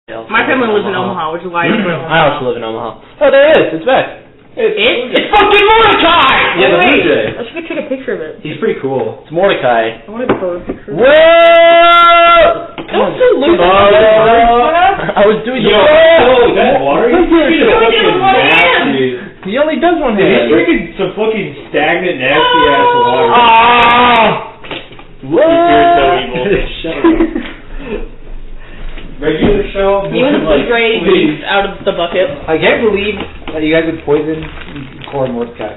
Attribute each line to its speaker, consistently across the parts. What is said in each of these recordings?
Speaker 1: My family lives in Omaha, which is why
Speaker 2: I also live in Omaha. Oh, there it is. It's back.
Speaker 1: It's fucking Mordecai!
Speaker 2: Yeah, the Blue Jay.
Speaker 1: I should take a picture of it.
Speaker 2: He's pretty cool. It's Mordecai.
Speaker 1: I want to pose a picture.
Speaker 2: Whoa!
Speaker 1: That was so loose.
Speaker 2: I was doing the
Speaker 3: that water?
Speaker 2: He only does one hand.
Speaker 3: He's drinking some fucking stagnant, nasty ass water.
Speaker 2: Whoa!
Speaker 4: You're so evil.
Speaker 3: Shut up. Regular show.
Speaker 1: He was straight out of the bucket.
Speaker 5: I can't believe that you guys would poison Core Mordecai.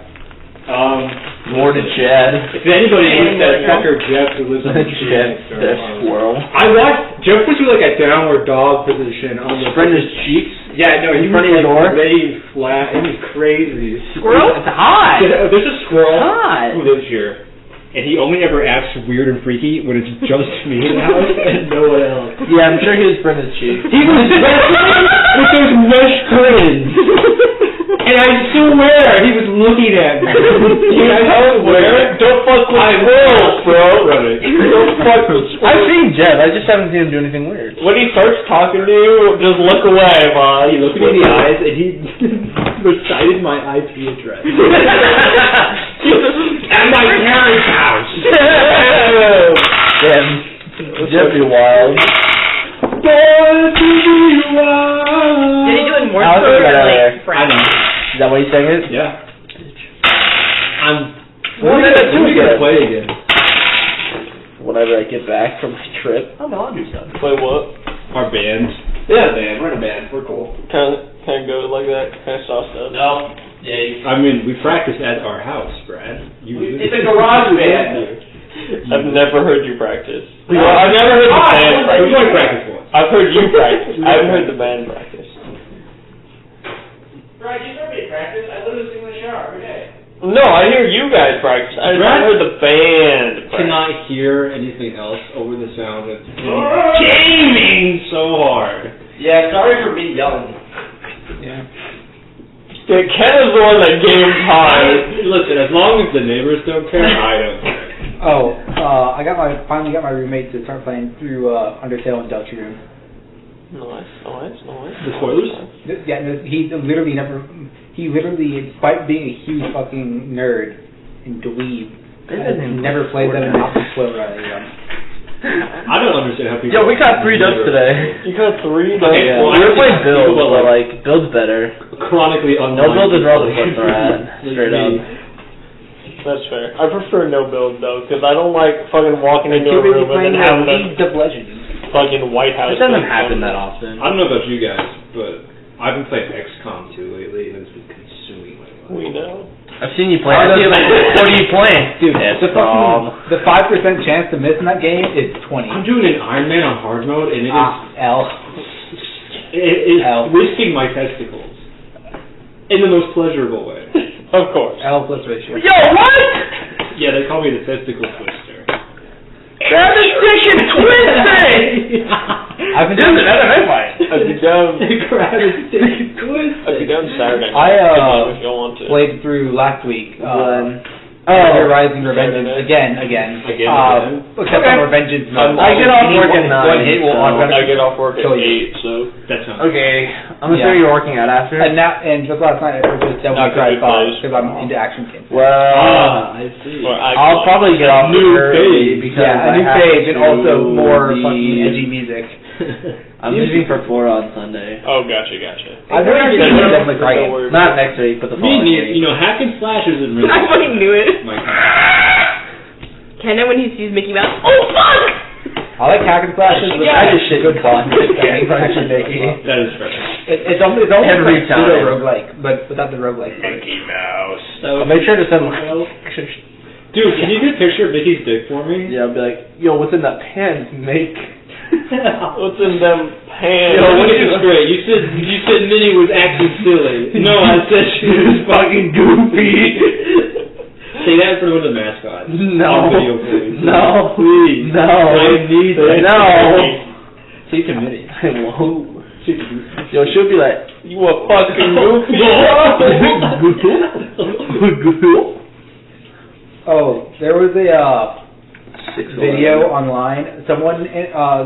Speaker 2: More to Chad.
Speaker 3: If anybody needs that fucker Jeff who lives on the street next door.
Speaker 2: That squirrel.
Speaker 3: I watched Jeff was like a downward dog position on the
Speaker 2: Spread his cheeks.
Speaker 3: Yeah, no, he
Speaker 2: in front of your door.
Speaker 3: Laying flat. It was crazy.
Speaker 1: Squirrel?
Speaker 2: It's hot.
Speaker 3: There's a squirrel
Speaker 2: Hot.
Speaker 3: who lives here. And he only ever acts weird and freaky when it's just me in the house and no one else.
Speaker 2: Yeah, I'm sure he was spreading his cheeks.
Speaker 3: He was with those mesh curtains. And I swear he was looking at me. I swear.
Speaker 4: Don't fuck with squirrels, bro.
Speaker 3: Don't fuck with squirrels.
Speaker 2: I've seen Jed. I just haven't seen him do anything weird.
Speaker 4: When he starts talking to you, just look away, Ma.
Speaker 3: He looked me in the eyes and he recited my IP address. At my parents' house.
Speaker 2: Damn. That'd be wild.
Speaker 1: Did he do it more
Speaker 2: I'll
Speaker 1: so or
Speaker 2: get out of there.
Speaker 1: like French?
Speaker 2: Is that why you sang it?
Speaker 3: Yeah.
Speaker 2: When are we gonna
Speaker 3: play again?
Speaker 2: Whenever I get back from my trip. Oh no, I'll do stuff.
Speaker 4: Play what?
Speaker 3: Our band.
Speaker 2: Yeah, band. We're in a band. We're cool.
Speaker 4: Kind of go like that. Kind of sauce stuff.
Speaker 2: No. Yeah.
Speaker 3: I mean, we practice at our house, Brad.
Speaker 2: It's a garage band.
Speaker 4: I've never heard you practice.
Speaker 2: Well,
Speaker 4: I've never heard the band
Speaker 3: We've only
Speaker 4: practice.
Speaker 3: practiced once.
Speaker 4: I've heard you practice. I haven't heard the band practice.
Speaker 2: Brad, you heard me practice. I literally sing in the shower every day.
Speaker 4: No, I hear you guys practice. I just haven't heard the band practice.
Speaker 3: Cannot hear anything else over the sound of gaming so hard.
Speaker 2: Yeah, sorry for me yelling.
Speaker 3: Yeah.
Speaker 4: Yeah, Ken is the one that games high.
Speaker 3: Listen, as long as the neighbors don't care, I don't care.
Speaker 5: I finally got my roommate to start playing through Undertale in Dutch Room.
Speaker 4: Nice.
Speaker 3: The spoilers?
Speaker 5: Yeah, no, he literally, despite being a huge fucking nerd and dweeb, never plays them and not to spoil anyone.
Speaker 3: I don't understand how people.
Speaker 2: Yo, we caught 3 ducks today.
Speaker 4: You got 3 ducks?
Speaker 3: Okay,
Speaker 2: Yeah.
Speaker 3: well,
Speaker 2: We were playing
Speaker 3: people
Speaker 2: builds,
Speaker 3: that
Speaker 2: but like, build's better.
Speaker 3: Chronically
Speaker 2: No
Speaker 3: online.
Speaker 2: build is wrong with what's at. Straight up.
Speaker 4: That's fair. I prefer no build though, because I don't like fucking walking into a
Speaker 5: Too busy
Speaker 4: room and
Speaker 5: playing
Speaker 4: then having
Speaker 5: League of Legends.
Speaker 4: fucking White House.
Speaker 2: It doesn't
Speaker 4: thing
Speaker 2: happen
Speaker 4: on.
Speaker 2: that often.
Speaker 3: I don't know about you guys, but I've been playing XCOM 2 lately, and it's been consuming my life.
Speaker 4: We know.
Speaker 2: I've seen you play. What are you playing?
Speaker 5: Dude, the 5% chance to miss in that game is 20.
Speaker 3: I'm doing an Iron Man on hard mode, and it is
Speaker 5: L.
Speaker 3: twisting my testicles in the most pleasurable way.
Speaker 4: Of course.
Speaker 5: L plus ratio.
Speaker 2: Yo, what?
Speaker 3: Yeah, they call me the testicle twister.
Speaker 2: That is freaking twisting!
Speaker 5: I've been doing it.
Speaker 4: I'd be down.
Speaker 3: Grab his stick and twist.
Speaker 4: I'd be down Saturday.
Speaker 5: I
Speaker 4: if you want to.
Speaker 5: played through last week. Rising Revengeance again. Except on Revengeance mode.
Speaker 2: I get off work at 9.
Speaker 5: One hit will
Speaker 4: I get off work at
Speaker 5: kill
Speaker 4: 8,
Speaker 5: you.
Speaker 4: so
Speaker 3: That sounds
Speaker 2: Okay, I'm assuming you're working out after.
Speaker 5: And just last night I just Devil May Cry 5 because I'm into action games.
Speaker 2: Well,
Speaker 3: I see.
Speaker 2: I'll probably get off
Speaker 3: New
Speaker 2: early
Speaker 3: phase.
Speaker 2: because
Speaker 5: Yeah, a
Speaker 2: I
Speaker 5: new
Speaker 2: have
Speaker 5: phase and
Speaker 2: to
Speaker 5: also more
Speaker 2: be-
Speaker 5: fucking edgy music.
Speaker 2: I'm leaving for 4 on Sunday.
Speaker 4: Oh, gotcha.
Speaker 5: I've never
Speaker 4: Don't
Speaker 5: seen
Speaker 4: worry
Speaker 5: Devil May Cry
Speaker 4: about
Speaker 5: game.
Speaker 4: it.
Speaker 2: Not next week, but the
Speaker 3: Me
Speaker 2: following
Speaker 3: neither.
Speaker 2: week.
Speaker 3: You know, hack and slash isn't really.
Speaker 1: I fucking knew it.
Speaker 3: my
Speaker 1: Kenna when he sees Mickey Mouse. Oh fuck!
Speaker 5: I like hack and slashes, but
Speaker 2: Yeah.
Speaker 5: I just shit good fun. Action making.
Speaker 3: That is fair.
Speaker 5: It's almost
Speaker 2: Every
Speaker 5: like
Speaker 2: time.
Speaker 5: pseudo roguelike, but without the roguelike part.
Speaker 4: Mouse.
Speaker 2: I'll make sure to send.
Speaker 3: Dude, can you get a picture of Mickey's dick for me?
Speaker 2: Yeah, I'll be like, yo, what's in that pan? Make.
Speaker 4: What's in them pants?
Speaker 3: Yo, look at this straight. You said Minnie was acting silly. No, I said she was fucking goofy. Say that in front of the mascot.
Speaker 2: No.
Speaker 3: On video, please.
Speaker 2: No.
Speaker 3: Please.
Speaker 2: No.
Speaker 3: I need that.
Speaker 2: No.
Speaker 3: Say to Minnie.
Speaker 2: Whoa. Yo, she'll be like,
Speaker 4: You a fucking goofy.
Speaker 5: Oh, there was a video online. Someone,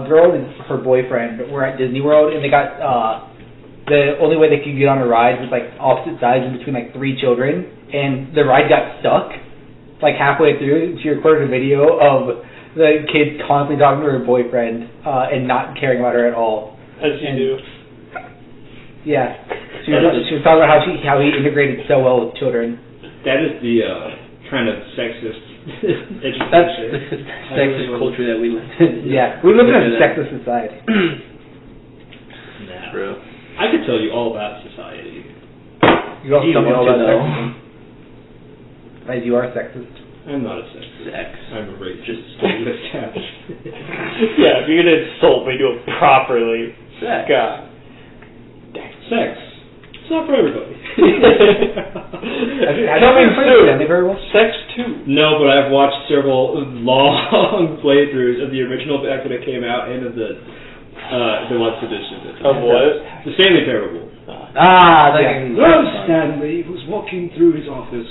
Speaker 5: girl and her boyfriend were at Disney World, and they got the only way they could get on a ride was like opposite sides in between like 3 children, and the ride got stuck like halfway through. She recorded a video of the kid constantly talking to her boyfriend and not caring about her at all.
Speaker 4: As you do.
Speaker 5: Yeah, she was talking about how he integrated so well with children.
Speaker 3: That is the kind of sexist education.
Speaker 2: That's the sexist culture that we live in.
Speaker 5: Yeah, we live in a sexist society.
Speaker 3: Nah.
Speaker 2: True.
Speaker 3: I could tell you all about society.
Speaker 5: You also tell me all
Speaker 2: want to
Speaker 5: about
Speaker 2: know.
Speaker 5: sexism. As you are sexist.
Speaker 3: I'm not a sexist.
Speaker 2: Sex.
Speaker 3: I'm a racist.
Speaker 4: Yeah, if you're gonna insult me, do it properly.
Speaker 2: Sex.
Speaker 4: God.
Speaker 3: Sex. It's not for everybody.
Speaker 5: I don't mean Stanley very well.
Speaker 4: Sex too.
Speaker 3: No, but I've watched several long playthroughs of the original back when it came out and of the deluxe edition.
Speaker 4: Of what?
Speaker 3: The Stanley Parable.
Speaker 6: Well, Stanley was walking through his office.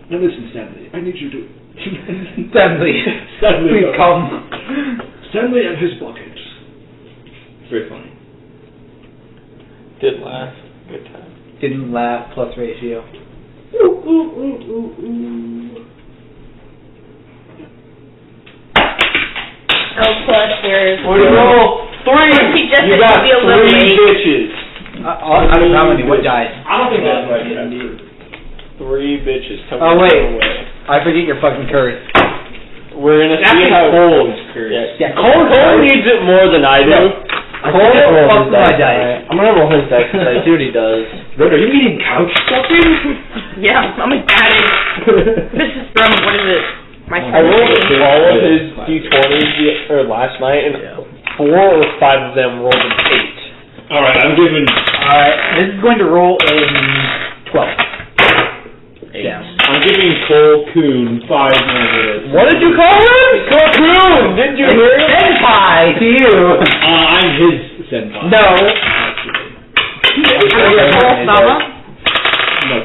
Speaker 6: Now listen, Stanley, I need you to...
Speaker 5: Stanley, please come.
Speaker 6: Stanley and his bucket.
Speaker 3: It's very funny.
Speaker 4: Did laugh. Good time.
Speaker 5: Didn't laugh plus ratio.
Speaker 1: Oh, plus there's...
Speaker 4: What do you roll? 3!
Speaker 1: He just
Speaker 4: You
Speaker 1: said
Speaker 4: got
Speaker 1: to be a little
Speaker 4: 3
Speaker 1: late.
Speaker 4: bitches.
Speaker 5: I don't know how many. What died?
Speaker 3: I don't think that's right.
Speaker 4: 3 bitches.
Speaker 5: Oh, wait. I forget your fucking curse.
Speaker 4: We're gonna see how
Speaker 3: Cole's curse.
Speaker 5: Yeah,
Speaker 4: Cole needs it more than I do.
Speaker 5: Cole fucks my dice.
Speaker 2: I'm gonna roll his dice because I see what he does.
Speaker 3: Are you eating couch stuffing?
Speaker 1: Yeah, I'm addict. This is from, what is it? My
Speaker 4: I rolled all of his d20s last night, and 4 or 5 of them rolled an 8.
Speaker 3: Alright, I'm giving...
Speaker 5: Alright, this is going to roll in 12.
Speaker 2: Damn.
Speaker 3: I'm giving Cole Coon 5 minutes.
Speaker 4: What did you call him? Cocoon! Didn't you hear him?
Speaker 5: Senpai to you.
Speaker 3: I'm his senpai.
Speaker 5: No.
Speaker 1: Mama?
Speaker 3: No.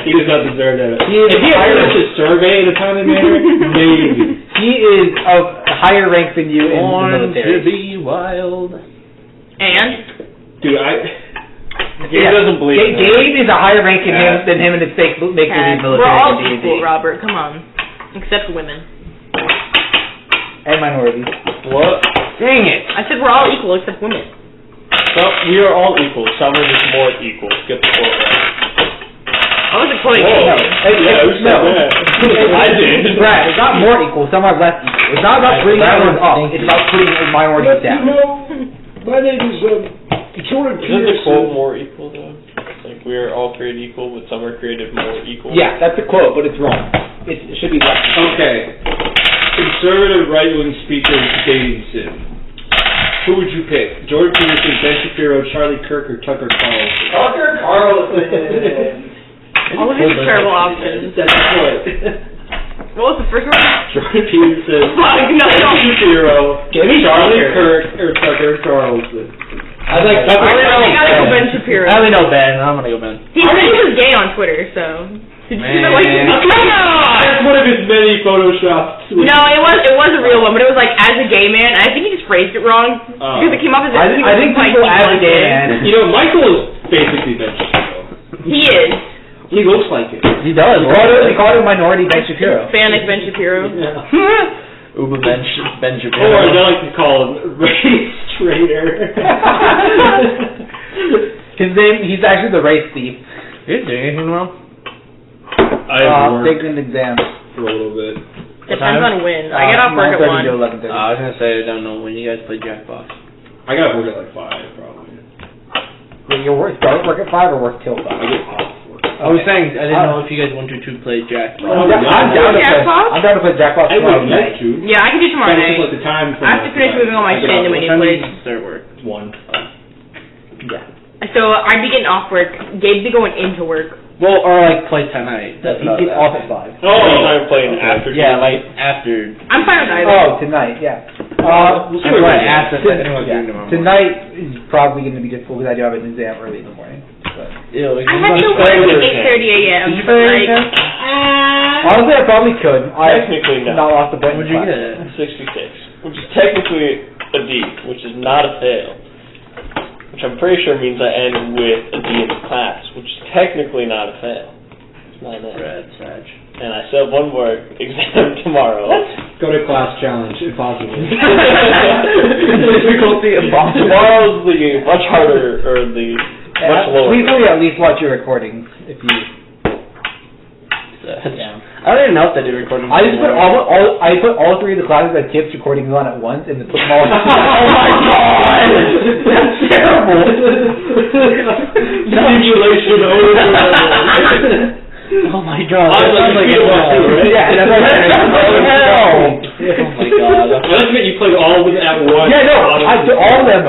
Speaker 3: He does not deserve that.
Speaker 5: He is
Speaker 3: If he had
Speaker 5: higher-
Speaker 3: finished his survey in a timely manner, maybe.
Speaker 5: He is of a higher rank than you in the
Speaker 2: Born to
Speaker 5: military.
Speaker 2: be wild.
Speaker 1: And?
Speaker 3: Dude,
Speaker 4: He doesn't believe in that.
Speaker 5: Gabe is a higher rank than him in his fake make-believe military.
Speaker 1: We're all
Speaker 5: in
Speaker 1: equal,
Speaker 5: D&D.
Speaker 1: Robert. Come on. Except women.
Speaker 5: And minorities.
Speaker 4: What?
Speaker 5: Dang it.
Speaker 1: I said we're all equal except women.
Speaker 4: Well, we are all equal. Some are just more equal. Get the quote right.
Speaker 1: I wasn't quoting
Speaker 5: No.
Speaker 1: anything.
Speaker 5: No.
Speaker 4: I did.
Speaker 5: Brad, it's not more equal. Some are less equal. It's not about bringing everyone up. It's about putting minorities
Speaker 6: You
Speaker 5: down.
Speaker 6: know, my name is Jordan
Speaker 4: Isn't the quote
Speaker 6: Peterson.
Speaker 4: more equal though? Like we are all created equal, but some are created more equal.
Speaker 5: Yeah, that's the quote, but it's wrong. It should be less.
Speaker 3: okay. Conservative right-wing speaker dating sim. Who would you pick? Jordan Peterson, Ben Shapiro, Charlie Kirk, or Tucker Carlson?
Speaker 5: Tucker Carlson.
Speaker 1: All of these are terrible options.
Speaker 3: That's the point.
Speaker 1: What was the first one?
Speaker 3: Jordan Peterson,
Speaker 1: Fuck, no.
Speaker 3: Ben Shapiro,
Speaker 5: Give me
Speaker 3: Charlie
Speaker 5: Tucker.
Speaker 3: Kirk, or Tucker Carlson.
Speaker 5: I like Tucker.
Speaker 1: I gotta go Ben Shapiro.
Speaker 2: I only know Ben. I'm gonna go Ben.
Speaker 1: He was gay on Twitter, so. Did you see that? Like,
Speaker 2: Man.
Speaker 1: come on!
Speaker 3: That's one of his many photoshops.
Speaker 1: No, it was a real one, but it was like as a gay man. I think he just phrased it wrong because it came off as
Speaker 5: I
Speaker 1: he
Speaker 5: think
Speaker 1: was, like,
Speaker 5: people as a gay
Speaker 1: gay.
Speaker 5: man.
Speaker 3: You know, Michael is basically Ben Shapiro.
Speaker 1: He is.
Speaker 3: He looks like it.
Speaker 2: He does.
Speaker 5: They called him minority Ben Shapiro.
Speaker 1: Hispanic Ben Shapiro.
Speaker 2: Uber Ben Shapiro.
Speaker 3: Or as I like to call him, race traitor.
Speaker 5: His name, he's actually the race thief.
Speaker 2: You doing anything wrong?
Speaker 3: I have worked
Speaker 5: Taking an exam.
Speaker 3: for a little bit.
Speaker 1: Depends on when. I get off work at
Speaker 5: 9:30 to
Speaker 1: 1.
Speaker 5: 11:30.
Speaker 2: I was gonna say I don't know when you guys play Jackbox.
Speaker 3: I got work at like 5 probably.
Speaker 5: Will you start work at 5 or work till 5?
Speaker 3: I get off work.
Speaker 2: I was saying I didn't know if you guys wanted to play Jackbox.
Speaker 5: I'm down to play.
Speaker 1: Jackbox?
Speaker 5: I'm down to play Jackbox
Speaker 3: I
Speaker 5: tomorrow
Speaker 3: would like
Speaker 5: night.
Speaker 3: to.
Speaker 1: Yeah, I can do tomorrow
Speaker 3: But it's
Speaker 1: night.
Speaker 3: like the time
Speaker 1: I have to finish moving all my shit into my new place.
Speaker 2: Start work.
Speaker 3: 1.
Speaker 5: Yeah.
Speaker 1: So I'd be getting off work. Gabe'd be going into work.
Speaker 2: Well, or like play tonight. That's
Speaker 5: He
Speaker 2: not
Speaker 5: gets
Speaker 2: bad.
Speaker 5: off at 5.
Speaker 3: Oh,
Speaker 4: I'm playing after.
Speaker 2: Yeah, like after.
Speaker 1: I'm fine with either.
Speaker 5: Oh, tonight, yeah.
Speaker 3: we'll see
Speaker 2: That's
Speaker 3: what
Speaker 2: why I
Speaker 3: we
Speaker 2: asked if
Speaker 5: Ton-
Speaker 2: anyone was
Speaker 5: yeah.
Speaker 2: doing tomorrow.
Speaker 5: Tonight is probably going to be difficult because I do have an exam early in the morning.
Speaker 2: Ew,
Speaker 1: I had to work at 8:30 a.m.
Speaker 2: Did you pay
Speaker 1: Like,
Speaker 2: attention?
Speaker 5: Honestly, I probably could.
Speaker 4: Technically, no.
Speaker 5: Not lost the point.
Speaker 2: What'd you get?
Speaker 4: 66, which is technically a D, which is not a fail. Which I'm pretty sure means I end with a D in the class, which is technically not a fail. It's not an
Speaker 2: Red, Sag.
Speaker 4: And I still have one more exam tomorrow.
Speaker 3: Go to class challenge, impossible.
Speaker 2: Difficulty impossible.
Speaker 4: Tomorrow's the much harder, or the much lower.
Speaker 5: Please only at least watch your recordings if you. Yeah.
Speaker 2: I don't even know if they do recording.
Speaker 5: I just put all three of the classes that Tip's recordings on at once and then put them all.
Speaker 2: Oh my god! That's terrible!
Speaker 3: Simulation over.
Speaker 2: Oh my god.
Speaker 3: I was like
Speaker 2: hell.
Speaker 3: right?
Speaker 2: Yeah, that's like hell. Oh my god.
Speaker 3: Let's admit you played all of them at once.
Speaker 5: Yeah, no, I put all of them.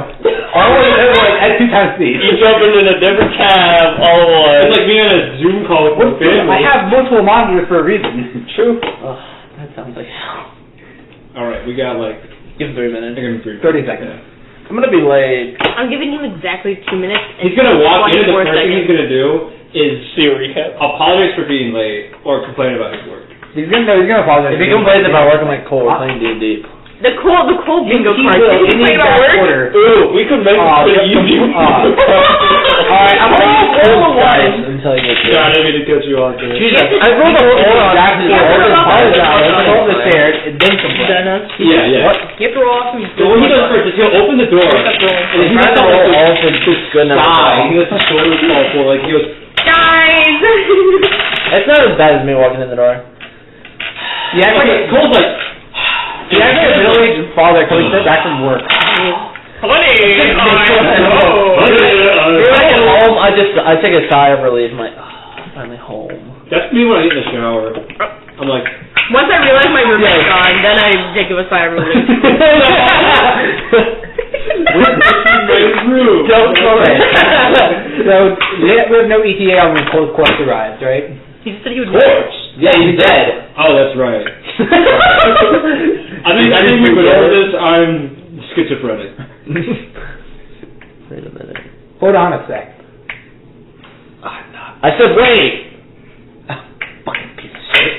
Speaker 5: All of them like at 2 times speed.
Speaker 4: Each open in a different tab, all at once.
Speaker 3: It's like me on a Zoom call with my family.
Speaker 5: I have multiple monitors for a reason.
Speaker 4: True.
Speaker 2: Oh, that sounds like hell.
Speaker 3: Alright, we got like...
Speaker 2: Give him 3 minutes.
Speaker 3: I give him 3
Speaker 5: 30 seconds.
Speaker 2: I'm gonna be late.
Speaker 1: I'm giving you exactly 2 minutes. And
Speaker 3: He's gonna walk in, the
Speaker 1: 24
Speaker 3: first thing he's
Speaker 1: seconds.
Speaker 3: gonna do is
Speaker 4: See a recap.
Speaker 3: apologize for being late or complain about his work.
Speaker 5: He's gonna apologize.
Speaker 2: If he complains about working like Cole, we're playing D&D.
Speaker 1: The cool bingo
Speaker 5: He
Speaker 1: card.
Speaker 5: will,
Speaker 1: Did
Speaker 5: in
Speaker 1: you
Speaker 5: the
Speaker 1: play about
Speaker 5: exact
Speaker 1: work?
Speaker 5: order.
Speaker 4: Ooh, we could make it pretty easy.
Speaker 2: Alright, I'm gonna roll dice until you get
Speaker 3: Yeah, I
Speaker 2: there.
Speaker 3: didn't mean to cut you off there.
Speaker 2: Jesus, I rolled a 4 on accident.
Speaker 1: Yeah,
Speaker 2: I
Speaker 1: roll
Speaker 2: apologize.
Speaker 1: off.
Speaker 2: I rolled the stairs and then complained.
Speaker 3: Yeah.
Speaker 2: What?
Speaker 1: You have to roll off some.
Speaker 3: So what he does first is he'll open the door and
Speaker 2: I'm
Speaker 3: he
Speaker 2: trying to
Speaker 3: does
Speaker 2: roll
Speaker 3: like
Speaker 2: all for just good enough.
Speaker 3: sigh. He goes to shoulders fall forward, like he goes,
Speaker 1: Guys!
Speaker 2: It's not as bad as me walking in the door.
Speaker 5: Yeah,
Speaker 3: like, Cole's like,
Speaker 5: he has like a middle-aged father coming back from work.
Speaker 1: Honey!
Speaker 2: You're like at home, I take a sigh of relief. I'm like, oh, I'm finally home.
Speaker 3: that's me when I get in the shower. I'm like,
Speaker 1: Once I realize my roommate's gone, then I take a sigh of relief.
Speaker 2: Don't call it.
Speaker 5: So we have no ETA on when Cole's corpse arrives, right?
Speaker 1: He just said he would.
Speaker 2: Yeah, he's dead.
Speaker 3: oh, that's right. I think we went over this. I'm schizophrenic.
Speaker 2: Wait a minute.
Speaker 5: Hold on a sec.
Speaker 2: I said wait. Fucking piece of shit.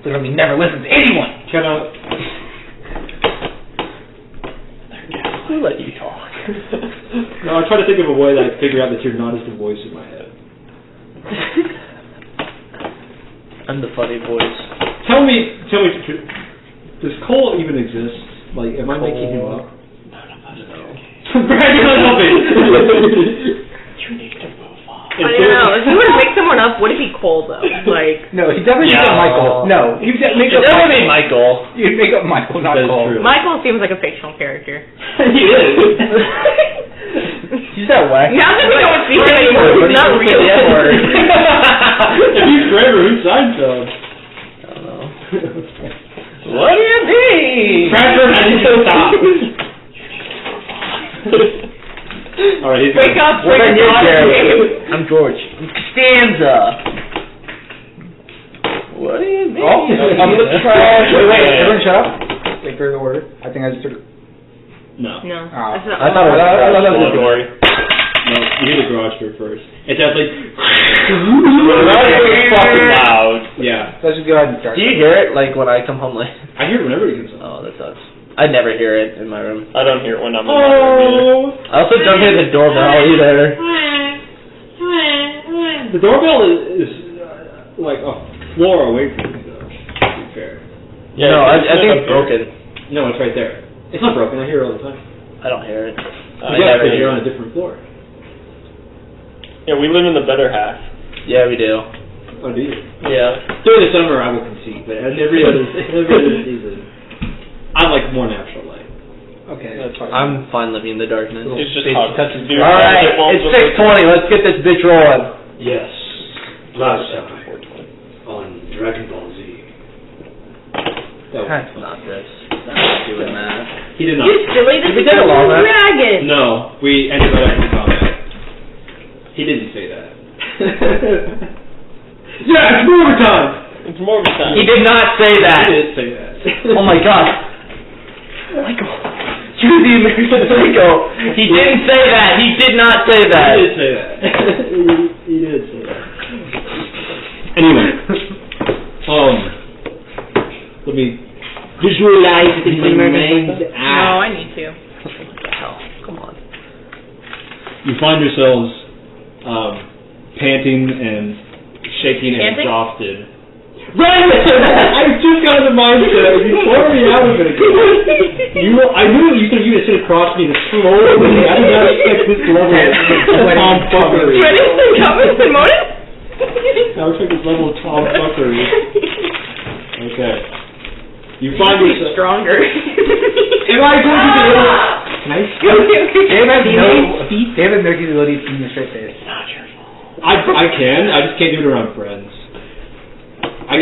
Speaker 2: Literally never listens to anyone.
Speaker 3: Can I?
Speaker 2: Who let you talk?
Speaker 3: No, I try to think of a way that I figure out that you're not as the voice in my head.
Speaker 2: I'm the funny voice.
Speaker 3: Tell me, does Cole even exist? Like, am I making him up? Brandon, help me!
Speaker 4: You need to move on.
Speaker 1: I don't know. If you were to make someone up, would it be Cole though? Like.
Speaker 5: No, he definitely makes up Michael. No, he make up
Speaker 2: That would be Michael.
Speaker 5: You'd make up Michael, not
Speaker 3: That is
Speaker 5: Cole.
Speaker 3: true.
Speaker 1: Michael seems like a fictional character.
Speaker 3: He is.
Speaker 2: He's that wack.
Speaker 1: Now that we don't see him anymore, he's not real.
Speaker 3: If he's Kramer, who's Seinfeld?
Speaker 2: I don't know.
Speaker 4: What do you mean?
Speaker 3: Kramer, I need you to stop. Alright, he's
Speaker 1: Wake up,
Speaker 2: What
Speaker 1: bring
Speaker 2: are
Speaker 1: your
Speaker 2: you,
Speaker 1: daughter
Speaker 2: Jerry?
Speaker 1: to
Speaker 2: I'm George. Stanza. What do you mean?
Speaker 5: Oh, I'm gonna try. Wait, everyone shut up. Wait for the order. I think I just took.
Speaker 3: No.
Speaker 1: No.
Speaker 5: Oh.
Speaker 1: That's not
Speaker 2: I thought it was
Speaker 5: the
Speaker 2: the
Speaker 5: door.
Speaker 3: No, you hear the garage door first. It's definitely...
Speaker 4: Fucking loud.
Speaker 3: Yeah.
Speaker 5: Let's just go ahead and start.
Speaker 2: Do you hear it like when I come home late?
Speaker 3: I hear it whenever he comes up.
Speaker 2: Oh, that sucks. I never hear it in my room.
Speaker 4: I don't hear it when I'm in my room either.
Speaker 2: I also don't hear the doorbell either.
Speaker 3: The doorbell is like a floor away from me, though, to be fair.
Speaker 4: Yeah,
Speaker 2: No, I think
Speaker 4: up
Speaker 2: it's
Speaker 4: here.
Speaker 2: broken.
Speaker 3: No, it's right there. It's not broken. I hear it all the time.
Speaker 2: I don't hear it.
Speaker 3: You guys think you're on a different floor.
Speaker 4: Yeah, we live in the better half.
Speaker 2: Yeah, we do.
Speaker 3: Oh, do you?
Speaker 2: Yeah.
Speaker 3: During the summer, I will concede, but every other season, I like more natural light.
Speaker 5: Okay.
Speaker 4: That's fine.
Speaker 2: I'm fine living in the darkness.
Speaker 4: It's just
Speaker 5: Face
Speaker 4: hot.
Speaker 5: touches.
Speaker 4: Dude,
Speaker 2: Alright,
Speaker 4: it won't
Speaker 2: it's
Speaker 4: look like-
Speaker 2: 6:20. Let's get this bitch rolling.
Speaker 6: Yes. Last time on Dragon Ball Z.
Speaker 2: That's not this. That's not doing that.
Speaker 3: He did not.
Speaker 1: You silly, this
Speaker 2: We
Speaker 1: is
Speaker 2: did a long
Speaker 1: a
Speaker 2: run.
Speaker 1: dragon.
Speaker 3: No, we ended right after the comment. He didn't say that. Yeah, it's movie time!
Speaker 4: It's more of a time.
Speaker 2: He did not say that.
Speaker 3: He did say that.
Speaker 2: Oh my god. Michael. to the American Psycho.
Speaker 4: He didn't say that. He did not say that.
Speaker 3: He did say that. he did say that. Anyway, let me visualize it in my mind's eye.
Speaker 1: No, I need to.
Speaker 4: Hell, come on.
Speaker 3: You find yourselves panting and shaking and
Speaker 1: Panting?
Speaker 3: exhausted. Right! I just got in the mindset. You told me I was going to go. I knew you could sit across me and slowly. I did not expect this level of tomfuckery.
Speaker 1: When is the coming, Simone?
Speaker 3: I would expect this level of tomfuckery. Okay. You find yourself...
Speaker 1: Stronger.
Speaker 3: Am I going to be able... Nice.
Speaker 5: Dave has no capability of seeing your straight face.
Speaker 4: Not your fault.
Speaker 3: I can. I just can't do it around friends. I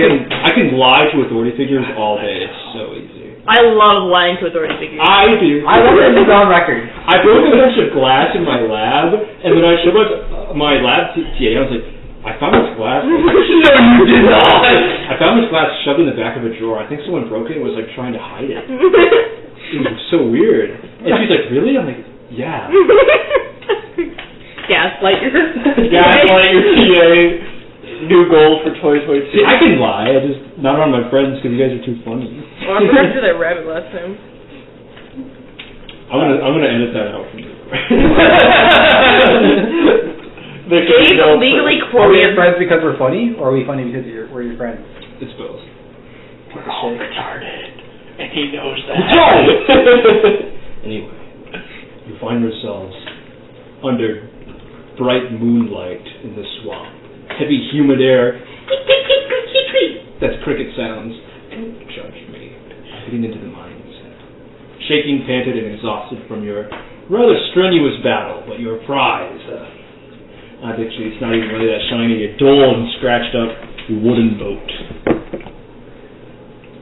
Speaker 3: can lie to authority figures all day. It's so easy.
Speaker 1: I love lying to authority figures.
Speaker 3: I do.
Speaker 5: I want this on record.
Speaker 3: I broke a bunch of glass in my lab, and when I showed my lab TA, I was like, I found this glass.
Speaker 4: No, you did not.
Speaker 3: I found this glass shoved in the back of a drawer. I think someone broke it and was like trying to hide it. It was so weird. And she's like, really? I'm like, yeah.
Speaker 1: Gaslight your
Speaker 4: Gaslight your TA. New goal for 2022.
Speaker 3: See, I can lie. I just not around my friends because you guys are too funny.
Speaker 1: Well, I'm after that rabbit last time.
Speaker 3: I'm gonna edit that out from you.
Speaker 1: Dave legally
Speaker 5: Are we your
Speaker 1: quoted.
Speaker 5: friends because we're funny, or are we funny because we're your friends?
Speaker 3: It's both.
Speaker 4: We're all retarded, and he knows that.
Speaker 3: Anyway, you find yourselves under bright moonlight in the swamp. Heavy, humid air. That's cricket sounds. Don't judge me. Getting into the mindset. Shaking, panted, and exhausted from your rather strenuous battle, but your prize. Actually, it's not even really that shiny. A dull and scratched up wooden boat.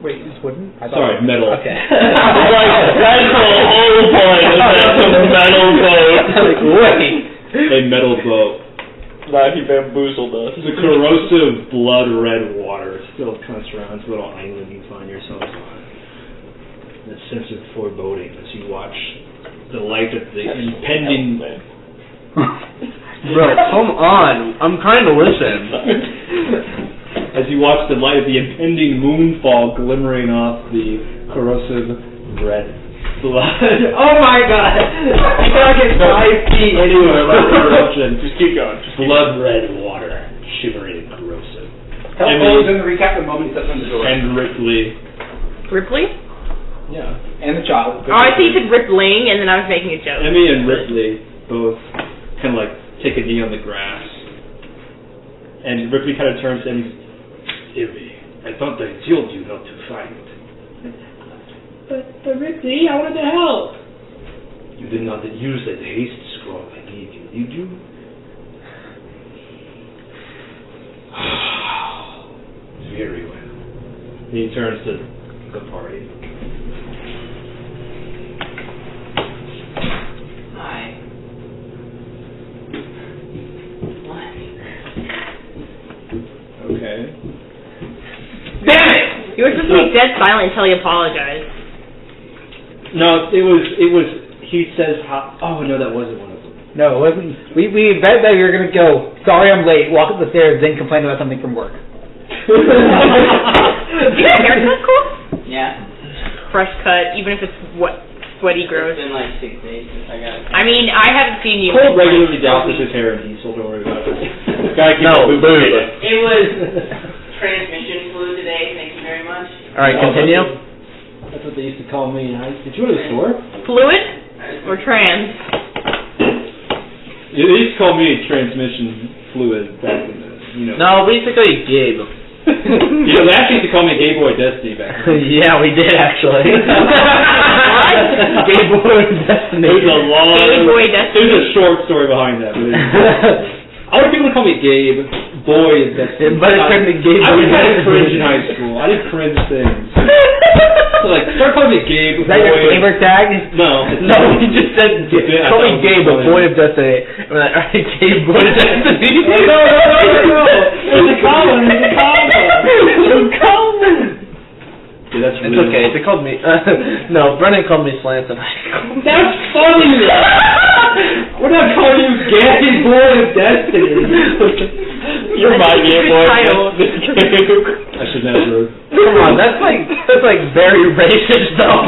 Speaker 5: Wait, it's wooden?
Speaker 3: Sorry, metal.
Speaker 5: Okay.
Speaker 4: That's the whole point. That's a metal boat.
Speaker 5: Wait.
Speaker 3: A metal boat.
Speaker 4: Nah, he bamboozled us.
Speaker 3: The corrosive blood red water still kind of surrounds the little island you find yourselves on. That sense of foreboding as you watch the light of the impending...
Speaker 2: Bro, come on. I'm trying to listen.
Speaker 3: As you watch the light of the impending moonfall glimmering off the corrosive red blood.
Speaker 2: Oh my god. I cannot get 5 feet anywhere without interruption.
Speaker 3: Just keep going. Blood red water, shimmering and corrosive.
Speaker 5: Tell Paul in the recap the moment he steps on the door.
Speaker 3: And Ripley.
Speaker 1: Ripley?
Speaker 3: Yeah.
Speaker 5: And the child.
Speaker 1: Oh, I think you said Rippling, and then I was making a joke.
Speaker 3: Emmy and Ripley both kind of like take a knee on the grass. And Ripley kind of turns to him. Emmy, I thought I told you not to fight. But Ripley, I wanted to help. You did not use that haste scroll I gave you, did you? Very well. And he turns to the party.
Speaker 4: Hi.
Speaker 3: Okay.
Speaker 1: Damn it! You were supposed to be dead silent until he apologized.
Speaker 3: No, it was, he says how, oh no, that wasn't one of them.
Speaker 5: No, it wasn't. We bet that we were going to go, sorry I'm late, walk up the stairs, then complain about something from work.
Speaker 1: Is your haircut cool?
Speaker 7: Yeah.
Speaker 1: Fresh cut, even if it's sweaty, gross.
Speaker 7: It's been like 6 days since I got it.
Speaker 1: I mean, I haven't seen you.
Speaker 3: Cole regularly douses his hair in diesel, don't worry about it. Gotta keep
Speaker 2: No,
Speaker 3: it
Speaker 2: lube.
Speaker 7: It was transmission fluid today, thank you very much.
Speaker 5: Alright, continue.
Speaker 3: That's what they used to call me in high school. Did you go to the store?
Speaker 1: Fluid or trans?
Speaker 3: They used to call me transmission fluid back in the, you know.
Speaker 2: No, we used to call you Gabe.
Speaker 3: You know, they actually used to call me Gay Boy Destiny back then.
Speaker 2: Yeah, we did actually. Gay Boy Destiny.
Speaker 3: There's a long...
Speaker 1: Gay Boy Destiny.
Speaker 3: There's a short story behind that. But I want people to call me Gabe Boy Destiny.
Speaker 2: But it turned to Gay
Speaker 3: I
Speaker 2: Boy
Speaker 3: was kind of
Speaker 2: Destiny.
Speaker 3: cringe in high school. I did cringe things. So like, start calling me Gabe
Speaker 5: Is that your
Speaker 3: Boy.
Speaker 5: gamer tag?
Speaker 3: No.
Speaker 2: No, he just said,
Speaker 3: Yeah,
Speaker 2: call me
Speaker 3: I thought
Speaker 2: Gabe,
Speaker 3: it was
Speaker 2: a boy of destiny. And we're like, alright, Gabe, boy of destiny.
Speaker 3: No. It's a common. It's a common.
Speaker 2: It's common.
Speaker 3: Did That's
Speaker 2: It's
Speaker 3: really
Speaker 2: okay. They called me. No, Brennan called me Slants in high school.
Speaker 3: That's funny. We're not calling you Gay Boy of Destiny.
Speaker 4: You're my Game Boy.
Speaker 3: I should never.
Speaker 2: Come on, that's like very racist though.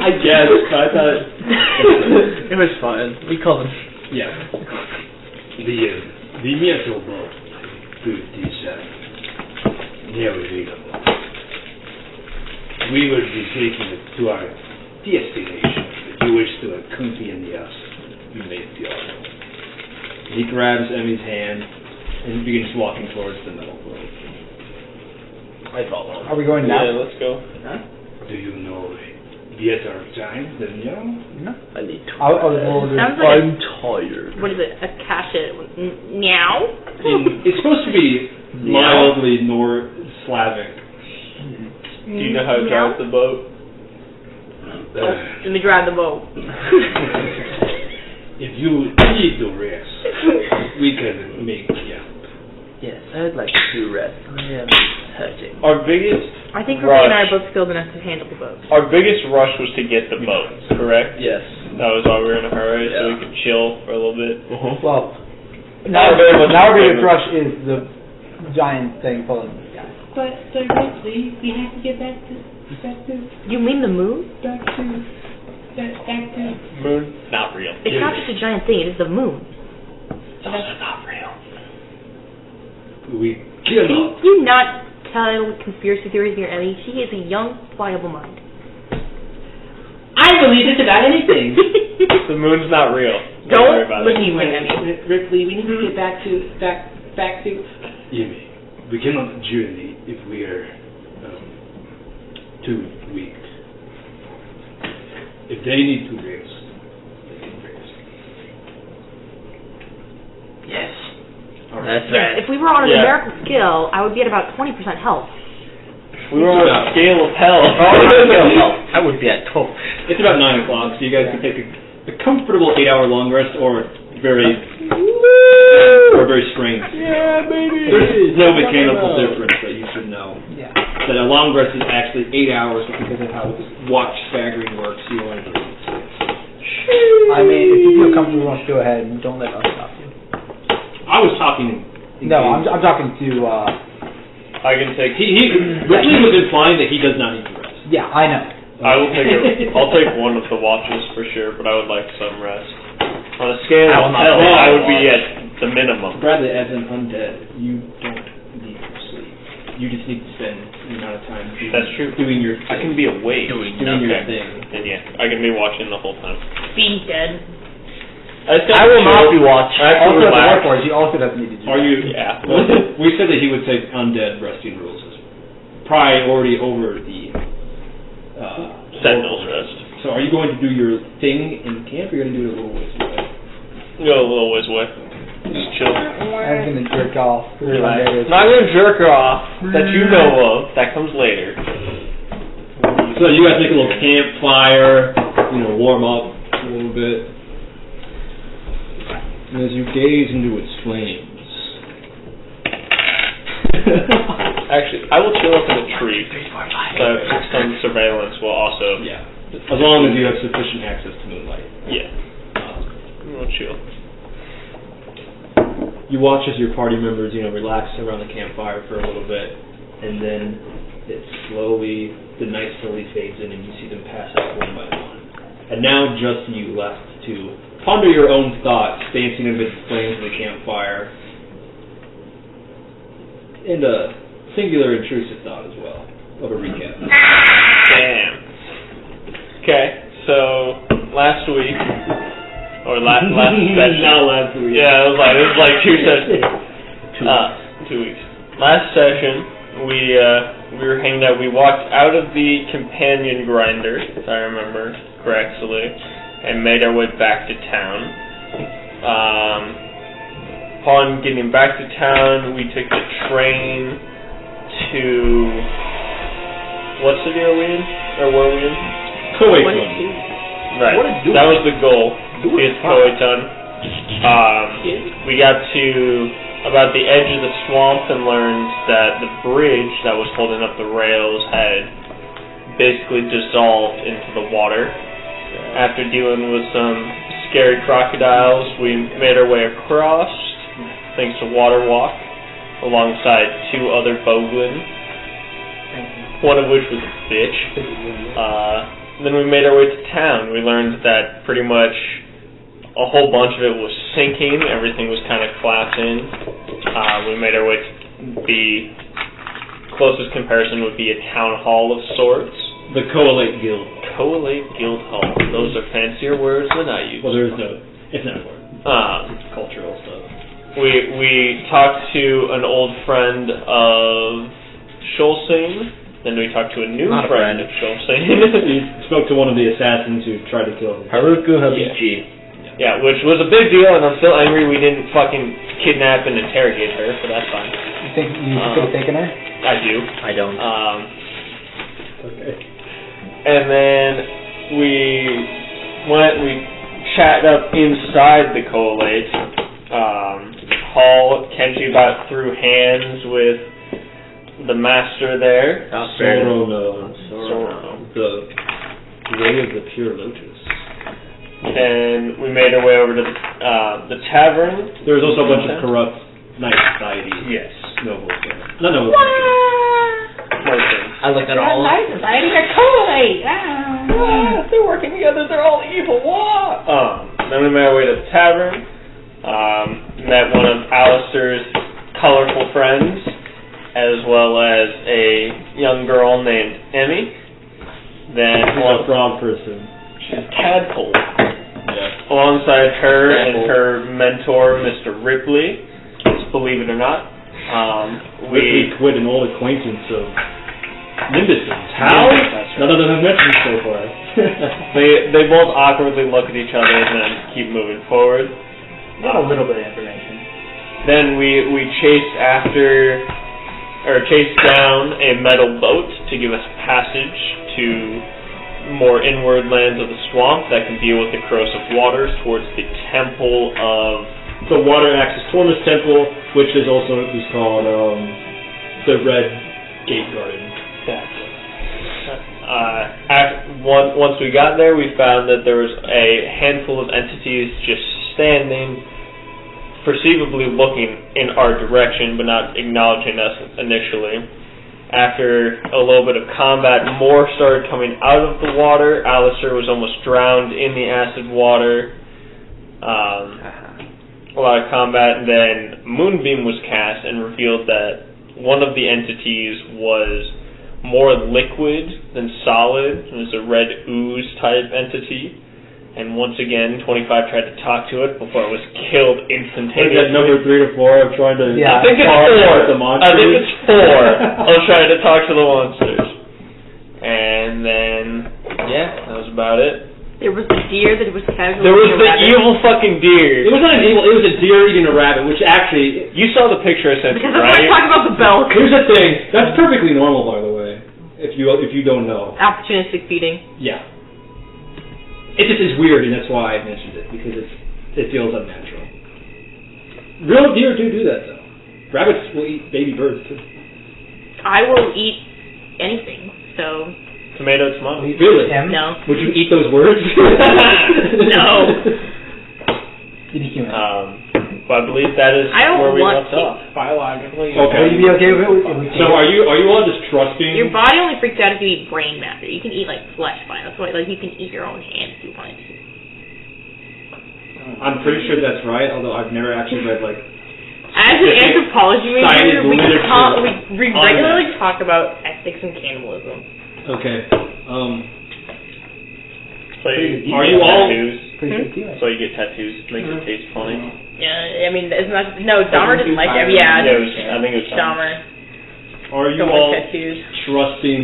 Speaker 3: I guess. I thought.
Speaker 2: It was fun. We called him.
Speaker 3: Yeah.
Speaker 6: The metal boat is nearly reachable. We will be taking it to our destination. If you wish to accompany us, you may feel.
Speaker 3: He grabs Emmy's hand and begins walking towards the metal boat.
Speaker 2: I follow.
Speaker 5: Are we going now?
Speaker 4: Yeah, let's go.
Speaker 6: Do you know better time than now?
Speaker 5: No.
Speaker 2: I need to.
Speaker 1: Sounds like
Speaker 2: I'm tired.
Speaker 1: what is it? A kasha? Meow?
Speaker 3: It's supposed to be mildly Slavic.
Speaker 4: Do you know how to drive the boat?
Speaker 1: Let me drive the boat.
Speaker 6: If you need to rest, we can make camp.
Speaker 2: Yes, I'd like to rest. I am hurting.
Speaker 4: Our biggest
Speaker 1: I think Ripley and I are both skilled enough to handle the boat.
Speaker 4: Our biggest rush was to get the boat, correct?
Speaker 2: Yes.
Speaker 4: That was why we were in a hurry, so
Speaker 2: Yeah.
Speaker 4: we could chill for a little bit.
Speaker 5: Well,
Speaker 4: Not very much
Speaker 5: now our
Speaker 4: flavor.
Speaker 5: biggest rush is the giant thing pulling the guy.
Speaker 7: But Ripley, we have to get back to
Speaker 1: You mean the moon?
Speaker 4: Moon? Not real.
Speaker 1: It's not just a giant thing, it is the moon.
Speaker 4: It's also not real.
Speaker 6: We
Speaker 1: Can
Speaker 6: cannot.
Speaker 1: you not tell conspiracy theories near Ellie? She is a young, pliable mind.
Speaker 7: I believe just about anything.
Speaker 4: The moon's not real. Don't worry
Speaker 1: Don't
Speaker 4: about
Speaker 1: listen
Speaker 4: it.
Speaker 1: to Emmy.
Speaker 7: Ripley, we need to get back to
Speaker 6: Yemi, we cannot journey if we are too weak. If they need to rest, they can rest.
Speaker 2: Yes.
Speaker 6: Alright.
Speaker 2: That's
Speaker 1: Yes,
Speaker 2: right.
Speaker 1: if we were on a
Speaker 4: Yeah.
Speaker 1: numerical scale, I would be at about 20% health.
Speaker 4: We were on a scale of hell.
Speaker 2: I would be at 12.
Speaker 3: It's about 9 o'clock, so you guys can take a comfortable 8-hour long rest or very strange.
Speaker 4: Yeah, baby.
Speaker 3: There's no mechanical difference that you should know.
Speaker 5: Yeah.
Speaker 3: That a long rest is actually 8 hours because of how watch staggering works. You only do 6.
Speaker 5: I mean, if you feel comfortable, let's go ahead and don't let us stop you.
Speaker 3: I was talking.
Speaker 5: No, I'm talking to.
Speaker 4: I can take.
Speaker 3: Ripley was implying that he does not need to rest.
Speaker 5: Yeah, I know.
Speaker 4: I will take. I'll take one of the watches for sure, but I would like some rest. On a scale
Speaker 2: I
Speaker 4: of
Speaker 2: will not
Speaker 4: hell,
Speaker 2: take
Speaker 4: I
Speaker 2: a
Speaker 4: would be
Speaker 2: watch.
Speaker 4: at the minimum.
Speaker 3: Bradley, as an undead, you don't need to sleep. You just need to spend the amount of time
Speaker 4: That's true.
Speaker 3: doing your
Speaker 4: I can be awake.
Speaker 3: doing your
Speaker 4: Okay.
Speaker 3: thing.
Speaker 4: Then yeah, I can be watching the whole time.
Speaker 1: Being dead.
Speaker 2: I will not be watching.
Speaker 4: I have to
Speaker 5: Also, at the
Speaker 4: relax.
Speaker 5: workforce, you also doesn't need to do
Speaker 3: Are
Speaker 5: that.
Speaker 3: you?
Speaker 4: Yeah.
Speaker 3: We said that he would take undead resting rules as priority over the
Speaker 4: Sentinel's rest.
Speaker 3: So are you going to do your thing in camp, or are you going to do it a little ways away?
Speaker 4: Go a little ways away. Just chill.
Speaker 5: I'm gonna jerk off.
Speaker 4: Relax. Not gonna jerk her off that you know of. That comes later.
Speaker 3: So you guys make a little campfire, warm up a little bit. And as you gaze into its flames.
Speaker 4: Actually, I will chill up in a tree. So some surveillance will also.
Speaker 3: Yeah. As long as you have sufficient access to moonlight.
Speaker 4: Yeah. We'll chill.
Speaker 3: You watch as your party members, relax around the campfire for a little bit, and then the night slowly fades in, and you see them pass out one by one. And now just you left to ponder your own thoughts, dancing amid the flames of the campfire, and a singular intrusive thought as well, of a recap.
Speaker 4: Damn. Okay, so last week, or last session.
Speaker 3: Not last week.
Speaker 4: Yeah, it was like 2 sessions. 2 weeks. Last session, we were hanging out. We walked out of the companion grinder, if I remember correctly, and made our way back to town. Upon getting back to town, we took the train to what city are we in? Or were we in? Right. That was the goal. Is Koitan. We got to about the edge of the swamp and learned that the bridge that was holding up the rails had basically dissolved into the water. After dealing with some scary crocodiles, we made our way across, thanks to Water Walk, alongside 2 other boglins, one of which was a bitch. Then we made our way to town. We learned that pretty much a whole bunch of it was sinking, everything was kind of collapsing. We made our way to the closest comparison would be a town hall of sorts.
Speaker 3: The Coalate Guild.
Speaker 4: Coalate Guild Hall. Those are fancier words than I use.
Speaker 3: Well, it's not a word. It's cultural stuff.
Speaker 4: We talked to an old friend of Schulsing. Then we talked to a new friend of Schulsing.
Speaker 3: We spoke to one of the assassins who tried to kill him.
Speaker 2: Haruko Habichi.
Speaker 4: Yeah, which was a big deal, and I'm still angry we didn't fucking kidnap and interrogate her, but that's fine.
Speaker 5: You think you could have taken her?
Speaker 4: I do.
Speaker 2: I don't.
Speaker 3: Okay.
Speaker 4: And then we chatted up inside the Coalate Hall. Kenji about threw hands with the master there.
Speaker 3: Sorono.
Speaker 4: Sorono.
Speaker 3: The way of the pure lotus.
Speaker 4: And we made our way over to the tavern.
Speaker 3: There was also a bunch of corrupt knight society.
Speaker 4: Yes.
Speaker 3: Nobles there. Not nobles.
Speaker 4: Merchants.
Speaker 2: I looked at all.
Speaker 1: Society got Coalate.
Speaker 4: They're working together. They're all evil. What? Then we made our way to the tavern. Met one of Alistair's colorful friends, as well as a young girl named Emmy. Then
Speaker 3: She's a frog person.
Speaker 4: She's tadpole.
Speaker 3: Yeah.
Speaker 4: Alongside her and her mentor, Mr. Ripley, believe it or not.
Speaker 3: Ripley quit an old acquaintance of Nimbus's. How? None of them have mentioned so far.
Speaker 4: They both awkwardly look at each other and then keep moving forward.
Speaker 5: Got a little bit of information.
Speaker 4: Then we chased down a metal boat to give us passage to more inward lands of the swamp that can deal with the corrosive waters towards the temple of
Speaker 3: the water access Tormus Temple, which is also called the Red Gate Garden.
Speaker 4: Once we got there, we found that there was a handful of entities just standing, perceivably looking in our direction, but not acknowledging us initially. After a little bit of combat, more started coming out of the water. Alistair was almost drowned in the acid water. A lot of combat, and then Moonbeam was cast and revealed that one of the entities was more liquid than solid. It was a red ooze type entity. And once again, 25 tried to talk to it before it was killed instantaneously.
Speaker 3: Is that number 3 to 4 of trying to...
Speaker 4: Yeah, I think it's 4.
Speaker 3: The monsters?
Speaker 4: I think it's 4 of trying to talk to the monsters. And then, yeah, that was about it.
Speaker 1: There was the deer that was casually
Speaker 4: There was the
Speaker 1: rabbit.
Speaker 4: evil fucking deer.
Speaker 3: It was not an evil, it was a deer eating a rabbit, which actually...
Speaker 4: You saw the picture I sent you,
Speaker 1: Because
Speaker 4: right?
Speaker 1: that's why I talking about the belt.
Speaker 3: Here's the thing, that's perfectly normal, by the way, if you don't know.
Speaker 1: Opportunistic feeding.
Speaker 3: Yeah. It just is weird, and that's why I mentioned it, because it feels unnatural. Real deer do that, though. Rabbits will eat baby birds, too.
Speaker 1: I will eat anything, so...
Speaker 4: Tomato, tomato.
Speaker 3: Really?
Speaker 1: No.
Speaker 3: Would you eat those words?
Speaker 1: No.
Speaker 5: Eat a human.
Speaker 4: But I believe that is
Speaker 1: I don't
Speaker 4: where we
Speaker 1: want
Speaker 4: left
Speaker 1: to.
Speaker 4: off.
Speaker 7: Biologically.
Speaker 3: Okay.
Speaker 5: Would you be okay with it?
Speaker 3: So are you all just trusting?
Speaker 1: Your body only freaks out if you eat brain matter. You can eat, like, flesh fine. That's why, like, you can eat your own hand if you want to.
Speaker 3: I'm pretty sure that's right, although I've never actually read, like...
Speaker 1: As an anthropology major, we
Speaker 3: literature
Speaker 1: regularly talk about ethics and cannibalism.
Speaker 3: Okay.
Speaker 4: So you
Speaker 3: Are
Speaker 4: get
Speaker 3: you all-
Speaker 4: tattoos.
Speaker 5: Pretty good feeling.
Speaker 4: So you get tattoos. Makes it taste funny.
Speaker 1: Yeah, I mean, it's not... No, Dahmer didn't like it. Yeah,
Speaker 4: I think it was
Speaker 1: Dahmer.
Speaker 3: Are you
Speaker 1: Don't
Speaker 3: all
Speaker 1: like tattoos.
Speaker 3: trusting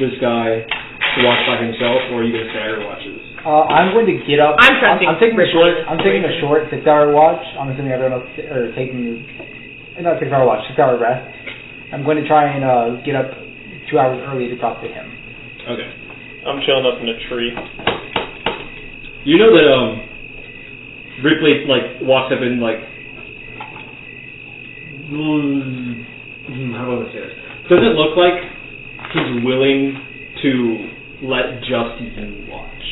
Speaker 3: this guy to watch by himself, or are you going to stagger watches?
Speaker 5: I'm going to get up.
Speaker 1: I'm trusting
Speaker 5: I'm taking a
Speaker 1: Ripley.
Speaker 5: short. I'm taking a short 6-hour watch. I'm assuming everyone else or taking not 6-hour watch, 6-hour rest. I'm going to try and get up 2 hours early to talk to him.
Speaker 3: Okay.
Speaker 4: I'm chilling up in a tree.
Speaker 3: You know that Ripley walks up and how do I say this? Does it look like he's willing to to let just you watch.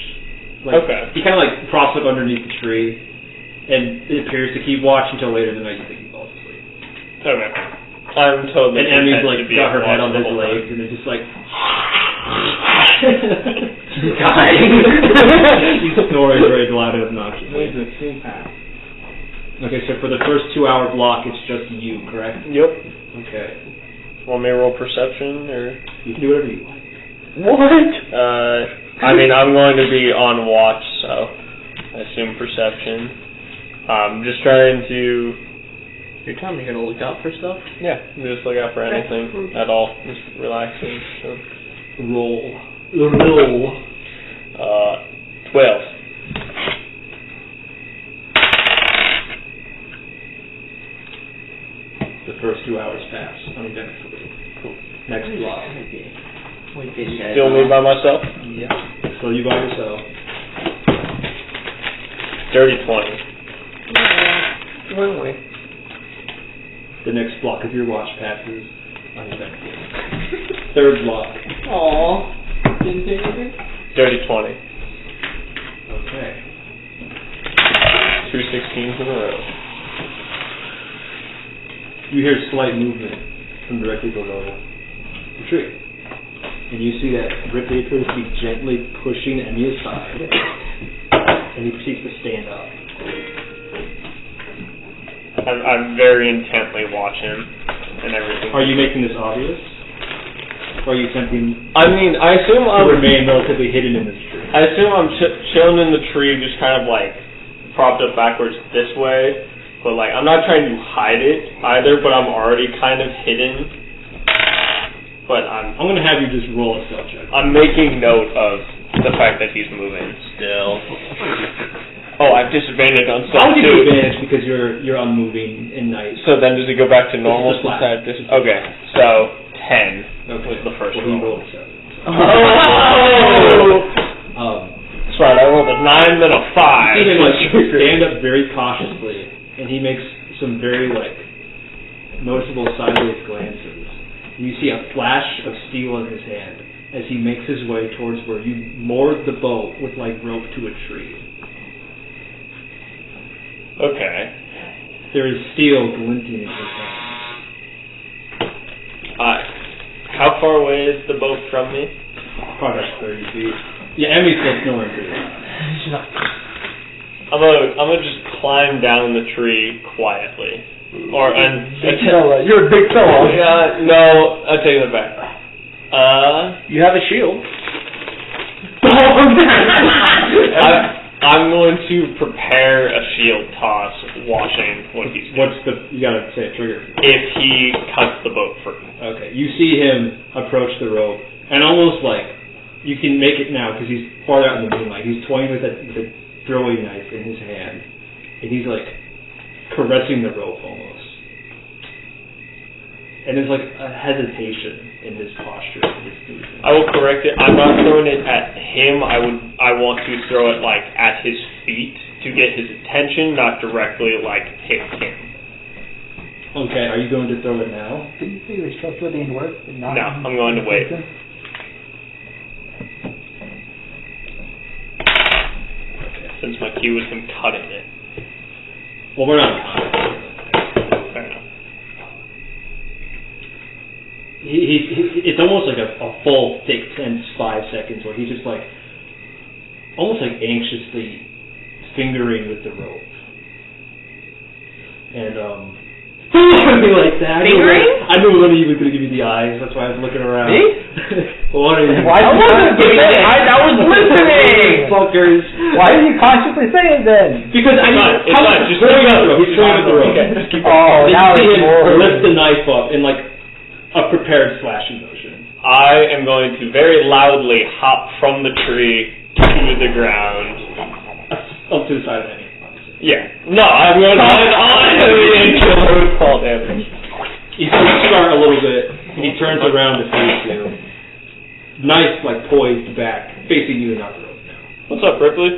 Speaker 3: Like,
Speaker 4: Okay.
Speaker 3: He kind of like props up underneath the tree, and it appears to keep watch until later in the night you think he falls asleep.
Speaker 4: Okay. I'm totally.
Speaker 3: And Emmy's
Speaker 4: content
Speaker 3: like
Speaker 4: to be
Speaker 3: got her
Speaker 4: at
Speaker 3: head
Speaker 4: watch
Speaker 3: on
Speaker 4: the
Speaker 3: his
Speaker 4: whole
Speaker 3: legs,
Speaker 4: time.
Speaker 3: and it's just like. He's snoring very loud and obnoxiously. Okay, so for the first 2-hour block, it's just you, correct?
Speaker 4: Yep.
Speaker 3: Okay.
Speaker 4: Want me to roll perception or?
Speaker 3: You can do whatever you like.
Speaker 2: What?
Speaker 4: I mean, I'm going to be on watch, so I assume perception. Just trying to.
Speaker 2: You're telling me you're gonna look out for stuff?
Speaker 4: Yeah, just look out for anything at all. Just relaxing. So.
Speaker 3: Roll.
Speaker 4: 12.
Speaker 3: The first 2 hours pass uneventfully. Cool. Next block.
Speaker 4: Still me by myself?
Speaker 3: Yeah. So you by yourself.
Speaker 4: Dirty 20.
Speaker 2: Went away.
Speaker 3: The next block of your watch passes uneventfully. Third block.
Speaker 2: Aww. Didn't say anything?
Speaker 4: Dirty 20.
Speaker 3: Okay.
Speaker 4: 2 16s in a row.
Speaker 3: You hear slight movement from directly below the tree. And you see that Ripley appears to be gently pushing Emmy aside. And he proceeds to stand up.
Speaker 4: I'm very intently watching and everything.
Speaker 3: Are you making this obvious? Or are you attempting
Speaker 4: I mean, I assume
Speaker 3: to
Speaker 4: I'm.
Speaker 3: remain relatively hidden in this tree?
Speaker 4: I assume I'm chilling in the tree, just kind of like propped up backwards this way. But like, I'm not trying to hide it either. But I'm already kind of hidden. But I'm
Speaker 3: going to have you just roll a stealth check.
Speaker 4: I'm making note of the fact that he's moving still. Oh, I've disadvantaged on
Speaker 3: I'll
Speaker 4: stuff
Speaker 3: give you
Speaker 4: too.
Speaker 3: advantage because you're unmoving in night.
Speaker 4: So then does it go back to normal
Speaker 3: It's just
Speaker 4: since I
Speaker 3: flat.
Speaker 4: have okay, so 10 was the first
Speaker 3: Well, he
Speaker 4: roll.
Speaker 3: rolled a 7.
Speaker 4: Oh! That's right, I rolled a 9 then a 5.
Speaker 3: You see him like stand up very cautiously, and he makes some very like noticeable sideways glances. You see a flash of steel in his hand as he makes his way towards where you moored the boat with like rope to a tree.
Speaker 4: Okay.
Speaker 3: There is steel glinting in his hand.
Speaker 4: How far away is the boat from me?
Speaker 3: Probably about 30 feet. Yeah, Emmy's still snoring too.
Speaker 4: I'm gonna just climb down the tree quietly.
Speaker 2: You're a big fella.
Speaker 4: No, I take that back.
Speaker 2: You have a shield.
Speaker 4: I'm going to prepare a shield toss, watching what he's doing.
Speaker 3: You gotta say a trigger.
Speaker 4: If he cuts the boat free.
Speaker 3: Okay, you see him approach the rope, and almost like, you can make it now because he's farther out in the moonlight. He's toying with a throwing knife in his hand, and he's like caressing the rope almost. And there's like a hesitation in his posture.
Speaker 4: I will correct it. I'm not throwing it at him. I want to throw it like at his feet to get his attention, not directly like hit him.
Speaker 3: Okay, are you going to throw it now?
Speaker 5: Didn't you say you were trustworthy in work?
Speaker 4: No, I'm going to wait.
Speaker 3: Okay.
Speaker 4: Since my cue was him cutting it.
Speaker 3: Well, we're not counting.
Speaker 4: Fair enough.
Speaker 3: It's almost like a full, thick, tense 5 seconds where he's just like, almost like anxiously fingering with the rope. And, something like that.
Speaker 1: Fingering?
Speaker 3: I knew one of you was going to give me the eyes, that's why I was looking around.
Speaker 2: Me?
Speaker 3: One of you.
Speaker 2: I wasn't giving it. I was listening.
Speaker 3: Fuckers.
Speaker 5: Why did you consciously say it then?
Speaker 3: Because I mean,
Speaker 4: It's fine.
Speaker 3: he's throwing out the rope. He's throwing out the rope.
Speaker 4: Okay.
Speaker 5: Oh,
Speaker 3: Then
Speaker 5: now
Speaker 3: you see
Speaker 5: it's
Speaker 3: him
Speaker 5: more.
Speaker 3: lift the knife up in like a prepared slashing motion.
Speaker 4: I am going to very loudly hop from the tree to the ground.
Speaker 3: Up to the side of Eddie, obviously.
Speaker 4: Yeah. No, I'm going to land on him and kill her with fall damage.
Speaker 3: You see him start a little bit, and he turns around to face you. Knife like poised back, facing you and not the rope now.
Speaker 4: What's up, Ripley?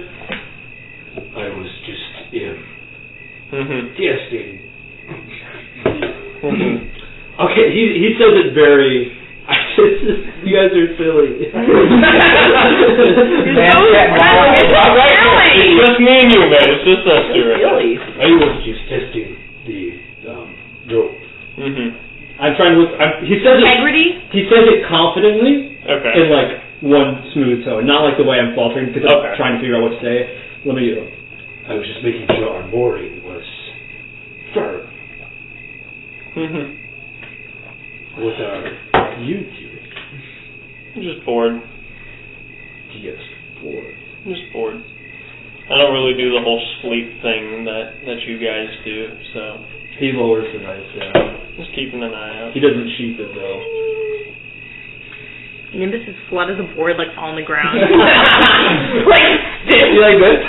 Speaker 6: I was just
Speaker 4: Mm-hmm.
Speaker 6: devastated.
Speaker 3: Okay, he says it very. I You guys are silly.
Speaker 1: You're so silly.
Speaker 4: It's just me and you, man. It's just us two right now.
Speaker 6: I was just testing the rope.
Speaker 3: I'm trying to look. He says
Speaker 1: Integrity?
Speaker 3: He says it confidently.
Speaker 4: Okay.
Speaker 3: In like one smooth tone, not like the way I'm faltering because I'm trying to figure out what to say. Let me.
Speaker 6: I was just making sure our mooring was firm. What are you doing?
Speaker 4: I'm just bored.
Speaker 6: Yes, bored.
Speaker 4: I'm just bored. I don't really do the whole sleep thing that you guys do, so
Speaker 3: He lowers the knife down.
Speaker 4: just keeping an eye out.
Speaker 3: He doesn't sheath it though.
Speaker 1: Nimbus is flat as a board, like on the ground.
Speaker 2: You like this?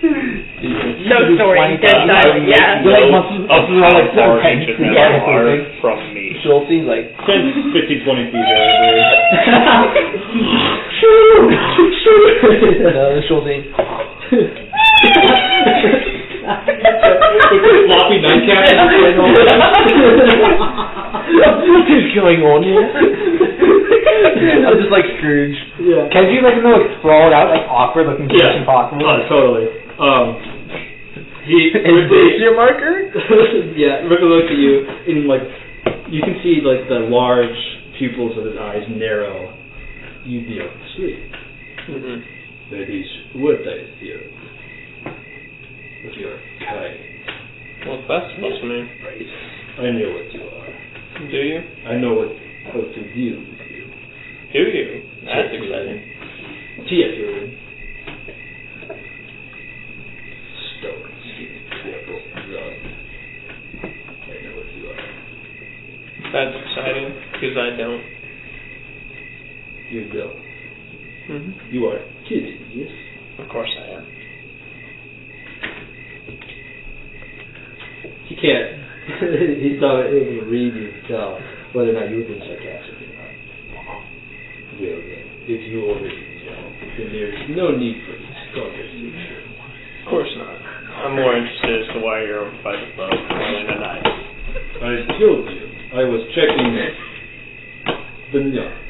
Speaker 1: No story. Dead side. Yeah.
Speaker 2: You like monsters
Speaker 4: Of
Speaker 2: are like so
Speaker 4: how far
Speaker 2: tense
Speaker 4: you should
Speaker 2: and
Speaker 4: never
Speaker 2: everything.
Speaker 4: are from me.
Speaker 2: Schulte's like
Speaker 3: 10, 15, 20 feet there.
Speaker 2: no, the Schulte.
Speaker 3: Floppy nightcap.
Speaker 2: What is going on here? I'm just like Scrooge.
Speaker 3: Yeah.
Speaker 5: Kenji like in the like sprawled out, like awkward looking position possible.
Speaker 3: Totally.
Speaker 2: Is this your marker?
Speaker 3: Yeah, Ripley looks at you, and like you can see like the large pupils of his eyes narrow. You be able to sleep. That is what I fear. With your kind.
Speaker 4: What's that supposed to mean?
Speaker 3: I know what you are.
Speaker 4: Do you?
Speaker 3: I know how to deal with you.
Speaker 4: Do you? That's exciting.
Speaker 3: Theater. Stone skin, purple blood. I know what you are.
Speaker 4: That's exciting, because I don't.
Speaker 3: You don't. You are kidding, yes?
Speaker 4: Of course I am.
Speaker 3: He can't. He's not able to read you to tell whether or not you were being sarcastic or not. Well then, if you already know, then there's no need for this conversation.
Speaker 4: Of course not. I'm more interested as to why you're over by the boat rolling a knife.
Speaker 3: I told you, I was checking the nuts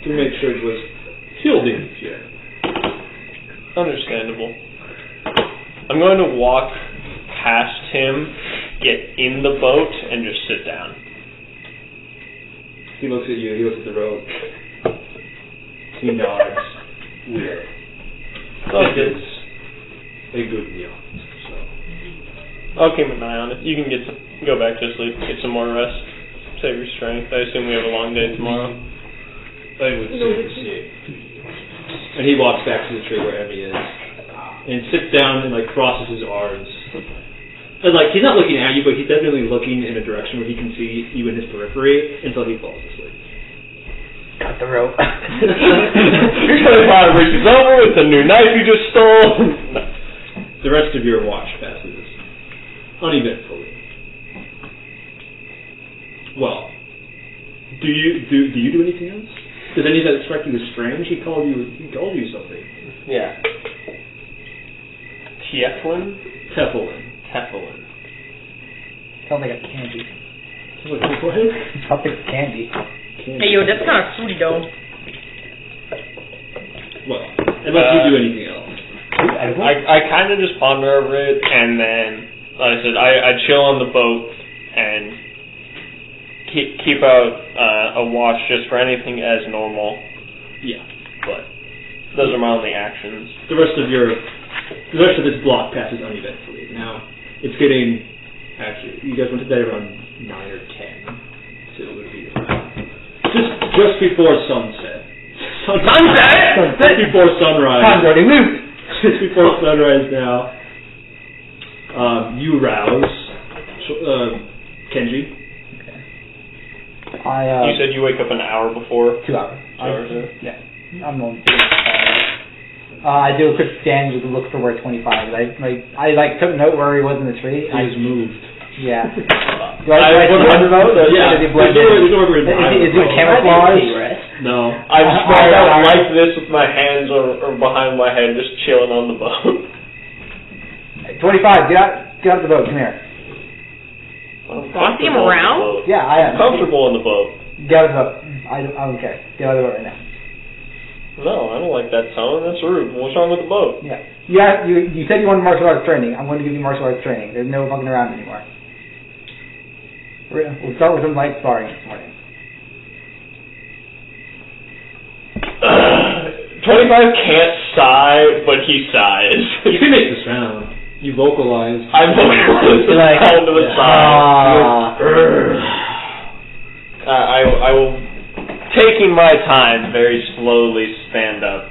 Speaker 3: to make sure it was filled in here.
Speaker 4: Understandable. I'm going to walk past him, get in the boat, and just sit down.
Speaker 3: He looks at you, he looks at the road. He nods. Well,
Speaker 4: Okay.
Speaker 3: it is a good nod, so.
Speaker 4: I'll keep an eye on it. You can go back to sleep, get some more rest, save your strength. I assume we have a long day tomorrow.
Speaker 3: I would say the same to you. And he walks back to the tree where Emmy is, and sits down and like crosses his arms. And like he's not looking at you, but he's definitely looking in a direction where he can see you in his periphery until he falls asleep.
Speaker 5: Cut the rope.
Speaker 4: Fire reaches over, it's a new knife you just stole.
Speaker 3: The rest of your watch passes uneventfully. Well, do you do anything else? Does any of that strike you as strange? He called you something.
Speaker 4: Yeah. Teflon?
Speaker 3: Teflon.
Speaker 4: Teflon.
Speaker 5: Sounds like a candy.
Speaker 3: What?
Speaker 5: Sounds like candy.
Speaker 1: Hey, yo, that's kind of fruity, though.
Speaker 3: Well, unless you do anything else.
Speaker 4: I kind of just ponder over it, and then, like I said, I chill on the boat and keep out a watch just for anything as normal.
Speaker 3: Yeah.
Speaker 4: But those are my only actions.
Speaker 3: The rest of this block passes uneventfully. Now, it's getting, actually, you guys went to bed around 9 or 10, so it would be just before sunset.
Speaker 4: Sunset?
Speaker 3: Just before sunrise.
Speaker 5: Time's already moved.
Speaker 3: Just before sunrise now. You rouse Kenji.
Speaker 4: You said you wake up an hour before?
Speaker 5: 2 hours.
Speaker 4: 2 hours,
Speaker 5: Yeah. I'm on. I do a quick scan to look for where 25 is. I took note where he was in the tree.
Speaker 3: He's moved.
Speaker 5: Yeah. Do I see the remote?
Speaker 3: Yeah.
Speaker 5: Does he blend in? Is it camouflage?
Speaker 3: No.
Speaker 4: I'm spread out like this with my hands or behind my head, just chilling on the boat.
Speaker 5: 25, get out of the boat, come here.
Speaker 4: I'm
Speaker 1: Want to see him around?
Speaker 5: Yeah, I am.
Speaker 4: comfortable on the boat.
Speaker 5: Get out of the boat. I don't care. Get out of the boat right now.
Speaker 4: No, I don't like that tone. That's rude. What's wrong with the boat?
Speaker 5: Yeah. You said you wanted martial arts training. I'm going to give you martial arts training. There's no fucking around anymore. We'll start with some light sparring this morning.
Speaker 4: 25 can't sigh, but he sighs.
Speaker 3: You can make the sound. You vocalize.
Speaker 4: I vocalize the sound of a sigh. I will, taking my time, very slowly stand up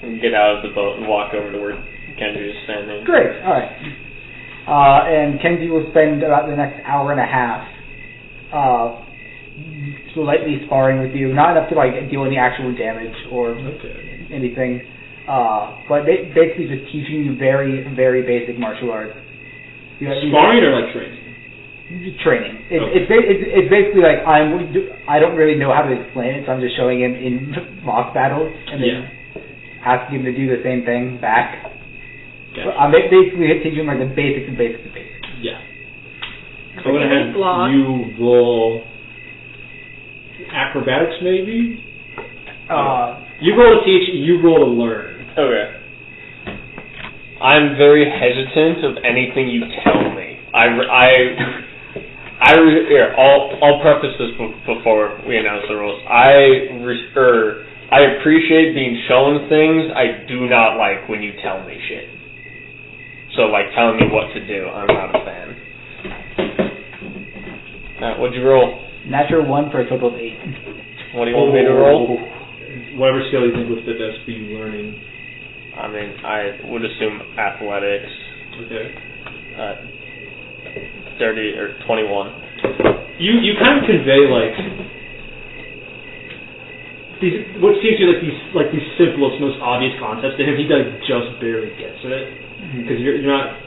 Speaker 4: and get out of the boat and walk over to where Kenji is standing. Great,
Speaker 5: alright. And Kenji will spend about the next hour and a half lightly sparring with you. Not enough to deal any actual damage or anything. But basically just teaching you very, very basic martial arts.
Speaker 3: Sparring or training?
Speaker 5: Training. It's basically I don't really know how to explain it, so I'm just showing him in mock battles and then asking him to do the same thing back. Gotcha. I'm basically teaching him the basics of basics of basics.
Speaker 3: Yeah. So I'm going to have you roll acrobatics, maybe? You roll to teach, you roll to learn.
Speaker 4: Okay. I'm very hesitant of anything you tell me. I'll preface this before we announce the rules. I appreciate being shown things. I do not like when you tell me shit. So telling me what to do, I'm not a fan. What'd you roll?
Speaker 5: Natural 1 for a total of 8.
Speaker 4: What do you want me to roll?
Speaker 3: Whatever skill you think would fit best for you learning.
Speaker 4: I mean, I would assume athletics.
Speaker 3: Okay.
Speaker 4: 30 or 21.
Speaker 3: You kind of convey these, what seems to be these simplest, most obvious concepts to him. He just barely gets it because you're not.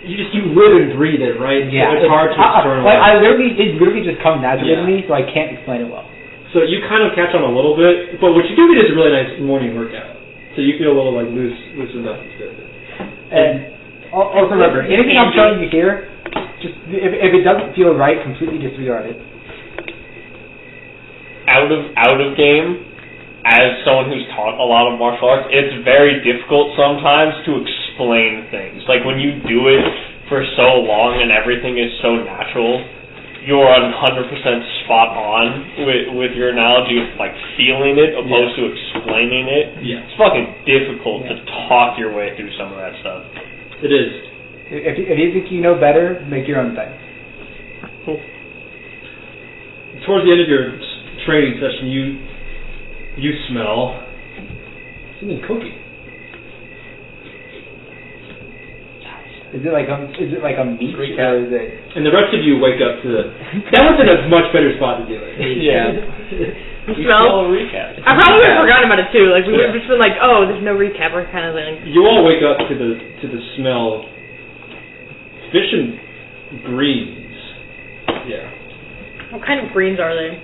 Speaker 3: You live and breathe it, right?
Speaker 5: Yeah.
Speaker 3: So it's hard to externalize.
Speaker 5: It literally just comes naturally to me, so I can't explain it well.
Speaker 3: So you kind of catch on a little bit, but what you do get is a really nice morning workout. So you feel a little loosened up instead.
Speaker 5: And also remember, anything I'm showing you here, just if it doesn't feel right, completely disregard it.
Speaker 4: Out of game, as someone who's taught a lot of martial arts, it's very difficult sometimes to explain things. When you do it for so long and everything is so natural, you're 100% spot on with your analogy of feeling it opposed to explaining it.
Speaker 3: Yeah.
Speaker 4: It's fucking difficult to talk your way through some of that stuff.
Speaker 3: It is.
Speaker 5: If you think you know better, make your own thing.
Speaker 4: Cool.
Speaker 3: Towards the end of your training session, you smell something cooking.
Speaker 5: Is it like a meat or is it?
Speaker 3: And the rest of you wake up to that was in a much better spot to do it.
Speaker 4: Yeah.
Speaker 1: You smell a recap. I probably would have forgotten about it too. We would have just been oh, there's no recap. We're kind of
Speaker 3: You all wake up to the smell of fish and greens. Yeah.
Speaker 1: What kind of greens are they?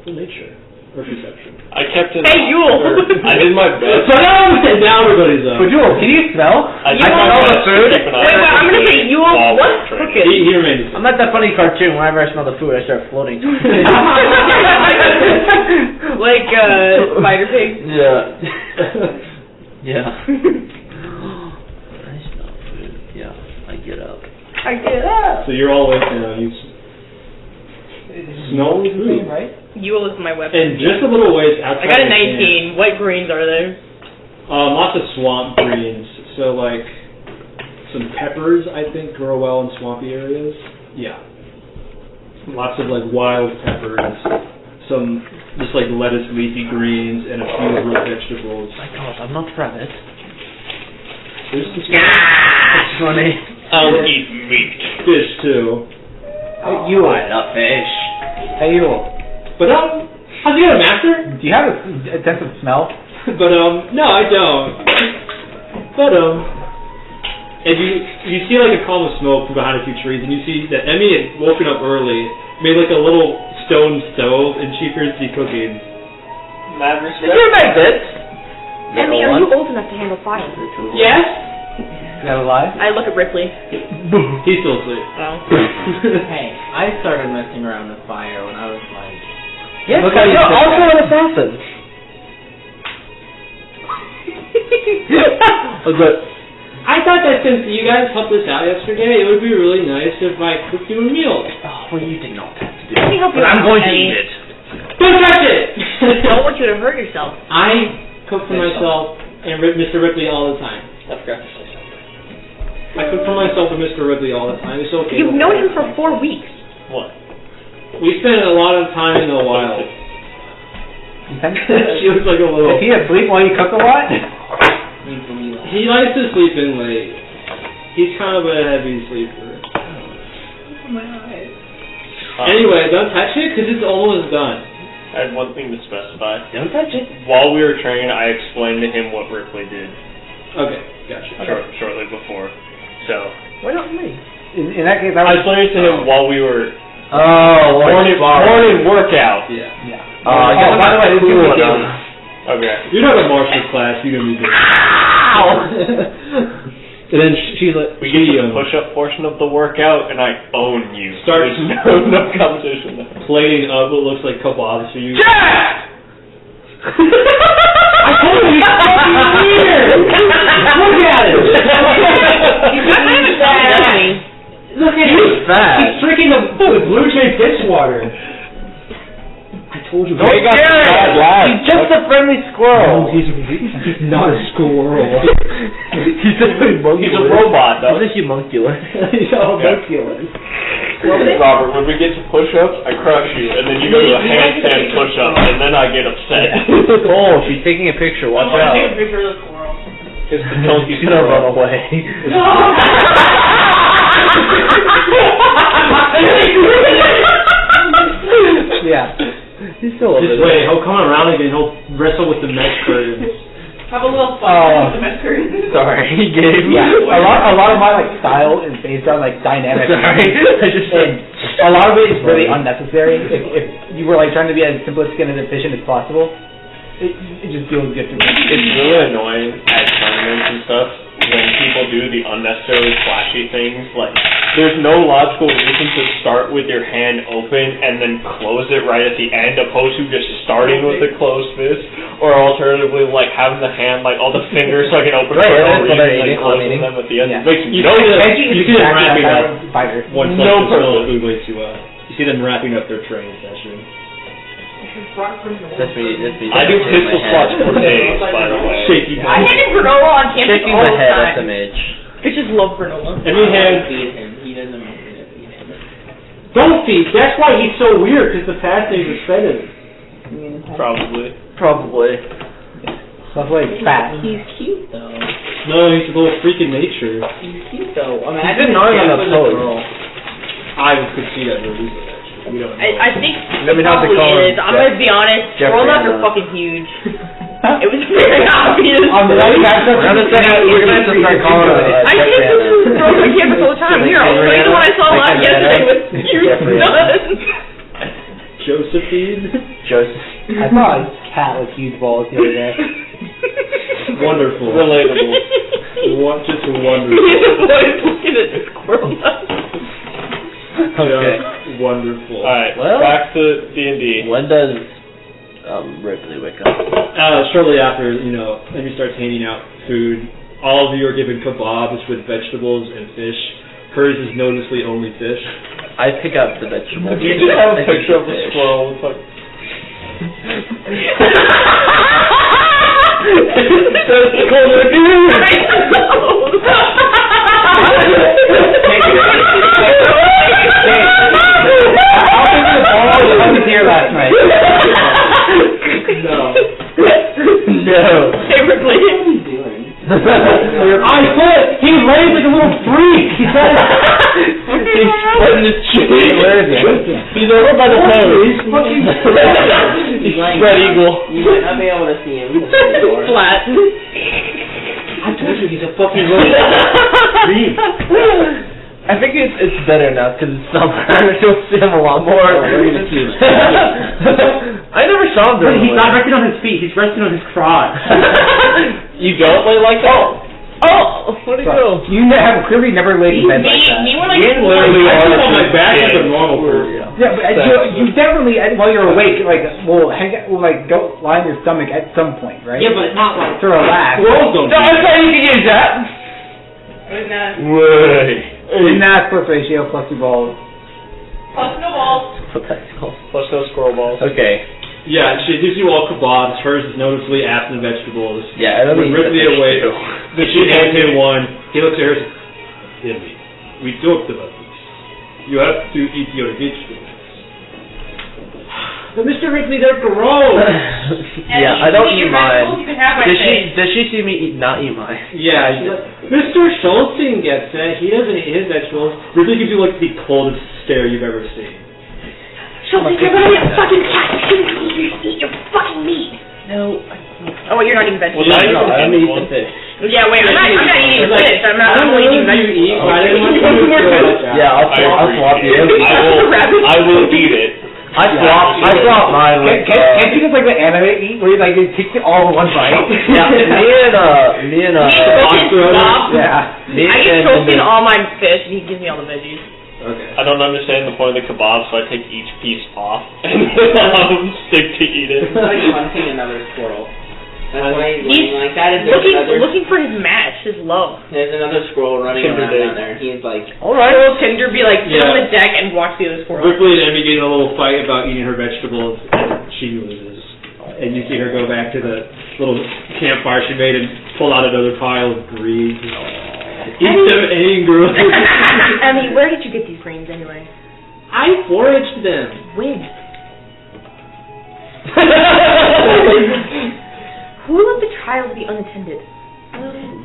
Speaker 3: Nature. Or perception.
Speaker 4: I kept it.
Speaker 1: Hey, Yule!
Speaker 4: I did my best.
Speaker 3: So now everybody's up.
Speaker 5: But Yule, can you smell?
Speaker 4: I smell
Speaker 1: the food. Wait, I'm gonna say Yule. What's cooking?
Speaker 3: He remains.
Speaker 2: I'm like that funny cartoon. Whenever I smell the food, I start floating.
Speaker 1: Spider pig.
Speaker 2: Yeah. Yeah. I smell food. Yeah. I get up.
Speaker 3: So you're all awake now. You smell the food,
Speaker 5: right?
Speaker 1: Yule is my weapon.
Speaker 3: And just a little ways outside.
Speaker 1: I got a 19. What greens are there?
Speaker 3: Lots of swamp greens. So some peppers, I think, grow well in swampy areas. Yeah. Lots of wild peppers. Some just lettuce, leafy greens, and a few root vegetables.
Speaker 2: My God, I'm not rabbit.
Speaker 3: There's some
Speaker 2: It's funny.
Speaker 4: I'll eat meat.
Speaker 3: Fish too.
Speaker 5: Hey, Yule.
Speaker 2: I love fish.
Speaker 5: Hey, Yule.
Speaker 3: But how's he got a master?
Speaker 5: Do you have a sense of smell?
Speaker 3: But no, I don't. But and you see a column of smoke from behind a few trees, and you see that Emmy had woken up early, made a little stone stove, and she appears to be cooking.
Speaker 4: Mad respect.
Speaker 2: Did you make this?
Speaker 1: Emmy, are you old enough to handle fire?
Speaker 7: Yes?
Speaker 5: Is that a lie?
Speaker 1: I look at Ripley.
Speaker 3: He's still asleep.
Speaker 1: Oh.
Speaker 8: Hey, I started messing around with fire when I was like...
Speaker 2: Yes,
Speaker 5: Look how you
Speaker 2: you're
Speaker 5: said
Speaker 2: also
Speaker 5: that.
Speaker 2: an assassin.
Speaker 8: I thought that since you guys helped us out yesterday, it would be really nice if I cooked you a meal.
Speaker 2: Oh, well, you did not have to do
Speaker 1: Let me help you
Speaker 2: But I'm
Speaker 1: out,
Speaker 2: going to
Speaker 1: Eddie.
Speaker 2: eat it.
Speaker 8: Don't touch it!
Speaker 1: I don't want you to hurt yourself.
Speaker 8: I cook for myself and Mr. Ripley all the time.
Speaker 4: I forgot to say something.
Speaker 8: I cook for myself and Mr. Ripley all the time. It's okay.
Speaker 1: You've known him for 4 weeks.
Speaker 4: What?
Speaker 8: We spent a lot of time in the wild. She looks like a little...
Speaker 5: Is he asleep while you cook a lot?
Speaker 8: He likes to sleep in late. He's kind of a heavy sleeper. Anyway, don't touch it because it's almost done.
Speaker 4: I had one thing to specify.
Speaker 2: Don't touch it.
Speaker 4: While we were training, I explained to him what Ripley did
Speaker 8: Okay, gotcha.
Speaker 4: shortly before. So
Speaker 2: Why not me?
Speaker 5: In that case, I
Speaker 4: I
Speaker 5: would...
Speaker 4: explained it to him while we were
Speaker 2: Oh,
Speaker 4: morning workout.
Speaker 8: Yeah.
Speaker 5: Yeah. By the way, this is
Speaker 2: cool
Speaker 5: gonna be daily.
Speaker 2: enough.
Speaker 4: Okay.
Speaker 3: You're not a martial class. You're gonna be good. And then she's like,
Speaker 4: We get to the push-up portion of the workout, and I own you.
Speaker 3: Start-
Speaker 4: There's no competition there.
Speaker 3: plating up what looks like kebabs for you.
Speaker 8: I told you it's fucking weird! Look at it! Look at it!
Speaker 2: Fat.
Speaker 8: He's drinking the Blue Jay dishwater. I told you.
Speaker 2: Don't scare him. He's just a friendly squirrel.
Speaker 8: He's not a squirrel.
Speaker 2: He's a
Speaker 4: robot, though.
Speaker 2: He's a homunculus.
Speaker 8: He's a homunculus.
Speaker 4: Robert, when we get to push-ups, I crush you, and then you go to a handstand push-up, and then I get upset.
Speaker 2: Oh, she's taking a picture. Watch out.
Speaker 7: Take a picture of the squirrel.
Speaker 4: It's the chunky
Speaker 2: He's gonna run away.
Speaker 5: Yeah.
Speaker 2: He's still over
Speaker 3: Just
Speaker 2: there.
Speaker 3: wait, he'll come around again. He'll wrestle with the mesh curtains.
Speaker 7: Have a little fun with the mystery.
Speaker 2: Sorry, Gabe.
Speaker 5: Yeah, a lot of my like style is based on like dynamic.
Speaker 2: Sorry, I just
Speaker 5: And a lot of it is really unnecessary. If you were like trying to be as simplistic and as efficient as possible, it just feels good to me.
Speaker 4: It's really annoying at tournaments and stuff when people do the unnecessarily flashy things. Like, there's no logical reason to start with your hand open and then close it right at the end, opposed to just starting with the closed fist, or alternatively, like having the hand, like all the fingers so I can open
Speaker 2: Right,
Speaker 4: for
Speaker 2: that's
Speaker 4: no
Speaker 2: what
Speaker 4: reason,
Speaker 2: I
Speaker 4: and
Speaker 2: did,
Speaker 4: closing them at the end.
Speaker 5: Yeah.
Speaker 4: Makes
Speaker 3: You
Speaker 4: no
Speaker 3: see them-
Speaker 4: sense.
Speaker 3: you see them wrapping up.
Speaker 5: Fighters.
Speaker 3: One
Speaker 4: No
Speaker 3: session
Speaker 4: purpose.
Speaker 3: we went to. You see them wrapping up their training session.
Speaker 2: That's me.
Speaker 4: I do pistol squats for days, by the way.
Speaker 3: Shaky.
Speaker 1: I handed granola on campus
Speaker 2: Shaking
Speaker 1: all
Speaker 2: my
Speaker 1: the
Speaker 2: head
Speaker 1: time.
Speaker 2: at the mage.
Speaker 1: Bitches love granola.
Speaker 3: And we had.
Speaker 8: Feed him. He doesn't want me to feed him.
Speaker 3: Don't feed. That's why he's so weird. Because the past days are fed him.
Speaker 4: Probably.
Speaker 5: That's why it's fat.
Speaker 8: He's cute though.
Speaker 3: No, he's a little freak in nature.
Speaker 8: He's cute though. I mean,
Speaker 2: He's been gnawing on the toes.
Speaker 3: I could see that really good. Actually, we don't know.
Speaker 1: I think
Speaker 2: Let me
Speaker 1: it
Speaker 2: not
Speaker 1: probably
Speaker 2: call him
Speaker 1: is. I'm gonna be honest.
Speaker 2: Jeffrey
Speaker 1: Roll-ups are
Speaker 2: Hammer.
Speaker 1: fucking huge. It was very obvious.
Speaker 5: On the we're
Speaker 2: We're gonna have to start calling him.
Speaker 1: I think this was thrown on campus all the time. We are only the one I saw live yesterday was huge
Speaker 2: Jeffrey
Speaker 1: nuts.
Speaker 3: Josephine.
Speaker 2: Joseph.
Speaker 5: I saw a cat with huge balls the other day.
Speaker 3: Wonderful.
Speaker 4: Relatable.
Speaker 3: Just wonderful.
Speaker 1: He's always looking at the squirrel nuts.
Speaker 2: Okay.
Speaker 3: Just wonderful.
Speaker 4: Alright,
Speaker 2: Well-
Speaker 4: back to D&D.
Speaker 2: When does Ripley wake up?
Speaker 3: Shortly after, Amy starts handing out food. All of you are given kebabs with vegetables and fish. Hers is noticeably only fish.
Speaker 2: I pick up the vegetables.
Speaker 4: You just have a
Speaker 2: I
Speaker 4: picture of a
Speaker 2: fish.
Speaker 4: squirrel with like...
Speaker 5: I was here last night.
Speaker 3: No.
Speaker 2: No.
Speaker 1: Hey, Ripley.
Speaker 3: I said he lays like a little freak. He said
Speaker 2: He's spreading his cheeks. Where is he? He's over by the phone.
Speaker 3: he's fucking
Speaker 2: He's spread eagle.
Speaker 8: You might not be able to see him.
Speaker 1: Flat.
Speaker 3: I told you he's a fucking little freak.
Speaker 2: I think it's better now because it's summer. You'll see him a lot more.
Speaker 8: we're gonna see him.
Speaker 2: I never saw him during
Speaker 3: He's
Speaker 2: the
Speaker 3: not
Speaker 2: winter.
Speaker 3: resting on his feet. He's resting on his crotch.
Speaker 4: You don't lay like that?
Speaker 1: Oh, Where'd he go?
Speaker 5: You have clearly never laid in bed like that.
Speaker 1: Me when I
Speaker 4: Ian literally
Speaker 3: I
Speaker 4: wanted
Speaker 3: sleep on my
Speaker 4: to
Speaker 3: back like
Speaker 4: kid.
Speaker 3: a normal person.
Speaker 5: Yeah, but you definitely, while you're awake, like, will go lie on your stomach at some point, right?
Speaker 8: Yeah, but not like.
Speaker 5: To relax.
Speaker 3: Squirrels don't do
Speaker 4: I
Speaker 3: that.
Speaker 4: thought you could use that.
Speaker 7: Wouldn't that?
Speaker 5: In that split ratio, plus your balls.
Speaker 7: Plus no balls.
Speaker 2: What that's called.
Speaker 4: Plus no squirrel balls.
Speaker 2: Okay.
Speaker 3: Yeah, she gives you all kebabs. Hers is noticeably ass and vegetables.
Speaker 2: Yeah, I don't
Speaker 3: When
Speaker 2: need
Speaker 3: Ripley
Speaker 2: that
Speaker 3: away,
Speaker 2: too.
Speaker 3: then she hands him one. He looks at her and says, Jimmy, we talked about this. You have to eat your vegetables.
Speaker 8: But Mr. Ripley, they're gross.
Speaker 2: Yeah, I don't eat mine.
Speaker 7: You can have my thing.
Speaker 2: Does she see me not eat mine?
Speaker 3: Yeah, she's like, Mr. Schultzing gets it. He doesn't eat his vegetables. Ripley gives you like the coldest stare you've ever seen.
Speaker 1: Schultz, you're gonna be a fucking cat. You shouldn't eat your fucking meat.
Speaker 2: No.
Speaker 1: Oh, wait, you're not eating vegetables.
Speaker 4: Well, now
Speaker 2: I'm
Speaker 4: you
Speaker 2: eating fish.
Speaker 1: Yeah, wait, I'm not eating fish. I'm only eating vegetables.
Speaker 2: Yeah, I'll swap you.
Speaker 4: I will eat it.
Speaker 2: I swap mine with.
Speaker 5: Can't you just like the anime eat where you like you take it all in one bite?
Speaker 2: Yeah, me and
Speaker 5: Yeah.
Speaker 1: I get Schultz in all my fish, and he gives me all the veggies.
Speaker 3: Okay.
Speaker 4: I don't understand the point of the kebab, so I take each piece off and then stick to eat it.
Speaker 7: It's like hunting another squirrel. That's why he's laying like that. Is
Speaker 1: Looking for his match, his love.
Speaker 7: There's another squirrel running
Speaker 4: Tinder
Speaker 7: around
Speaker 4: date.
Speaker 7: down there, and he's like,
Speaker 2: Alright.
Speaker 1: Tinder be like, sit on the deck and watch the other squirrel.
Speaker 3: Ripley and Emmy get in a little fight about eating her vegetables, and she loses. And you see her go back to the little campfire she made and pull out another pile of greens. Eat them angrily.
Speaker 1: Emmy, where did you get these greens anyway?
Speaker 8: I foraged them.
Speaker 1: When? Who let the child be unattended?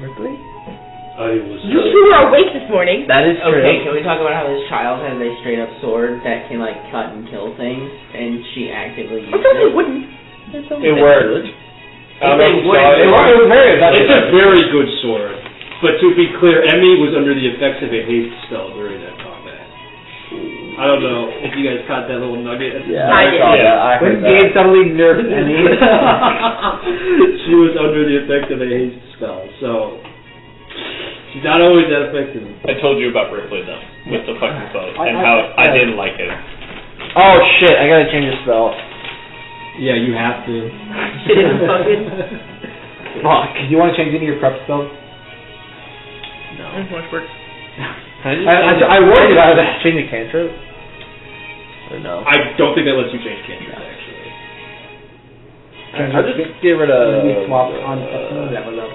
Speaker 2: Ripley?
Speaker 3: I was.
Speaker 1: You two were awake this morning.
Speaker 2: That is true.
Speaker 7: okay, can we talk about how this child has a straight up sword that can like cut and kill things, and she actively
Speaker 1: I
Speaker 7: uses
Speaker 1: thought it
Speaker 7: it?
Speaker 1: wouldn't.
Speaker 4: It worked. I don't know if you saw it.
Speaker 2: It was very effective.
Speaker 3: It's a very good sword. But to be clear, Emmy was under the effects of a haste spell during that combat. I don't know if you guys caught that little nugget.
Speaker 2: Yeah,
Speaker 1: I
Speaker 2: I saw
Speaker 1: did.
Speaker 2: that. I heard
Speaker 5: When Gabe
Speaker 2: that.
Speaker 5: suddenly nerfed Emmy.
Speaker 3: She was under the effect of a haste spell, so she's not always that effective.
Speaker 4: I told you about Ripley though, with the fucking boat, and how I didn't like it.
Speaker 2: Oh shit! I gotta change the spell.
Speaker 3: Yeah, you have to.
Speaker 1: Shit is fucking.
Speaker 5: Fuck. Do you want to change any of your prep spells?
Speaker 1: Too much work.
Speaker 5: I worried about that.
Speaker 2: Change the cantrip? Or no?
Speaker 3: I don't think that lets you change cantrips, actually.
Speaker 2: I'll just get rid of.
Speaker 5: Maybe swap on level up.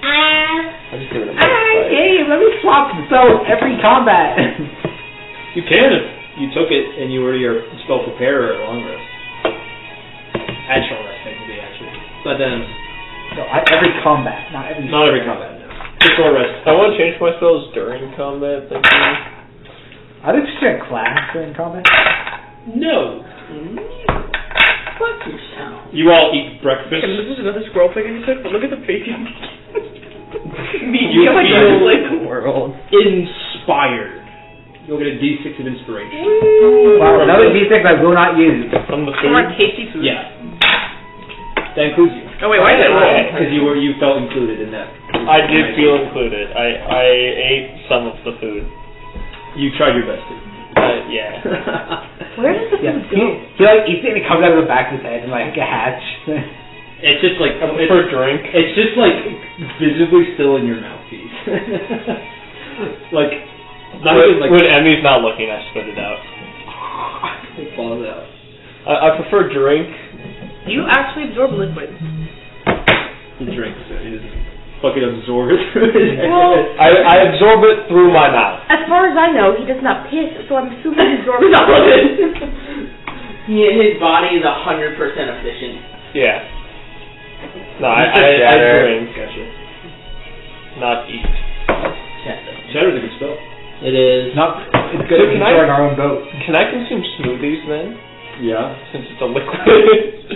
Speaker 2: I'll just get rid of.
Speaker 5: Gabe, let me swap spells every combat.
Speaker 3: You can if you took it and you were your spell preparer at long rest. At short rest, technically, actually. But then,
Speaker 5: No, every combat, not every.
Speaker 3: not every combat, no. Just short rest.
Speaker 4: I want to change my spells during combat, thank you.
Speaker 5: I think just a class during combat.
Speaker 3: No.
Speaker 7: Fuck yourself.
Speaker 3: You all eat breakfast.
Speaker 1: Tim, this is another squirrel thing you took, but look at the face you
Speaker 3: You
Speaker 1: like
Speaker 3: feel
Speaker 1: like
Speaker 2: world.
Speaker 3: inspired. You'll get a D6 of inspiration.
Speaker 5: Wow, another D6 I will not use.
Speaker 4: From the
Speaker 1: more
Speaker 4: food.
Speaker 1: tasty food.
Speaker 3: Yeah. That includes you.
Speaker 1: Oh wait, why is it roll?
Speaker 3: Because you felt included in that.
Speaker 4: I did feel included. I ate some of the food.
Speaker 3: You tried your best to.
Speaker 4: Yeah.
Speaker 1: Where does the
Speaker 5: Yeah,
Speaker 1: food
Speaker 5: he like eats it and it comes out of the back of his head and like a hatch.
Speaker 3: It's just like
Speaker 4: For a drink.
Speaker 3: it's just like visibly still in your mouthpiece. Like not even like
Speaker 4: When Emmy's not looking, I spit it out.
Speaker 3: it falls out.
Speaker 4: I prefer drink.
Speaker 1: You actually absorb liquid.
Speaker 3: He drinks it. He doesn't fucking absorb it through his head.
Speaker 1: Well,
Speaker 4: I absorb it through my mouth.
Speaker 1: as far as I know, he does not piss, so I'm assuming he absorbs all of it.
Speaker 7: His body is 100% efficient.
Speaker 4: Yeah. No, I drink,
Speaker 3: Gotcha.
Speaker 4: not eat.
Speaker 3: Shatter's a good spell.
Speaker 7: It is.
Speaker 5: Not. It's
Speaker 4: So
Speaker 5: good
Speaker 4: can
Speaker 5: to
Speaker 4: I-
Speaker 5: join our own boat.
Speaker 4: Can I consume smoothies then?
Speaker 3: Yeah.
Speaker 4: Since it's a liquid.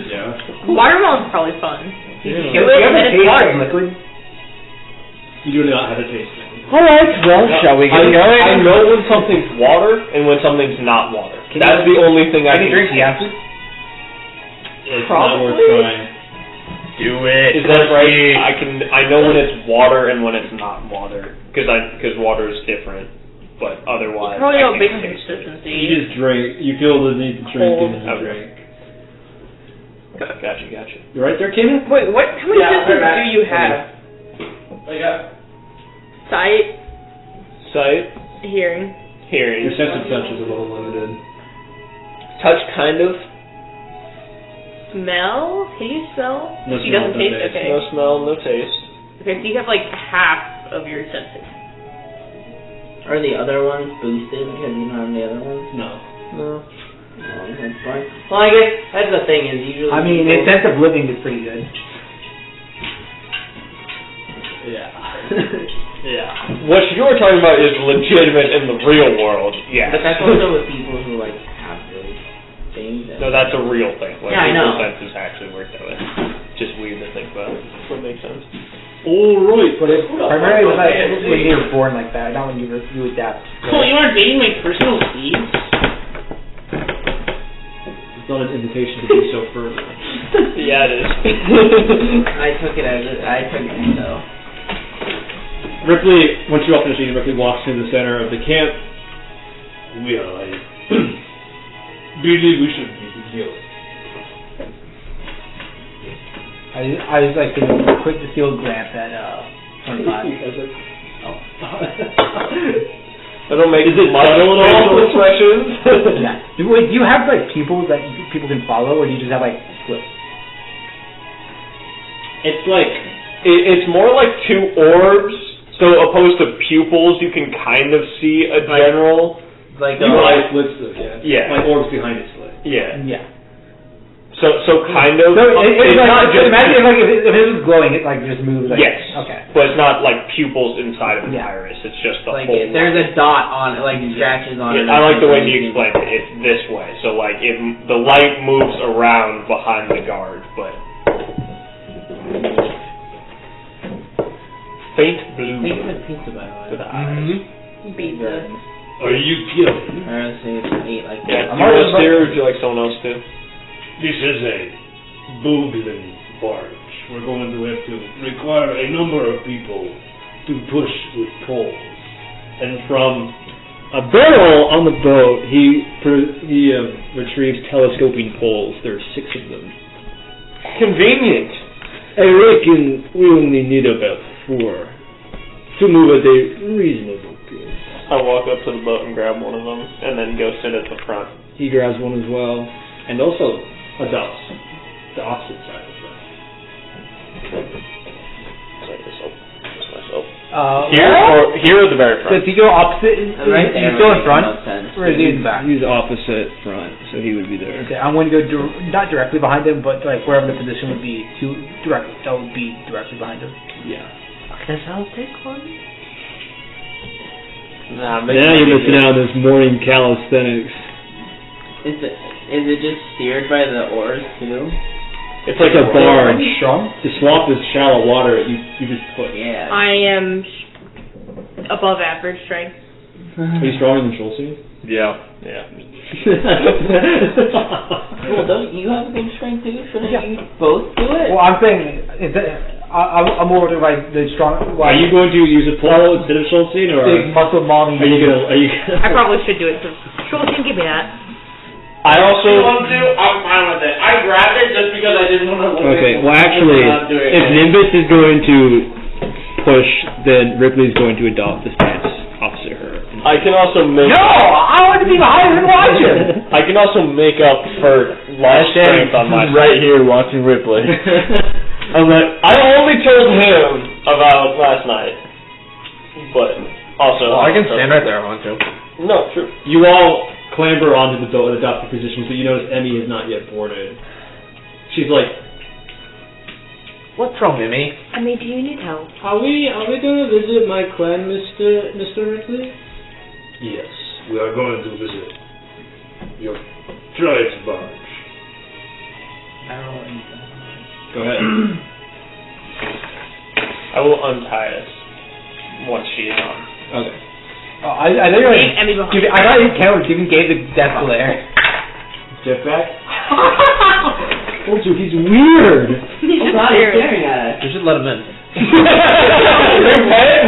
Speaker 3: Yeah.
Speaker 1: Watermelon's probably fun.
Speaker 5: Do
Speaker 1: You
Speaker 5: you
Speaker 1: do it,
Speaker 5: have
Speaker 1: and
Speaker 5: a
Speaker 1: then it's
Speaker 5: taste
Speaker 1: hard.
Speaker 5: of liquid?
Speaker 3: You do not have a taste thing.
Speaker 2: Alright, well, shall we get going?
Speaker 4: I know when something's water and when something's not water.
Speaker 5: Can
Speaker 4: That's the only thing I
Speaker 5: Any
Speaker 4: can
Speaker 5: drinks you have to?
Speaker 3: It's not worth trying.
Speaker 4: Do it. Is that right? I know when it's water and when it's not water, because water is different. But otherwise,
Speaker 1: Probably all big
Speaker 3: You
Speaker 1: consistency.
Speaker 3: just drink. You feel the need to drink and you drink.
Speaker 4: Gotcha.
Speaker 3: You right there, Keenan?
Speaker 1: Wait, what? How many senses do you have?
Speaker 4: I got
Speaker 1: Sight, hearing.
Speaker 3: Your sense of touch is a little limited.
Speaker 4: Touch, kind of.
Speaker 1: Smell? Can you smell?
Speaker 3: No
Speaker 1: She
Speaker 3: smell,
Speaker 1: doesn't
Speaker 3: no
Speaker 1: taste.
Speaker 3: taste.
Speaker 1: Okay.
Speaker 4: No smell, no taste.
Speaker 1: Okay, so you have like half of your senses.
Speaker 7: Are the other ones boosted because you don't have the other ones?
Speaker 3: No.
Speaker 7: Oh, that's fine. Well, I guess that's the thing is usually.
Speaker 5: I mean, his sense of living is pretty good.
Speaker 3: Yeah. Yeah.
Speaker 4: What you're talking about is legitimate in the real world. Yes.
Speaker 7: But that's also with people who like have those things.
Speaker 4: No, that's a real thing. Like,
Speaker 7: Yeah, I know.
Speaker 4: senses actually work that way. Just weird to think about. What makes sense.
Speaker 3: Alright.
Speaker 5: But it's primarily when you're born like that, not when you adapt.
Speaker 8: Cool, you are dating my personal feeds?
Speaker 3: It's not an invitation to do so further.
Speaker 4: Yeah, it is.
Speaker 7: I took it so.
Speaker 3: Ripley, once you're all finished eating, Ripley walks into the center of the camp.
Speaker 6: Well, I believe we should be together.
Speaker 5: I was like taking a quick to steal glance at 25.
Speaker 4: I don't make much facial expressions.
Speaker 5: Yeah. Do you have like pupils that people can follow, or do you just have like slips?
Speaker 3: It's like
Speaker 4: It's more like two orbs, so opposed to pupils, you can kind of see a general.
Speaker 7: Like
Speaker 3: you eye slits though, yeah.
Speaker 4: Yeah.
Speaker 3: Like orbs behind it slit.
Speaker 4: Yeah.
Speaker 5: Yeah.
Speaker 4: So kind of.
Speaker 5: So it's
Speaker 4: not
Speaker 5: like,
Speaker 4: just.
Speaker 5: imagine if it was glowing, it like just moves. Like,
Speaker 4: Yes.
Speaker 5: Okay.
Speaker 4: But it's not like pupils inside of the
Speaker 5: Yeah.
Speaker 4: iris. It's just the
Speaker 7: like
Speaker 4: whole.
Speaker 7: there's a dot on it, like scratches on it.
Speaker 4: I like the way you explained it. It's this way. So like the light moves around behind the guard, but faint blue
Speaker 7: Thanks for the pizza, by the way.
Speaker 4: to the eyes.
Speaker 1: Pizza.
Speaker 6: Are you kidding?
Speaker 7: I was saying it's 8 like
Speaker 4: Yeah.
Speaker 7: that.
Speaker 4: Do you want to steer, or would you like someone else to?
Speaker 6: This is a boogling barge. We're going to have to require a number of people to push with poles.
Speaker 3: And from a barrel on the boat, he retrieves telescoping poles. There are 6 of them.
Speaker 4: Convenient.
Speaker 3: I reckon we only need about 4 to move at a reasonable pace.
Speaker 4: I walk up to the boat and grab one of them, and then go sit at the front.
Speaker 3: He grabs one as well, and also adopts the opposite side of that.
Speaker 4: Here or the very front?
Speaker 5: So if you go opposite,
Speaker 7: Right
Speaker 5: is he
Speaker 7: there
Speaker 5: still in
Speaker 7: makes
Speaker 5: front,
Speaker 7: no sense.
Speaker 5: or is he in the back?
Speaker 3: He's opposite front, so he would be there.
Speaker 5: Okay, I'm going to go not directly behind him, but like wherever the position would be, that would be directly behind him.
Speaker 3: Yeah.
Speaker 1: I guess I'll take one.
Speaker 4: Nah,
Speaker 3: Now you're missing out on this morning calisthenics.
Speaker 7: Is it just steered by the oars too?
Speaker 3: It's like a barge.
Speaker 5: Strong?
Speaker 3: The swamp is shallow water. You just push.
Speaker 7: Yeah.
Speaker 1: I am above average strength.
Speaker 3: Are you stronger than Schulze?
Speaker 4: Yeah.
Speaker 7: Well, don't you have good strength too? Shouldn't you both do it?
Speaker 5: Well, I'm saying I'm over to like the strong.
Speaker 3: Are you going to use a pole instead of Schulze, or
Speaker 5: big muscle mommy?
Speaker 3: are you gonna?
Speaker 1: I probably should do it. Sure, can give me that.
Speaker 4: I also.
Speaker 7: I'm fine with it. I grabbed it just because I didn't want to.
Speaker 3: Okay. Well, actually, if Nimbus is going to push, then Ripley's going to adopt the stance opposite her.
Speaker 4: I can also make.
Speaker 5: No, I want to be behind him and watch him.
Speaker 4: I can also make up for lost strength on my
Speaker 2: right here watching Ripley.
Speaker 4: I'm like, I only told him about last night, but also.
Speaker 2: I can stand right there if I want to.
Speaker 4: No, true.
Speaker 3: You all clamber onto the boat and adopt the positions, but you notice Emmy has not yet boarded. She's like,
Speaker 2: What's wrong, Mimi?
Speaker 1: I mean, do you need help?
Speaker 8: Are we going to visit my clan, Mr. Ripley?
Speaker 6: Yes, we are going to visit your tribe's barge.
Speaker 3: go ahead.
Speaker 4: I will untie us once she is on.
Speaker 3: Okay.
Speaker 5: Oh, I thought you were like,
Speaker 1: Emmy behind.
Speaker 5: I thought you were giving Gabe the death glare.
Speaker 3: Jetpack? Told you, he's weird.
Speaker 1: He's
Speaker 7: Oh
Speaker 1: just
Speaker 7: God, he's
Speaker 1: weird.
Speaker 7: staring at us.
Speaker 2: You should let him in.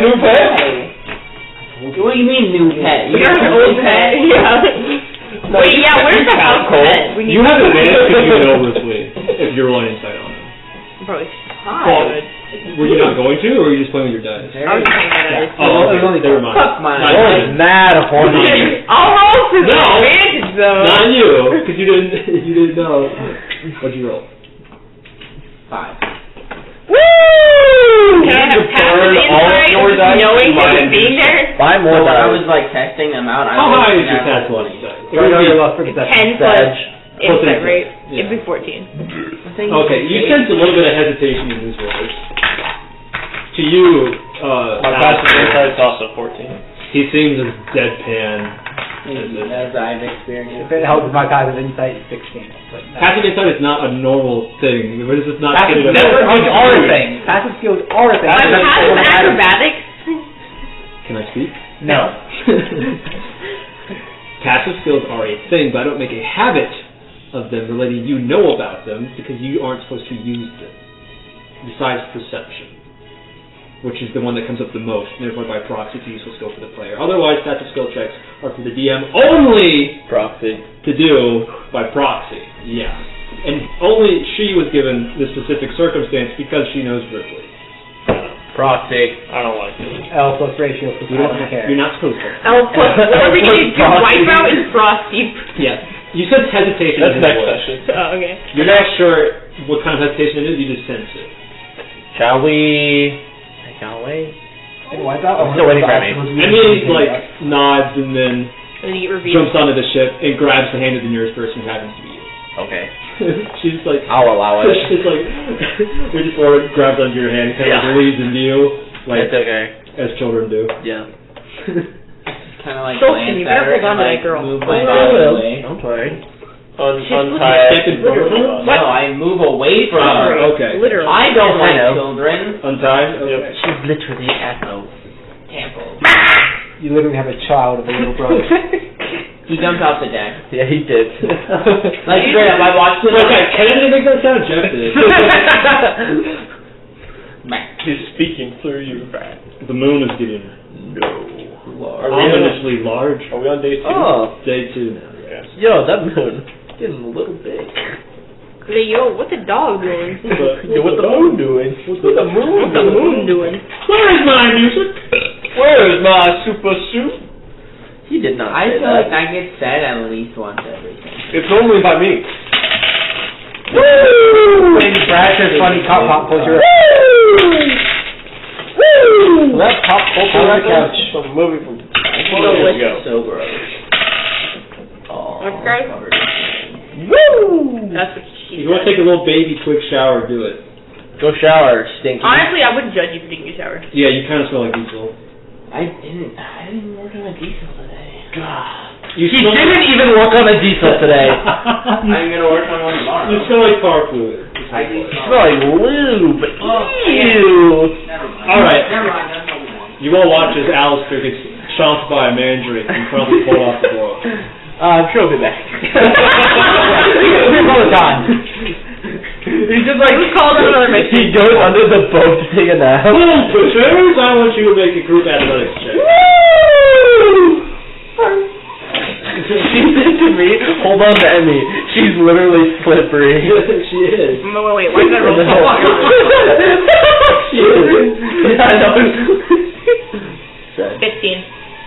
Speaker 4: New pet?
Speaker 7: What do you mean new pet?
Speaker 1: You're an old pet. Yeah. Wait, yeah, where's the house pet? We need
Speaker 3: You have advantage because you know Ripley, if you're rolling insight on him.
Speaker 1: Probably
Speaker 3: Well, were you not going to, or were you just playing with your dice?
Speaker 1: I was playing that dice.
Speaker 3: Oh,
Speaker 5: It was only
Speaker 3: never mind.
Speaker 7: Fuck mine.
Speaker 3: Not
Speaker 2: Oh,
Speaker 3: you.
Speaker 2: mad horny.
Speaker 1: I'll roll for the
Speaker 3: No.
Speaker 1: advantage though.
Speaker 3: Not you, because you didn't know. What'd you roll?
Speaker 7: 5.
Speaker 1: Woo! Can I have
Speaker 4: You
Speaker 1: passive
Speaker 4: burn all
Speaker 1: insight
Speaker 4: your dice
Speaker 1: knowing him
Speaker 4: mine.
Speaker 1: and being there?
Speaker 2: Buy
Speaker 7: So
Speaker 2: more
Speaker 7: when I
Speaker 2: dice.
Speaker 7: was like testing them out, I
Speaker 3: How
Speaker 7: was
Speaker 3: high is
Speaker 7: looking
Speaker 3: your
Speaker 7: at
Speaker 3: test
Speaker 7: what
Speaker 3: level?
Speaker 5: Right now you're lost for the
Speaker 1: 10 plus
Speaker 2: Sedge.
Speaker 1: insight, right?
Speaker 3: Yeah.
Speaker 1: It'd be 14.
Speaker 3: Okay, you sense a little bit of hesitation in his voice. To you,
Speaker 4: My passive insight is also 14.
Speaker 3: he seems as deadpan as this.
Speaker 7: as I've experienced.
Speaker 5: If it helps my passive insight, 16. But
Speaker 3: Passive insight is not a normal thing. What is this not?
Speaker 5: passive
Speaker 3: getting
Speaker 5: skills
Speaker 3: a-
Speaker 5: are a thing. Passive skills are a thing.
Speaker 1: Passive acrobatics?
Speaker 3: Can I speak?
Speaker 5: No.
Speaker 3: Passive skills are a thing, but I don't make a habit of them relating you know about them because you aren't supposed to use them. Besides perception, which is the one that comes up the most, and therefore by proxy it's a useful skill for the player. Otherwise, passive skill checks are for the DM only
Speaker 2: Proxy.
Speaker 3: to do by proxy. Yeah. And only she was given this specific circumstance because she knows Ripley.
Speaker 2: Proxy.
Speaker 4: I don't like it.
Speaker 5: L plus ratio for
Speaker 3: You don't
Speaker 5: passive care.
Speaker 3: you're not supposed to.
Speaker 1: Oh, plus, what are we gonna do? Wipeout and Frosty.
Speaker 3: Yeah. You sense hesitation
Speaker 4: That's
Speaker 3: in his
Speaker 4: next
Speaker 3: voice.
Speaker 4: session.
Speaker 1: Oh, okay.
Speaker 3: You're not sure what kind of hesitation it is, you just sense it.
Speaker 2: Shall we take out away?
Speaker 5: Wipe out?
Speaker 2: I'm still waiting for me.
Speaker 3: And he like nods and then
Speaker 1: And you reveal.
Speaker 3: jumps onto the ship and grabs the hand of the nearest person who happens to be you.
Speaker 2: Okay.
Speaker 3: She's like,
Speaker 2: I'll allow it.
Speaker 3: she's like, we just grabs onto your hand, kind of
Speaker 2: Yeah.
Speaker 3: leads into you, like
Speaker 2: It's okay.
Speaker 3: as children do.
Speaker 2: Yeah.
Speaker 7: Kind of like
Speaker 1: Sophie,
Speaker 7: glance
Speaker 1: you
Speaker 7: at
Speaker 1: better
Speaker 7: her
Speaker 1: hold on
Speaker 7: and
Speaker 1: to
Speaker 7: like
Speaker 1: that girl.
Speaker 7: move
Speaker 2: Oh,
Speaker 7: my
Speaker 2: I
Speaker 7: body
Speaker 2: will.
Speaker 7: away.
Speaker 2: Don't worry.
Speaker 4: Untie
Speaker 3: Step in front of her?
Speaker 7: No, I move away from her.
Speaker 3: Okay.
Speaker 1: Literally.
Speaker 7: I don't
Speaker 2: I
Speaker 7: like
Speaker 2: know.
Speaker 7: children.
Speaker 3: Untie? Okay.
Speaker 2: She's literally Echo.
Speaker 5: You literally have a child of a little brother.
Speaker 7: He jumped off the deck.
Speaker 2: Yeah, he did.
Speaker 7: Like straight up, I watched it.
Speaker 3: Okay, Ken didn't make that sound, Jeff did.
Speaker 4: He's speaking through you.
Speaker 3: The moon is getting ominously large.
Speaker 4: Are we on day 2?
Speaker 2: Oh,
Speaker 3: Day 2 now.
Speaker 4: Yes.
Speaker 2: yo, that moon getting a little big.
Speaker 1: Hey, yo, what's the dog doing?
Speaker 2: Yo, what the moon doing? What's the moon
Speaker 1: What's the moon doing?
Speaker 3: Where is my music?
Speaker 4: Where is my super suit?
Speaker 2: He did not
Speaker 7: I
Speaker 2: say
Speaker 7: feel
Speaker 2: that.
Speaker 7: like I get said at least once every time.
Speaker 4: It's normally by me.
Speaker 2: Woo!
Speaker 5: When Brad says funny cop pop, close your
Speaker 2: Woo!
Speaker 5: Well, that pop culture on the couch.
Speaker 4: Some movie from
Speaker 7: Photo
Speaker 4: years
Speaker 7: with
Speaker 4: ago.
Speaker 7: so gross. Oh,
Speaker 1: Okay.
Speaker 7: covered in
Speaker 2: Woo!
Speaker 1: That's what
Speaker 3: If
Speaker 1: she
Speaker 3: you want to
Speaker 1: said.
Speaker 3: take a little baby quick shower, do it.
Speaker 2: Go shower, stinky.
Speaker 1: Honestly, I wouldn't judge you for taking a shower.
Speaker 3: Yeah, you kind of smell like diesel.
Speaker 7: I didn't work on a diesel today.
Speaker 3: You
Speaker 2: He
Speaker 3: smell
Speaker 2: didn't even work on a diesel today.
Speaker 7: I'm gonna work on one tomorrow.
Speaker 3: You smell like car fluid.
Speaker 7: I do
Speaker 2: Smell like lube.
Speaker 7: Oh,
Speaker 2: Ew.
Speaker 7: Never mind.
Speaker 3: Alright.
Speaker 7: Never mind. That's what we want.
Speaker 3: You all watch as Alistair gets chomped by a mandrake and promptly pulled off the boil.
Speaker 2: I'm sure he'll be back.
Speaker 5: All the time.
Speaker 2: He's just like,
Speaker 1: Who's called another mission?
Speaker 2: he goes under the boat to take a nap.
Speaker 3: Boom, pushers! I want you to make a group athletics check.
Speaker 2: She said to me, hold on to Emmy. She's literally slippery.
Speaker 3: She is.
Speaker 1: Wait, why did I roll so hard?
Speaker 2: She is. Yeah, I know.
Speaker 1: 15.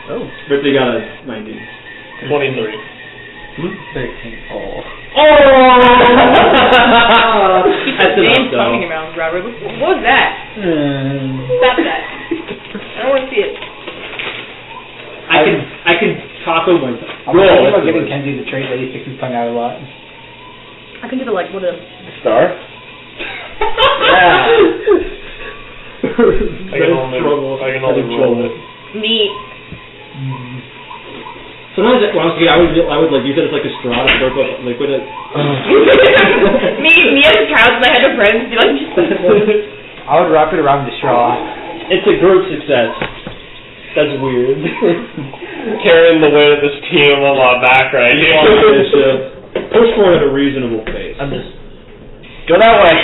Speaker 2: Oh.
Speaker 3: But they got a 19.
Speaker 4: 23.
Speaker 2: 13. Oh.
Speaker 3: That's
Speaker 1: James
Speaker 3: enough, though.
Speaker 1: fucking around, Robert. What was that? Stop that. I don't want to see it.
Speaker 3: I can taco my
Speaker 5: I'm
Speaker 3: roll.
Speaker 5: thinking about giving Kenzie the trait that he sticks his tongue out a lot.
Speaker 1: I can do the like, what a...
Speaker 2: Star?
Speaker 4: I can only roll it.
Speaker 1: Me.
Speaker 3: Sometimes when I was a kid, I would like use it as like a straw to slurp up liquid.
Speaker 1: me as a child, when I had a friend, be like, just
Speaker 5: I would wrap it around the straw.
Speaker 3: It's a group success. That's weird.
Speaker 4: Carrying the weight of this team on my back right here.
Speaker 3: Push forward at a reasonable pace.
Speaker 2: I'm just Go that way.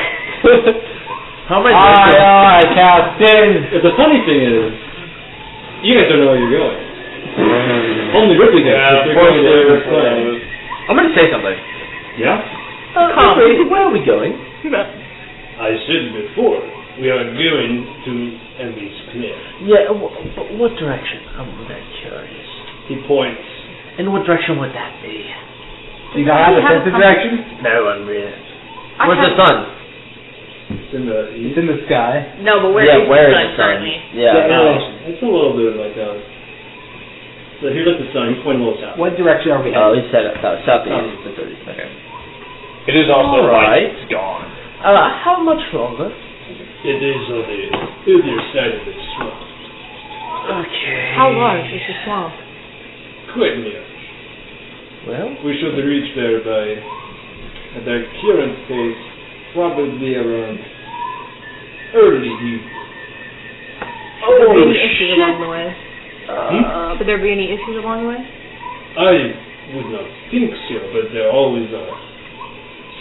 Speaker 2: How am I doing?
Speaker 5: Aye, Captain.
Speaker 3: The funny thing is, you guys don't know where you're going. Only Ripley does.
Speaker 4: Yeah,
Speaker 3: They're going to
Speaker 4: unfortunately,
Speaker 3: play.
Speaker 2: I'm gonna say something.
Speaker 3: Yeah?
Speaker 2: Ripley, where are we going?
Speaker 6: I said before, we are going to Emmy's Clen.
Speaker 2: Yeah, but what direction? I'm very curious.
Speaker 3: He points.
Speaker 2: In what direction would that be?
Speaker 5: Do you not have a sense of direction?
Speaker 2: No one really. Where's the sun?
Speaker 3: It's in the
Speaker 5: It's
Speaker 3: east.
Speaker 5: in the sky.
Speaker 1: No, but where
Speaker 2: Yeah,
Speaker 1: is
Speaker 2: where
Speaker 1: the
Speaker 2: is
Speaker 1: sun
Speaker 2: the sun?
Speaker 1: currently?
Speaker 2: Yeah.
Speaker 3: No, it's a little bit like so here's like the sun. He's pointing a little south.
Speaker 5: What direction are we
Speaker 2: Oh,
Speaker 5: heading?
Speaker 2: he said it. Southeast. Okay.
Speaker 4: It is also
Speaker 2: All
Speaker 4: right.
Speaker 2: right.
Speaker 4: It's gone.
Speaker 2: How much longer?
Speaker 6: It is on the other side of the swamp.
Speaker 2: Okay.
Speaker 1: How large is the swamp?
Speaker 6: Quite near.
Speaker 2: Well,
Speaker 6: We should reach there by, at their current pace, probably around early evening.
Speaker 1: Would there be
Speaker 2: oh
Speaker 1: any issues along the way? Would there be any issues along the way?
Speaker 6: I would not think so, but there always are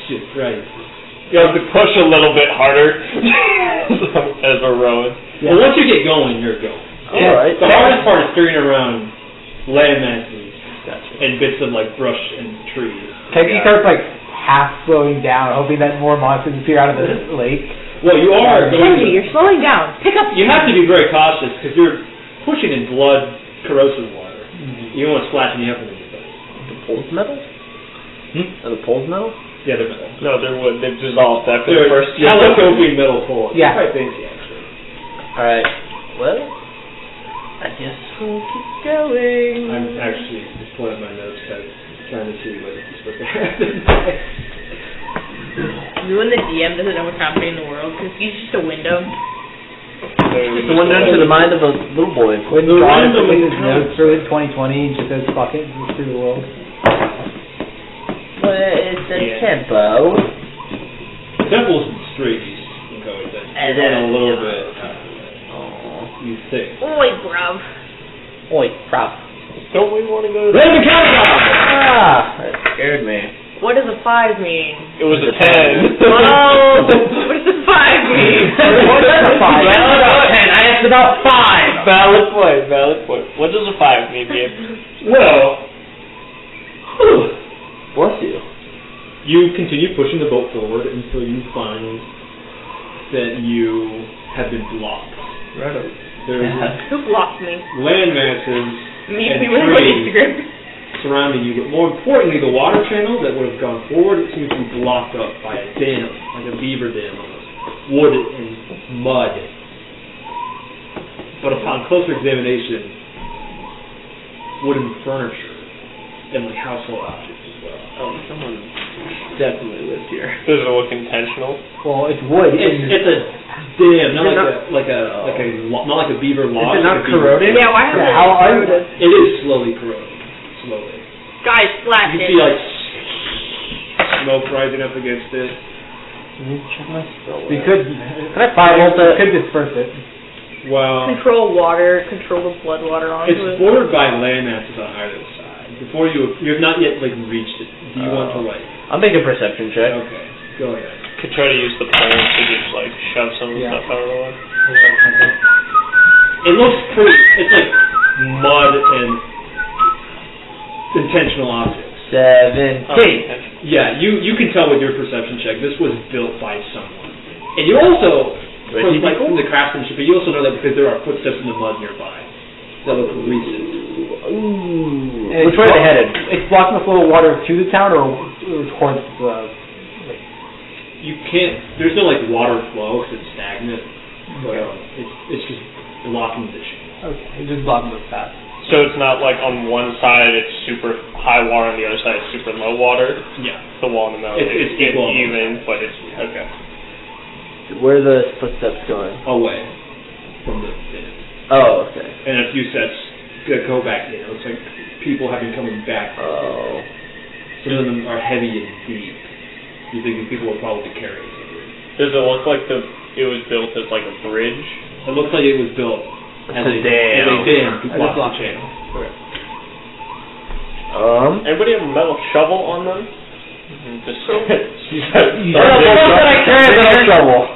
Speaker 6: surprises.
Speaker 4: You have to push a little bit harder as we're rowing.
Speaker 3: Well, once you get going, you're going.
Speaker 2: all right.
Speaker 3: The hardest part is steering around land masses and bits of like brush and trees.
Speaker 5: Kenji starts like half slowing down, hoping that more monsters appear out of the lake.
Speaker 3: Well, you are going
Speaker 1: Kenji, you're slowing down. Pick up.
Speaker 3: You have to be very cautious because you're pushing in blood, corrosive water. You don't want to splash any up in your face.
Speaker 2: The poles metal? Are the poles metal?
Speaker 3: Yeah, they're metal.
Speaker 4: No, they're wood. They've dissolved after
Speaker 3: They're
Speaker 4: the first
Speaker 3: telescoping metal poles.
Speaker 5: Yeah.
Speaker 3: They're quite fancy, actually.
Speaker 2: All right. Well, I guess we'll keep going.
Speaker 3: I'm actually just pulling up my notes, trying to see what it's supposed to happen.
Speaker 1: You and the DM doesn't know what's happening in the world because he's just a window.
Speaker 2: Just a window into the mind of a little boy.
Speaker 5: When
Speaker 3: The
Speaker 5: God
Speaker 3: random
Speaker 5: his
Speaker 3: encounter.
Speaker 5: notes through it 2020 just says fuck it, move through the world.
Speaker 2: Where is the
Speaker 4: Yeah.
Speaker 2: tempo?
Speaker 3: The temple's straight east. You can go with that.
Speaker 2: And
Speaker 3: You're
Speaker 2: then-
Speaker 3: going a little bit,
Speaker 2: Oh.
Speaker 3: you think.
Speaker 1: Oi, bruv.
Speaker 2: Oi, prop.
Speaker 4: Don't we want to go?
Speaker 3: Raven Canada!
Speaker 2: Ah, that scared me.
Speaker 1: What does a 5 mean?
Speaker 4: It was a 10.
Speaker 1: Oh, what does a 5 mean?
Speaker 2: What does a 5?
Speaker 5: Yeah,
Speaker 2: Well, about 10. I asked about 5.
Speaker 4: Valid point. Valid point. What does a 5 mean, Gabe?
Speaker 3: Well,
Speaker 2: Bless you.
Speaker 3: you continue pushing the boat forward until you find that you have been blocked.
Speaker 2: Right over.
Speaker 3: There's
Speaker 1: Who blocked me?
Speaker 3: land masses
Speaker 1: Me
Speaker 3: and
Speaker 1: with my
Speaker 3: trees
Speaker 1: Instagram.
Speaker 3: surrounding you, but more importantly, the water channel that would have gone forward seems to be blocked up by a dam, like a beaver dam almost, wood and mud. But upon closer examination, wooden furniture and like household objects as well.
Speaker 2: Oh, someone definitely lives here.
Speaker 4: Does it look intentional?
Speaker 5: Well, it's wood.
Speaker 3: It's a dam, not
Speaker 2: Is it
Speaker 3: like not like a beaver log.
Speaker 2: Is it not
Speaker 3: like a beaver
Speaker 2: corroded?
Speaker 3: dam.
Speaker 1: Yeah, why
Speaker 5: Yeah,
Speaker 1: are
Speaker 5: how are
Speaker 1: they?
Speaker 3: It is slowly corroding. Slowly.
Speaker 1: Guys, flash
Speaker 3: You
Speaker 1: it.
Speaker 3: can see like smoke rising up against it.
Speaker 5: We could.
Speaker 2: Can I firebolt
Speaker 5: We
Speaker 2: it?
Speaker 5: could disperse it.
Speaker 3: Well,
Speaker 1: Control water, control the blood water onto
Speaker 3: it's
Speaker 1: it.
Speaker 3: bordered by land masses on either side. Before you've not yet like reached it. Do you want to like?
Speaker 2: I'll make a perception check.
Speaker 3: Okay, go ahead.
Speaker 4: Could try to use the pole to just like shove some of the
Speaker 5: Yeah.
Speaker 4: stuff out of the way.
Speaker 3: It looks pretty. It's like mud and intentional objects.
Speaker 2: 17.
Speaker 3: Yeah, you can tell with your perception check this was built by someone, and you also from like from the craftsmanship, but you also know that because there are footsteps in the mud nearby that look recent.
Speaker 2: Ooh.
Speaker 5: And
Speaker 2: Which way are they headed?
Speaker 5: It's blocking the flow of water to the town or towards the.
Speaker 3: You can't. There's no like water flow because it's stagnant, but it's just blocking the channel.
Speaker 5: Okay, it's just blocking the path.
Speaker 4: So it's not like on one side it's super high water, on the other side it's super low water.
Speaker 3: Yeah.
Speaker 4: The wall in the middle
Speaker 3: It's equal.
Speaker 4: even, but it's okay.
Speaker 2: Where are the footsteps going?
Speaker 3: Away from the dam.
Speaker 2: Oh, okay.
Speaker 3: And a few sets go back in. It looks like people have been coming back.
Speaker 2: Oh.
Speaker 3: Some of them are heavy and deep. You think these people were probably carrying something.
Speaker 4: Does it look like it was built as like a bridge?
Speaker 3: It looks like it was built as
Speaker 2: a dam.
Speaker 3: As a dam to
Speaker 5: As a
Speaker 3: block
Speaker 5: block.
Speaker 3: the channel.
Speaker 4: Anybody have a metal shovel on them? Just
Speaker 2: shovel.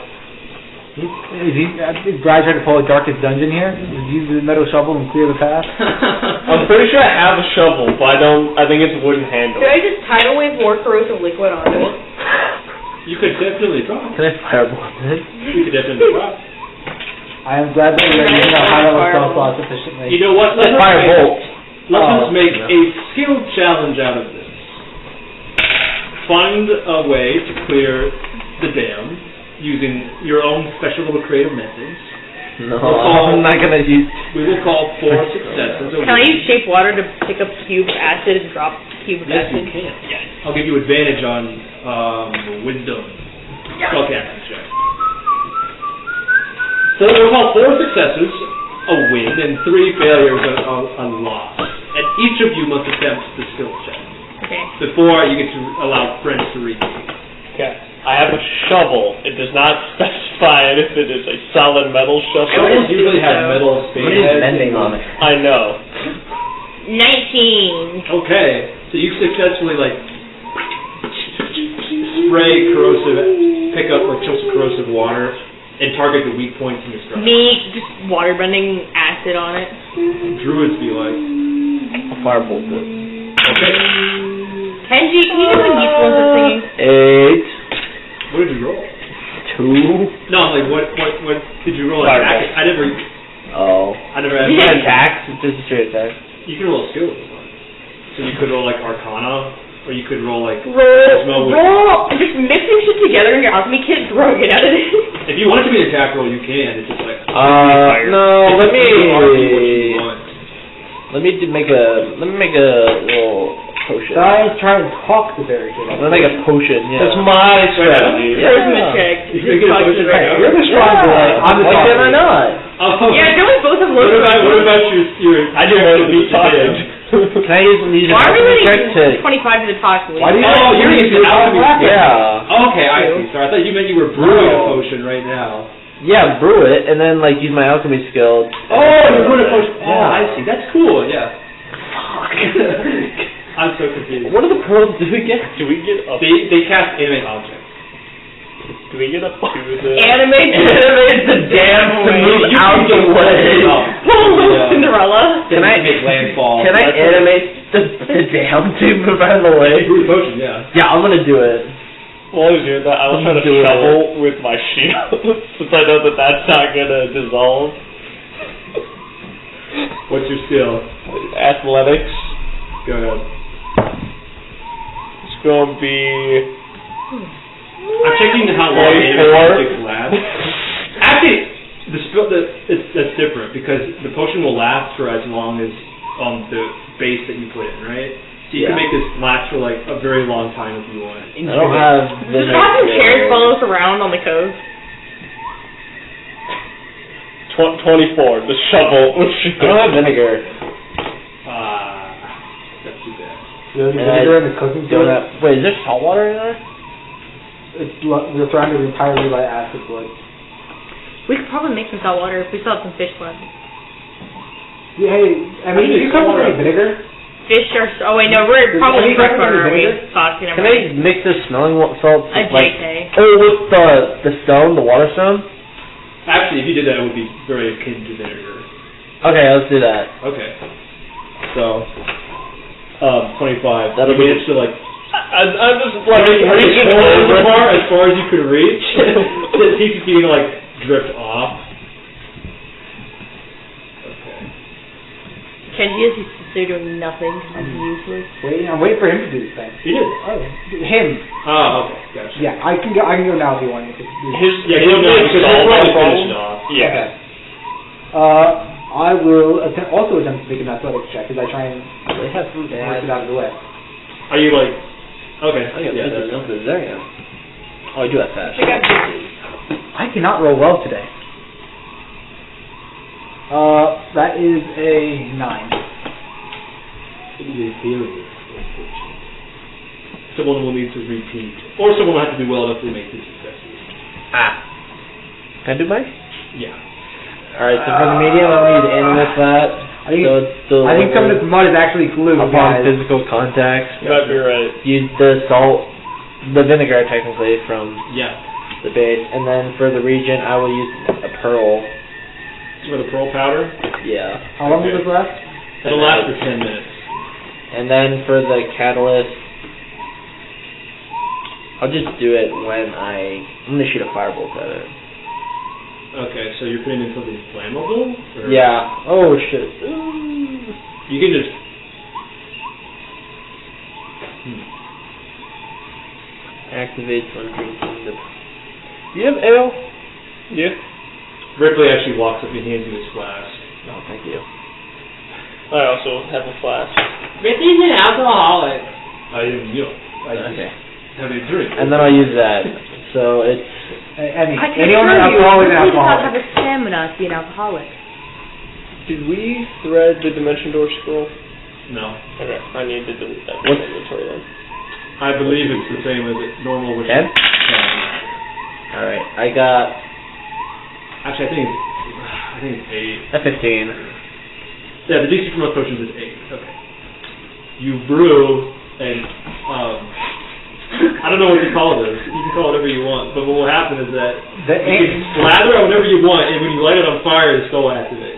Speaker 5: Is Brad trying to pull a darkest dungeon here? Use the metal shovel and clear the path?
Speaker 4: I'm pretty sure I have a shovel, but I think it's wooden handle.
Speaker 1: Could I just tidal wave more corrosive liquid onto it?
Speaker 3: You could definitely try.
Speaker 2: Can I fireball this?
Speaker 3: You could definitely try.
Speaker 5: I am glad that you're using a high level spell slot sufficiently.
Speaker 3: You know what? Let's make a skill challenge out of this. Find a way to clear the dam using your own special little creative methods.
Speaker 2: No, I'm not gonna use.
Speaker 3: We will call 4 successes.
Speaker 1: Can I use shape water to pick up cube acid and drop cube
Speaker 3: Yes,
Speaker 1: acid?
Speaker 3: you can. I'll give you advantage on wisdom. Spellcasting check. So we'll call 4 successes a win and 3 failures a loss. And each of you must attempt the skill check.
Speaker 1: Okay.
Speaker 3: Before you get to allow friends to read.
Speaker 4: Okay. I have a shovel. It does not specify if it is a solid metal shovel.
Speaker 3: Shovels usually have metal
Speaker 2: Somebody's
Speaker 3: spades.
Speaker 2: bending on it.
Speaker 4: I know.
Speaker 1: 19.
Speaker 3: Okay, so you successfully spray corrosive, pick up chunks of corrosive water, and target the weak points in your structure.
Speaker 1: Me just waterbending acid on it.
Speaker 3: Druids be like,
Speaker 2: I'll firebolt it.
Speaker 3: okay,
Speaker 1: Kenji, can you do the useful of singing?
Speaker 2: 8,
Speaker 3: what did you roll?
Speaker 2: 2.
Speaker 3: No, like what did you roll?
Speaker 4: Fireball.
Speaker 3: Attack? I never had.
Speaker 2: You can attack. It's just a straight attack.
Speaker 3: You can roll a skill. So you could roll like Arcana, or you could roll like
Speaker 1: Roll, just mixing shit together in your alchemy kit, throwing it out of it.
Speaker 3: If you want it to be an attack roll, you can. It's just like
Speaker 2: No. Let me make a little potion.
Speaker 5: Try and talk the berry kid.
Speaker 2: I'm gonna make a potion. Yeah. That's my strategy.
Speaker 1: Charisma check.
Speaker 3: You can get a potion right now.
Speaker 5: You're the strong boy. I'm the
Speaker 2: Why
Speaker 5: talker.
Speaker 2: can I not?
Speaker 3: Oh.
Speaker 1: Yeah, don't we both have low
Speaker 3: What about your
Speaker 4: I didn't want to be talking.
Speaker 2: Can I use an
Speaker 1: Why are we
Speaker 2: alchemy check
Speaker 1: really
Speaker 2: to?
Speaker 1: 25 to the talk?
Speaker 5: Why do you
Speaker 3: you're using alchemy.
Speaker 2: Yeah.
Speaker 3: Okay, I see. Sorry, I thought you meant you were brewing a potion right now.
Speaker 2: Yeah, brew it and then use my alchemy skill.
Speaker 3: You're brewing a potion.
Speaker 2: Yeah.
Speaker 3: Oh, I see. That's cool. Yeah. I'm so confused.
Speaker 2: What are the pearls do we get?
Speaker 4: Do we get up?
Speaker 3: They cast animate objects.
Speaker 4: Do we get up to the?
Speaker 1: Animate
Speaker 2: the dam to move out the way.
Speaker 1: Cinderella.
Speaker 3: Can I make landfall?
Speaker 2: Can I animate the dam to move out of the way?
Speaker 3: Brew a potion, yeah.
Speaker 2: Yeah, I'm gonna do it.
Speaker 4: While I was doing that, I was trying to
Speaker 2: Do it.
Speaker 4: shovel with my shield, since I know that that's not gonna dissolve.
Speaker 3: What's your skill?
Speaker 4: Athletics.
Speaker 3: Go ahead.
Speaker 4: It's gonna be.
Speaker 3: I'm checking how long animate objects last. Actually, that's different because the potion will last for as long as the base that you put in, right? So you can make this last for a very long time if you want.
Speaker 2: I don't have
Speaker 1: Does it have some chairs follow us around on the coast?
Speaker 4: 24. The shovel.
Speaker 2: I don't have vinegar.
Speaker 3: That's too bad.
Speaker 5: There's vinegar in the cooking
Speaker 2: Don't
Speaker 5: soda.
Speaker 2: have, wait, is there salt water in there?
Speaker 5: We're surrounded entirely by acid blood.
Speaker 1: We could probably make some salt water if we still have some fish left.
Speaker 5: Yeah, hey, I mean, you come with any vinegar?
Speaker 1: Fish are. Oh wait, no, we're probably
Speaker 5: Any
Speaker 1: fresh
Speaker 5: vinegar?
Speaker 1: water. We sauce and
Speaker 2: Can I mix the smelling salts
Speaker 1: A
Speaker 2: with
Speaker 1: JK.
Speaker 2: with the stone, the water stone?
Speaker 3: Actually, if you did that, it would be very akin to vinegar.
Speaker 2: Okay, let's do that.
Speaker 3: Okay. So, 25.
Speaker 2: That'll
Speaker 3: you
Speaker 2: be-
Speaker 3: managed to
Speaker 4: I'm just
Speaker 3: reach
Speaker 4: over.
Speaker 3: as far as you could reach. It seems to be drift off. Okay.
Speaker 1: Kenji is they're doing nothing. He's useless.
Speaker 5: I'm waiting for him to do this thing.
Speaker 3: You did.
Speaker 5: Oh, him.
Speaker 3: Oh, okay, gotcha.
Speaker 5: Yeah, I can go now if you want.
Speaker 3: Yeah, go now because we're probably finished off.
Speaker 4: Yeah.
Speaker 5: I will also attempt to make an athletics check as I try and
Speaker 2: They have food.
Speaker 5: force it out of the way.
Speaker 3: Are you okay?
Speaker 2: I got
Speaker 3: Yeah,
Speaker 2: business numbers. There you go. Oh, I do have fast.
Speaker 5: I cannot roll well today. That is a 9.
Speaker 3: It is a failure. Someone will need to repeat, or someone will have to be well enough to make this successful.
Speaker 2: Can I do mine?
Speaker 3: Yeah.
Speaker 2: Alright, so for the medium, I'm going to use animal fat.
Speaker 5: I think some of this mud is actually glue,
Speaker 2: upon
Speaker 5: guys.
Speaker 2: physical contact.
Speaker 4: You might be right.
Speaker 2: Use the salt the vinegar technically from
Speaker 3: Yeah.
Speaker 2: the base, and then for the region I will use a pearl.
Speaker 3: For the pearl powder,
Speaker 2: Yeah.
Speaker 5: How long does this last?
Speaker 3: it'll last for 10 minutes.
Speaker 2: And then for the catalyst, I'll just do it when I'm gonna shoot a firebolt at it.
Speaker 3: Okay, so you're putting in something flammable? Or
Speaker 2: Yeah. Oh shit.
Speaker 3: You can just...
Speaker 2: Activates when drinking the... Do you have ale?
Speaker 4: Yeah.
Speaker 3: Ripley actually walks up and hands you his flask.
Speaker 2: No, thank you.
Speaker 4: I also have a flask.
Speaker 8: Ripley's an alcoholic.
Speaker 3: I just
Speaker 2: Okay.
Speaker 3: have a drink.
Speaker 2: And then I'll use that. So it's...
Speaker 5: I mean,
Speaker 1: I can
Speaker 5: anyone with
Speaker 1: assure you,
Speaker 5: alcohol is an
Speaker 1: Ripley does not have
Speaker 5: alcoholic.
Speaker 1: the stamina to be an alcoholic.
Speaker 4: Did we thread the dimension door scroll?
Speaker 3: No.
Speaker 4: Okay, I need to delete that from
Speaker 2: What's-
Speaker 4: the inventory then.
Speaker 3: I believe it's the same as it normal, which
Speaker 2: 10?
Speaker 3: is 10.
Speaker 2: Alright, I got
Speaker 3: Actually, I think it's 8.
Speaker 2: a 15.
Speaker 3: Yeah, the DC for most potions is 8. Okay. You brew and I don't know what to call this. You can call it whatever you want, but what will happen is that you can slather on whatever you want, and when you light it on fire, the spell will activate.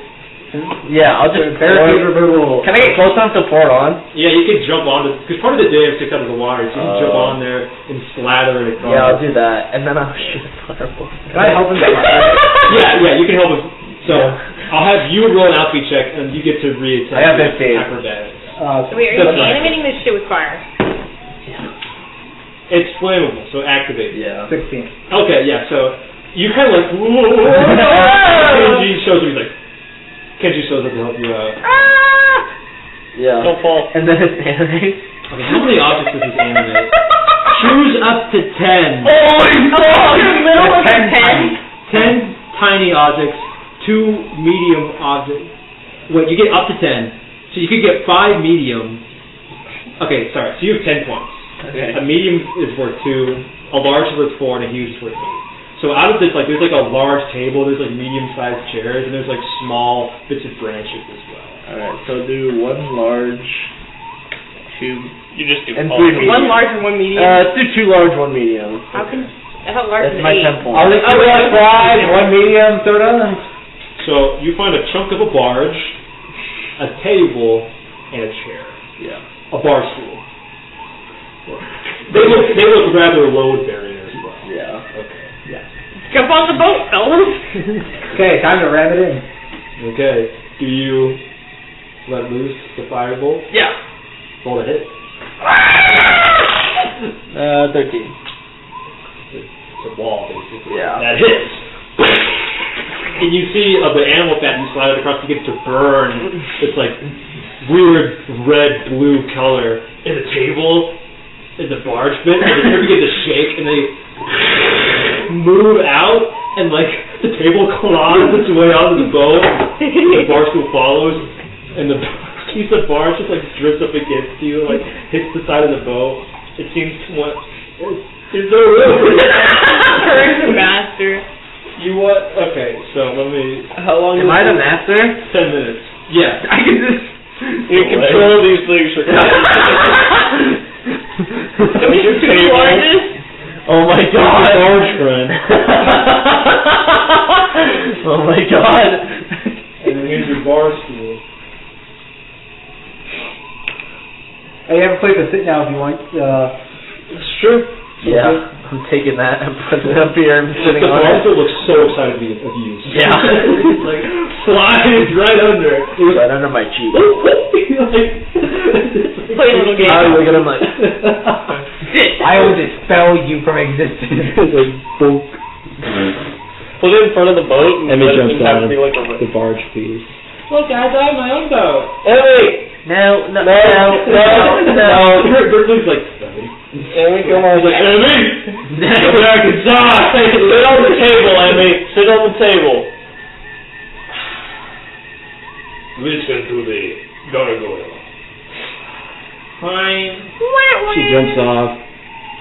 Speaker 2: Yeah, I'll just
Speaker 5: Barricade removal.
Speaker 2: Can I get close enough to pour it on?
Speaker 3: Yeah, you can jump onto, because part of the day I'm sticks out of the water, so you can jump on there and slather it across.
Speaker 2: Yeah, I'll do that. And then I'll shoot a firebolt.
Speaker 5: Can I help him?
Speaker 3: Yeah, you can help us. So, I'll have you roll an alchemy check, and you get to re-attack.
Speaker 2: I have 15.
Speaker 3: Acrobatics.
Speaker 1: Wait, are you
Speaker 3: That's right.
Speaker 1: animating this shit with fire?
Speaker 3: It's flammable, so activate.
Speaker 2: Yeah.
Speaker 5: 16.
Speaker 3: Okay, yeah, so you kind of like, Kenji shows up, he's like, Kenji shows up to help you out.
Speaker 2: Yeah.
Speaker 4: Don't fall.
Speaker 2: And then it's animate.
Speaker 3: Okay, how many objects does this animate? Choose up to 10.
Speaker 1: Oh, in the middle of 10?
Speaker 3: 10 tiny objects, 2 medium objects. Wait, you get up to 10. So you could get 5 medium. Okay, sorry, so you have 10 points.
Speaker 2: Okay.
Speaker 3: A medium is worth 2, a large is worth 4, and a huge is worth 8. So out of this, like, there's like a large table, there's like medium-sized chairs, and there's like small bits of branches as well.
Speaker 2: Alright, so do 1 large, 2,
Speaker 4: You just do
Speaker 2: and
Speaker 4: all
Speaker 2: 3
Speaker 4: three.
Speaker 2: medium.
Speaker 1: One large and one medium.
Speaker 2: Let's do 2 large, 1 medium.
Speaker 1: How can... I thought large
Speaker 2: That's
Speaker 1: was
Speaker 2: my
Speaker 1: 8.
Speaker 2: 10 points.
Speaker 5: I'll let you have 5, 1 medium, throw it on.
Speaker 3: So you find a chunk of a barge, a table, and a chair.
Speaker 2: Yeah.
Speaker 3: A bar stool. They look rather load-bearing as well.
Speaker 2: Yeah.
Speaker 3: Okay.
Speaker 1: Jump on the boat, fellas.
Speaker 5: Okay, time to ram it in.
Speaker 3: Okay. Do you let loose the firebolt?
Speaker 1: Yeah.
Speaker 3: Roll a hit.
Speaker 2: 13.
Speaker 3: It's a wall, basically.
Speaker 2: Yeah.
Speaker 3: That hits. And you see the animal fat you slide it across begins to burn. It's like weird red-blue color. And the table in the barge bit, and the table begins to shake, and they move out, and like the table claws its way onto the boat. The bar stool follows, and the piece of barge just like drifts up against you, like hits the side of the boat. It seems to want. Is there really?
Speaker 1: Courage the master.
Speaker 3: You what? Okay, so let me.
Speaker 2: How long am I the master?
Speaker 3: 10 minutes. Yeah.
Speaker 2: I can just...
Speaker 4: You control these things for
Speaker 1: Can we do 2 larges?
Speaker 2: Oh my god!
Speaker 3: Barge friend.
Speaker 2: Oh my god!
Speaker 3: And then here's your bar stool.
Speaker 5: Hey, you have a place to sit now if you want.
Speaker 2: Sure. Yeah, I'm taking that and putting it up here and sitting
Speaker 3: The
Speaker 2: on
Speaker 3: bar
Speaker 2: it.
Speaker 3: stool looks so excited to be of use.
Speaker 2: Yeah.
Speaker 3: It's like slides right under.
Speaker 2: Right under my cheek.
Speaker 1: Play a little game.
Speaker 2: I look at him like...
Speaker 5: I will expel you from existence.
Speaker 4: Put it in front of the boat and
Speaker 3: Emmy
Speaker 4: let it
Speaker 3: jumps
Speaker 4: have
Speaker 3: out
Speaker 4: to be like a
Speaker 3: the barge piece.
Speaker 8: Look, guys, I have my own boat.
Speaker 2: Emmy! No.
Speaker 3: Berkeley's like,
Speaker 4: Emmy, come on.
Speaker 3: Emmy! Go back inside!
Speaker 4: Sit on the table, Emmy. Sit on the table.
Speaker 6: Listen to the gargoyle.
Speaker 8: Fine.
Speaker 3: She jumps off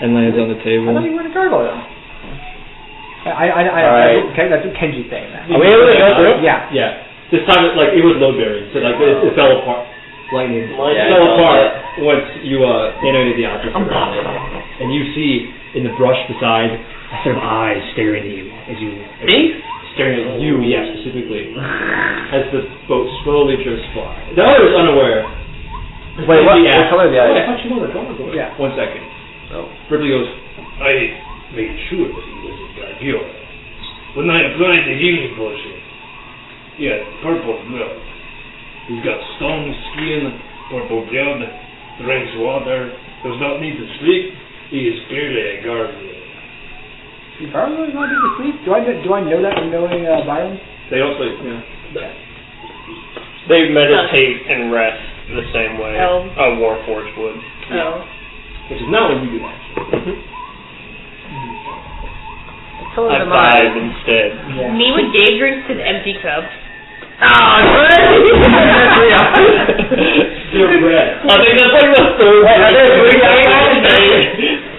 Speaker 3: and lands on the
Speaker 5: I
Speaker 3: table.
Speaker 5: thought you were in a gargoyle.
Speaker 2: Alright.
Speaker 5: Okay, that's what Kenji's saying. That.
Speaker 2: Are we able to go through?
Speaker 5: Yeah.
Speaker 3: Yeah. This time, it was load bearing, so like it fell apart. lightning
Speaker 4: Yeah,
Speaker 3: fell
Speaker 4: I saw
Speaker 3: apart once you animated the object around it. And you see in the brush beside a set of eyes staring at you as you staring at you, yeah, specifically, as the boat slowly drifts by. The other is unaware.
Speaker 2: Wait, what color are the
Speaker 3: Oh, I
Speaker 2: eyes?
Speaker 3: thought you know the color.
Speaker 5: Yeah.
Speaker 3: 1 second.
Speaker 2: Oh.
Speaker 3: Ripley goes,
Speaker 6: I made sure that he was a Gargiola. When I applied the healing potion, he had purple blood. He's got stone skin, purple blood, drinks water, does not need to sleep. He is clearly a Gargiola.
Speaker 5: Gargoyles not need to sleep? Do I know that from knowing Byron?
Speaker 3: they don't sleep. Yeah.
Speaker 4: They meditate and rest the same way
Speaker 1: Oh.
Speaker 4: a Warforged would.
Speaker 1: Oh.
Speaker 3: Which is not what you do, actually.
Speaker 1: Told
Speaker 4: I
Speaker 1: them
Speaker 4: dive instead.
Speaker 5: Yeah.
Speaker 1: Me when Dave drinks his empty cup. Oh,
Speaker 3: You're red.
Speaker 4: I think that's like the third.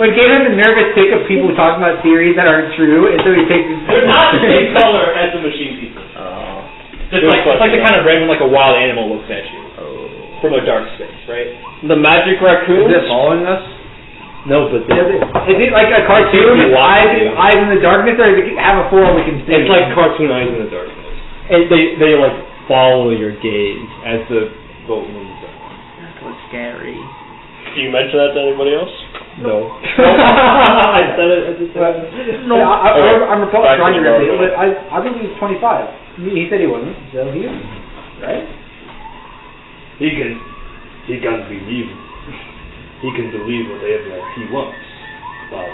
Speaker 5: When Gabe has a nervous tick of people talking about theories that aren't true, and so he takes his...
Speaker 3: They're not the same color as the machine people. It's like the kind of red when like a wild animal looks at you from a dark space, right?
Speaker 4: The magic raccoon.
Speaker 2: Is it following us?
Speaker 3: No, but
Speaker 5: Is it like a cartoon? Eyes in the darkness, or does it have a form we can see?
Speaker 3: it's like cartoon eyes in the darkness. And they like follow your gaze as the boat moves on.
Speaker 7: That's what's scary.
Speaker 4: Do you mention that to anybody else?
Speaker 3: No. I said it. I just said it.
Speaker 5: No. I'm
Speaker 4: Back
Speaker 5: trying to
Speaker 4: to the
Speaker 5: repeat,
Speaker 4: Gargoyle.
Speaker 5: but I think he was 25. He said he wasn't, so he is, right?
Speaker 6: He can believe. He can believe whatever he wants. But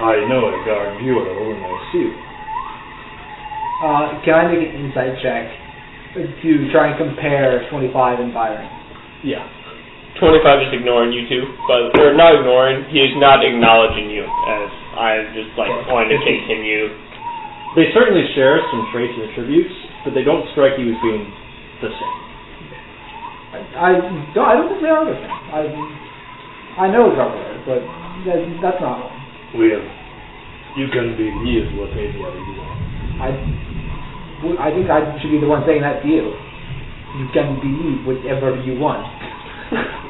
Speaker 6: I know a Gargiola when I see it.
Speaker 5: Can I make an insight check to try and compare 25 and Byron?
Speaker 3: Yeah.
Speaker 4: 25 is ignoring you two, but or not ignoring. He is not acknowledging you as I just like wanted to continue.
Speaker 3: They certainly share some traits and attributes, but they don't strike you as being the same.
Speaker 5: I don't think they are the same. I know it's out there, but that's not one.
Speaker 6: Well, you can believe whatever you want.
Speaker 5: I think I should be the one saying that to you. You can believe whatever you want.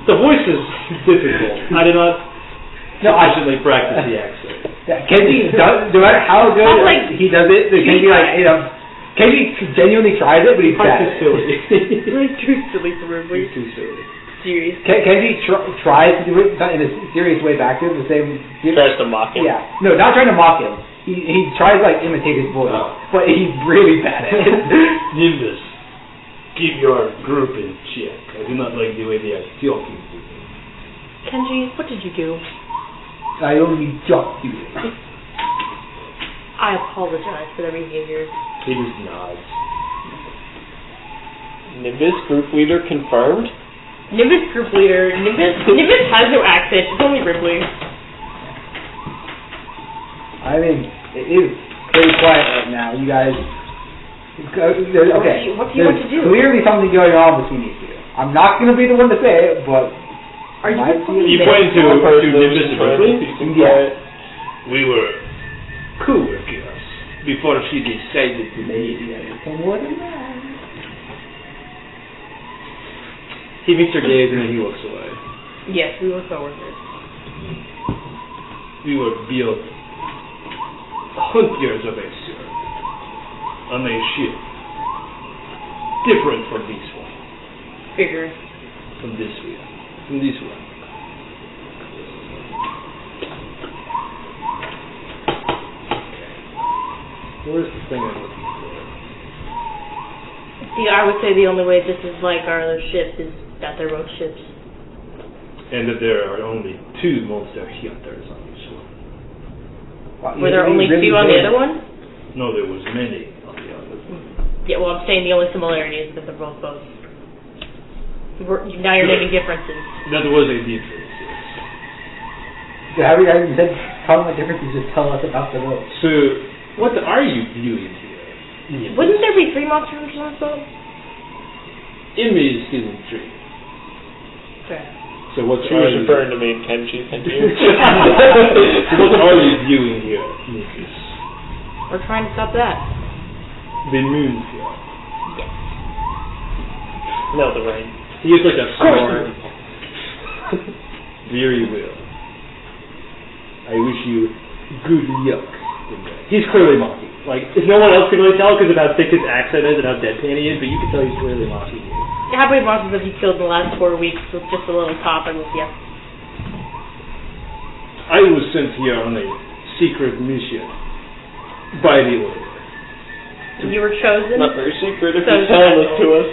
Speaker 3: The voice is difficult. I did not sufficiently practice the accent.
Speaker 5: Yeah, Kenji does, no matter how good he does it, Kenji Kenji genuinely tries it, but he's bad.
Speaker 3: Too silly.
Speaker 1: Too silly for Ripley.
Speaker 3: He's too silly.
Speaker 1: Serious.
Speaker 5: Kenji tries to do it in a serious way back to him, the same.
Speaker 4: Tries to mock him.
Speaker 5: Yeah, no, not trying to mock him. He tries to like imitate his voice, but he's really bad at it.
Speaker 6: Nimbus, keep your group in check. I do not like the way they are talking to me.
Speaker 1: Kenji, what did you do?
Speaker 5: I only just do it.
Speaker 1: I apologize for their behavior.
Speaker 3: He just nods.
Speaker 4: Nimbus group leader confirmed.
Speaker 1: Nimbus group leader. Nimbus has no accent. It's only Ripley.
Speaker 5: I mean, it is very quiet right now. You guys. Okay.
Speaker 1: What do you want to do?
Speaker 5: Clearly something going on between you two. I'm not going to be the one to say it, but.
Speaker 1: Are you
Speaker 3: You pointed to Nimbus and Ripley?
Speaker 5: Yeah.
Speaker 6: We were co-workers before she decided to leave.
Speaker 3: He meets your gaze and then he looks away.
Speaker 1: Yes, we were coworkers.
Speaker 6: We were built hundreds of years on a ship, different from this one,
Speaker 1: Figures.
Speaker 6: from this one, from this one.
Speaker 3: Where's the thing I'm looking for?
Speaker 1: I would say the only way this is like our other ships is that they're both ships.
Speaker 6: And that there are only 2 monster hunters on this one.
Speaker 1: Were there only 2 on the other one?
Speaker 6: No, there was many on the other one.
Speaker 1: Yeah, well, I'm saying the only similarity is that they're both boats. Now you're naming differences.
Speaker 6: That was a difference, yes.
Speaker 5: Have you guys said tell them the differences? Just tell us about the boat.
Speaker 6: So, what are you doing here?
Speaker 1: Wouldn't there be 3 monster hunters on this boat?
Speaker 6: Emmy is still in 3.
Speaker 1: Fair.
Speaker 6: So what
Speaker 4: She
Speaker 6: are
Speaker 4: was
Speaker 6: you
Speaker 4: referring to me, Kenji. Thank you.
Speaker 6: So what are you doing here, Nimbus?
Speaker 1: We're trying to stop that.
Speaker 6: The moon here.
Speaker 1: Yes.
Speaker 4: No, the rain.
Speaker 3: He is like a
Speaker 2: course
Speaker 3: storm. Very well. I wish you good luck. He's clearly mocking. Like, if no one else can really tell because of how thick his accent is and how deadpan he is, but you can tell he's clearly mocking you.
Speaker 1: How many monsters have you killed in the last 4 weeks with just a little topper with you?
Speaker 3: I was sent here on a secret mission by the order.
Speaker 1: You were chosen?
Speaker 4: Not very secret if
Speaker 1: So
Speaker 4: you're telling this to us.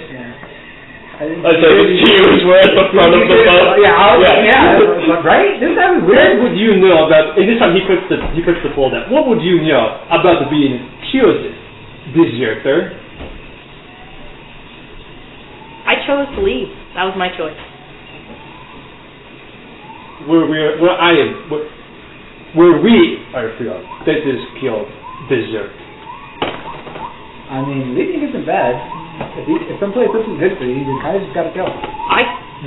Speaker 5: I think
Speaker 4: I said it's you as we're at the front of the boat.
Speaker 5: Yeah, right? This sounds
Speaker 3: What
Speaker 5: weird.
Speaker 3: would you know about? And this time he puts the fold down. What would you know about being chosen, deserter?
Speaker 1: I chose to leave. That was my choice.
Speaker 3: Where we are from, that is called desert.
Speaker 5: I mean, leaving isn't bad. If someplace this is history, you kind of just gotta go.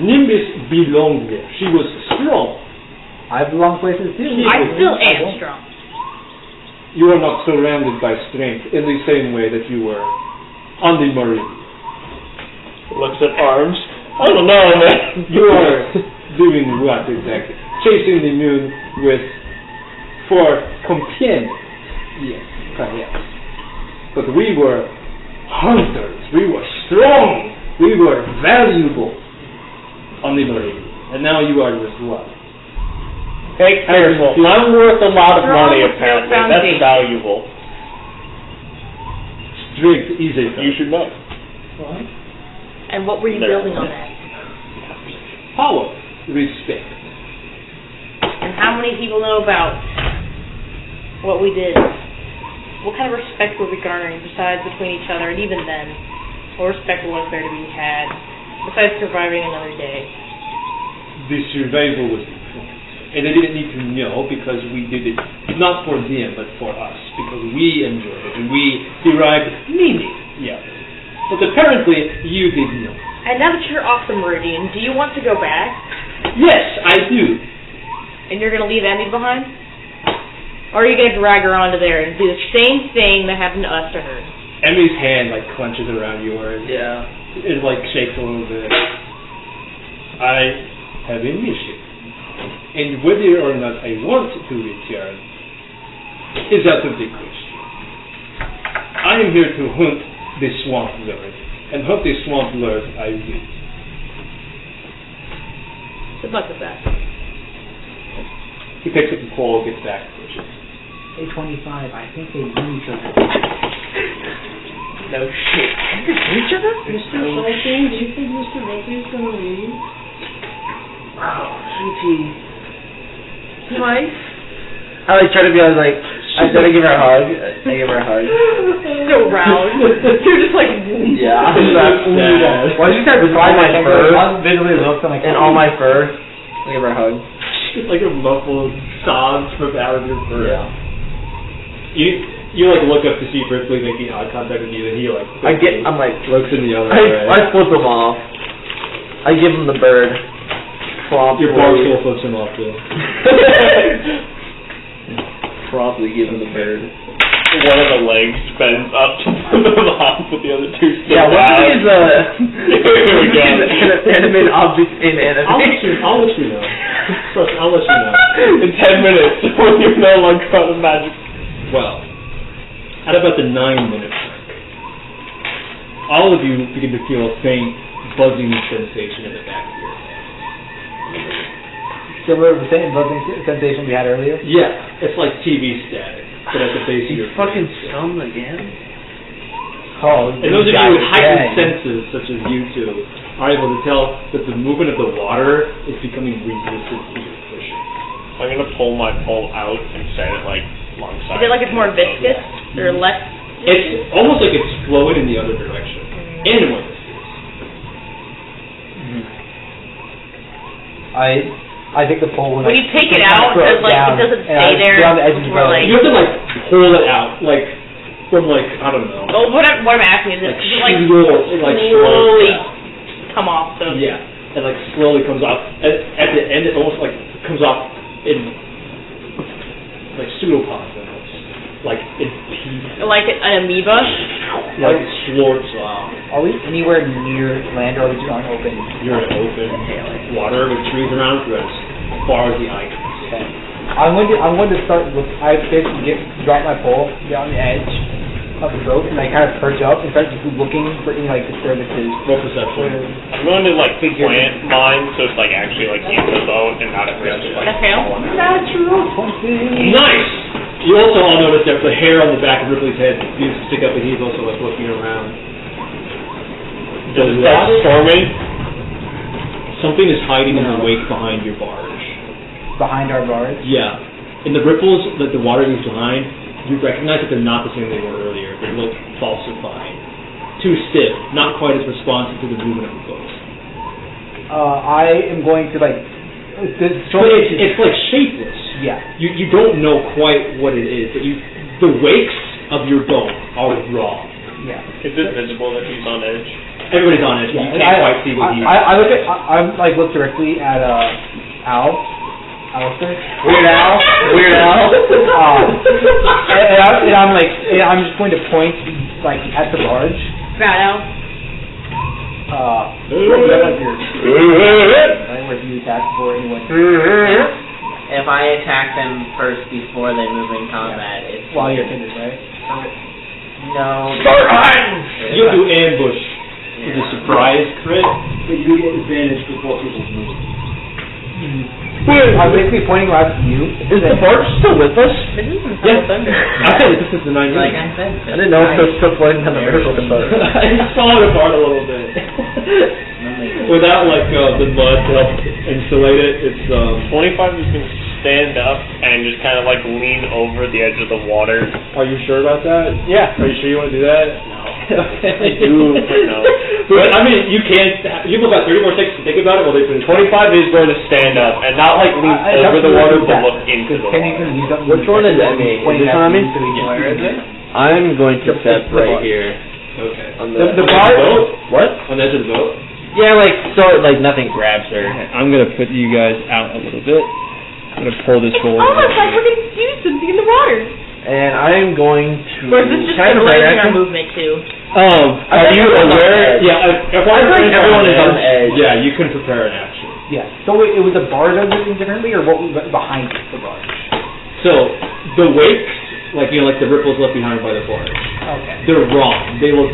Speaker 3: Nimbus belonged there. She was strong.
Speaker 5: I belong places too.
Speaker 1: I still am strong.
Speaker 3: You are not surrounded by strength in the same way that you were on the marine.
Speaker 4: Looks at arms. I don't know, man.
Speaker 3: You are doing what exactly? Chasing the moon with 4 companions. Yes, perhaps. But we were hunters. We were strong. We were valuable on the marine. And now you are just what?
Speaker 4: Hey, careful. I'm worth a lot of money, apparently. That's
Speaker 1: Foundation.
Speaker 4: valuable.
Speaker 3: Strength is a
Speaker 4: You should know.
Speaker 1: And what were you building on that?
Speaker 3: power, respect.
Speaker 1: And how many people know about what we did? What kind of respect were we garnering besides between each other, and even then, what respect was there to be had besides surviving another day?
Speaker 3: The survival was the point. And they didn't need to know because we did it not for them but for us, because we enjoyed it and we derived meaning. Yeah. But apparently you did not.
Speaker 1: And now that you're off the Meridian, do you want to go back?
Speaker 3: Yes, I do.
Speaker 1: And you're going to leave Emmy behind? Or are you going to drag her onto there and do the same thing that happened to us to her?
Speaker 3: Emmy's hand like clenches around yours.
Speaker 4: Yeah.
Speaker 3: It like shakes a little bit. I have a mission. And whether or not I want to return is out of the question. I am here to hunt the swamp lord. And hunt the swamp lord I will.
Speaker 1: Good luck with that.
Speaker 3: He picks up the pole and gets back to pushes.
Speaker 5: 825, I think they knew each other.
Speaker 4: No shit.
Speaker 5: They knew each other?
Speaker 8: Mr. Salting, do you think Mr. Ripley's gonna leave?
Speaker 5: Wow, GG.
Speaker 7: Twice. I like try to be like, I try to give her a hug. I give her a hug.
Speaker 1: So round. You're just like...
Speaker 7: Yeah.
Speaker 5: Why did you start with all my fur? Visually looks like
Speaker 7: And all my fur. I give her a hug.
Speaker 3: It's like a muffled sobs from out of your fur.
Speaker 7: Yeah.
Speaker 3: You like look up to see Ripley making eye contact with you, and he like
Speaker 7: I'm like,
Speaker 3: looks in the other way.
Speaker 7: I flip him off. I give him the bird.
Speaker 3: Your barstool flips him off too.
Speaker 7: Promptly give him the bird.
Speaker 4: One of the legs bends up to the hop, but the other two still
Speaker 7: Yeah, what
Speaker 4: down.
Speaker 7: is
Speaker 4: Here we go.
Speaker 7: an animate object in anime?
Speaker 3: I'll let you know. Trust, I'll let you know.
Speaker 4: In 10 minutes, when you're no longer on the magic.
Speaker 3: Well, at about the 9-minute mark, all of you begin to feel a faint buzzing sensation in the back of your head.
Speaker 5: Similar to the same buzzing sensation we had earlier?
Speaker 3: Yeah, it's like TV static, but at the base of your
Speaker 7: fucking
Speaker 3: face.
Speaker 7: scum again?
Speaker 5: Oh,
Speaker 3: And those of you with heightened senses, such as you two, are able to tell that the movement of the water is becoming resistant to your pushing.
Speaker 4: I'm gonna pull my pole out and set it like alongside.
Speaker 1: Is it like it's more viscous? Or less?
Speaker 3: It's almost like it's flowing in the other direction. And more viscous.
Speaker 5: I think the pole
Speaker 1: When you take it out,
Speaker 5: throw
Speaker 1: it doesn't stay there.
Speaker 5: On the edge of the
Speaker 1: We're
Speaker 5: boat.
Speaker 1: like,
Speaker 3: You have to like pull it out, like from like I don't know.
Speaker 1: well, what I'm asking is,
Speaker 3: Like
Speaker 1: does it like
Speaker 3: slowly
Speaker 1: slowly come off? So
Speaker 3: Yeah, and like slowly comes off. At the end, it almost like comes off in like pseudopods almost. like in pieces.
Speaker 1: Like an amoeba?
Speaker 3: Like slorts off.
Speaker 5: Are we anywhere near land, or are we just on open?
Speaker 3: You're in open water with trees around you as far as the eye can see.
Speaker 5: Okay. I'm going to start look. I basically drop my pole, get on the edge of the boat, and I kind of perch up and start just looking for any like disturbances.
Speaker 3: Roll perception.
Speaker 4: I'm going to like plant mine so it's like actually like in the boat and not at risk of like
Speaker 1: That fail?
Speaker 4: falling out.
Speaker 5: Natural 20.
Speaker 3: Nice! You also all notice that the hair on the back of Ripley's head begins to stick up, and he's also like looking around.
Speaker 4: Does it start storming?
Speaker 3: Something is hiding in the wake behind your barge.
Speaker 5: Behind our barge.
Speaker 3: Yeah. In the ripples that the water leaves behind, you recognize that they're not the same they were earlier. They look falsified. Too stiff, not quite as responsive to the movement of the boat.
Speaker 5: I am going to like.
Speaker 3: It's like shapeless.
Speaker 5: Yeah.
Speaker 3: You don't know quite what it is, but the wakes of your boat are raw.
Speaker 5: Yeah.
Speaker 4: Is it visible that he's on edge?
Speaker 3: Everybody's on it.
Speaker 5: Yeah.
Speaker 3: You can't quite see what he's.
Speaker 5: I look at. I'm like look directly at Alistair.
Speaker 2: Weird Al.
Speaker 5: And I'm like, I'm just going to point like at the barge.
Speaker 1: Fat Al.
Speaker 5: Like where you attack before anyone.
Speaker 7: If I attack them first before they move in combat, it's
Speaker 5: While you're finished, right?
Speaker 7: no.
Speaker 3: You'll do ambush with a surprise crit.
Speaker 6: But you get advantage before people move.
Speaker 5: I'm basically pointing right at you.
Speaker 2: Is the barge still with us?
Speaker 1: This is some
Speaker 3: Yeah.
Speaker 1: thunder.
Speaker 3: Actually, this is the 9
Speaker 7: Like
Speaker 3: minutes.
Speaker 7: I said,
Speaker 2: I didn't know if it was still floating on the river.
Speaker 3: It's falling apart a little bit. Without like the mud to help insulate it, it's
Speaker 4: 25 is going to stand up and just kind of like lean over the edge of the water.
Speaker 3: Are you sure about that?
Speaker 2: Yeah.
Speaker 3: Are you sure you want to do that?
Speaker 4: No.
Speaker 3: I
Speaker 4: do, but no.
Speaker 3: But I mean, you can't. You have about 30 more seconds to think about it while they finish.
Speaker 4: 25 is going to stand up and not like lean over the water, but look into the water.
Speaker 2: Which one is Emmy? Is this one on me?
Speaker 7: where is it?
Speaker 2: I'm going to step right here.
Speaker 3: Okay.
Speaker 2: On
Speaker 5: The
Speaker 3: On
Speaker 5: barge.
Speaker 3: the boat?
Speaker 2: What?
Speaker 3: On the edge of the boat?
Speaker 2: Yeah, like so, like nothing grabs her. I'm gonna put you guys out a little bit. I'm gonna pull this
Speaker 1: It's
Speaker 2: forward.
Speaker 1: almost like we're going to do something in the water.
Speaker 2: And I am going to.
Speaker 1: Or is this just
Speaker 2: Can I prepare
Speaker 1: delaying our
Speaker 2: action?
Speaker 1: movement too?
Speaker 2: Are you aware?
Speaker 3: Yeah. If
Speaker 2: I feel like everyone is on edge.
Speaker 3: Yeah, you can prepare an action.
Speaker 5: Yeah. So it was the barge that was moving differently, or what was behind the barge?
Speaker 3: So the wakes, like like the ripples left behind by the barge,
Speaker 5: Okay.
Speaker 3: they're wrong. They look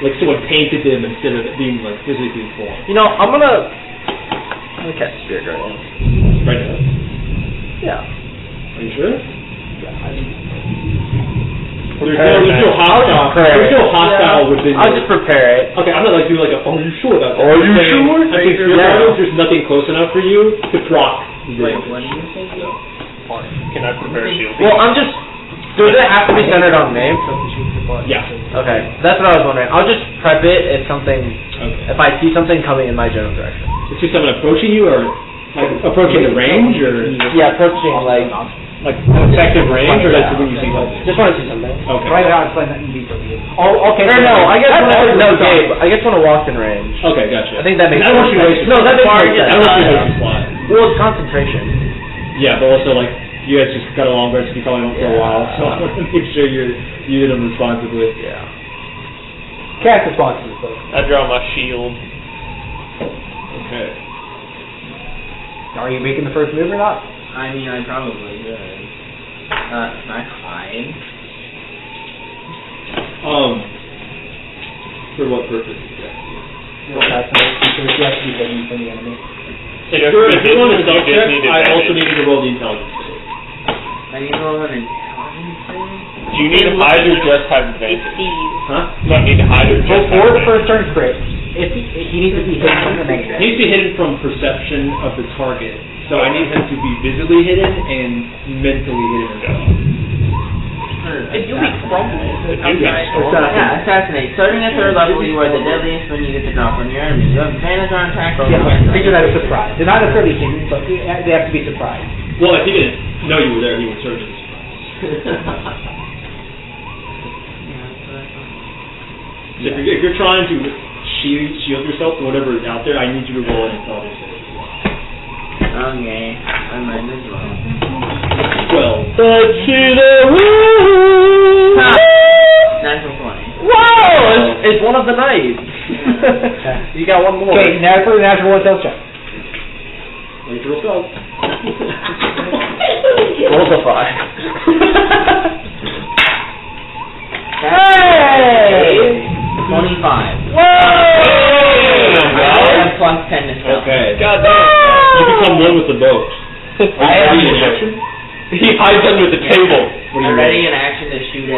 Speaker 3: like someone painted them instead of it being like physically formed.
Speaker 2: You know, I'm gonna cast Spirit Guardian.
Speaker 3: Right now.
Speaker 2: Yeah.
Speaker 3: Are you sure? There's
Speaker 2: Prepare
Speaker 3: no hostile.
Speaker 2: prepare
Speaker 3: There's no
Speaker 2: it.
Speaker 3: hostile within.
Speaker 2: I'll just prepare it.
Speaker 3: Okay, I'm not like doing like a. Oh, you sure about that?
Speaker 2: Are
Speaker 3: I'm
Speaker 2: you
Speaker 3: saying-
Speaker 2: sure?
Speaker 3: I think
Speaker 2: Yeah.
Speaker 3: there's nothing close enough for you to proc.
Speaker 7: Wait, what do you think?
Speaker 4: Can I prepare a shield?
Speaker 2: Well, I'm just. Does it have to be centered on me?
Speaker 3: Yeah.
Speaker 2: Okay, that's what I was wondering. I'll just prep it if something,
Speaker 3: Okay.
Speaker 2: if I see something coming in my general direction.
Speaker 3: Is there someone approaching you, or like approaching the range, or
Speaker 2: Yeah, approaching like
Speaker 3: like effective range, or that's when you see something?
Speaker 2: just want to see something.
Speaker 3: Okay.
Speaker 5: Right now, I'll explain that in deeper view. Oh, okay.
Speaker 2: No, I guess when I
Speaker 5: That's
Speaker 2: no,
Speaker 5: all.
Speaker 2: Gabe. I guess when I walked in range.
Speaker 3: Okay, gotcha.
Speaker 2: I think that makes
Speaker 3: I don't want you to
Speaker 2: sense.
Speaker 3: waste your
Speaker 2: No, that makes
Speaker 3: I
Speaker 2: sense.
Speaker 3: don't want you to waste your slot.
Speaker 2: Well, it's concentration.
Speaker 3: Yeah, but also like you guys just got a long rest, you probably won't for a
Speaker 2: Yeah.
Speaker 3: while, so I want to make sure you hit them responsibly.
Speaker 2: Yeah.
Speaker 5: Cast responsibly, folks.
Speaker 4: I draw my shield.
Speaker 3: Okay.
Speaker 5: Are you making the first move or not?
Speaker 7: I mean, I probably could. Can I hide?
Speaker 3: For what purpose exactly?
Speaker 5: That's because you have to be hidden from the enemy.
Speaker 3: Sure, if you want to
Speaker 4: You just
Speaker 3: self-check,
Speaker 4: need
Speaker 3: I also
Speaker 4: advantage.
Speaker 3: need you to roll the intelligence save.
Speaker 7: I need to roll an intelligence save?
Speaker 4: Do you need to hide or just have advantage?
Speaker 1: Steve.
Speaker 3: Huh?
Speaker 4: Do I need to hide or just have
Speaker 5: Before the
Speaker 4: advantage?
Speaker 5: first turn crit, if he needs to be hidden from the negative.
Speaker 3: He needs to be hidden from perception of the target, so I need him to be visibly hidden and mentally hidden as well.
Speaker 1: If you be crumbling,
Speaker 4: If you get stormed.
Speaker 7: Yeah, assassinate. Starting at 3rd level, you are the deadliest when you get the drop on your enemies. You have advantage on attack rolls.
Speaker 5: Yeah, figure that a surprise. They're not necessarily hidden, but they have to be surprised.
Speaker 3: Well, if he didn't know you were there, he would certainly be surprised. So if you're trying to shield yourself from whatever is out there, I need you to roll an intelligence save as well.
Speaker 7: Okay, I might as well.
Speaker 3: 12.
Speaker 2: Let's see the
Speaker 7: Natural 20.
Speaker 2: Whoa! It's one of the knights. You got one more.
Speaker 5: Okay, natural one stealth check.
Speaker 3: Natural self.
Speaker 2: Roll the 5.
Speaker 5: Hey!
Speaker 7: 25.
Speaker 2: Whoa!
Speaker 7: I have plus 10 to stealth.
Speaker 3: Okay.
Speaker 2: God damn.
Speaker 3: You become one with the boat.
Speaker 5: I am
Speaker 3: Ready in action?
Speaker 2: He hides under the table.
Speaker 3: What do
Speaker 7: I'm
Speaker 3: you
Speaker 7: ready
Speaker 3: roll?
Speaker 7: in action to shoot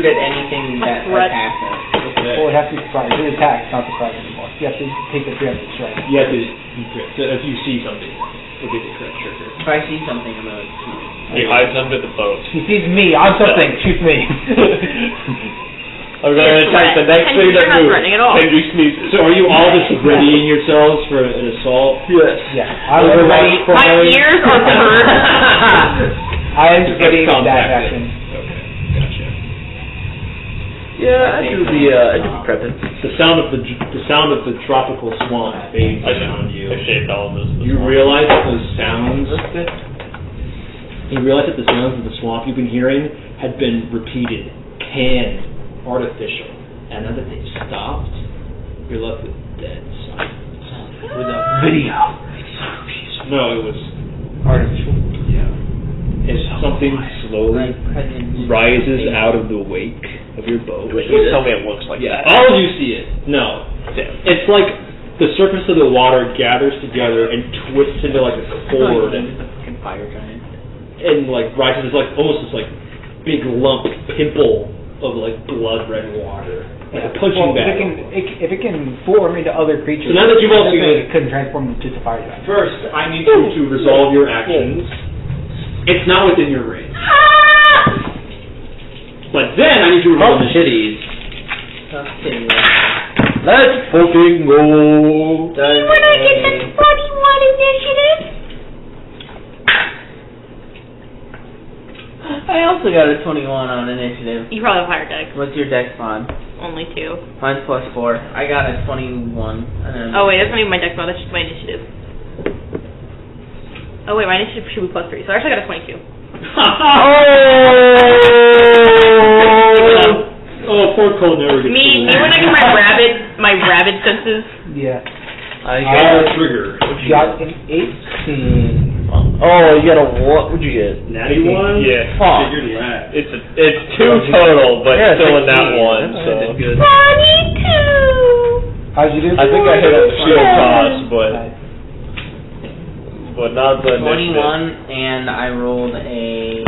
Speaker 7: at anything that
Speaker 1: threat.
Speaker 7: attacks us.
Speaker 3: Okay.
Speaker 5: Well, it has to be surprise. It's attack, not surprise anymore. You have to take the preemptive strike.
Speaker 3: You have to be crit. So if you see something, it'll be the correct trigger.
Speaker 7: If I see something, I'm gonna shoot.
Speaker 4: He hides under the boat.
Speaker 5: He sees me on something. Shoots me.
Speaker 4: I'm going to attack the next thing that
Speaker 1: You're not
Speaker 4: moves.
Speaker 1: threatening at all.
Speaker 4: Henry sneezes.
Speaker 3: So are you all just readying yourselves for an assault?
Speaker 2: Yes.
Speaker 5: Yeah. I was ready.
Speaker 1: My ears are hurt.
Speaker 5: I am just ready for
Speaker 3: Compact
Speaker 5: that
Speaker 3: it.
Speaker 5: action.
Speaker 3: Okay, gotcha.
Speaker 2: Yeah, I do the prepping.
Speaker 3: The sound of the tropical swamp fades around you.
Speaker 4: I shaped all of this.
Speaker 3: You realize that those sounds. You realize that the sounds of the swamp you've been hearing had been repeated, canned, artificial, and now that they've stopped, you're left with dead silence.
Speaker 5: Without video.
Speaker 3: No, it was
Speaker 5: Artificial.
Speaker 3: as something slowly
Speaker 7: Like present.
Speaker 3: rises out of the wake of your boat.
Speaker 4: Tell me it looks like
Speaker 3: Yeah,
Speaker 4: that.
Speaker 3: all of you see it. No.
Speaker 4: Damn.
Speaker 3: It's like the surface of the water gathers together and twists into like a cord
Speaker 7: It's a fucking fire giant.
Speaker 3: and like rises as like almost this like big lump pimple of like blood red water. Like a punching
Speaker 5: Well,
Speaker 3: bag.
Speaker 5: if it can form into other creatures,
Speaker 3: So now that you've all seen
Speaker 5: it
Speaker 3: it-
Speaker 5: couldn't transform into a fire giant.
Speaker 3: First, I need you to resolve your actions. It's not within your range. But then I need you to roll
Speaker 2: Pump
Speaker 3: initiative.
Speaker 2: titties.
Speaker 7: Tough titty.
Speaker 2: Let's fucking go.
Speaker 7: Does a
Speaker 1: 41 initiative?
Speaker 7: I also got a 21 on initiative.
Speaker 1: You probably have higher dex.
Speaker 7: What's your dex mod?
Speaker 1: Only 2.
Speaker 7: Mine's plus 4. I got a 21. And then
Speaker 1: Oh wait, that's not even my dex mod, that's just my initiative. Oh wait, my initiative should be plus 3, so I actually got a 22.
Speaker 3: Oh, poor Cole never gets
Speaker 1: Me
Speaker 3: to
Speaker 1: when I get my rabbit senses.
Speaker 5: Yeah.
Speaker 2: I
Speaker 3: got a
Speaker 2: got.
Speaker 3: trigger.
Speaker 5: Got an 18.
Speaker 2: Oh, you got a what? What'd you get?
Speaker 3: Natty one?
Speaker 4: Yeah.
Speaker 2: Fuck.
Speaker 3: Figured last.
Speaker 4: It's 2 total, but
Speaker 2: Yeah,
Speaker 4: still in that
Speaker 2: 16.
Speaker 4: one.
Speaker 2: I
Speaker 4: So
Speaker 2: did good.
Speaker 1: 22!
Speaker 5: How'd you do?
Speaker 4: I think I hit on the shield
Speaker 1: Yeah.
Speaker 4: toss,
Speaker 5: Nice.
Speaker 4: but not the
Speaker 7: 21, and I rolled a.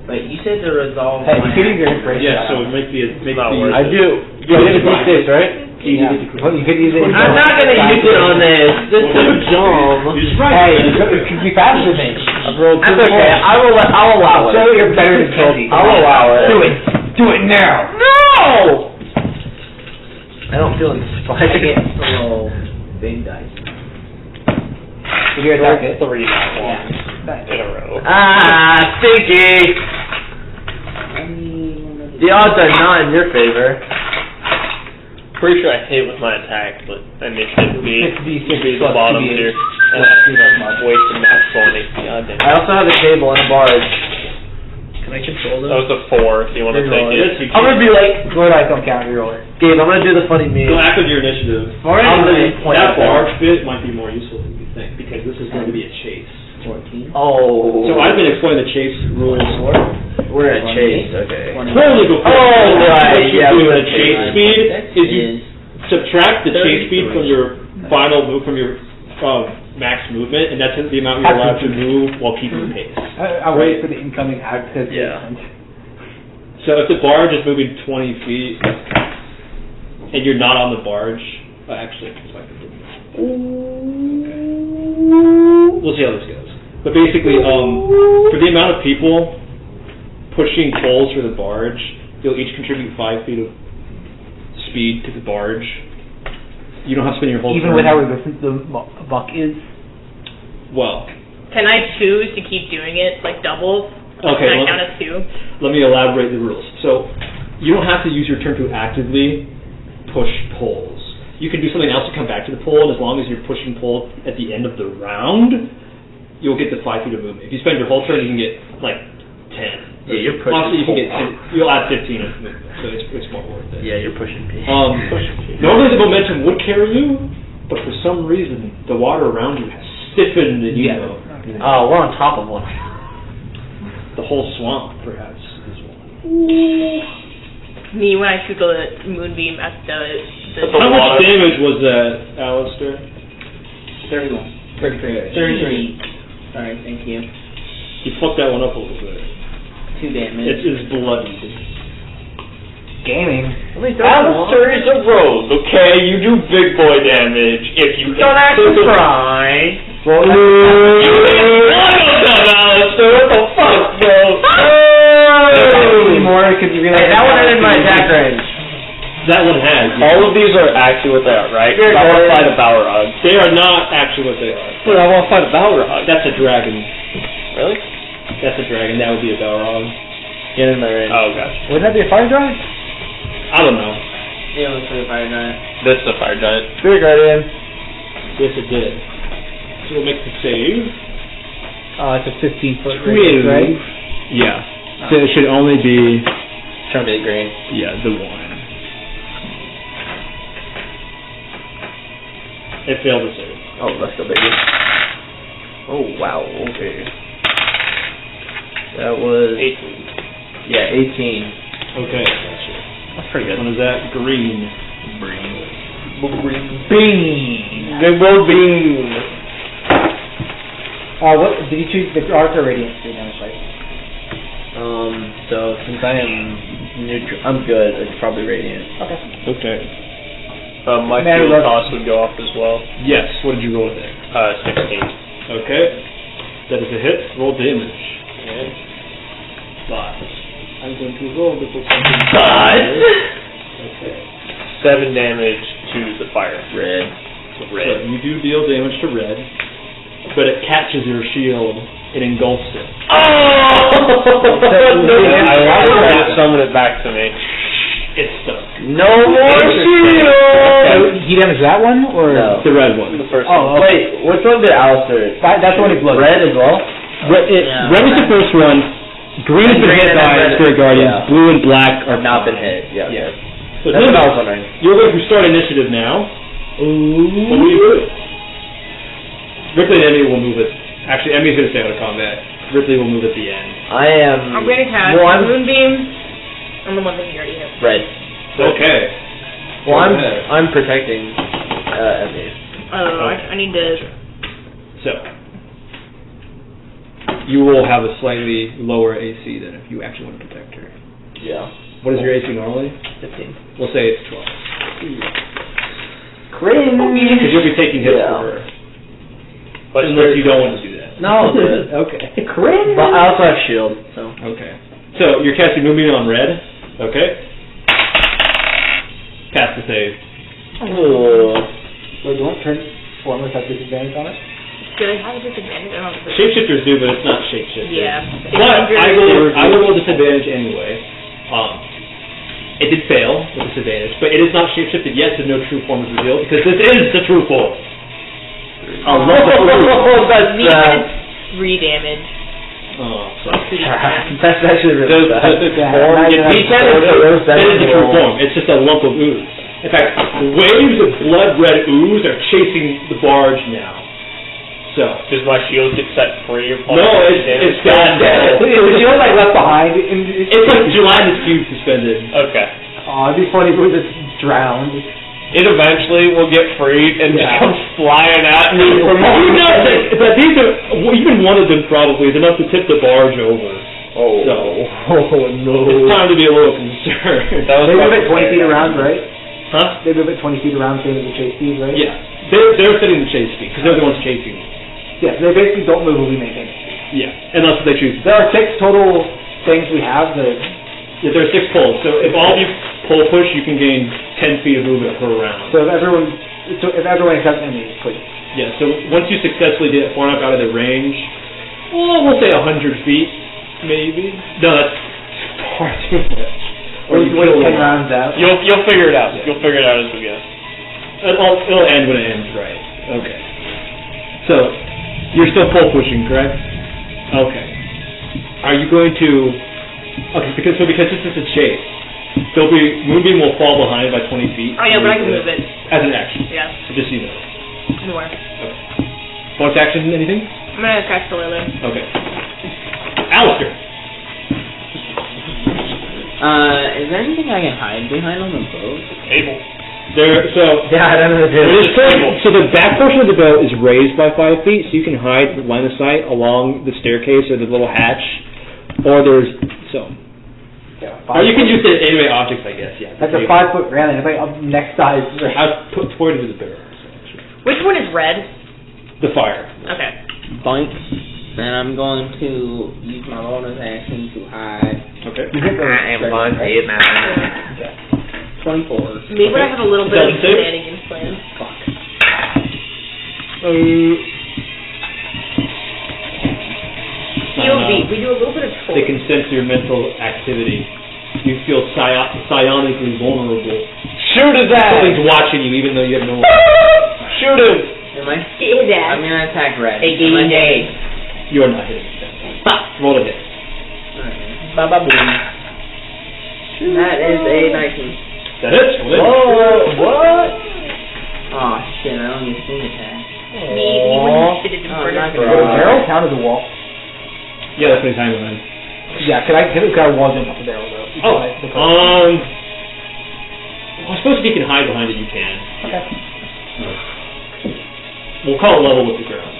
Speaker 7: Wait, you said to resolve.
Speaker 5: Hey,
Speaker 7: my
Speaker 5: you could use your
Speaker 7: action.
Speaker 5: inspiration.
Speaker 3: Yeah, so it makes the
Speaker 4: not worth
Speaker 2: I do. You hit a D6, right?
Speaker 5: Yeah. Well, you could use it.
Speaker 2: I'm not gonna use it on this. This is so dumb.
Speaker 3: You're just
Speaker 5: Hey,
Speaker 3: right.
Speaker 5: it could be faster than me.
Speaker 2: I've rolled 2
Speaker 5: That's okay.
Speaker 2: I'll allow
Speaker 5: So
Speaker 2: it.
Speaker 5: you're better than Kenzie.
Speaker 2: I'll allow it.
Speaker 5: Do it. Do it now.
Speaker 2: No! I don't feel
Speaker 7: I
Speaker 2: inspired.
Speaker 7: get to roll big dice.
Speaker 5: Did you attack it?
Speaker 4: 3 that one
Speaker 5: Nice.
Speaker 4: in a row.
Speaker 2: Ah, stinky! The odds are not in your favor.
Speaker 4: Pretty sure I hit with my attack, but initiative B
Speaker 5: 6d6
Speaker 4: be the
Speaker 5: plus
Speaker 4: bottom
Speaker 5: 2d8.
Speaker 4: tier. And I'm wasting that 20. God damn.
Speaker 2: I also have a table and a barge. Can I control
Speaker 4: That was a 4 if you want to
Speaker 2: Reroll
Speaker 4: take
Speaker 2: it.
Speaker 4: it.
Speaker 2: I'm gonna be like,
Speaker 5: Good dice don't count, reroll it.
Speaker 2: Gabe, I'm gonna do the funny meme.
Speaker 3: Go after your initiative.
Speaker 2: I'm gonna be pointing
Speaker 3: That
Speaker 2: at them.
Speaker 3: barge bit might be more useful than you think because this is going to be a chase.
Speaker 7: 14.
Speaker 2: Oh.
Speaker 3: So I've been explaining the chase rules.
Speaker 2: We're at Chase, okay.
Speaker 3: Totally before.
Speaker 2: Oh, right,
Speaker 3: What you
Speaker 2: yeah,
Speaker 3: do
Speaker 2: we
Speaker 3: with
Speaker 2: went
Speaker 3: the chase
Speaker 2: chase.
Speaker 3: speed is you subtract the chase
Speaker 7: 33.
Speaker 3: speed from your final move from your max movement, and that's the amount you're allowed to move while keeping pace.
Speaker 5: I'll wait for the incoming act because
Speaker 2: Yeah.
Speaker 3: So if the barge is moving 20 feet and you're not on the barge, actually, it's like we'll see how this goes. But basically, for the amount of people pushing poles for the barge, you'll each contribute 5 feet of speed to the barge. You don't have to spend your whole
Speaker 5: even
Speaker 3: turn.
Speaker 5: with how resistant the buck is.
Speaker 3: Well,
Speaker 1: Can I choose to keep doing it, like doubles?
Speaker 3: okay,
Speaker 1: Can I
Speaker 3: let,
Speaker 1: count as 2?
Speaker 3: let me elaborate the rules. So, you don't have to use your turn to actively push poles. You can do something else to come back to the pole, and as long as you're pushing pole at the end of the round, you'll get the 5 feet of movement. If you spend your whole turn, you can get like 10.
Speaker 2: Yeah, you're pushing.
Speaker 3: Also, you can get you'll add 15 of movement, so it's more worth it.
Speaker 2: Yeah, you're pushing P.
Speaker 3: Normally the momentum would carry you, but for some reason the water around you has stiffened and you know.
Speaker 2: Oh, we're on top of one.
Speaker 3: The whole swamp, perhaps, is one.
Speaker 1: Me, when I shoot the moonbeam at the
Speaker 3: How much damage was that, Alistair?
Speaker 5: 31.
Speaker 7: 33. Sorry, thank you.
Speaker 3: You fucked that one up a little bit.
Speaker 7: 2 damage.
Speaker 3: It is bloodied.
Speaker 5: Gaming.
Speaker 4: Alistair is a rogue, okay? You do big boy damage if you
Speaker 2: Don't act surprised.
Speaker 5: Well,
Speaker 4: Alistair, what the fuck, bro?
Speaker 5: anymore because you realize
Speaker 2: That one ended my attack range.
Speaker 3: That one has. Yeah.
Speaker 4: All of these are actually what they are, right? I want to fight a Balrog.
Speaker 3: They are not actually what they are.
Speaker 4: But I want to fight a Balrog.
Speaker 3: That's a dragon.
Speaker 4: Really?
Speaker 3: That's a dragon. That would be a Balrog.
Speaker 4: Get in my range. Oh, gosh.
Speaker 5: Wouldn't that be a fire giant?
Speaker 3: I don't know.
Speaker 7: Yeah, let's do a fire giant.
Speaker 4: This is a fire giant.
Speaker 5: Spirit guardian.
Speaker 3: Yes, it did. So it makes a save.
Speaker 5: It's a 15-foot range, right?
Speaker 3: Yeah. So it should only be,
Speaker 4: Trying to be green.
Speaker 3: yeah, the one. It failed to save.
Speaker 2: Oh, let's go, baby. Oh, wow. Okay. That was
Speaker 4: 18.
Speaker 2: Yeah, 18.
Speaker 3: Okay, gotcha.
Speaker 2: That's pretty
Speaker 3: What
Speaker 2: good.
Speaker 3: is that? Green.
Speaker 2: Bean.
Speaker 4: Big old bean.
Speaker 5: What did you choose? The arc or radiant? Right?
Speaker 2: So since I am neutral, I'm good. It's probably radiant.
Speaker 3: Okay.
Speaker 4: My
Speaker 5: Man,
Speaker 4: fuel
Speaker 5: look.
Speaker 4: cost would go off as well.
Speaker 3: Yes, what did you roll there?
Speaker 4: 16.
Speaker 3: Okay. That is a hit. Roll damage.
Speaker 4: Okay.
Speaker 3: 5. I'm going to roll this something. Okay.
Speaker 4: 7 damage to the fire.
Speaker 2: Red.
Speaker 3: So you do deal damage to red, but it catches your shield. It engulfs it.
Speaker 4: I want to summon it back to me.
Speaker 3: It's stuck.
Speaker 2: No more shield.
Speaker 5: He damaged that one, or
Speaker 2: No.
Speaker 3: The red one.
Speaker 4: The first
Speaker 5: Oh,
Speaker 4: one.
Speaker 2: Wait, which one did Alistair?
Speaker 5: that's the one he blooded.
Speaker 2: Red as well.
Speaker 3: Red is the first one. Green is the
Speaker 2: Green
Speaker 3: hit
Speaker 2: and
Speaker 3: by
Speaker 2: red.
Speaker 3: Spirit Guardians.
Speaker 2: Yeah.
Speaker 3: Blue and black are
Speaker 2: I've not been
Speaker 3: fine.
Speaker 2: hit. Yeah.
Speaker 3: Yeah.
Speaker 2: Okay.
Speaker 3: So
Speaker 2: That's what I was
Speaker 3: Nimbus,
Speaker 2: wondering.
Speaker 3: you're going to start initiative now. What do you do? Ripley and Emmy will move it. Actually, Emmy's going to stay out of combat. Ripley will move at the end.
Speaker 2: I am.
Speaker 1: I'm going to cast
Speaker 2: Well, I'm
Speaker 1: moonbeam on the one that you already have.
Speaker 2: red.
Speaker 3: Okay.
Speaker 2: Well,
Speaker 3: Go ahead.
Speaker 2: I'm protecting Emmy.
Speaker 1: Oh, I need to.
Speaker 3: So, you will have a slightly lower AC than if you actually want to protect her.
Speaker 2: Yeah.
Speaker 3: What is your AC normally?
Speaker 2: 15.
Speaker 3: We'll say it's 12.
Speaker 5: Cringe.
Speaker 3: Because you'll be taking hits
Speaker 2: Yeah.
Speaker 3: for her.
Speaker 4: But
Speaker 3: Unless you don't want to do that.
Speaker 2: No, good.
Speaker 3: Okay.
Speaker 5: Cringe.
Speaker 2: But I also have shield, so.
Speaker 3: Okay. So, you're casting Moonbeam on red. Okay. Pass the save.
Speaker 2: Oh.
Speaker 5: Wait, don't Transformers have disadvantage on it?
Speaker 1: Do they have a disadvantage? I don't know.
Speaker 3: Shapeshifters do, but it's not shapeshifter.
Speaker 1: Yeah.
Speaker 3: But I will roll disadvantage anyway. It did fail with disadvantage, but it is not shapeshifted yet, so no true form is revealed, because this is the true form.
Speaker 2: Oh, that's
Speaker 1: Me, it's 3 damage.
Speaker 3: Oh,
Speaker 2: That's actually really
Speaker 3: Does
Speaker 2: bad.
Speaker 3: it
Speaker 5: Yeah,
Speaker 3: form?
Speaker 5: not
Speaker 3: It
Speaker 5: even
Speaker 3: is
Speaker 2: a-
Speaker 3: the true form. It's just a lump of ooze. In fact, waves of blood red ooze are chasing the barge now. So.
Speaker 4: Does my shield get set free upon
Speaker 3: No,
Speaker 4: damage?
Speaker 3: it's bad.
Speaker 5: Is you like left behind?
Speaker 3: It's like July in the cube suspended.
Speaker 4: Okay.
Speaker 5: Oh, it'd be funny if it was just drowned.
Speaker 4: It eventually will get freed and just
Speaker 3: Yeah.
Speaker 4: comes flying at me from
Speaker 3: You know that, but these are, even one of them probably is enough to tip the barge over.
Speaker 2: Oh.
Speaker 3: So, it's time to be a little concerned.
Speaker 4: That was
Speaker 5: They move
Speaker 4: probably
Speaker 5: it 20 feet around, right?
Speaker 3: Huh?
Speaker 5: They move it 20 feet around, same as the chase speed, right?
Speaker 3: Yeah. They're setting the chase speed, because they're the ones chasing.
Speaker 5: Yeah, so they basically don't move when we maintain.
Speaker 3: Yeah. Unless they choose.
Speaker 5: There are 6 total things we have that.
Speaker 3: Yeah, there are 6 pulls, so if all of you pull push, you can gain 10 feet of movement per round.
Speaker 5: So if everyone except Emmy, please.
Speaker 3: Yeah, so once you successfully get far enough out of the range, well, we'll say 100 feet, maybe. No, that's far too much. Or you
Speaker 5: Wait
Speaker 3: kill
Speaker 5: 10
Speaker 3: them.
Speaker 5: rounds out.
Speaker 4: You'll figure it out.
Speaker 3: Yeah.
Speaker 4: You'll figure it out as we go.
Speaker 3: It'll end when it ends, right? Okay. So, you're still pull pushing, correct? Okay. Are you going to Okay, because this is a chase, there'll be Moonbeam will fall behind by 20 feet.
Speaker 1: Oh yeah, but I can move it.
Speaker 3: As an action.
Speaker 1: Yeah.
Speaker 3: Just so you know.
Speaker 1: More.
Speaker 3: Bonus action, anything?
Speaker 1: I'm gonna catch the lily.
Speaker 3: Okay. Alistair.
Speaker 7: Is there anything I can hide behind on the boat?
Speaker 4: Table.
Speaker 5: Yeah, I don't know.
Speaker 3: So the back portion of the boat is raised by 5 feet, so you can hide line of sight along the staircase or the little hatch, or there's or you can use the anyway objects, I guess. Yeah.
Speaker 5: That's a 5-foot railing. It's like up next size.
Speaker 3: I've poured it into the barrel.
Speaker 1: Which one is red?
Speaker 3: The fire.
Speaker 1: Okay.
Speaker 7: Boink. Then I'm going to use my bonus action to hide.
Speaker 3: Okay.
Speaker 2: I am on it now.
Speaker 7: 24.
Speaker 1: Maybe I have a little bit of
Speaker 3: Doesn't save?
Speaker 1: shenanigans planned.
Speaker 7: Fuck.
Speaker 1: POV. We do a little bit of troll.
Speaker 3: They can sense your mental activity. You feel psionically vulnerable.
Speaker 4: Shoot his ass!
Speaker 3: Something's watching you, even though you have no.
Speaker 4: Shoot him!
Speaker 7: Am I?
Speaker 1: Get his ass.
Speaker 7: I'm gonna attack red.
Speaker 1: Hey,
Speaker 7: Am I
Speaker 1: DJ.
Speaker 7: hit?
Speaker 3: You are not hitting. Roll a hit.
Speaker 7: Ba-ba boom. That is a 19.
Speaker 3: That hits.
Speaker 7: What? Oh shit, I don't get sneak attack.
Speaker 1: Me when you shit it in
Speaker 7: Oh,
Speaker 1: front
Speaker 7: not
Speaker 1: of
Speaker 5: Would
Speaker 7: good.
Speaker 5: a barrel count as a wall?
Speaker 3: Yeah, that's what he's hiding behind.
Speaker 5: Yeah, can I wall jump off the barrel though?
Speaker 3: Oh, well, I suppose if you can hide behind it, you can.
Speaker 5: Okay.
Speaker 3: We'll call it level with the ground.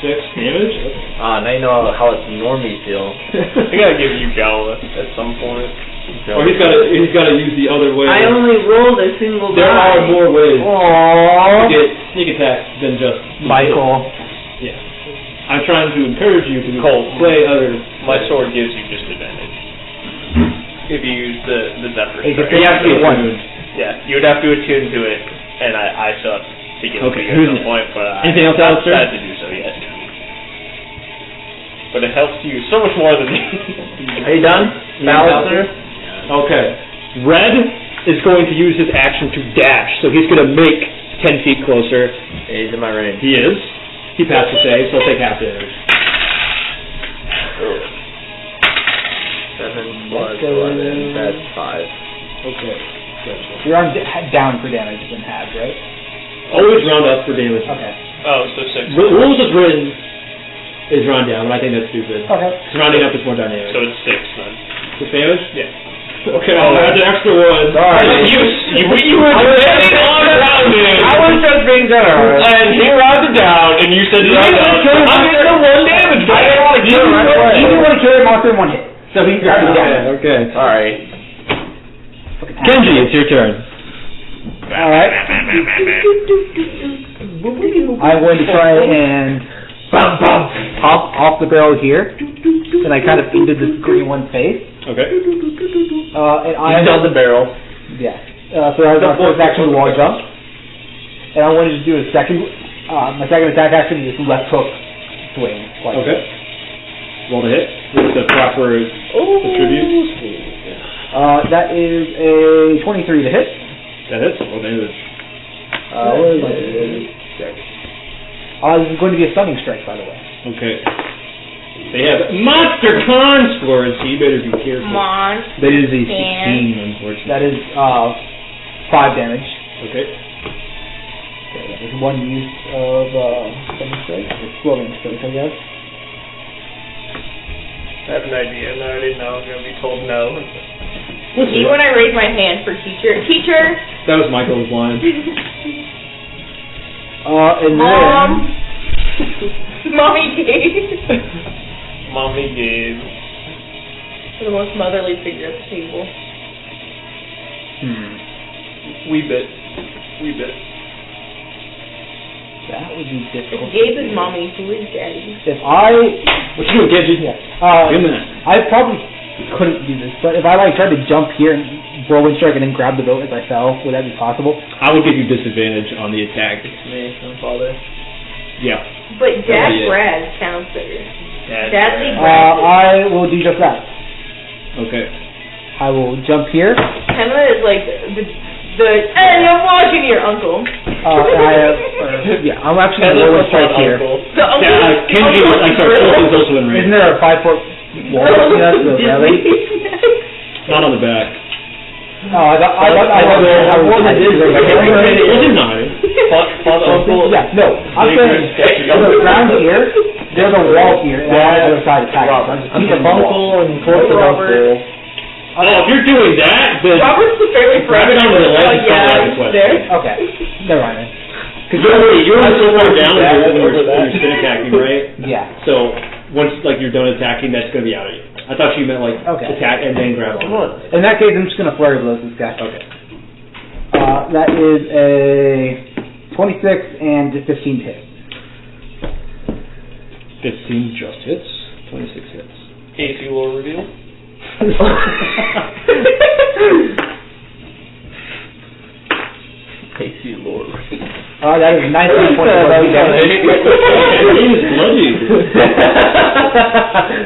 Speaker 3: 6 damage? Okay.
Speaker 2: Now you know how it's normally feel.
Speaker 4: I gotta give you Gala at some point.
Speaker 3: Or he's got to use the other way.
Speaker 7: I only rolled a single die.
Speaker 3: There are more ways to
Speaker 5: Aww.
Speaker 3: get sneak attack than just
Speaker 5: Michael.
Speaker 3: Yeah. I'm trying to encourage you to
Speaker 4: Colt.
Speaker 3: play other.
Speaker 4: My sword gives you disadvantage. If you use the Zephyr
Speaker 5: Hey,
Speaker 4: Strike.
Speaker 3: You have to be
Speaker 5: One.
Speaker 3: attuned.
Speaker 4: Yeah, you would have to attune to it, and I still have to get
Speaker 3: Okay,
Speaker 4: to
Speaker 3: who's
Speaker 4: some
Speaker 3: next?
Speaker 4: point, but
Speaker 3: Anything else,
Speaker 4: I
Speaker 3: Alistair?
Speaker 4: had to do so, yes. But it helps you so much more than me.
Speaker 2: Are you done? Alistair?
Speaker 3: Okay. Red is going to use his action to dash, so he's going to make 10 feet closer.
Speaker 2: He's in my range.
Speaker 3: He is. He passed the save, so he'll take half damage.
Speaker 2: 7 plus 11, that's 5.
Speaker 3: Okay.
Speaker 5: You're on down for damage than halves, right?
Speaker 3: Always round up for damage.
Speaker 5: Okay.
Speaker 4: Oh, so 6.
Speaker 3: Rules as written is round down, but I think that's stupid.
Speaker 5: Okay.
Speaker 3: Because rounding up is more dynamic.
Speaker 4: So it's 6 then.
Speaker 3: 6 damage?
Speaker 4: Yeah.
Speaker 3: Okay, I'll add an extra 1.
Speaker 2: Sorry.
Speaker 4: You were standing on around him,
Speaker 2: I was just being generous.
Speaker 4: and he rounded down, and you said
Speaker 5: You
Speaker 4: round
Speaker 5: didn't
Speaker 4: up.
Speaker 5: want to kill him.
Speaker 4: I'm getting a 1 damage
Speaker 2: I
Speaker 4: back.
Speaker 2: didn't want to
Speaker 5: You
Speaker 2: kill him right away.
Speaker 5: didn't want to kill your monster in one hit, so he grabbed it down.
Speaker 3: Okay.
Speaker 2: Sorry.
Speaker 3: Kenji, it's your turn.
Speaker 5: Alright. I'm going to try and pop off the barrel here, and I kind of into this green one's face.
Speaker 3: Okay.
Speaker 5: And I
Speaker 2: He's on the barrel.
Speaker 5: Yeah. So that was my first action wall jump. And I wanted to do a second, my second attack action is left hook swing. Like
Speaker 3: Okay. Roll to hit with the proper attribute.
Speaker 5: that is a 23 to hit.
Speaker 3: That hits. Roll damage.
Speaker 5: What is it? This is going to be a stunning strike, by the way.
Speaker 3: Okay. They have monster con scores, so you better be careful.
Speaker 1: Monster.
Speaker 3: That is a 16,
Speaker 1: Can.
Speaker 3: unfortunately.
Speaker 5: That is 5 damage.
Speaker 3: Okay.
Speaker 5: Okay, that is 1 use of stunning strike, exploding strike, I guess.
Speaker 4: I have an idea, and I already know I'm going to be told no.
Speaker 1: See when I raise my hand for teacher. Teacher!
Speaker 3: That was Michael's line.
Speaker 5: And
Speaker 1: Mom!
Speaker 5: then
Speaker 1: Mommy gave.
Speaker 4: Mommy gave.
Speaker 1: The most motherly figure at the table.
Speaker 4: Wee bit.
Speaker 5: that would be
Speaker 1: If
Speaker 5: difficult.
Speaker 1: Gabe is mommy, who is daddy?
Speaker 5: If I
Speaker 3: What you doing, Kenji?
Speaker 5: yeah,
Speaker 3: Give him that.
Speaker 5: I probably couldn't do this, but if I tried to jump here and whirlwind strike and then grab the boat as I fell, would that be possible?
Speaker 3: I would give you disadvantage on the attack.
Speaker 2: Me, my father.
Speaker 3: Yeah.
Speaker 1: But Dad
Speaker 3: yeah.
Speaker 1: Brad sounds better.
Speaker 4: Dad's
Speaker 1: Dad's
Speaker 4: right.
Speaker 5: I will do just that.
Speaker 3: Okay.
Speaker 5: I will jump here.
Speaker 1: Emma is like the hey, I'm watching your uncle.
Speaker 5: I'm actually going to whirlwind strike here.
Speaker 1: The uncle.
Speaker 3: Kenji, I'm sorry, Colt is also in range.
Speaker 5: Isn't there a 5-foot Walrus nuts in the belly.
Speaker 3: Not on the back.
Speaker 5: Oh, I thought how
Speaker 3: It wasn't hiding.
Speaker 5: Yeah, no. I'm saying there's a ground here, there's a wall here, and on the other side of the package.
Speaker 2: I'm the bungle and close the bungle.
Speaker 3: Oh, if you're doing that, then
Speaker 1: Robert's the favorite
Speaker 3: grab it onto the ledge and
Speaker 1: yeah,
Speaker 3: fall like a question.
Speaker 1: there.
Speaker 5: Okay, never mind then.
Speaker 3: Because you're only so far down when you're spin attacking, right?
Speaker 5: Yeah.
Speaker 3: So once you're done attacking, that's gonna be out of you. I thought you meant attack and then grab on.
Speaker 5: In that case, I'm just gonna flurry blows this guy.
Speaker 3: Okay.
Speaker 5: That is a 26 and 15 hit.
Speaker 3: 15 just hits. 26 hits.
Speaker 4: AC will reveal.
Speaker 2: AC Lord.
Speaker 5: That is 19 points of damage.
Speaker 3: He is bloodied.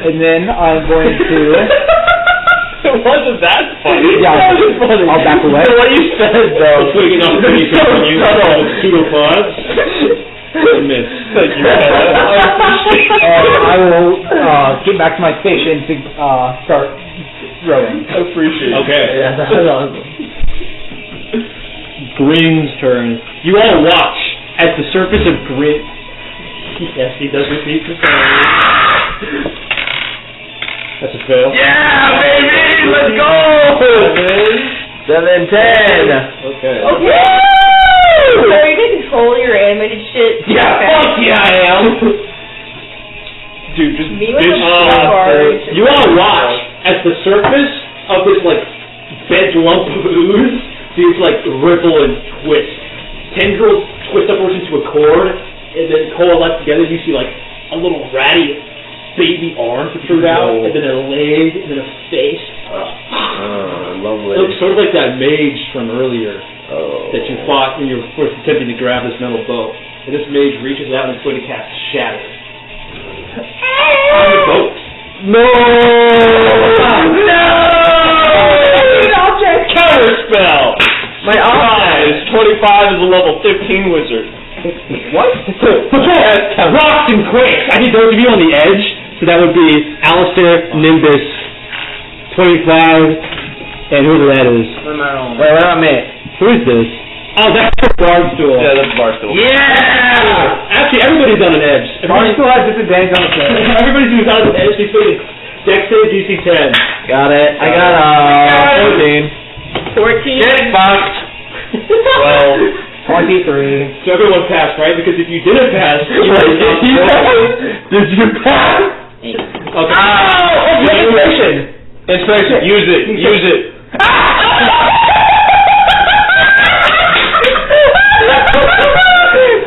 Speaker 5: And then I'm going to...
Speaker 4: It wasn't that funny.
Speaker 5: Yeah,
Speaker 4: That was funny.
Speaker 5: I'll back away.
Speaker 2: What you said though.
Speaker 3: Putting enough to you on you. Pseudopods. Miss.
Speaker 5: I will get back to my station to start throwing.
Speaker 2: I appreciate it.
Speaker 3: Okay.
Speaker 2: Yeah, that was awesome.
Speaker 3: Grin's turn. You all watch as the surface of Grin.
Speaker 2: Yes, he does repeat the same.
Speaker 3: That's a fail.
Speaker 2: Yeah, baby, let's go. 7, 10.
Speaker 3: Okay.
Speaker 1: Okay. So are you gonna control your animated shit?
Speaker 3: Yeah, fuck yeah, I am.
Speaker 4: Dude, just
Speaker 1: Me with
Speaker 4: bitch.
Speaker 1: the bars.
Speaker 3: You all watch as the surface of this bent lump of ooze seems ripple and twist. Tendrils twist upwards into a cord and then coalesce together. You see a little ratty baby arm protrude out, and then a leg, and then a face.
Speaker 2: Lovely.
Speaker 3: It looks sort of like that mage from earlier that you fought when you were first attempting to grab this metal boat. And this mage reaches out and is going to cast Shatter. On the boat.
Speaker 2: No!
Speaker 4: Counter spell!
Speaker 2: My eyes!
Speaker 4: 25 is a level 15 wizard.
Speaker 3: What? Rocks and quakes! I need those of you on the edge, so that would be Alistair, Nimbus, 25, and whoever that is.
Speaker 2: Wait, what about me?
Speaker 3: Who is this? Oh, that's the Barstool.
Speaker 4: Yeah, that's Barstool.
Speaker 3: Yeah! Actually, everybody's on an edge.
Speaker 5: Barstool has disadvantage on the play.
Speaker 3: Everybody's who's on an edge, he's putting Dex save DC 10.
Speaker 2: Got it. I got 14.
Speaker 1: 14.
Speaker 2: Get fucked.
Speaker 5: 23.
Speaker 3: So everyone passed, right? Because if you didn't pass, you would
Speaker 2: Did you pass?
Speaker 3: Okay.
Speaker 2: Oh, inspiration. Inspiration. Use it. Use it.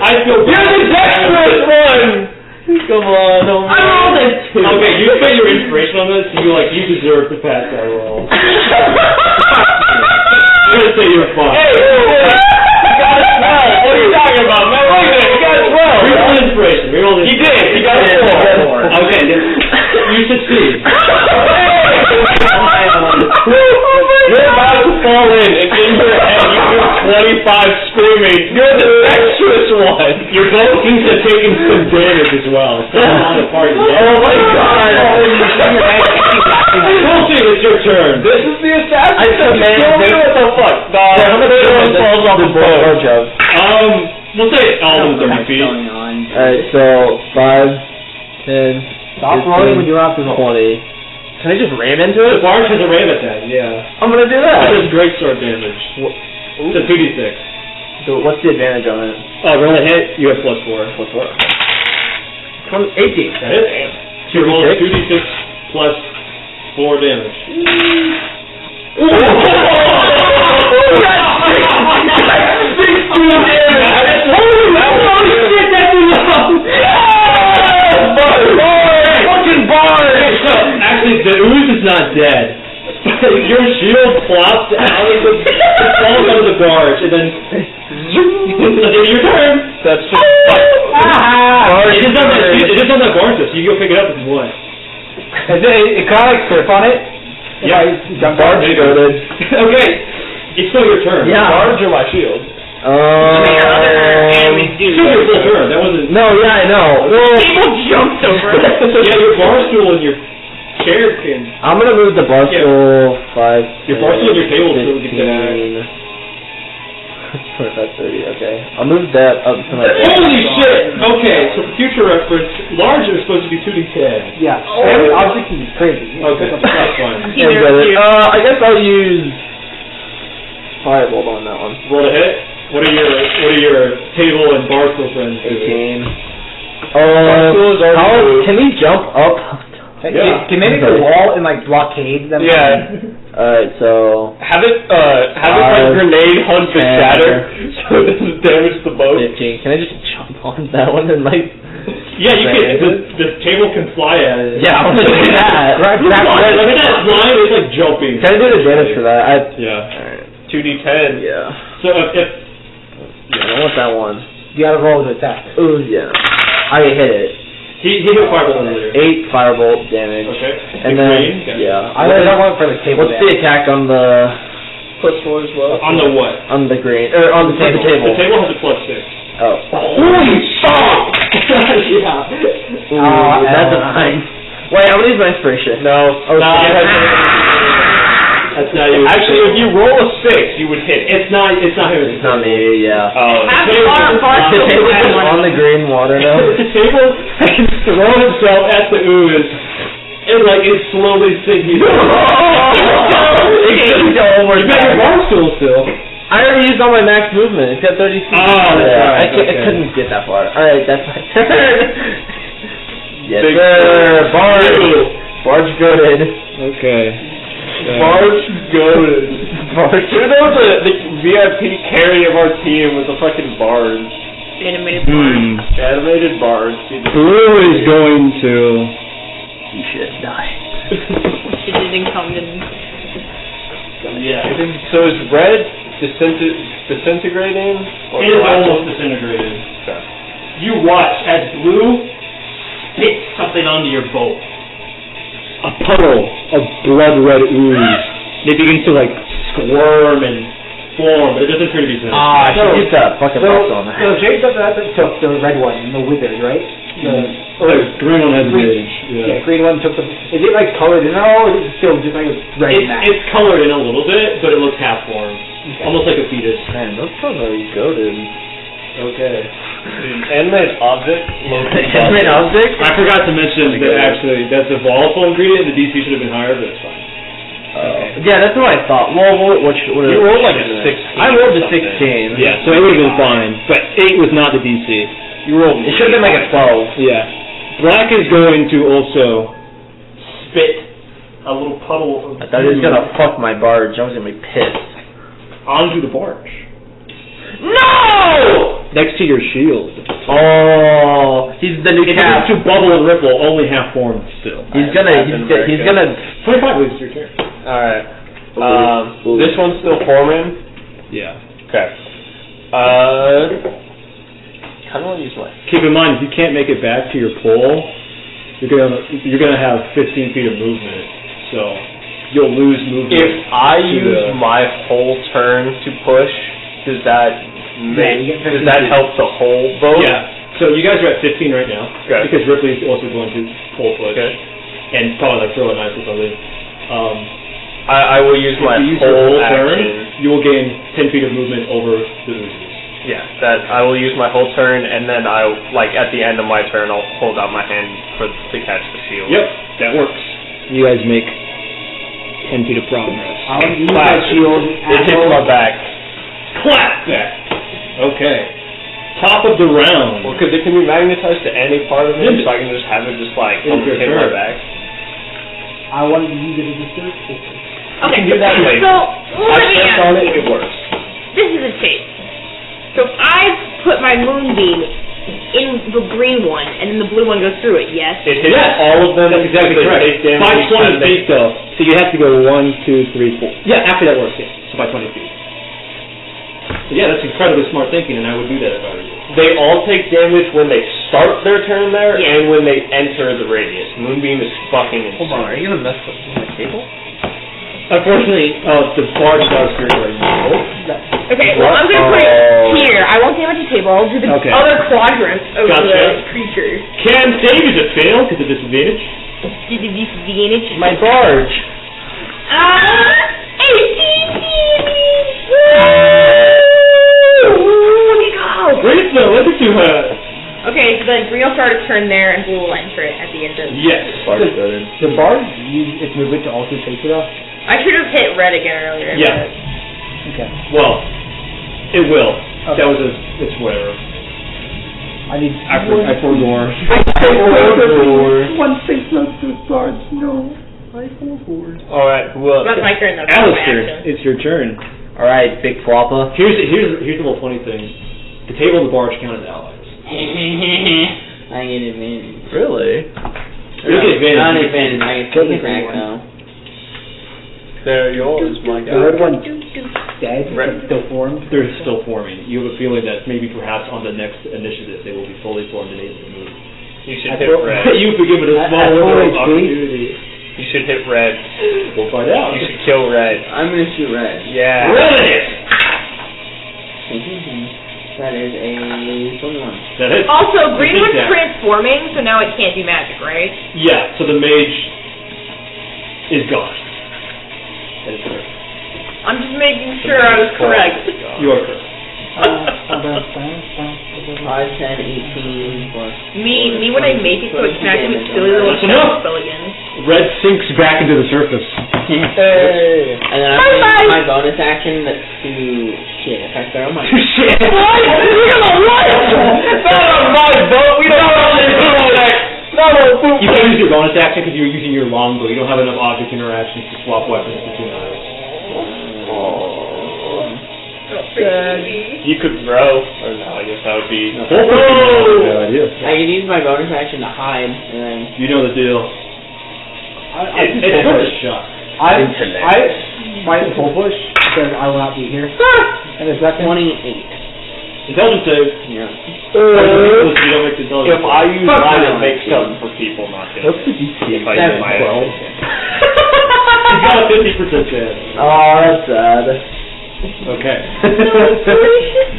Speaker 3: I feel
Speaker 2: You're the dexterous one. Come on, no.
Speaker 3: I rolled a 2. Okay, you spent your inspiration on this, and you deserve to pass that roll. I'm gonna say you're fine.
Speaker 4: Hey, you got a 12. What are you talking about, man? Look at it. You got a 12.
Speaker 3: Reroll inspiration. Reroll
Speaker 4: You
Speaker 3: inspiration.
Speaker 4: did. You got a 4.
Speaker 3: Okay, you succeed.
Speaker 4: You're about to fall in, and in your head you hear 25 screaming. You're the dexterous one.
Speaker 3: Your boat seems to have taken some damage as well. It's not falling apart yet.
Speaker 4: Oh my god.
Speaker 3: Bullshit, it's your turn.
Speaker 4: This is the assassin.
Speaker 2: I said, man,
Speaker 4: What the fuck?
Speaker 2: How much
Speaker 4: Everyone falls off the boat.
Speaker 3: We'll say all of them 30 feet.
Speaker 7: going on?
Speaker 2: Alright, so 5, 10,
Speaker 5: Stop rolling when you're off the
Speaker 2: 20. Can I just ram into
Speaker 3: The
Speaker 2: it?
Speaker 3: barge has a ram attack, yeah.
Speaker 2: I'm gonna do
Speaker 3: That
Speaker 2: that.
Speaker 3: does great sword damage. It's a 2d6.
Speaker 2: So what's the advantage on it?
Speaker 3: Roll a hit, you have +4.
Speaker 2: Plus what? 18.
Speaker 3: That hits. So you roll 2d6 plus 4 damage. Actually, the ooze is not dead. Your shield plops out of it falls out of the barge, and then your turn.
Speaker 2: That's just
Speaker 3: It is on that barge, though, so you go pick it up if you want.
Speaker 5: It kind of surf on it.
Speaker 3: Yeah.
Speaker 2: barge goaded.
Speaker 3: Okay, it's still your turn.
Speaker 2: Yeah.
Speaker 4: Barge or my shield?
Speaker 3: Still your full turn. That wasn't.
Speaker 2: No, yeah, I know. Well,
Speaker 1: People jumped over it.
Speaker 3: Yeah, your bar stool and your chair can.
Speaker 2: I'm gonna move the bar stool 5.
Speaker 3: Your bar stool and your table still get that.
Speaker 2: 25, 30. Okay, I'll move that up to my.
Speaker 3: Holy shit! Okay, so for future reference, large are supposed to be 2d10.
Speaker 5: Yeah. Obviously, it's crazy.
Speaker 3: Okay, that's fine.
Speaker 1: Either of you.
Speaker 2: I guess I'll use Firebolt on that one.
Speaker 3: Roll to hit. What are your table and bar stool friends doing?
Speaker 2: 18. Can we jump up?
Speaker 3: Yeah.
Speaker 5: Can they make a wall and like blockade them?
Speaker 4: Yeah.
Speaker 2: Alright, so
Speaker 4: Have it like grenade hunt the
Speaker 2: 10,
Speaker 4: shatter so it doesn't damage the boat.
Speaker 2: 15. Can I just jump on that one and like?
Speaker 3: Yeah, you can. The table can fly at it.
Speaker 2: Yeah, I'm gonna do that.
Speaker 5: Right,
Speaker 3: Look at that flying. It's like jumping.
Speaker 2: Can I do the damage for that?
Speaker 3: Yeah.
Speaker 2: Alright.
Speaker 4: 2d10.
Speaker 2: Yeah.
Speaker 3: So if
Speaker 2: Yeah, I want that one.
Speaker 5: You gotta roll to attack.
Speaker 2: Oh yeah. I hit it.
Speaker 3: he hit firebolt earlier.
Speaker 2: 8 firebolt damage.
Speaker 3: Okay.
Speaker 2: And
Speaker 3: The
Speaker 2: then
Speaker 3: green? Okay.
Speaker 2: yeah.
Speaker 5: I know that one for the table.
Speaker 2: What's the attack on the +4 as well?
Speaker 3: On the what?
Speaker 2: On the green or on the table.
Speaker 3: The table has a +6.
Speaker 2: Oh.
Speaker 3: Holy fuck! Yeah.
Speaker 2: Ooh, that's a 9. Wait, I'm gonna use my inspiration.
Speaker 4: No.
Speaker 2: Oh,
Speaker 3: Nah,
Speaker 2: shit.
Speaker 3: That's not you.
Speaker 4: Actually, if you roll a 6, you would hit it.
Speaker 3: It's not him.
Speaker 2: It's not me, yeah.
Speaker 4: Oh.
Speaker 1: Have
Speaker 3: The table-
Speaker 1: bar
Speaker 2: The
Speaker 1: stool
Speaker 2: table
Speaker 1: at
Speaker 2: is
Speaker 1: one.
Speaker 2: on the green water now.
Speaker 3: The table can throw himself at the ooze, and like it's slowly sinking.
Speaker 2: It couldn't go over
Speaker 3: You got your bar stool still.
Speaker 2: I already used all my max movement. It's got 30 feet.
Speaker 3: Oh, that's right,
Speaker 2: I
Speaker 3: okay.
Speaker 2: couldn't get that far. Alright, that's my turn. Yes,
Speaker 4: Big
Speaker 2: sir. Barge.
Speaker 3: Ew.
Speaker 2: Barge goaded.
Speaker 3: Okay.
Speaker 4: Barge goaded.
Speaker 2: Barge.
Speaker 4: Who knows the VIP carry of our team was a fucking barge.
Speaker 1: Animated bar.
Speaker 4: Animated barge.
Speaker 3: Blue is going to.
Speaker 2: You should die.
Speaker 1: She didn't come in.
Speaker 4: Yeah. So is red disintegrating? Or
Speaker 3: It is
Speaker 4: collapsing?
Speaker 3: almost disintegrated.
Speaker 4: Okay.
Speaker 3: You watch as blue spits something onto your boat. A puddle of blood red ooze. It begins to like squirm and form, but it doesn't appear to be finished.
Speaker 2: I should use that fucking box on that.
Speaker 5: So Jay took the red one, the wizard, right?
Speaker 3: The green one has a
Speaker 5: Green-
Speaker 3: mage.
Speaker 5: Yeah, green one took the. Is it like colored in all, or is it still just like red?
Speaker 3: It's colored in a little bit, but it looks half formed. Almost like a fetus.
Speaker 2: Man, those clothes are goaded.
Speaker 3: Okay.
Speaker 4: Animated object.
Speaker 2: Animated object?
Speaker 3: I forgot to mention that actually that's a volatile ingredient. The DC should have been higher, but it's fine.
Speaker 2: Yeah, that's what I thought. Well, what
Speaker 4: You rolled like a 16.
Speaker 2: I rolled a
Speaker 4: or something.
Speaker 2: 16.
Speaker 3: Yeah, so it would have been fine, but 8 was not the DC.
Speaker 2: You rolled. It should have been like a 12.
Speaker 3: Yeah. Black is going to also
Speaker 4: Spit a little puddle of
Speaker 2: I thought he was gonna fuck my barge. I was gonna be pissed.
Speaker 3: onto the barge.
Speaker 2: No!
Speaker 3: Next to your shield.
Speaker 2: Oh, he's the new
Speaker 3: It
Speaker 2: cap.
Speaker 3: begins to bubble and ripple, only half formed still.
Speaker 2: He's gonna
Speaker 3: 25 was your turn.
Speaker 4: Alright.
Speaker 2: Ooh.
Speaker 4: This one's still forming.
Speaker 3: Yeah.
Speaker 4: Okay. Kind of want to use my.
Speaker 3: Keep in mind, if you can't make it back to your pole, you're gonna have 15 feet of movement. So you'll lose movement.
Speaker 4: If I
Speaker 3: to
Speaker 4: use
Speaker 3: the-
Speaker 4: my whole turn to push, does that help the whole boat?
Speaker 3: Yeah. So you guys are at 15 right now.
Speaker 4: Okay.
Speaker 3: Because Ripley's also going to pole push.
Speaker 4: Okay.
Speaker 3: And probably like throw a knife or something.
Speaker 4: I will use my
Speaker 3: if you use your
Speaker 4: whole
Speaker 3: whole turn,
Speaker 4: action.
Speaker 3: you will gain 10 feet of movement over the oozes.
Speaker 4: Yeah, that I will use my whole turn, and then I at the end of my turn, I'll hold out my hand to catch the shield.
Speaker 3: Yep, that works. You guys make 10 feet of progress.
Speaker 5: I'll use my shield.
Speaker 4: It hits my back.
Speaker 3: Clap back. Okay. Top of the round.
Speaker 4: Well, because it can be magnetized to any part of me, so I can just have it just like
Speaker 3: It's your
Speaker 4: hit my
Speaker 3: turn.
Speaker 4: back.
Speaker 5: I wanted to use it as a surf.
Speaker 1: Okay,
Speaker 4: can do that later.
Speaker 1: so let
Speaker 4: I've
Speaker 1: me
Speaker 4: stepped
Speaker 1: ask
Speaker 4: on it,
Speaker 1: you.
Speaker 4: it works.
Speaker 1: This is a chase. So if I put my moonbeam in the green one and then the blue one goes through it, yes?
Speaker 4: It hits
Speaker 3: Yes,
Speaker 4: all of them.
Speaker 3: That's exactly
Speaker 4: they
Speaker 3: correct.
Speaker 4: take damage
Speaker 3: By
Speaker 4: each
Speaker 3: 20
Speaker 4: time they-
Speaker 3: feet though. So you have to go 1, 2, 3, 4. Yeah, after that works, yeah. So by 20 feet. So yeah, that's incredibly smart thinking, and I would do that if I were you.
Speaker 4: They all take damage when they start their turn there,
Speaker 1: Yeah.
Speaker 4: and when they enter the radius. Moonbeam is fucking insane.
Speaker 2: Hold on, are you gonna mess with my table?
Speaker 3: Unfortunately, the barge does very well.
Speaker 1: Okay, well I'm going to put it here. I won't damage the table. I'll do the
Speaker 3: Okay.
Speaker 1: other quadrant of
Speaker 3: Gotcha.
Speaker 1: the creatures.
Speaker 3: Can save is a fail because of disadvantage.
Speaker 1: Disadvantage.
Speaker 2: My barge.
Speaker 3: Rachel, look at you,
Speaker 1: Okay, so then green will start a turn there, and blue will enter it at the end of.
Speaker 3: Yes.
Speaker 2: Barge started.
Speaker 5: The barge use its movement to also chase it off?
Speaker 1: I should have hit red again earlier.
Speaker 3: Yeah.
Speaker 5: Okay.
Speaker 3: Well, it will.
Speaker 5: Okay.
Speaker 3: That was it's whatever.
Speaker 5: I need
Speaker 3: I forbore.
Speaker 5: one face left to the barge. No. I forbore.
Speaker 4: Alright, well,
Speaker 1: That's my turn though.
Speaker 3: Alistair, it's your turn.
Speaker 2: Alright, big floppa.
Speaker 3: Here's the little funny thing. The table and the barge count as allies.
Speaker 7: I get advantage.
Speaker 2: Really?
Speaker 3: You don't get advantage.
Speaker 7: Not advantage. I get
Speaker 5: Kill the
Speaker 7: sneak attack
Speaker 5: green
Speaker 7: though.
Speaker 4: they're yours, my
Speaker 5: The
Speaker 4: guy.
Speaker 5: red one's dead,
Speaker 3: Red-
Speaker 5: but still formed.
Speaker 3: They're still forming. You have a feeling that maybe perhaps on the next initiative they will be fully formed and able to move.
Speaker 4: You should hit red.
Speaker 3: You've been given a
Speaker 5: At
Speaker 3: small
Speaker 5: full
Speaker 3: window of
Speaker 5: HP?
Speaker 3: opportunity.
Speaker 4: You should hit red.
Speaker 3: We'll find out.
Speaker 4: You should kill red.
Speaker 7: I'm gonna shoot red.
Speaker 4: Yeah.
Speaker 7: That is a 21.
Speaker 3: That hits.
Speaker 1: Also, green
Speaker 3: It's
Speaker 1: was
Speaker 3: attack.
Speaker 1: transforming, so now it can't do magic, right?
Speaker 3: Yeah, so the mage is gone. That is correct.
Speaker 1: I'm just making sure I was correct.
Speaker 3: You are correct.
Speaker 7: 5, 10, 18, plus.
Speaker 1: Me when I make it so it can actually do silly little
Speaker 3: That's enough.
Speaker 1: spell again.
Speaker 3: Red sinks back into the surface.
Speaker 4: Hey.
Speaker 7: And then I'm taking my bonus action to shit. If I throw my
Speaker 3: Shit!
Speaker 4: Not on my boat. We don't have any bonus.
Speaker 3: You can't use your bonus action because you're using your longbow. You don't have enough object interactions to swap weapons between items.
Speaker 4: You could throw. Or no, I guess that would be.
Speaker 3: Bad idea.
Speaker 7: I can use my bonus action to hide, and then
Speaker 3: You know the deal. It's worth a shot.
Speaker 5: My full push says I will not be here. And the second
Speaker 7: 28.
Speaker 3: Intelligence save.
Speaker 7: Yeah.
Speaker 3: You don't make the intelligence
Speaker 4: If I use
Speaker 7: Fuck
Speaker 4: mine,
Speaker 7: no,
Speaker 4: it makes
Speaker 7: I
Speaker 4: something for people, not just.
Speaker 5: What's the DC?
Speaker 4: If I
Speaker 7: That's
Speaker 4: use mine.
Speaker 3: 12. You got a 50% chance.
Speaker 2: Oh, that's sad.
Speaker 3: Okay.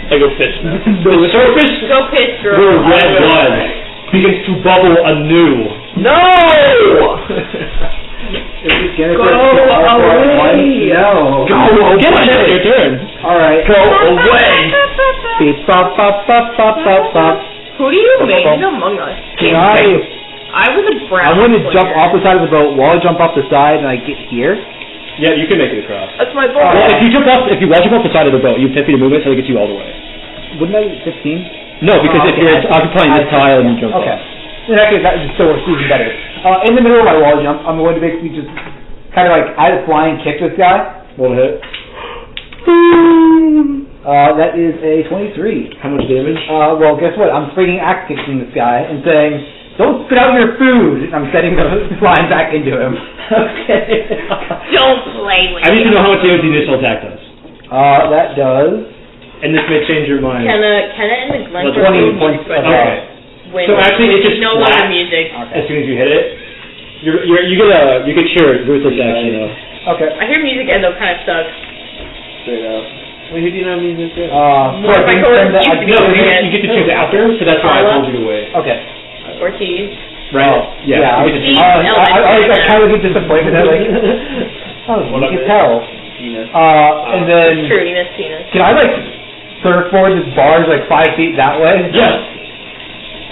Speaker 4: I go pitch now.
Speaker 3: The surface
Speaker 1: Go pitch,
Speaker 3: where
Speaker 1: girl.
Speaker 3: red was begins to bubble anew.
Speaker 2: No!
Speaker 5: Go
Speaker 2: away!
Speaker 5: No.
Speaker 3: Go away! It's your turn.
Speaker 5: Alright.
Speaker 2: Go away!
Speaker 5: Beep, bop, bop, bop, bop, bop, bop.
Speaker 1: Who do you make among us?
Speaker 5: Can
Speaker 1: I was a brown.
Speaker 5: I'm going to jump
Speaker 1: player.
Speaker 5: off the side of the boat while I jump off the side and I get here.
Speaker 3: Yeah, you can make it across.
Speaker 1: That's my goal.
Speaker 3: Well, if you jump off the side of the boat, you have 50 to move it, so it gets you all the way.
Speaker 5: Wouldn't I get 15?
Speaker 3: No, because if you're occupying this tile and you jump
Speaker 5: Okay.
Speaker 3: off.
Speaker 5: In that case, that still works even better. In the middle of my wall jump, I'm going to basically just kind of like, I flying kick this guy.
Speaker 3: One hit.
Speaker 5: That is a 23.
Speaker 3: How much damage?
Speaker 5: Well, guess what? I'm freaking axe kicking this guy and saying, don't spit out your food! I'm setting the flying back into him.
Speaker 7: Okay.
Speaker 1: Don't play with
Speaker 3: I need to know
Speaker 1: me.
Speaker 3: how much damage the initial attack does.
Speaker 5: That does
Speaker 3: And this may change your mind.
Speaker 1: Kenna and the Glen
Speaker 3: Let's
Speaker 5: 20 points.
Speaker 3: Okay.
Speaker 1: When
Speaker 3: So actually, it's just
Speaker 1: no
Speaker 3: flat.
Speaker 1: longer music.
Speaker 3: As soon as you hit it, you get your ruthless action though.
Speaker 5: Okay.
Speaker 1: I hear music and though kind of sucks.
Speaker 7: Straight up. Wait, who do you not mean this with?
Speaker 1: More
Speaker 5: I
Speaker 1: my
Speaker 5: can
Speaker 1: colors
Speaker 5: send that-
Speaker 1: used to be
Speaker 3: No,
Speaker 1: doing
Speaker 3: you
Speaker 1: it.
Speaker 3: get to choose after, so that's why I told you to wait.
Speaker 5: Okay.
Speaker 1: Ortiz.
Speaker 3: Right?
Speaker 5: Yeah.
Speaker 3: You get to
Speaker 1: See,
Speaker 3: choose.
Speaker 5: I was kind of disappointed. Like, oh, you can tell. And then,
Speaker 1: True, you missed Tina.
Speaker 5: can I like surfboard this barge like 5 feet that way?
Speaker 3: Yes.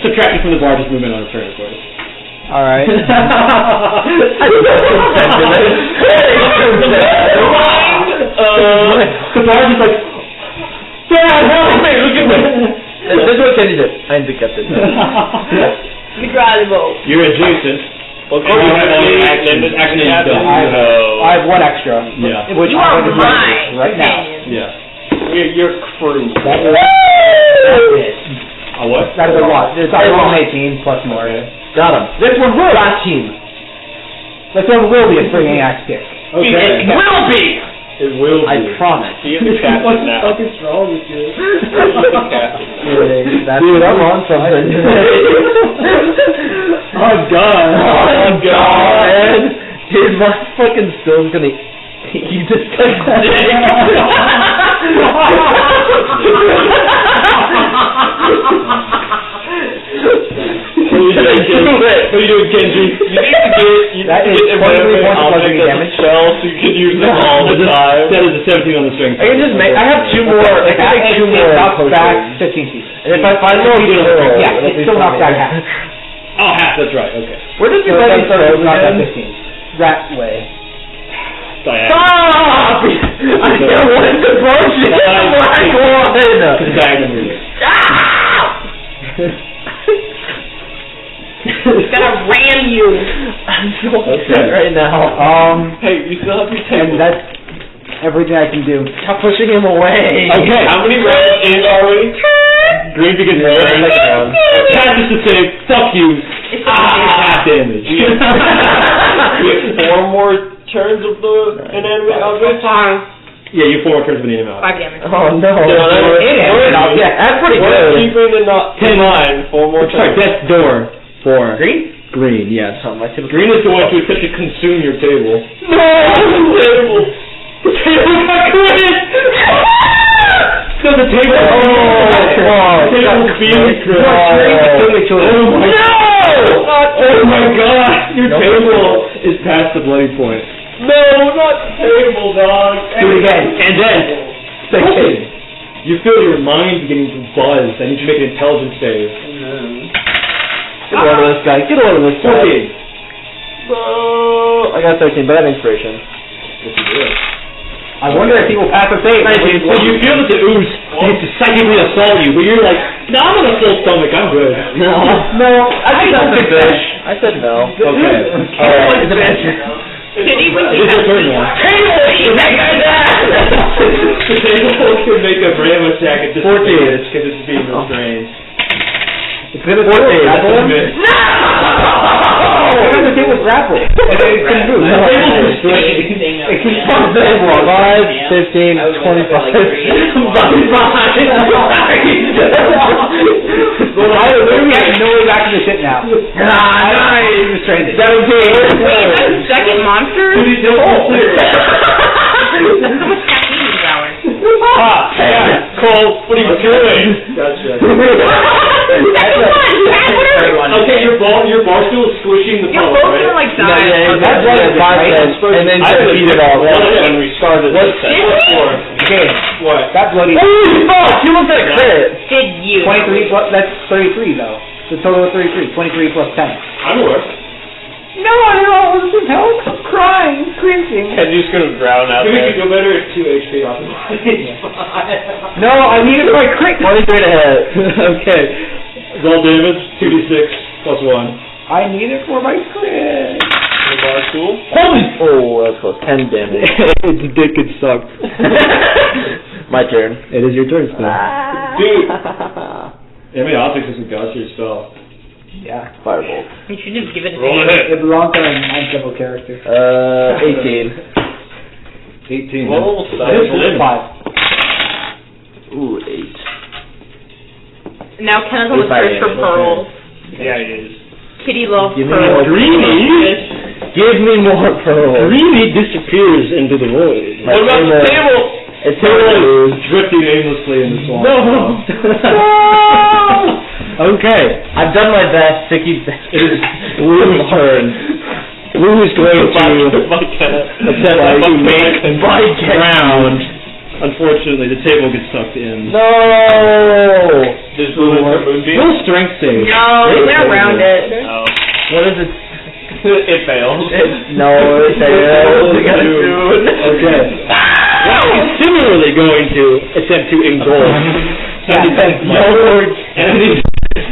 Speaker 3: Subtracting from the barge's movement on a turn, of course.
Speaker 5: Alright.
Speaker 3: The barge is like, Dad, help me! Look at me!
Speaker 2: This is what Kenny did. I intercepted.
Speaker 1: You drive the boat.
Speaker 3: You're adjacent.
Speaker 4: Well,
Speaker 3: Oh, you have
Speaker 4: only
Speaker 3: the
Speaker 4: action
Speaker 3: action
Speaker 4: you
Speaker 3: you
Speaker 4: have
Speaker 3: don't.
Speaker 5: I have one extra.
Speaker 3: Yeah.
Speaker 5: Which
Speaker 1: You
Speaker 5: I'm
Speaker 1: are
Speaker 5: going to
Speaker 1: my
Speaker 5: right now.
Speaker 1: companion.
Speaker 3: Yeah.
Speaker 4: Your crew.
Speaker 5: That is it.
Speaker 3: A what?
Speaker 5: That is a lot. It's I rolled an 18 plus more.
Speaker 2: Got him. This one will. Got team.
Speaker 5: This one will be a swinging axe kick.
Speaker 3: Okay.
Speaker 4: It will be!
Speaker 3: It will be.
Speaker 2: I promise.
Speaker 4: You have the captain now.
Speaker 3: What the fuck is wrong with you?
Speaker 4: You have the captain now.
Speaker 2: Dude, I'm on something.
Speaker 3: Oh god.
Speaker 2: Oh god. Dude, my fucking stone's gonna eat this guy's dick.
Speaker 3: What are you doing, Kenji?
Speaker 4: You need to give You
Speaker 5: That
Speaker 4: need
Speaker 5: is
Speaker 4: to get
Speaker 5: 23
Speaker 4: inanimate
Speaker 5: points plus
Speaker 4: object
Speaker 5: any
Speaker 4: as a
Speaker 5: damage.
Speaker 4: spell so you can use them all the time.
Speaker 3: That is a 17 on the strength.
Speaker 2: I can just make. I have two more. I can make two more.
Speaker 5: Knock back
Speaker 2: potions.
Speaker 5: 15 feet.
Speaker 2: And if I find more girls,
Speaker 5: Yeah,
Speaker 2: it'll
Speaker 5: it's
Speaker 2: be
Speaker 5: still knocked back
Speaker 2: funny.
Speaker 5: half.
Speaker 3: Oh, half. That's right. Okay.
Speaker 2: Where did you
Speaker 5: So
Speaker 2: let me
Speaker 5: that's
Speaker 2: start
Speaker 5: knocked back
Speaker 2: again?
Speaker 5: 15. That way.
Speaker 3: Diagonal.
Speaker 2: Stop! I don't want the potion. Black one.
Speaker 3: Diagonally.
Speaker 1: It's gonna ram you.
Speaker 2: I'm so upset right now.
Speaker 4: Hey, you still have your
Speaker 5: And
Speaker 4: table.
Speaker 5: that's everything I can do.
Speaker 2: Stop pushing him away.
Speaker 3: Okay.
Speaker 4: How many rounds in are we?
Speaker 3: Green begins to turn. Cat just to say, fuck you. Half damage.
Speaker 4: We have 4 more turns of the inanimate object.
Speaker 3: Yeah, you 4 more turns with the animal.
Speaker 1: 5 damage.
Speaker 2: Oh no.
Speaker 5: Yeah,
Speaker 2: That's pretty
Speaker 4: We're
Speaker 2: good.
Speaker 4: keeping the not in mind. 4 more
Speaker 3: Sorry,
Speaker 4: turns.
Speaker 3: death's door. 4.
Speaker 2: Green?
Speaker 3: Green, yes.
Speaker 2: Oh, my table.
Speaker 3: Green is going to attempt to consume your table.
Speaker 4: No, table.
Speaker 3: The table got crit! No, the table.
Speaker 2: Oh,
Speaker 3: the table is being crit.
Speaker 2: Oh
Speaker 3: my god! Your table is past the bloody point.
Speaker 4: No, not table, dog.
Speaker 5: Do it again.
Speaker 3: And then, second, you feel your mind beginning to buzz. I need you to make an intelligence save.
Speaker 2: Get a load of this guy. Get a load of this guy.
Speaker 3: 14.
Speaker 2: I got 13, but I have inspiration.
Speaker 3: Yes, you do.
Speaker 5: I wonder if he will pass the save.
Speaker 3: So you feel that the ooze begins to psychically assault you, but you're like, no, I'm on a full stomach, I'm good.
Speaker 2: No, I think that's a fish. I said no.
Speaker 3: Okay.
Speaker 2: Alright, it's a fish.
Speaker 1: Kitty, when
Speaker 3: It is your turn now.
Speaker 2: Eat that guy's ass!
Speaker 3: The table can make a ram attack at this
Speaker 2: 14.
Speaker 3: because it's being restrained.
Speaker 5: It's gonna
Speaker 2: 14.
Speaker 5: grapple him.
Speaker 2: No!
Speaker 5: The table's grapple. It can move.
Speaker 3: The table's restrained.
Speaker 5: It can stop the table.
Speaker 2: 5, 15, 25.
Speaker 5: Well, I literally have no way back to the ship now.
Speaker 2: Nice!
Speaker 5: Restrained it.
Speaker 2: 17.
Speaker 1: Wait, that's the second monster?
Speaker 3: Dude, he's still clear.
Speaker 1: That's how much caffeine he hours.
Speaker 4: Yeah, Cole, what are you doing?
Speaker 3: Gotcha.
Speaker 1: Okay,
Speaker 3: Okay, your bar stool is squishing the
Speaker 1: You're
Speaker 3: puddle,
Speaker 1: both
Speaker 3: right?
Speaker 1: gonna like
Speaker 2: Yeah,
Speaker 1: die.
Speaker 2: that's what it was, and then
Speaker 3: I
Speaker 2: just beat it all.
Speaker 4: When we started this
Speaker 5: Okay,
Speaker 3: What?
Speaker 5: that bloody
Speaker 2: Holy fuck! You looked at crit!
Speaker 1: Did you?
Speaker 5: 23 plus, that's 33 though. The total of 33. 23 plus 10.
Speaker 3: I'm aware.
Speaker 5: No, I don't know. This is help. I'm crying, cringing.
Speaker 4: And you're just gonna drown out
Speaker 3: Maybe
Speaker 4: there.
Speaker 3: you feel better at 2 HP off of
Speaker 5: No, I need it for my crit.
Speaker 2: 23 to hit.
Speaker 3: Okay. Roll damage, 2d6 plus 1.
Speaker 5: I need it for my crit.
Speaker 4: The bar stool.
Speaker 2: Holy! Oh, that's a 10 damage.
Speaker 3: Its dick could suck.
Speaker 2: My turn.
Speaker 3: It is your turn, Clen.
Speaker 4: Dude.
Speaker 3: Enemy objects is a gauge your spell.
Speaker 5: Yeah.
Speaker 2: Firebolt.
Speaker 1: You should just give it a
Speaker 6: Roll
Speaker 1: name.
Speaker 6: a hit.
Speaker 5: It belongs to a ninth-level character.
Speaker 2: 18.
Speaker 3: 18.
Speaker 4: What level
Speaker 3: That's
Speaker 4: size?
Speaker 3: limit.
Speaker 2: 5. Ooh, 8.
Speaker 1: Now Ken's on the
Speaker 2: If I
Speaker 1: search for
Speaker 2: am,
Speaker 1: pearls.
Speaker 4: Yeah, it is.
Speaker 1: Kitty loves
Speaker 2: Give me
Speaker 1: pearls.
Speaker 2: more
Speaker 3: Greenie?
Speaker 2: Give me more pearls.
Speaker 3: Greenie disappears into the void.
Speaker 2: My
Speaker 4: What about the table?
Speaker 2: It's table.
Speaker 3: Drifting aimlessly in the swamp.
Speaker 2: No!
Speaker 3: Okay.
Speaker 2: I've done my best to keep
Speaker 3: It is Blue's turn. Blue is going to attempt to make ground. Unfortunately, the table gets sucked in.
Speaker 2: No!
Speaker 4: Does Blue enter Moonbeam?
Speaker 3: Roll strength save.
Speaker 1: No, we went around it.
Speaker 4: Oh.
Speaker 2: What is it?
Speaker 4: It failed.
Speaker 2: No, it failed. We got it soon.
Speaker 3: Okay. Well, he's similarly going to attempt to engulf. And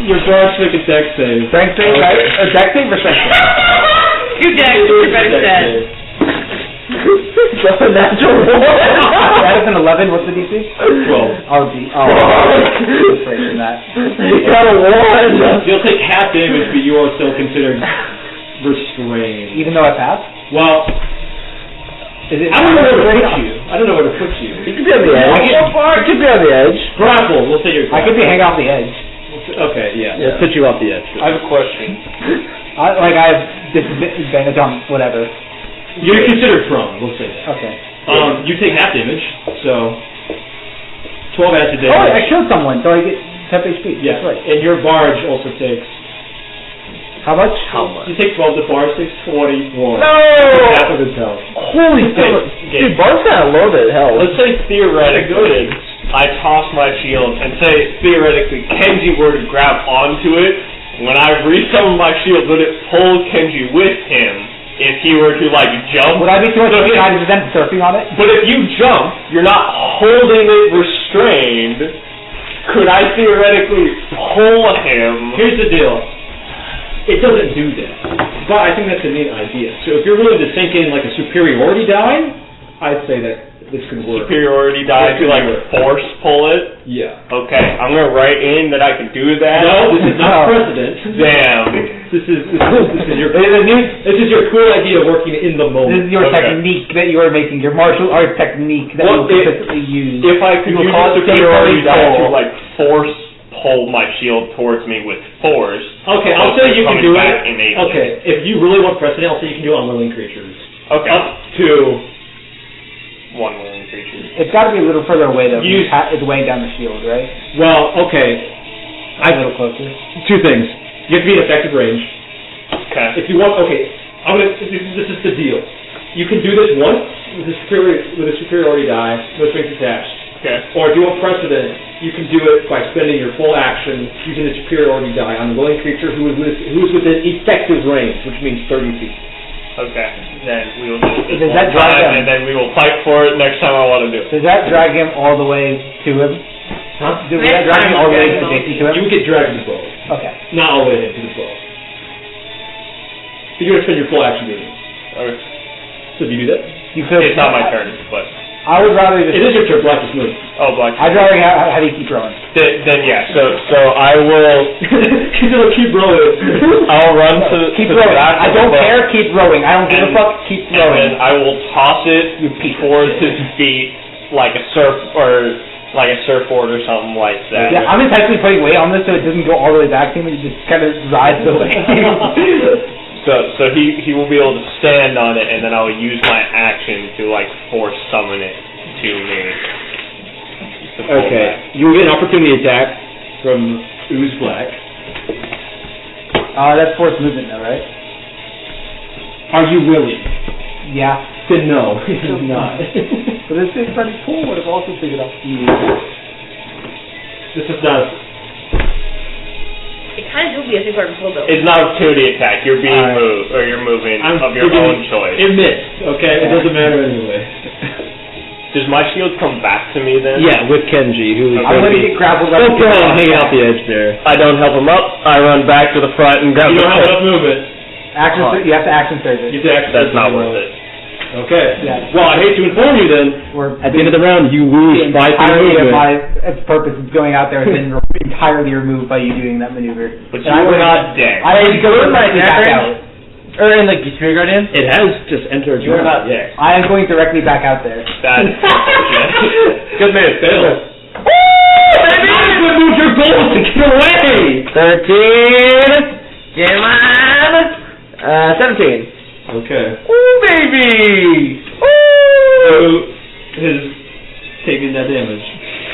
Speaker 3: your guards make a dex save.
Speaker 5: Strength save, right? A dex save or strength save?
Speaker 1: You deck, you're better set.
Speaker 2: So natural one.
Speaker 5: That is an 11. What's the DC?
Speaker 3: 12.
Speaker 5: Oh, that's right from that.
Speaker 2: You got a 1.
Speaker 3: You'll take half damage, but you are still considered restrained.
Speaker 5: Even though I passed?
Speaker 3: Well,
Speaker 5: Is it?
Speaker 3: I don't know where to put you. I don't know where to put you.
Speaker 2: You could be on the edge. You could be on the edge.
Speaker 3: Grapple. We'll say you're
Speaker 5: I could be hanging off the edge.
Speaker 3: Okay, yeah.
Speaker 2: Yeah.
Speaker 3: We'll put you off the edge.
Speaker 4: I have a question.
Speaker 5: I have disadvantage on whatever.
Speaker 3: You're considered prone. We'll say that.
Speaker 5: Okay.
Speaker 3: You take half damage, so 12 acid damage.
Speaker 5: Oh, I killed someone, so I get 10 HP.
Speaker 3: Yeah,
Speaker 5: That's right.
Speaker 3: and your barge also takes
Speaker 5: How much?
Speaker 2: How much?
Speaker 3: You take 12 to bar, 641.
Speaker 2: No!
Speaker 3: Half of his health.
Speaker 2: Holy fuck. Dude, Bar's kind of low bit hell.
Speaker 4: Let's say theoretically, I toss my shield, and say theoretically Kenji were to grab onto it. When I resummon my shield, would it pull Kenji with him if he were to like jump?
Speaker 5: Would I be too much of a guy to present surfing on it?
Speaker 4: But if you jump, you're not holding it restrained. Could I theoretically pull him?
Speaker 3: Here's the deal. It doesn't do that. But I think that's a neat idea. So if you're willing to sink in like a superiority die, I'd say that this could work.
Speaker 4: Superiority die to like force pull it?
Speaker 3: Yeah.
Speaker 4: Okay, I'm gonna write in that I can do that.
Speaker 3: No, this is not precedent.
Speaker 4: Damn.
Speaker 3: This is your cool idea working in the moment.
Speaker 5: This is your technique that you are making, your martial arts technique that you consistently use.
Speaker 4: If I could use superiority die to like force pull my shield towards me with force.
Speaker 3: Okay, I'll say you can do it.
Speaker 4: Innately.
Speaker 3: Okay, if you really want precedent, I'll say you can do it on willing creatures.
Speaker 4: Okay.
Speaker 3: Up to
Speaker 4: one willing creature.
Speaker 5: It's got to be a little further away though. It's weighing down the shield, right?
Speaker 3: Well, okay.
Speaker 5: A little closer.
Speaker 3: Two things. You have to be in effective range.
Speaker 4: Okay.
Speaker 3: If you want, okay, this is the deal. You can do this once with a superiority die, no strings attached.
Speaker 4: Okay.
Speaker 3: Or if you want precedent, you can do it by spending your full action using the superiority die on a willing creature who is within effective range, which means 30 feet.
Speaker 4: Okay. Then we will do this
Speaker 5: Does
Speaker 4: one
Speaker 5: that drag
Speaker 4: time,
Speaker 5: him?
Speaker 4: and then we will fight for it next time I want to do it.
Speaker 5: Does that drag him all the way to him?
Speaker 3: Huh?
Speaker 5: Does that drag him all the way to Dixie to him?
Speaker 3: You would get dragged to the bow.
Speaker 5: Okay.
Speaker 3: Not all the way to the bow. But you're going to spend your full action doing it.
Speaker 4: Okay.
Speaker 3: So do you do that?
Speaker 5: You could.
Speaker 4: It's not my turn, but...
Speaker 5: I would rather just...
Speaker 3: It is your turn, Black is moving.
Speaker 4: Oh, Black.
Speaker 5: I'd rather have you keep rolling.
Speaker 4: Then yeah, so I will...
Speaker 3: He's going to keep rolling.
Speaker 4: I'll run to...
Speaker 5: Keep
Speaker 4: to
Speaker 5: rowing.
Speaker 4: the back
Speaker 5: I
Speaker 4: of the
Speaker 5: don't
Speaker 4: boat,
Speaker 5: care, keep rowing. I don't give a fuck, keep
Speaker 4: and
Speaker 5: rowing.
Speaker 4: then I will toss it towards his feet like a surfboard or something like that.
Speaker 5: Yeah, I'm intentionally putting weight on this so it doesn't go all the way back to him, it just kind of rides the way.
Speaker 4: So he will be able to stand on it, and then I will use my action to like force summon it to me. To pull
Speaker 3: Okay.
Speaker 4: back.
Speaker 3: You will get an opportunity attack from Ooze Black.
Speaker 5: That's forced movement though, right?
Speaker 3: Are you willing?
Speaker 5: Yeah.
Speaker 3: Then no, it is not.
Speaker 5: But this thing's pretty cool, would have also figured out.
Speaker 3: This is not.
Speaker 1: It kind of would be a super pull though.
Speaker 4: It's not an opportunity attack. You're being moved, or you're moving of your own choice.
Speaker 3: It missed, okay? It doesn't matter anyway.
Speaker 4: Does my shield come back to me then?
Speaker 3: Yeah, with Kenji, who is
Speaker 5: I'm going to get grappled up.
Speaker 3: Don't throw him hanging out the edge there.
Speaker 4: I don't help him up. I run back to the front and grab
Speaker 3: You
Speaker 4: the
Speaker 3: don't have enough movement.
Speaker 5: You have to action surge it.
Speaker 3: You have to actually.
Speaker 4: That's not worth it.
Speaker 3: Okay.
Speaker 5: Yeah.
Speaker 3: Well, I hate to inform you then. At the end of the round, you lose 5
Speaker 5: entirely of
Speaker 3: movement.
Speaker 5: my purpose of going out there has been entirely removed by you doing that maneuver.
Speaker 4: But you were not dead.
Speaker 5: I had to go in my back out.
Speaker 2: Or in the Spirit Guardian?
Speaker 3: It has just entered.
Speaker 4: You are not dead.
Speaker 5: I am going directly back out there.
Speaker 4: That's unfortunate.
Speaker 3: Good man, fail. Woo! Baby! You moved your goals and get away!
Speaker 2: 13. Come on. 17.
Speaker 3: Okay.
Speaker 2: Ooh, baby!
Speaker 3: So,
Speaker 2: Ooh!
Speaker 3: is taking that damage.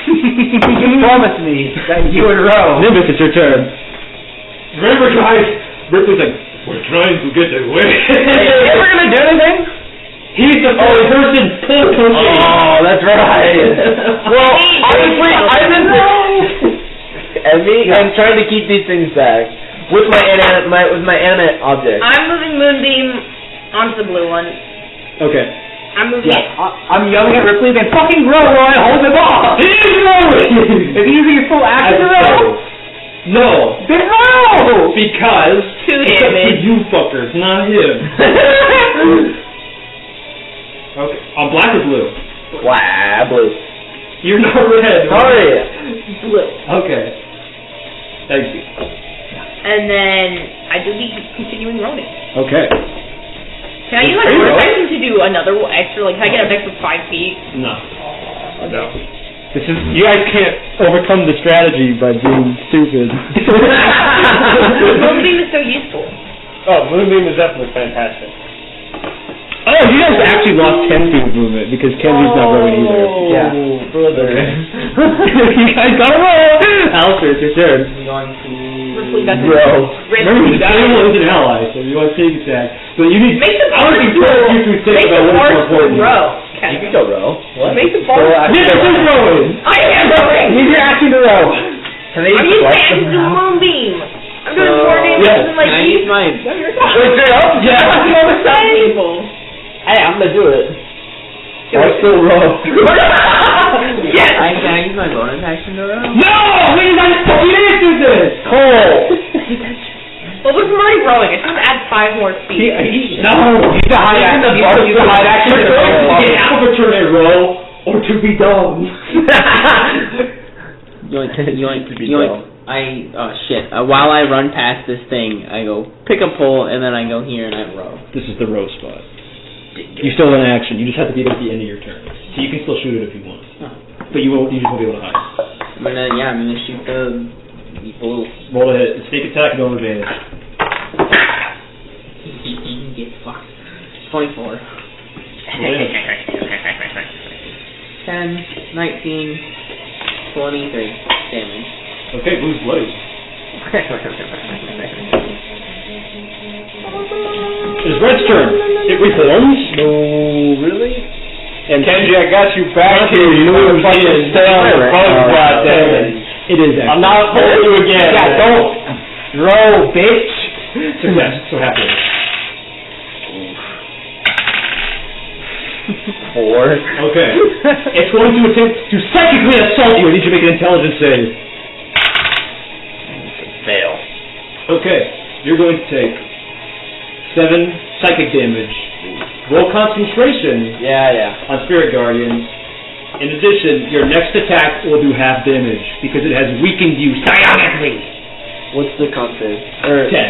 Speaker 5: You promised me that you would row.
Speaker 3: Nimbus, it's your turn. Remember, guys, Ripley's like, we're trying to get away.
Speaker 2: Are you ever gonna do anything?
Speaker 3: He's the person pushing.
Speaker 2: Oh, that's right. Well, honestly, I've been I'm trying to keep these things back with my animate object.
Speaker 1: I'm moving Moonbeam onto the blue one.
Speaker 3: Okay.
Speaker 1: I'm moving it.
Speaker 5: I'm yelling at Ripley, then fucking row while I hold him off!
Speaker 3: He's rolling!
Speaker 5: Is he using his full action to row?
Speaker 3: No.
Speaker 5: Then row!
Speaker 3: Because
Speaker 1: 2
Speaker 3: it's up to
Speaker 1: damage.
Speaker 3: you fuckers, not him. Okay. On black or blue?
Speaker 2: Wow, blue.
Speaker 3: You're not red.
Speaker 2: Sorry.
Speaker 1: Blue.
Speaker 3: Okay. Thank you.
Speaker 1: And then I do be continuing rowing.
Speaker 3: Okay.
Speaker 1: Can I use my bonus action to do another extra, like, can I get an extra 5 feet?
Speaker 3: No. No. This is, you guys can't overcome the strategy by being stupid.
Speaker 1: Moonbeam is so useful.
Speaker 4: Oh, Moonbeam is definitely fantastic.
Speaker 3: Oh, you guys actually lost 10 feet of movement because Kenji's not rowing either.
Speaker 5: Yeah.
Speaker 2: Brother.
Speaker 3: You guys gotta roll! I'll Alistair, it's your turn.
Speaker 7: I'm going to...
Speaker 1: Ripley got to
Speaker 3: Bro. Remember,
Speaker 1: Ripley.
Speaker 3: the animal is an ally, so you want to sneak attack. So you need...
Speaker 1: Make the
Speaker 3: I would
Speaker 1: barstool.
Speaker 3: encourage you to think
Speaker 1: Make
Speaker 3: about
Speaker 1: the
Speaker 3: what is more
Speaker 1: barstool
Speaker 3: important.
Speaker 1: row.
Speaker 2: You can go row. What?
Speaker 1: Make the
Speaker 2: So
Speaker 1: barstool.
Speaker 3: Yes, who's rowing?
Speaker 1: I am rowing.
Speaker 5: Use your action to row.
Speaker 2: Can they
Speaker 1: I'm
Speaker 2: use
Speaker 1: using
Speaker 2: flex
Speaker 1: action to
Speaker 2: somehow?
Speaker 1: moonbeam. I'm doing more damage
Speaker 3: yes.
Speaker 1: than like
Speaker 7: Can I use my...
Speaker 2: Wait, straight up?
Speaker 3: Yeah.
Speaker 1: people.
Speaker 2: Hey, I'm gonna do it. Barstool row.
Speaker 1: Yes.
Speaker 7: Can I use my bonus action to row?
Speaker 3: No! Wait, I fucking answered this!
Speaker 2: Cole!
Speaker 1: Well, look, I'm already rowing. I just add 5 more feet.
Speaker 3: No!
Speaker 5: Use the hide action. Use the hide action to row.
Speaker 3: Get out of a turn and row, or to be dumb.
Speaker 7: Yoink, yoink,
Speaker 2: To be
Speaker 7: yoink. Oh shit. While I run past this thing, I go pick a pole, and then I go here and I row.
Speaker 3: This is the row spot. You still have an action. You just have to be at the end of your turn. So you can still shoot it if you want. But you won't. You just won't be able to hide.
Speaker 7: I'm gonna shoot the people.
Speaker 3: Roll a hit. Sneak attack, no advantage.
Speaker 7: Get fucked. 24. 10, 19, 23 damage.
Speaker 3: Okay, blue's bloody. It's Red's turn. It reforms.
Speaker 2: No, really?
Speaker 3: And
Speaker 2: Kenji, I got you back here. You
Speaker 3: moves
Speaker 2: fucking
Speaker 3: in.
Speaker 2: stay on the boat, goddammit.
Speaker 3: It is actually.
Speaker 2: I'm not pulling you again.
Speaker 5: Yeah, don't row, bitch.
Speaker 3: Success. So happy.
Speaker 2: 4.
Speaker 3: Okay. It's going to attempt to psychically assault you. I need you to make an intelligence save.
Speaker 2: Fail.
Speaker 3: Okay. You're going to take 7 psychic damage. Roll concentration
Speaker 2: Yeah.
Speaker 3: on Spirit Guardians. In addition, your next attack will do half damage because it has weakened you psionically.
Speaker 2: What's the con save?
Speaker 3: 10.
Speaker 2: Okay.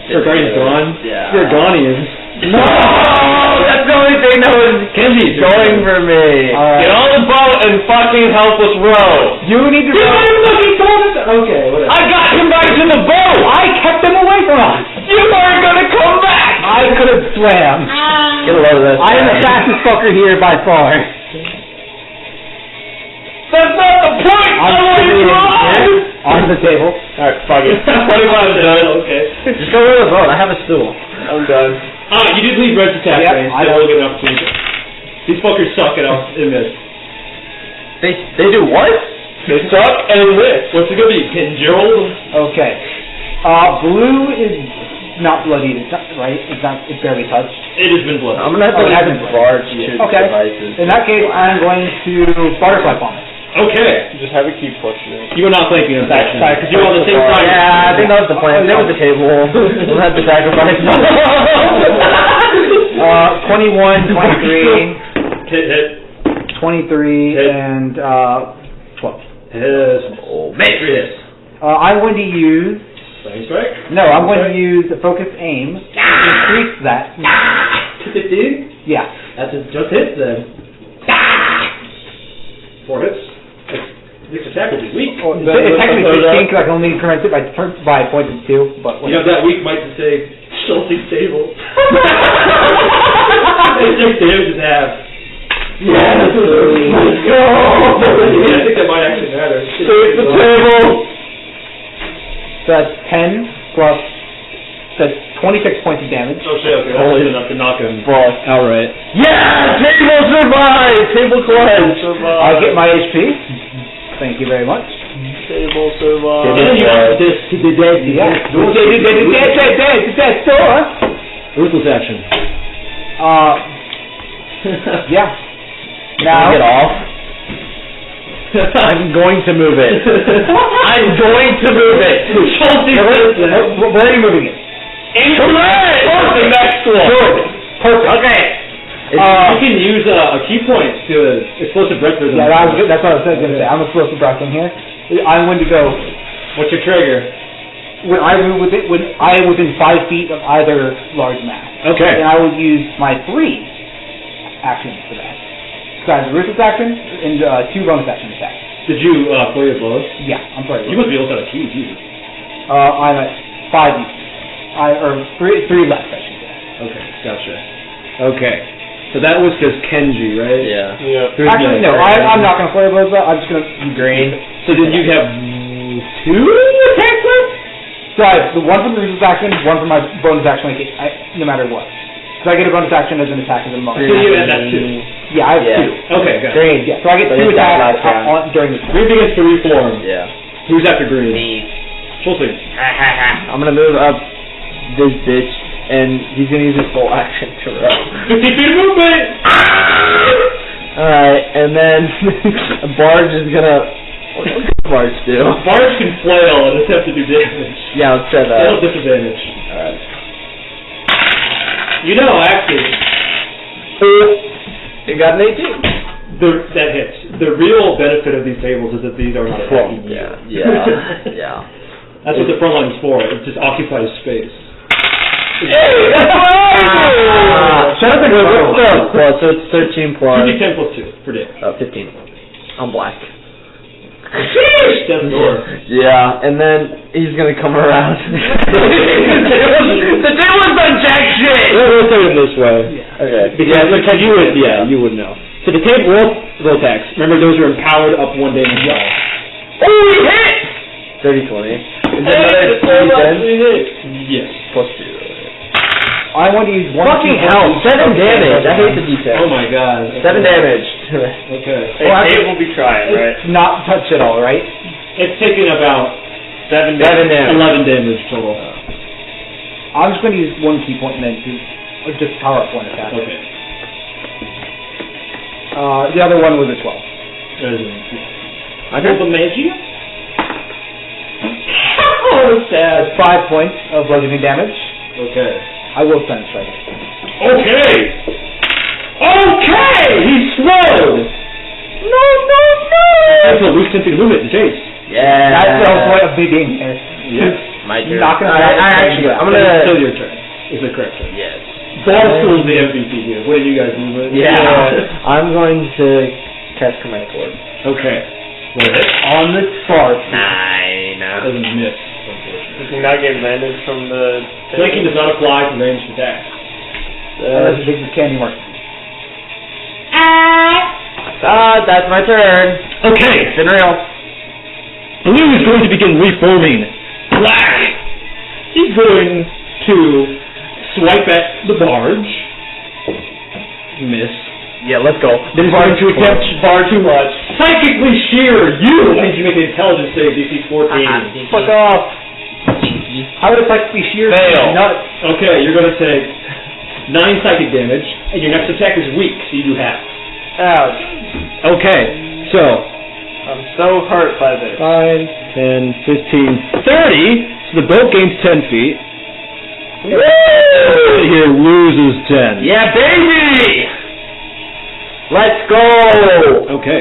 Speaker 3: Spirit Guardian's gone?
Speaker 2: Yeah.
Speaker 3: Spirit Guardian.
Speaker 2: No! That's the only thing that was
Speaker 3: Kenji's
Speaker 2: going for me.
Speaker 5: Alright.
Speaker 2: Get on the boat and fucking help us row.
Speaker 5: You need to row.
Speaker 3: Okay, whatever.
Speaker 2: I got him back to the boat!
Speaker 5: I kept them away from us.
Speaker 2: You weren't gonna come back!
Speaker 5: I could have swam.
Speaker 2: Get a load of this.
Speaker 5: I am the fastest fucker here by far.
Speaker 2: That's not the point! I want to drive!
Speaker 5: On the table.
Speaker 2: Alright, fuck it. 25 done.
Speaker 3: Okay.
Speaker 2: Just go to the boat. I have a stool. I'm done.
Speaker 3: You did leave Red's attack
Speaker 5: Yep,
Speaker 3: range,
Speaker 5: I
Speaker 3: so
Speaker 5: know.
Speaker 3: we'll get an opportunity. These fuckers suck at miss.
Speaker 2: They do what? They suck and miss.
Speaker 3: What's it gonna be? Pin Gerald?
Speaker 5: Okay. Blue is not bloodied, right? It's barely touched.
Speaker 3: It has been blooded.
Speaker 2: I'm gonna have to
Speaker 5: Oh, it
Speaker 2: leave
Speaker 5: hasn't
Speaker 2: the
Speaker 5: been.
Speaker 2: barge to the
Speaker 5: Okay.
Speaker 2: devices.
Speaker 5: In that case, I'm going to butterfly bomb it.
Speaker 3: Okay.
Speaker 2: Just have it keep pushing it.
Speaker 3: You were not thinking of that.
Speaker 5: Sorry,
Speaker 3: Because you were on the same side.
Speaker 2: Yeah, I think that was the plan. They were at the table. We'll have to sacrifice.
Speaker 5: 21, 23,
Speaker 3: Hit.
Speaker 5: 23,
Speaker 3: Hit.
Speaker 5: and 12.
Speaker 3: Yes. Matrix.
Speaker 5: I'm going to use...
Speaker 3: Thanks, right?
Speaker 5: No, I'm going to use a focus aim. Increase that. Yeah.
Speaker 3: That's just hits then. 4 hits. This attack will be weak.
Speaker 5: Well, it's technically 15 because I can only increment it by points of 2, but
Speaker 3: You know, that weak might just say, Schulte's table. It's 6 damage in half.
Speaker 2: Yes!
Speaker 3: Let's go! I think that might actually matter.
Speaker 2: Save the table!
Speaker 5: So that's 10 plus... That's 26 points of damage.
Speaker 3: Oh shit, okay. That's good enough to knock him
Speaker 2: Fuck.
Speaker 3: outright.
Speaker 2: Yeah! Table survived! Table cleanse!
Speaker 5: I'll get my HP. Thank you very much.
Speaker 2: Table survived.
Speaker 3: And then you want this to the dead.
Speaker 5: Yeah.
Speaker 3: Dead. Ruthless action.
Speaker 5: Yeah.
Speaker 2: Now,
Speaker 5: Now,
Speaker 2: get off. I'm going to move it. I'm going to move it.
Speaker 5: where are you moving it?
Speaker 2: Correct! The next one.
Speaker 5: Good. Perfect.
Speaker 2: Okay.
Speaker 3: You can use a key point to explosive breath rhythm.
Speaker 5: Yeah, that's what I was going to say. I'm a explosive breath in here. I'm going to go...
Speaker 3: What's your trigger?
Speaker 5: When I am within 5 feet of either large mass.
Speaker 3: Okay.
Speaker 5: And I will use my 3 actions for that. So I have a ruthless action and 2 bonus action attacks.
Speaker 3: Did you play your blows?
Speaker 5: Yeah, I'm sorry.
Speaker 3: You must be able to have a key, Jesus.
Speaker 5: I'm at 5 uses. Or 3 left, I should say.
Speaker 3: Okay, gotcha. Okay. So that was just Kenji, right?
Speaker 2: Yeah.
Speaker 4: Yeah.
Speaker 3: Who's
Speaker 5: Actually,
Speaker 3: next?
Speaker 5: no, I'm not going to play Rosa. I'm just going to be green.
Speaker 3: So did you have 2 attacks left?
Speaker 5: So I have the one from the resist action, one from my bonus action, no matter what. So I get a bonus action as an attack as a bonus.
Speaker 3: So you had that 2.
Speaker 5: Yeah, I have
Speaker 2: Yeah.
Speaker 5: 2.
Speaker 3: Okay, good.
Speaker 2: Green.
Speaker 5: Yeah, so I get
Speaker 2: But
Speaker 5: 2
Speaker 2: it's that
Speaker 5: attacks
Speaker 2: last round.
Speaker 5: during this.
Speaker 3: Green begins to reform.
Speaker 2: Yeah.
Speaker 3: Who's after green?
Speaker 2: Me.
Speaker 3: We'll see.
Speaker 2: I'm gonna move up this bitch, and he's gonna use his full action to row.
Speaker 3: 50 feet of movement!
Speaker 2: Alright, and then Barge is gonna... What's Barge do?
Speaker 3: Barge can flail and attempt to do damage.
Speaker 2: Yeah, let's try
Speaker 3: That'll
Speaker 2: that.
Speaker 3: disadvantage.
Speaker 2: Alright.
Speaker 3: You know, actually,
Speaker 2: You got an 18.
Speaker 3: that hits. The real benefit of these tables is that these are not attacking you.
Speaker 2: Yeah.
Speaker 3: That's what the front line is for. It just occupies space.
Speaker 2: Shut up and go. Plus, so it's 13 plus...
Speaker 3: 2d10 plus 2 for damage.
Speaker 2: 15. I'm black.
Speaker 3: Sheesh! Death door.
Speaker 2: Yeah, and then he's gonna come around. The table's done jack shit!
Speaker 3: Let's say it this way.
Speaker 2: Okay.
Speaker 3: Because you would know. So the table roll attacks. Remember, those are empowered up 1 damage well.
Speaker 2: Oh, he hit! 30-20. Is it another 3
Speaker 3: Yes.
Speaker 2: plus 2.
Speaker 5: I want to use one.
Speaker 2: Fucking hell, 7 damage. I hate the D10.
Speaker 3: Oh my god.
Speaker 2: 7 damage.
Speaker 3: Okay.
Speaker 4: Hey, Dave will be trying, right?
Speaker 5: It's not touch at all, right?
Speaker 3: It's taking about
Speaker 4: 7
Speaker 2: damage.
Speaker 3: 11 damage total.
Speaker 5: I'm just going to use 1 key point and then or just power up 1 attack.
Speaker 3: Okay.
Speaker 5: The other one was a 12.
Speaker 3: I got the magia? Oh, sad.
Speaker 5: 5 points of bludgeoning damage.
Speaker 3: Okay.
Speaker 5: I will send strike.
Speaker 3: Okay! Okay! He's slowed!
Speaker 2: No!
Speaker 3: That's a loose sensing movement in chase.
Speaker 2: Yeah.
Speaker 5: That's the whole point of me being here.
Speaker 3: Yes.
Speaker 2: My turn.
Speaker 5: Not gonna
Speaker 2: I'm
Speaker 3: It's
Speaker 2: gonna...
Speaker 3: still your turn. Is the correct turn.
Speaker 2: Yes.
Speaker 3: Ball still is the MVP here. What did you guys do with it?
Speaker 2: Yeah. I'm going to cast Command Orb.
Speaker 3: Okay.
Speaker 5: On the spark.
Speaker 2: 9.
Speaker 3: Doesn't miss,
Speaker 4: Does
Speaker 3: unfortunately.
Speaker 4: he not get advantage from the...
Speaker 3: Flanking does not apply to ranged attacks.
Speaker 5: Unless it takes the candy mark.
Speaker 2: That's my turn.
Speaker 3: Okay.
Speaker 2: It's been real.
Speaker 3: Blue is going to begin reforming. Black. He's going to swipe at the barge. Miss.
Speaker 2: Yeah, let's go.
Speaker 3: Then he's going to attempt far too much. Psychically shear you! I need you to make an intelligence save, DC 14.
Speaker 5: Fuck off. How would it psychically shear?
Speaker 4: Fail.
Speaker 5: Nuts.
Speaker 3: Okay, you're going to take 9 psychic damage, and your next attack is weak, so you do half.
Speaker 5: Ouch.
Speaker 3: Okay, so
Speaker 4: I'm so hurt by this.
Speaker 3: 5, 10, 15, 30. So the boat gains 10 feet. Here loses 10.
Speaker 2: Yeah, baby! Let's go!
Speaker 3: Okay.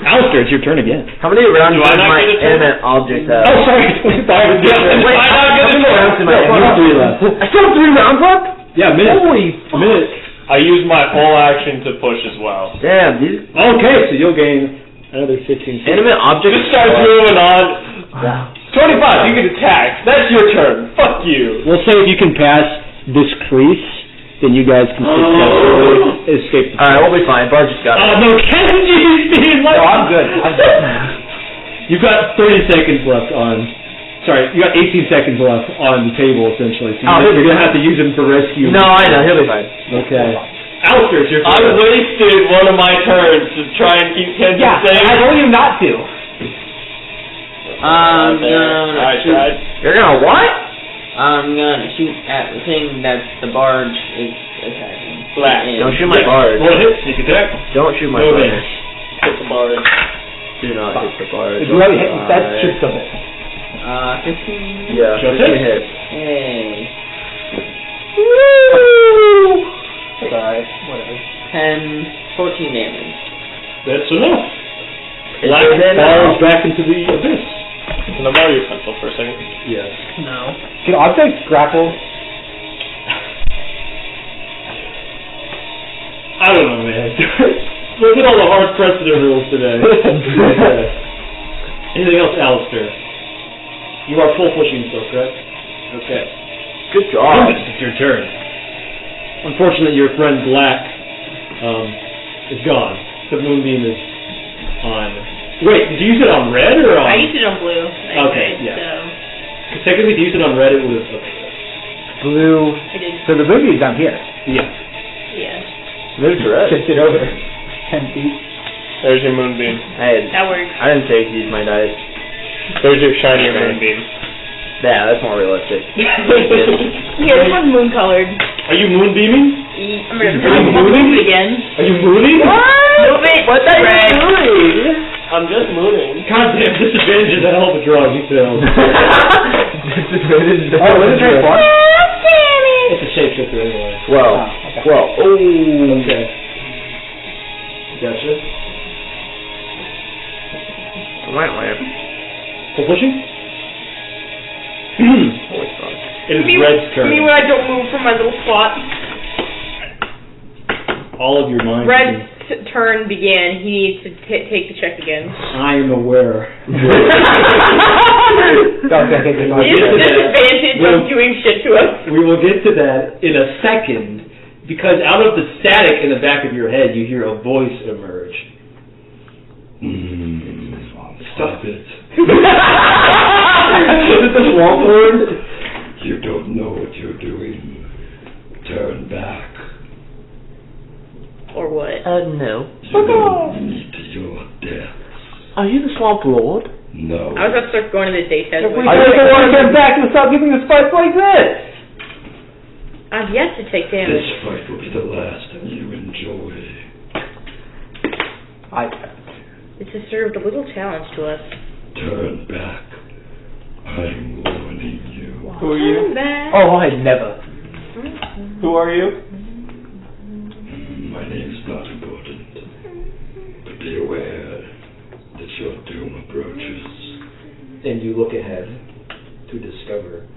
Speaker 3: Alistair, it's your turn again.
Speaker 2: How many rounds
Speaker 4: Do I
Speaker 2: does
Speaker 4: not
Speaker 2: my
Speaker 4: get a turn?
Speaker 2: animate object have?
Speaker 3: Oh, sorry. I was different.
Speaker 2: Wait, how many rounds do I
Speaker 3: You have
Speaker 2: have?
Speaker 3: 3 left.
Speaker 2: I still have 3 rounds left?
Speaker 3: Yeah, minute.
Speaker 5: Holy
Speaker 3: Minute.
Speaker 4: I use my whole action to push as well.
Speaker 2: Damn, these
Speaker 3: Okay, so you'll gain another 15 feet.
Speaker 2: animate objects...
Speaker 4: This guy's moving on.
Speaker 2: Wow.
Speaker 4: 25, you get attacked. That's your turn. Fuck you.
Speaker 3: We'll say if you can pass this crease, then you guys can successfully escape the
Speaker 2: Alright, we'll be fine. Barge just got it.
Speaker 3: no, Kenji's being like...
Speaker 5: No, I'm good.
Speaker 3: You've got 30 seconds left on... Sorry, you got 18 seconds left on the table, essentially. So you're going to have to use him for rescue.
Speaker 2: No, I know. He'll be fine.
Speaker 3: Okay. Alistair, it's your
Speaker 4: I
Speaker 3: turn.
Speaker 4: wasted one of my turns to try and keep Kenji
Speaker 5: Yeah,
Speaker 4: safe.
Speaker 5: I told you not to.
Speaker 4: I tried.
Speaker 2: You're gonna what?
Speaker 7: I'm gonna shoot at the thing that the barge is attacking.
Speaker 4: Black.
Speaker 2: Don't shoot my barge.
Speaker 3: Roll a hit, sneak attack.
Speaker 2: Don't shoot my
Speaker 3: No
Speaker 2: barge.
Speaker 3: advantage.
Speaker 4: Hit the bar.
Speaker 2: Do not hit the barge.
Speaker 5: If you let me hit, that should still hit.
Speaker 7: 15.
Speaker 2: Yeah,
Speaker 3: Just
Speaker 2: 15
Speaker 3: hit.
Speaker 2: hit.
Speaker 7: Hey.
Speaker 5: It's alright. Whatever.
Speaker 7: 10, 14 damage.
Speaker 3: That's enough.
Speaker 2: Is
Speaker 3: Black
Speaker 2: it in
Speaker 3: falls
Speaker 2: now?
Speaker 3: back into the abyss.
Speaker 4: Can I borrow your pencil for a second?
Speaker 3: Yes.
Speaker 5: No. Can objects grapple?
Speaker 3: I don't know, man. Look at all the hard precedent rules today. Okay. Anything else, Alistair? You are full pushing still, correct? Okay.
Speaker 2: Good job.
Speaker 3: It's your turn. Unfortunately, your friend Black It's gone. The moonbeam is on. Wait, did you use it on red or on?
Speaker 1: I used it on blue.
Speaker 3: Okay, yeah.
Speaker 1: So
Speaker 3: Because technically, if you used it on red, it would have. Okay.
Speaker 5: Blue.
Speaker 1: I did.
Speaker 5: So the moonbeam's down here.
Speaker 3: Yeah.
Speaker 1: Yeah.
Speaker 2: There's red.
Speaker 5: Shift it over 10 feet.
Speaker 4: There's your moonbeam.
Speaker 1: That works.
Speaker 2: I didn't take these my dice.
Speaker 4: There's your shinier moonbeam.
Speaker 2: Yeah, that's more realistic.
Speaker 1: Here, this one's moon colored.
Speaker 3: Are you moonbeaming?
Speaker 1: I'm gonna
Speaker 3: Are you
Speaker 1: move
Speaker 3: mooning?
Speaker 1: it again.
Speaker 3: Are you mooning?
Speaker 1: Move it.
Speaker 2: What are
Speaker 1: Red.
Speaker 2: you doing?
Speaker 4: I'm just mooning.
Speaker 3: Goddamn, disadvantage is a hell of a drug. You failed.
Speaker 2: Disadvantage.
Speaker 5: Oh, what is it for?
Speaker 3: It's a shapeshifter anyway.
Speaker 2: 12.
Speaker 5: Oh, okay.
Speaker 2: 12. Oh.
Speaker 3: Okay. Gotcha. Full pushing?
Speaker 2: Holy fuck.
Speaker 3: It is Red's turn.
Speaker 1: Me when I don't move from my little spot.
Speaker 3: All of your mind.
Speaker 1: Red's turn began. He needs to take the check again.
Speaker 3: I am aware.
Speaker 1: It's a disadvantage of doing shit to us.
Speaker 3: We will get to that in a second, because out of the static in the back of your head, you hear a voice emerge.
Speaker 6: Stop it.
Speaker 3: Is it the swamp lord?
Speaker 6: You don't know what you're doing. Turn back.
Speaker 1: Or what?
Speaker 2: No.
Speaker 6: You will meet your death.
Speaker 2: Are you the Swamp Lord?
Speaker 6: No.
Speaker 1: I was about to start going to the day test.
Speaker 5: If we take a one again back, you'll stop giving us fights like this.
Speaker 1: I've yet to take
Speaker 6: This
Speaker 1: damage.
Speaker 6: fight will be the last and you enjoy.
Speaker 1: It's a served a little challenge to us.
Speaker 6: Turn back. I'm warning you.
Speaker 4: Who are you?
Speaker 5: Oh, I'd never.
Speaker 4: Who are you?
Speaker 6: My name's not important. But be aware that your doom approaches.
Speaker 3: And you look ahead to discover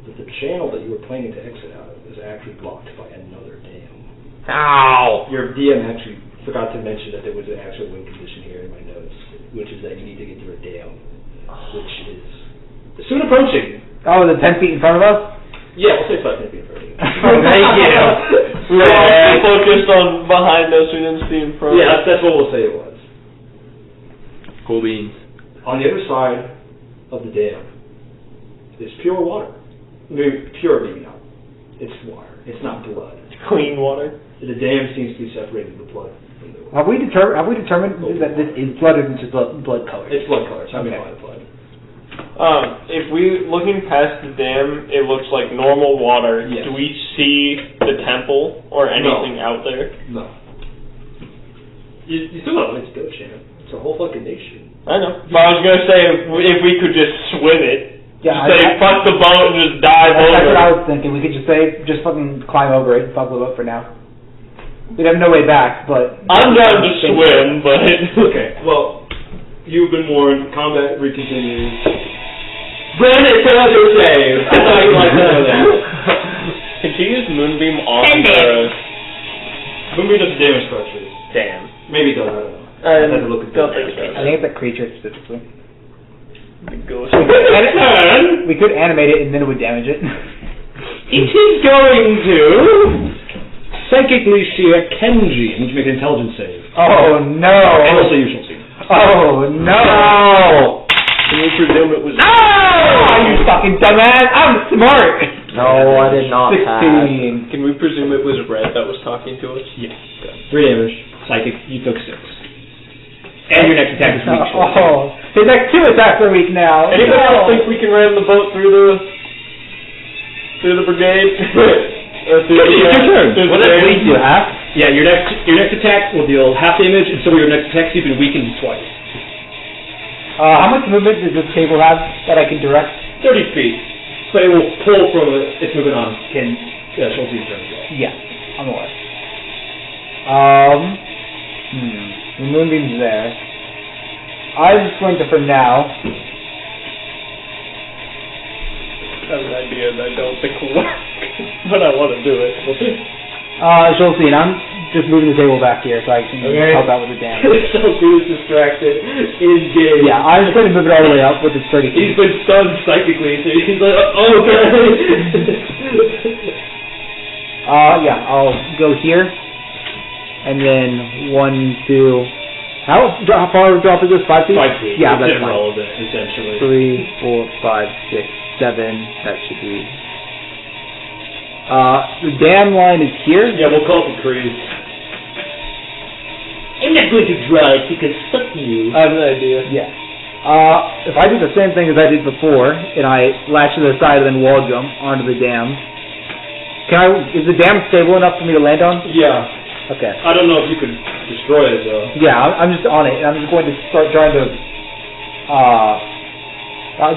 Speaker 3: that the channel that you were planning to exit out of is actually blocked by another dam.
Speaker 2: Ow!
Speaker 3: Your DM actually forgot to mention that there was an actual win condition here in my notes, which is that you need to get through a dam, which is soon approaching.
Speaker 5: Oh, the 10 feet in front of us?
Speaker 3: Yeah, we'll say 5 minutes in front of you.
Speaker 5: Thank you.
Speaker 4: We were all focused on behind us. We didn't see in front.
Speaker 3: Yeah, that's what we'll say it was.
Speaker 2: Cool beans.
Speaker 3: On the other side of the dam is pure water. Maybe pure, maybe not. It's water. It's not blood.
Speaker 4: Clean water.
Speaker 3: The dam seems to be separating the blood from the water.
Speaker 5: Have we determined that this is blood or is it just blood color?
Speaker 3: It's blood color, so I'm
Speaker 5: Okay.
Speaker 3: going to blood.
Speaker 4: If we looking past the dam, it looks like normal water.
Speaker 3: Yes.
Speaker 4: Do we see the temple or anything out there?
Speaker 3: No. You still got a ways to go, Shannon. It's a whole fucking nation.
Speaker 4: I know. But I was gonna say if we could just swim it,
Speaker 5: Yeah,
Speaker 4: just say fuck the boat and just dive over.
Speaker 5: That's what I was thinking. We could just fucking climb over it and fuck it up for now. We'd have no way back, but...
Speaker 4: I'm down to swim, but
Speaker 3: Okay, well, you've been warned. Combat recontinues.
Speaker 4: Brandon, failed your save. I thought you'd like to know that. Can she use Moonbeam on
Speaker 1: 10 damage.
Speaker 3: Moonbeam doesn't damage structures.
Speaker 4: Damn.
Speaker 3: Maybe it does, I don't know. I'd have to look at
Speaker 4: don't
Speaker 3: the
Speaker 4: think so.
Speaker 5: I think it's a creature specifically.
Speaker 4: The ghost.
Speaker 5: We could animate it and then it would damage it.
Speaker 3: It is going to psychically shear Kenji. I need to make an intelligence save.
Speaker 5: Oh no!
Speaker 3: And also you shall see.
Speaker 5: Oh no!
Speaker 4: Can we presume it was?
Speaker 5: Oh, you fucking dumbass! I'm smart!
Speaker 2: No, I did not
Speaker 5: 16.
Speaker 4: Can we presume it was Red that was talking to us?
Speaker 3: Yes. 3 damage. Psychic, you took 6. And your next attack is weak.
Speaker 5: Oh, his next 2 attacks are weak now.
Speaker 4: Anybody else think we can ram the boat through the brigade? Or through
Speaker 3: It's your turn.
Speaker 4: through the
Speaker 3: What if
Speaker 4: brigade?
Speaker 5: We do half.
Speaker 3: Yeah, your next attack will deal half damage, and so will your next attack, so you've been weakened twice.
Speaker 5: How much movement does this table have that I can direct?
Speaker 3: 30 feet. But it will pull from its moving on. She'll see your turn as well.
Speaker 5: Yeah, I'm aware. The moonbeam's there. I'm just going to, for now,
Speaker 4: I have an idea that I don't think will work, but I want to do it.
Speaker 3: We'll see.
Speaker 5: she'll see, and I'm just moving the table back here so I can help out with the damage.
Speaker 3: Sophie is distracted. Engage.
Speaker 5: Yeah, I'm just going to move it all the way up with its 30 feet.
Speaker 3: He's been stunned psychically, so he's like, oh, okay.
Speaker 5: Yeah, I'll go here, and then 1, 2. How far of a drop is this? 5 feet?
Speaker 3: 5 feet.
Speaker 5: Yeah,
Speaker 3: it's
Speaker 5: that's fine.
Speaker 3: irrelevant, essentially.
Speaker 5: 3, 4, 5, 6, 7. That should be. The dam line is here.
Speaker 3: Yeah, we'll call it the crease.
Speaker 6: I'm not going to draw it because fuck you.
Speaker 2: I have an idea.
Speaker 5: Yeah. If I do the same thing as I did before, and I latch to the side and then wall jump onto the dam, is the dam stable enough for me to land on?
Speaker 3: Yeah.
Speaker 5: Okay.
Speaker 3: I don't know if you could destroy it, though.
Speaker 5: Yeah, I'm just on it, and I'm just going to start trying to,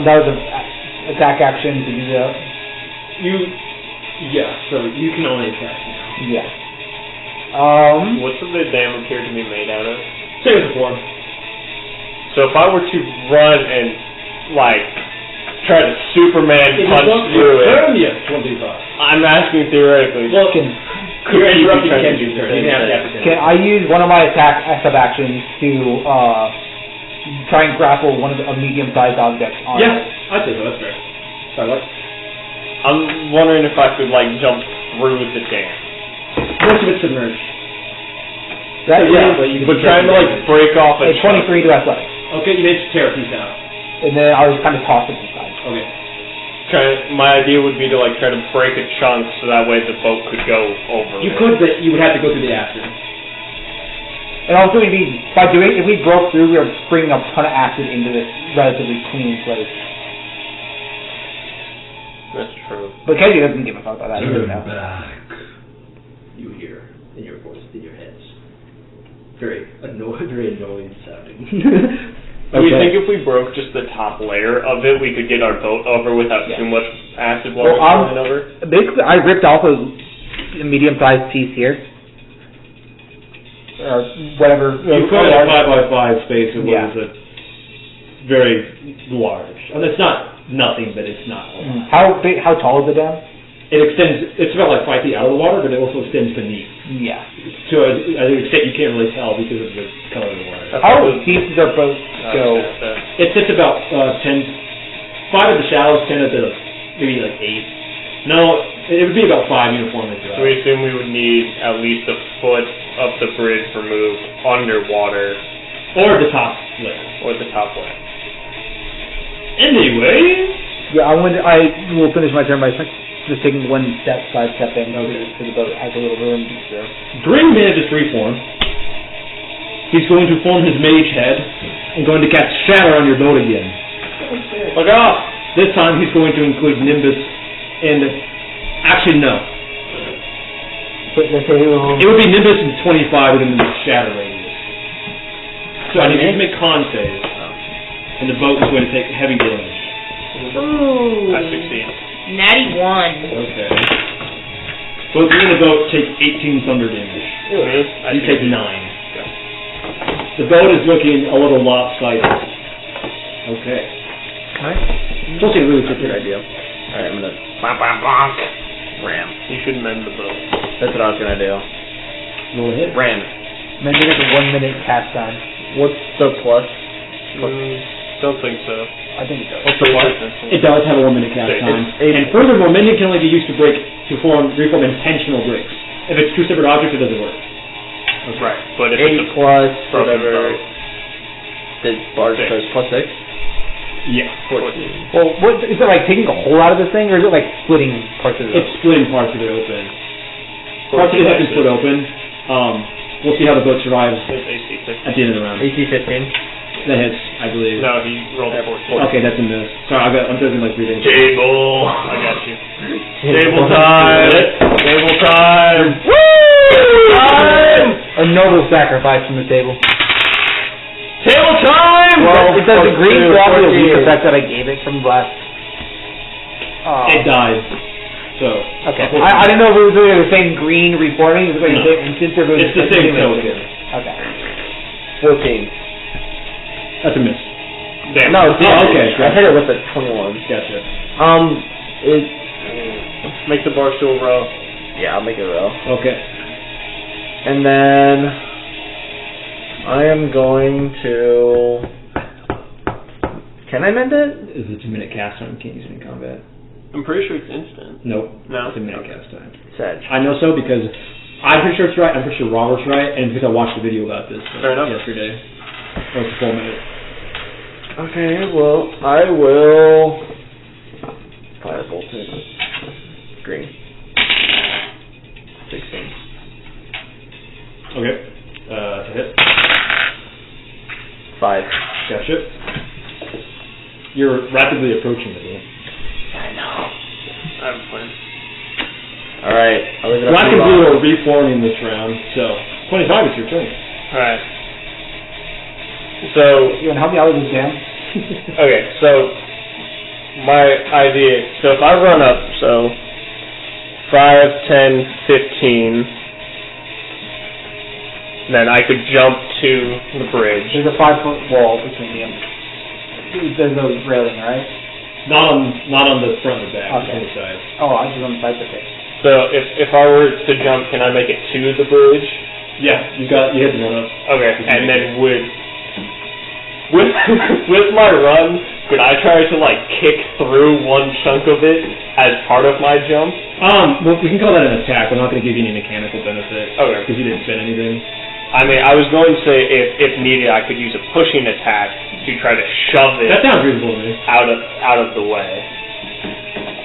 Speaker 5: that was an attack action to do that.
Speaker 3: Yeah, so you can only attack now.
Speaker 5: Yeah.
Speaker 4: What should the dam appear to be made out of?
Speaker 3: Same as before.
Speaker 4: So if I were to run and, like, try to Superman punch through it,
Speaker 3: Yes, 25.
Speaker 4: I'm asking theoretically.
Speaker 3: Well,
Speaker 5: Can
Speaker 3: you're
Speaker 4: you
Speaker 3: interrupting
Speaker 4: try to
Speaker 3: Kenji's
Speaker 4: do
Speaker 3: turn.
Speaker 4: the
Speaker 3: You
Speaker 4: same
Speaker 3: have to
Speaker 4: thing?
Speaker 3: have to
Speaker 5: can I use one of my attack sub-actions to, try and grapple one of a medium-sized object on
Speaker 3: Yeah,
Speaker 5: it?
Speaker 3: I'd say so. That's fair. Sorry, what?
Speaker 4: I'm wondering if I could, like, jump through the dam.
Speaker 3: Most of it's submerged.
Speaker 5: That
Speaker 3: Yeah,
Speaker 5: is
Speaker 3: but you
Speaker 4: But
Speaker 3: can
Speaker 4: trying to, like, break off
Speaker 5: a 23 to athletics.
Speaker 3: Okay, you managed to tear a piece out.
Speaker 5: And then I was kind of tossed it inside.
Speaker 3: Okay.
Speaker 4: My idea would be to, like, try to break a chunk so that way the boat could go over.
Speaker 3: You
Speaker 4: it.
Speaker 3: could, but you would have to go through the acid.
Speaker 5: And also, if we broke through, we were bringing a ton of acid into this relatively clean place.
Speaker 4: That's true.
Speaker 5: But Kenji doesn't give a fuck about that. He doesn't know.
Speaker 6: back.
Speaker 3: You hear in your voice, in your heads. Very annoying sounding.
Speaker 4: Do we think if we broke just the top layer of it, we could get our boat over without too much acid water flowing over?
Speaker 5: Basically, I ripped off a medium-sized piece here. Or whatever.
Speaker 3: You put in a 5x5 space, it
Speaker 5: Yeah.
Speaker 3: was very large. And it's not nothing, but it's not a lot.
Speaker 5: How tall is the dam?
Speaker 3: It extends, it's about like 5 feet out of the water, but it also extends beneath.
Speaker 5: Yeah.
Speaker 3: To an extent you can't really tell because of the color of the water.
Speaker 5: How deep does our boat go?
Speaker 3: It sits about 10, 5 at the shallows, 10 at the, maybe like 8. No, it would be about 5 uniformly throughout.
Speaker 4: So we assume we would need at least a foot of the bridge removed underwater.
Speaker 3: Or the top layer.
Speaker 4: Or the top layer.
Speaker 3: Anyway.
Speaker 5: Yeah, I will finish my turn by just taking one sidestepping to the boat. It has a little room. So.
Speaker 3: Grim manages to reform. He's going to form his mage head and going to cast Shatter on your boat again.
Speaker 4: Look out!
Speaker 3: This time he's going to include Nimbus and... Actually, no. It would be Nimbus and 25 within the Shatter radius. So I need you to make con save. And the boat is going to take heavy damage.
Speaker 1: Ooh.
Speaker 4: I succeed.
Speaker 1: Natty 1.
Speaker 3: Okay. Both you and the boat take 18 thunder damage.
Speaker 4: I
Speaker 3: You take
Speaker 4: succeed.
Speaker 3: 9. The boat is looking a little lopsided. Okay.
Speaker 5: Alright.
Speaker 3: It's also a really good idea.
Speaker 2: Alright, I'm gonna bonk. Ram.
Speaker 4: You should mend the boat.
Speaker 2: That's what I was gonna do.
Speaker 3: Roll ahead.
Speaker 2: Ram.
Speaker 5: Mending at the 1 minute cast time.
Speaker 2: What's the plus?
Speaker 4: Don't think so.
Speaker 5: I think it does.
Speaker 2: What's the plus?
Speaker 3: It does have a 1 minute cast
Speaker 4: It's
Speaker 3: time.
Speaker 2: 8.
Speaker 3: And furthermore, mending can only be used to reform intentional breaks. If it's two separate objects, it doesn't work.
Speaker 4: Right. But if
Speaker 2: 8
Speaker 4: it's a
Speaker 2: plus
Speaker 4: broken
Speaker 2: whatever.
Speaker 4: boat.
Speaker 2: The bar
Speaker 4: Six.
Speaker 2: says plus 6.
Speaker 3: Yeah.
Speaker 4: 14.
Speaker 5: Well, is it like taking a hole out of this thing, or is it like splitting parts of it?
Speaker 3: It's splitting parts of it open. Parts of it have been split open. We'll see how the boat survives
Speaker 4: It's AC 6.
Speaker 3: at the end of the round.
Speaker 2: AC 15.
Speaker 3: That hits, I believe.
Speaker 4: No, he rolled a 14.
Speaker 3: Okay, that's a miss. Sorry, I'm doing like 3 things.
Speaker 4: Table. I got you. Table time. Table time.
Speaker 5: Time! A noble sacrifice from the table.
Speaker 4: Table time.
Speaker 5: Well, it does the green probably a weak
Speaker 2: 14.
Speaker 5: effect that I gave it from last.
Speaker 3: It died. So.
Speaker 5: Okay. I didn't know if it was really the same green reforming. It was like
Speaker 3: No.
Speaker 5: the same instant or
Speaker 3: It's the same token.
Speaker 5: Okay.
Speaker 2: 14.
Speaker 3: That's a miss.
Speaker 4: Damn.
Speaker 2: No,
Speaker 3: Oh, okay.
Speaker 2: I hit it with a 21.
Speaker 3: Gotcha.
Speaker 2: It.
Speaker 4: Make the bar stool row.
Speaker 2: Yeah, I'll make it roll.
Speaker 3: Okay.
Speaker 2: And then I am going to. Can I mend it?
Speaker 3: Is it a 2 minute cast time? You can't use it in combat.
Speaker 4: I'm pretty sure it's instant.
Speaker 3: Nope.
Speaker 4: No?
Speaker 3: It's a minute cast time.
Speaker 2: Sedge.
Speaker 3: I know so because I'm pretty sure it's right. I'm pretty sure Robert's right, and because I watched a video about this
Speaker 4: Fair enough.
Speaker 3: yesterday. That was a full minute.
Speaker 2: Okay, well, I will... Firebolt it. Green. 16.
Speaker 3: Okay. To hit.
Speaker 2: 5.
Speaker 3: Gotcha. You're rapidly approaching it.
Speaker 2: I know.
Speaker 4: I have a plan.
Speaker 2: Alright, I'll leave it up
Speaker 3: Black
Speaker 2: to
Speaker 3: and
Speaker 2: you.
Speaker 3: blue are reforming this round, so 25 is your turn.
Speaker 4: Alright. So,
Speaker 5: You want to help me out with this jam?
Speaker 4: okay, so, my idea, so if I run up, so, 5, 10, 15, then I could jump to the bridge.
Speaker 5: There's a 5-foot wall between you. There's no railing, right?
Speaker 3: Not on the front or back,
Speaker 5: Okay.
Speaker 3: on the side.
Speaker 5: Oh, I was on the side, okay.
Speaker 4: So if I were to jump, can I make it to the bridge?
Speaker 3: Yeah, you had to run up.
Speaker 4: Okay, and then with my run, could I try to like kick through one chunk of it as part of my jump?
Speaker 3: Well, we can call that an attack. We're not going to give you any mechanical benefit.
Speaker 4: Okay.
Speaker 3: Because you didn't spend anything.
Speaker 4: I mean, I was going to say if needed, I could use a pushing attack to try to shove it
Speaker 3: That sounds reasonable to me.
Speaker 4: out of the way.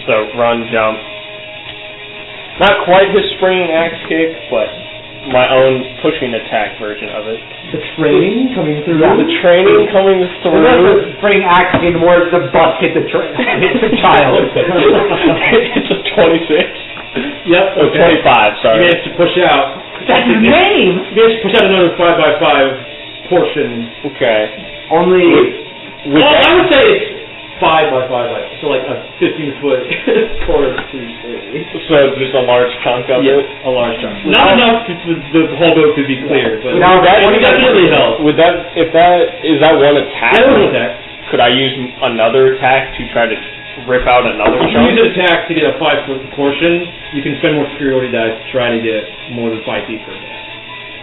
Speaker 4: So run, jump. Not quite his springing axe kick, but my own pushing attack version of it.
Speaker 3: The training coming through.
Speaker 4: The training coming
Speaker 5: So that's
Speaker 4: through.
Speaker 5: the spring axe in more the bus hit the child.
Speaker 4: It's a 26.
Speaker 3: Yep.
Speaker 4: Or
Speaker 3: Okay.
Speaker 4: 25,
Speaker 3: You
Speaker 4: sorry.
Speaker 3: managed to push out.
Speaker 5: That's his name!
Speaker 3: You managed to push out another 5x5 portion.
Speaker 4: Okay.
Speaker 5: Only...
Speaker 4: With
Speaker 3: I
Speaker 4: that,
Speaker 3: would say it's 5x5, so like a 15-foot course.
Speaker 4: so just a large chunk of it.
Speaker 3: A large chunk. Not enough for the whole boat to be cleared, but
Speaker 5: Now,
Speaker 3: that
Speaker 5: what
Speaker 3: would
Speaker 5: do you
Speaker 3: definitely help.
Speaker 4: Would that is that one attack?
Speaker 3: Yeah, that was an attack.
Speaker 4: Could I use another attack to try to rip out another
Speaker 3: If you
Speaker 4: chunk?
Speaker 3: use an attack to get a 5-foot portion, you can spend more superiority dice to try to get more than 5 feet per attack.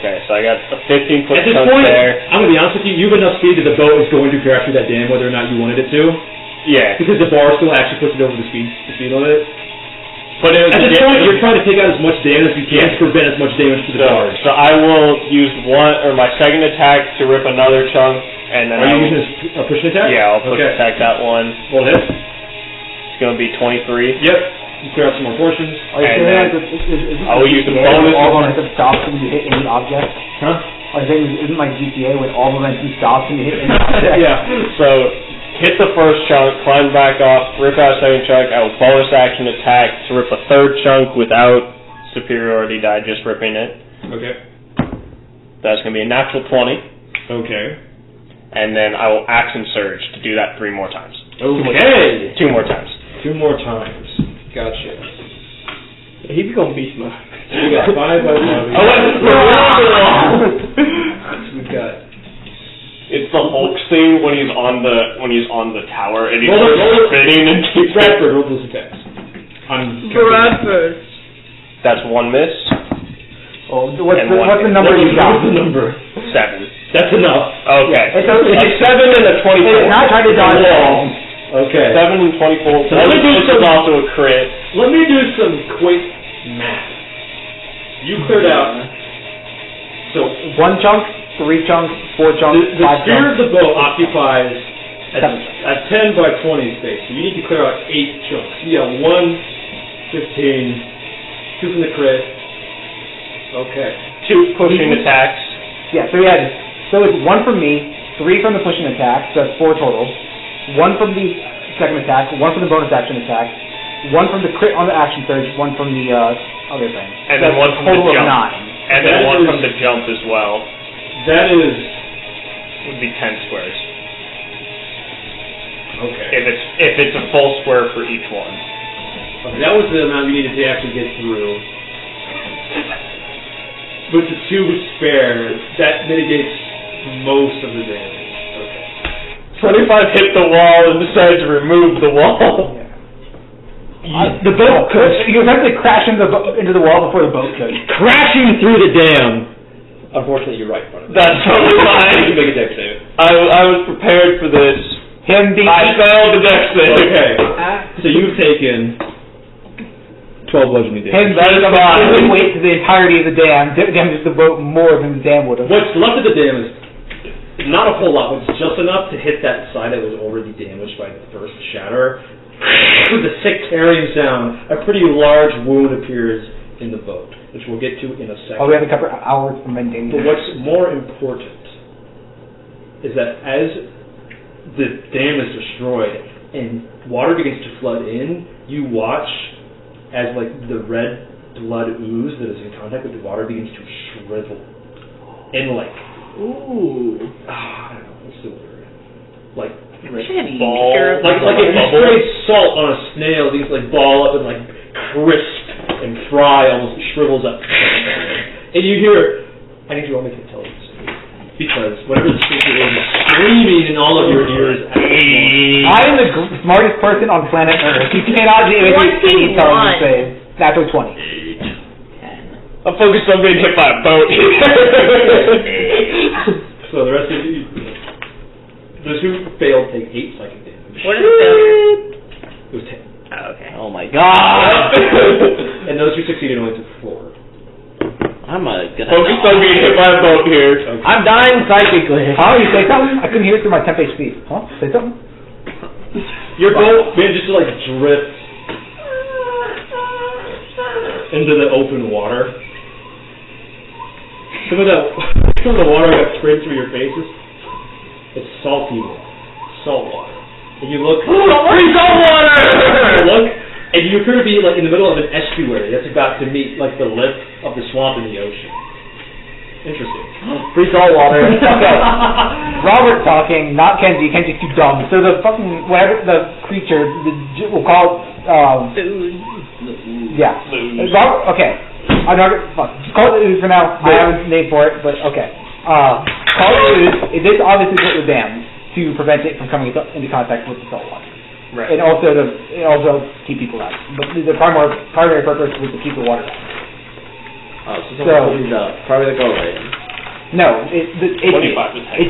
Speaker 4: Okay, so I got a 15-foot
Speaker 3: At this
Speaker 4: chunk
Speaker 3: point,
Speaker 4: there.
Speaker 3: I'm going to be honest with you, you have enough speed that the boat is going to crash through that dam whether or not you wanted it to,
Speaker 4: Yeah.
Speaker 3: because the bar still actually puts it over the speed limit.
Speaker 4: But it was
Speaker 3: At this point, you're trying to take out as much damage as you can to prevent as much damage to the barge.
Speaker 4: so I will use my second attack to rip another chunk, and then
Speaker 3: Are you using a push attack?
Speaker 4: Yeah, I'll push
Speaker 3: Okay.
Speaker 4: attack that one.
Speaker 3: Roll hit.
Speaker 4: It's gonna be 23.
Speaker 3: Yep. You clear out some more portions.
Speaker 5: Are you
Speaker 4: And
Speaker 5: saying
Speaker 4: then
Speaker 5: isn't
Speaker 4: I will use the
Speaker 5: GTA
Speaker 4: bonus-
Speaker 5: all momentum stops when you hit any object?
Speaker 3: Huh?
Speaker 5: Are you saying isn't like GTA when all momentum stops when you hit any object?
Speaker 3: Yeah.
Speaker 4: So hit the first chunk, climb back off, rip out a second chunk. I will bonus action attack to rip a third chunk without superiority die, just ripping it.
Speaker 3: Okay.
Speaker 4: That's gonna be a natural 20,
Speaker 3: Okay.
Speaker 4: and then I will action surge to do that 3 more times.
Speaker 3: Okay.
Speaker 4: 2 more times.
Speaker 3: 2 more times. Gotcha.
Speaker 8: He's gonna be smart.
Speaker 3: We got 5 by 5. We got.
Speaker 4: It's the Hulk scene when he's on the tower and he's
Speaker 3: Roll it.
Speaker 4: spinning and keeps
Speaker 3: Bradford, roll those attacks. I'm
Speaker 8: Bradford.
Speaker 4: That's 1 miss,
Speaker 5: Oh, what's
Speaker 4: And
Speaker 5: the
Speaker 4: one
Speaker 5: what's the
Speaker 4: hit.
Speaker 5: number you got?
Speaker 3: What's the number?
Speaker 4: 7.
Speaker 3: That's enough.
Speaker 4: Okay.
Speaker 5: It's okay.
Speaker 4: A 7 and a 24.
Speaker 5: It's not trying to dodge at all.
Speaker 3: Okay.
Speaker 4: 7 and 24.
Speaker 3: So let me do
Speaker 4: This is
Speaker 3: some-
Speaker 4: also a crit.
Speaker 3: Let me do some quick math. You cleared out. So
Speaker 5: 1 chunk, 3 chunks, 4
Speaker 3: the
Speaker 5: chunks, 5
Speaker 3: sphere
Speaker 5: chunks.
Speaker 3: of the boat occupies
Speaker 5: Seven.
Speaker 3: a 10 by 20 space. So you need to clear out 8 chunks. You got 1, 15, 2 from the crit. Okay.
Speaker 4: 2 pushing attacks.
Speaker 5: Yeah, so it's 1 from me, 3 from the pushing attack, so that's 4 total. 1 from the second attack, 1 from the bonus action attack, 1 from the crit on the action surge, 1 from the other thing.
Speaker 4: And
Speaker 5: So
Speaker 4: then 1 from the
Speaker 5: total of
Speaker 4: jump.
Speaker 5: 9.
Speaker 4: And then
Speaker 3: That
Speaker 4: 1
Speaker 3: is-
Speaker 4: from the jump as well.
Speaker 3: That is
Speaker 4: Would be 10 squares.
Speaker 3: okay.
Speaker 4: If it's a full square for each one.
Speaker 3: Okay, that was the amount you needed to actually get through. With the 2 spare, that mitigates most of the damage. Okay.
Speaker 4: 25 hit the wall and decided to remove the wall.
Speaker 3: The boat could
Speaker 5: You effectively crash into the wall before the boat could.
Speaker 3: crashing through the dam. Unfortunately, you're right, brother.
Speaker 4: That's totally
Speaker 3: You
Speaker 4: fine.
Speaker 3: make a dex save.
Speaker 4: I was prepared for this.
Speaker 5: Him being
Speaker 4: I failed the dex save.
Speaker 3: Okay. So you've taken 12 bludgeoning damage.
Speaker 5: Him better than the weight to the entirety of the dam. Damages the boat more than the dam would have.
Speaker 3: What's left of the dam is not a whole lot, but it's just enough to hit that side that was already damaged by the first shatter. With a sick tearing sound, a pretty large wound appears in the boat, which we'll get to in a second.
Speaker 5: Oh, we have a couple hours for maintaining.
Speaker 3: But what's more important is that as the dam is destroyed and water begins to flood in, you watch as like the red blood ooze that is in contact with the water begins to shrivel and like I don't know, what's the word? Like
Speaker 4: ball,
Speaker 3: like if you spray salt on a snail, these like ball up and like crisp and fry, almost shrivels up. And you hear, I need you all to make intelligence. Because whatever the creature is screaming in all of your ears at this moment.
Speaker 5: I am the smartest person on planet Earth. You cannot do any intelligence save. Natural 20.
Speaker 4: I'm focused on being hit by a boat.
Speaker 3: So the rest of you, those who failed take 8 psychic damage.
Speaker 1: What is the failure?
Speaker 3: It was 10.
Speaker 1: Oh, okay.
Speaker 2: Oh my god!
Speaker 3: And those who succeeded only took 4.
Speaker 2: I'm gonna
Speaker 4: Focused on being hit by a boat here.
Speaker 3: Okay.
Speaker 2: I'm dying psychically.
Speaker 5: Oh, you say something? I couldn't hear it through my temp HP. Huh? Say something?
Speaker 3: Your boat manages to like drift into the open water. Some of the water got sprayed through your faces. It's salty water. Salt water. And you look
Speaker 4: Free salt water!
Speaker 3: you look and you appear to be like in the middle of an estuary that's about to meet like the lip of the swamp in the ocean. Interesting.
Speaker 5: Free salt water. Okay. Robert talking, not Kenji. Kenji's too dumb. So the fucking, whatever the creature, we'll call it, yeah. Robert, okay. I'm not gonna, fuck. Just call it ooze for now. I have a name for it, but okay. Call it ooze. This obviously built the dam to prevent it from coming into contact with the salt water.
Speaker 3: Right.
Speaker 5: And also keep people out. But the primary purpose was to keep the water out.
Speaker 2: Oh, so probably the go right.
Speaker 5: No, it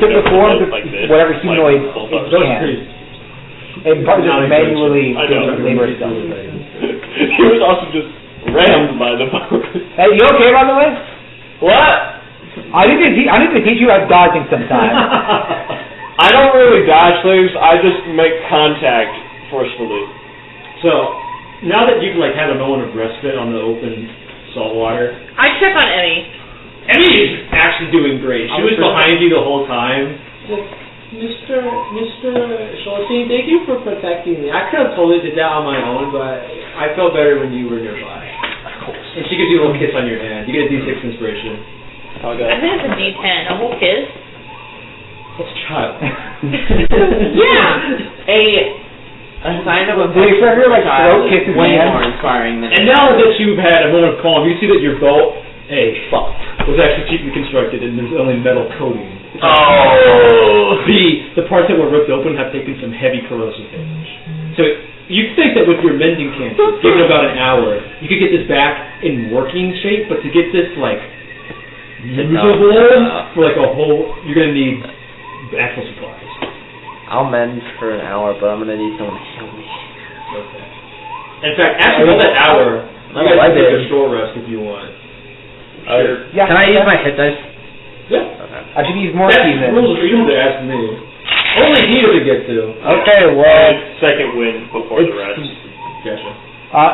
Speaker 5: took the form of
Speaker 4: like this,
Speaker 5: whatever
Speaker 4: like
Speaker 5: humanoid
Speaker 4: both
Speaker 5: it
Speaker 4: of
Speaker 3: Those
Speaker 5: can.
Speaker 3: pretty
Speaker 5: And probably just manually
Speaker 4: I know.
Speaker 5: labor itself.
Speaker 4: He was also just rammed by the boat.
Speaker 5: Hey, you okay, by the way?
Speaker 4: What?
Speaker 5: I need to teach you how to dodging sometime.
Speaker 4: I don't really dodge things, I just make contact forcefully.
Speaker 3: So now that you've like had a moment of respite on the open salt water,
Speaker 1: I check on Emmy.
Speaker 3: Emmy is actually doing great. She was behind you the whole time.
Speaker 8: Mr. Schulstein, thank you for protecting me. I could have totally did that on my own, but I felt better when you were nearby.
Speaker 3: Of course. And she gives you a little kiss on your hand. You get a D6 inspiration.
Speaker 1: I think it's a D10. A whole kiss?
Speaker 3: That's a child.
Speaker 1: Yeah.
Speaker 7: A sign of a
Speaker 5: Do you ever like throat kisses
Speaker 7: way
Speaker 5: man?
Speaker 7: more inspiring than
Speaker 3: And now that you've had a moment of calm, you see that your boat, was actually cheaply constructed and there's only metal coating.
Speaker 4: Oh!
Speaker 3: The parts that were ripped open have taken some heavy corrosive damage. So you think that with your mending cancer, given about an hour, you could get this back in working shape, but to get this like usable for like a whole, you're gonna need actual supplies.
Speaker 2: I'll mend for an hour, but I'm gonna need someone to heal me.
Speaker 3: Okay. In fact, after that hour, you guys can take a short rest if you want.
Speaker 4: Sure.
Speaker 5: Yeah.
Speaker 2: Can I use my hit dice?
Speaker 3: Yeah.
Speaker 2: Okay.
Speaker 5: I should use more
Speaker 3: That's
Speaker 5: keys then.
Speaker 3: rules for you to ask me. Only he to get to.
Speaker 2: Okay, well,
Speaker 4: Second win before the rest.
Speaker 3: Gotcha.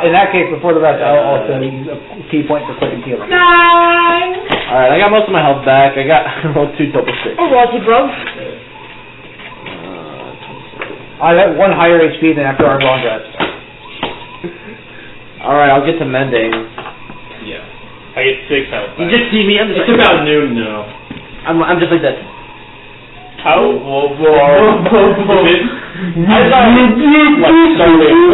Speaker 5: In that case, before the rest, I'll also use a key point for quick and healing.
Speaker 2: alright, I got most of my health back. I rolled 2 double 6.
Speaker 1: Oh, Walty, bro.
Speaker 5: I have 1 higher HP than after our long rest.
Speaker 2: Alright, I'll get to mending.
Speaker 3: Yeah.
Speaker 4: I get 6 health
Speaker 2: You
Speaker 4: back.
Speaker 2: just see me, I'm just
Speaker 3: It's about noon now.
Speaker 2: I'm just like that.
Speaker 4: How? I thought,
Speaker 3: Well,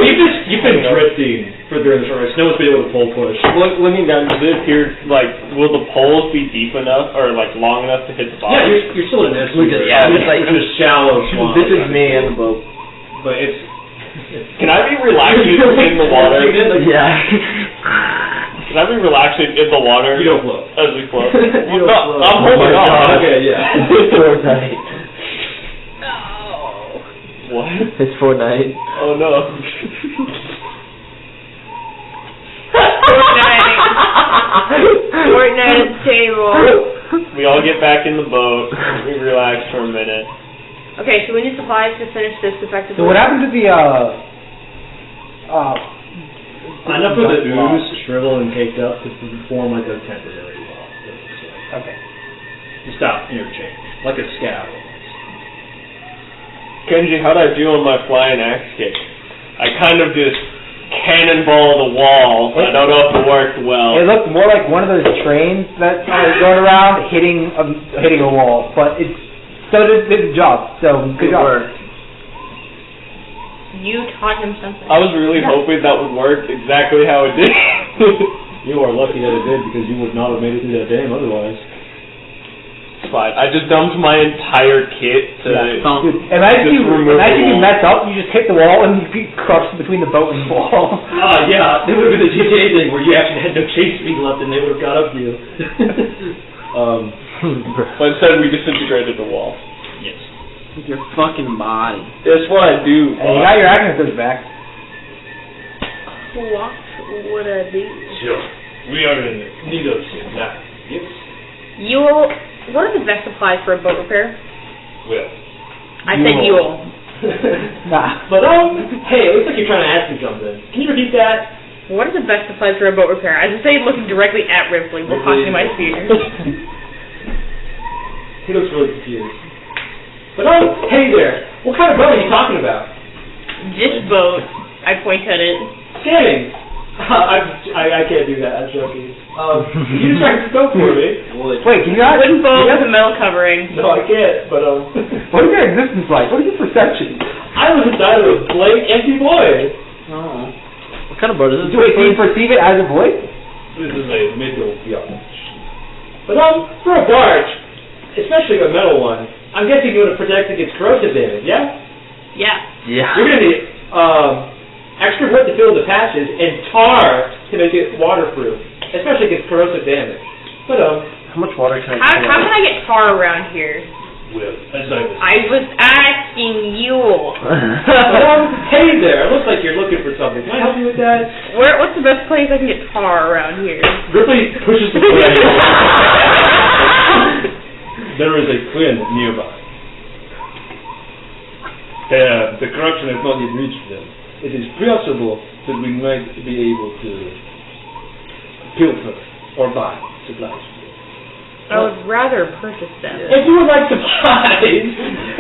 Speaker 3: you've been drifting for during the short rest. No one's been able to pull push.
Speaker 4: looking down, does it appear like, will the poles be deep enough or like long enough to hit the bottom?
Speaker 3: Yeah, you're still in this.
Speaker 2: Yeah,
Speaker 3: it's like in a shallow swamp.
Speaker 2: This is me and the boat.
Speaker 3: But it's.
Speaker 4: Can I be relaxing in the water?
Speaker 2: Yeah.
Speaker 4: Can I be relaxing in the water?
Speaker 3: You don't float.
Speaker 4: As we float.
Speaker 3: You don't float.
Speaker 4: I'm holding on.
Speaker 3: Okay, yeah.
Speaker 2: It's Fortnite.
Speaker 4: What?
Speaker 2: It's Fortnite.
Speaker 4: Oh no.
Speaker 1: Fortnite table.
Speaker 4: We all get back in the boat. We relax for a minute.
Speaker 1: Okay, so we need supplies to finish this effectively.
Speaker 5: So what happened to the
Speaker 3: Enough of the ooze shriveled and caked up to form like a temporary wall.
Speaker 5: Okay.
Speaker 3: Just out interchange, like a scab.
Speaker 4: Kenji, how'd I do on my flying axe kick? I kind of just cannonball the wall. I don't know if it worked well.
Speaker 5: It looked more like one of those trains that are going around hitting a wall, but it still did the job. So good job.
Speaker 1: You taught him something.
Speaker 4: I was really hoping that would work exactly how it did.
Speaker 3: You are lucky that it did because you would not have made it through that dam otherwise.
Speaker 4: It's fine. I just dumped my entire kit to
Speaker 5: Dude, imagine you mess up, you just hit the wall and you get crushed between the boat and the wall.
Speaker 3: Yeah, it would have been the GTA thing where you actually had no chase speed left and they would have got up to you.
Speaker 4: But instead we disintegrated the wall.
Speaker 3: Yes.
Speaker 7: With your fucking body.
Speaker 4: That's what I do.
Speaker 5: And you got your actors back.
Speaker 1: What would I do?
Speaker 6: So, we are in need of some time. Yes?
Speaker 1: What are the best supplies for a boat repair?
Speaker 6: Well,
Speaker 1: I said Yule.
Speaker 5: Nah.
Speaker 8: But hey, it looks like you're trying to ask me something. Can you repeat that?
Speaker 1: What are the best supplies for a boat repair? I just say looking directly at Ripley while cocking my spear.
Speaker 8: He looks really confused. But hey there. What kind of boat are you talking about?
Speaker 1: This boat. I point at it.
Speaker 8: Scanning. I can't do that. I'm joking. You just tried to go for me.
Speaker 5: Wait, can you not?
Speaker 1: Wooden boat with a metal covering.
Speaker 8: No, I can't. But
Speaker 5: What is your existence like? What is your perception?
Speaker 8: I was inside of a blank, empty void.
Speaker 7: Oh. What kind of boat is this?
Speaker 5: Wait, do you perceive it as a void?
Speaker 6: this is a middle yacht.
Speaker 8: But for a barge, especially a metal one, I'm guessing you want to protect against corrosive damage. Yeah.
Speaker 1: Yeah.
Speaker 7: Yeah.
Speaker 8: You're gonna need extra wood to fill the patches and tar to make it waterproof, especially against corrosive damage. But
Speaker 7: How much water can I
Speaker 1: How can I get tar around here?
Speaker 6: Well, as
Speaker 1: I was asking you.
Speaker 8: Hey there, it looks like you're looking for something. Can I help you with that?
Speaker 1: What's the best place I can get tar around here?
Speaker 8: Ripley pushes the plate.
Speaker 6: there is a Clen nearby. The corruption has not yet reached them. It is possible that we might be able to pilfer or buy supplies.
Speaker 1: I would rather purchase them.
Speaker 8: If you would like supplies,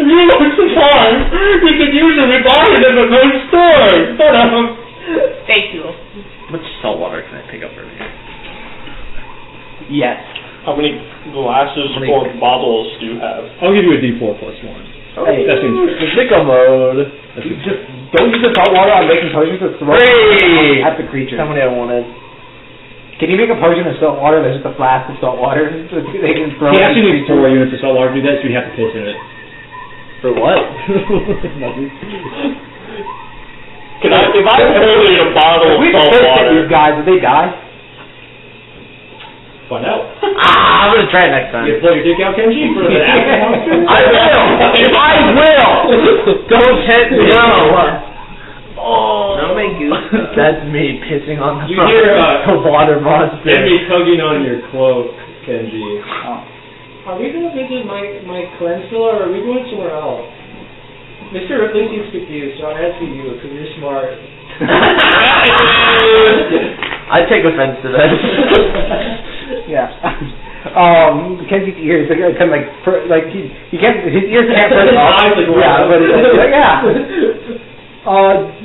Speaker 8: you could usually buy them at most stores. But
Speaker 1: Thank you.
Speaker 7: How much salt water can I pick up from here?
Speaker 5: Yes.
Speaker 4: How many glasses or bottles do you have?
Speaker 3: I'll give you a D4 plus 1.
Speaker 5: Hey,
Speaker 3: That seems fair.
Speaker 5: sicko mode. Just don't use the salt water on making potions to throw
Speaker 7: Hey!
Speaker 5: at the creature.
Speaker 7: How many I wanted?
Speaker 5: Can you make a potion of salt water that's just a flask of salt water? So they can throw
Speaker 3: He
Speaker 5: it at
Speaker 3: actually
Speaker 5: the
Speaker 3: needs
Speaker 5: creature?
Speaker 3: 4 units of salt water to do that, so you have to piss in it.
Speaker 7: For what?
Speaker 3: Nothing.
Speaker 4: If I hold a bottle of
Speaker 5: We
Speaker 4: salt
Speaker 5: pissed at
Speaker 4: water,
Speaker 5: these guys, would they die?
Speaker 3: Find out.
Speaker 7: I'm gonna try it next time.
Speaker 3: You blow your dick out, Kenji, for the acid monster?
Speaker 7: I will! Don't hit me!
Speaker 1: Oh.
Speaker 7: Don't make goose. That's me pissing on the
Speaker 3: You hear
Speaker 7: the water monster.
Speaker 3: Emmy tugging on your cloak, Kenji.
Speaker 8: are we going to visit my Clen still, or are we going somewhere else? Mr. Ripley seems confused, so I'm asking you because you're smart.
Speaker 7: I take offense to this.
Speaker 5: Yeah. Kenji's ears are kind of he can't, his ears can't press up.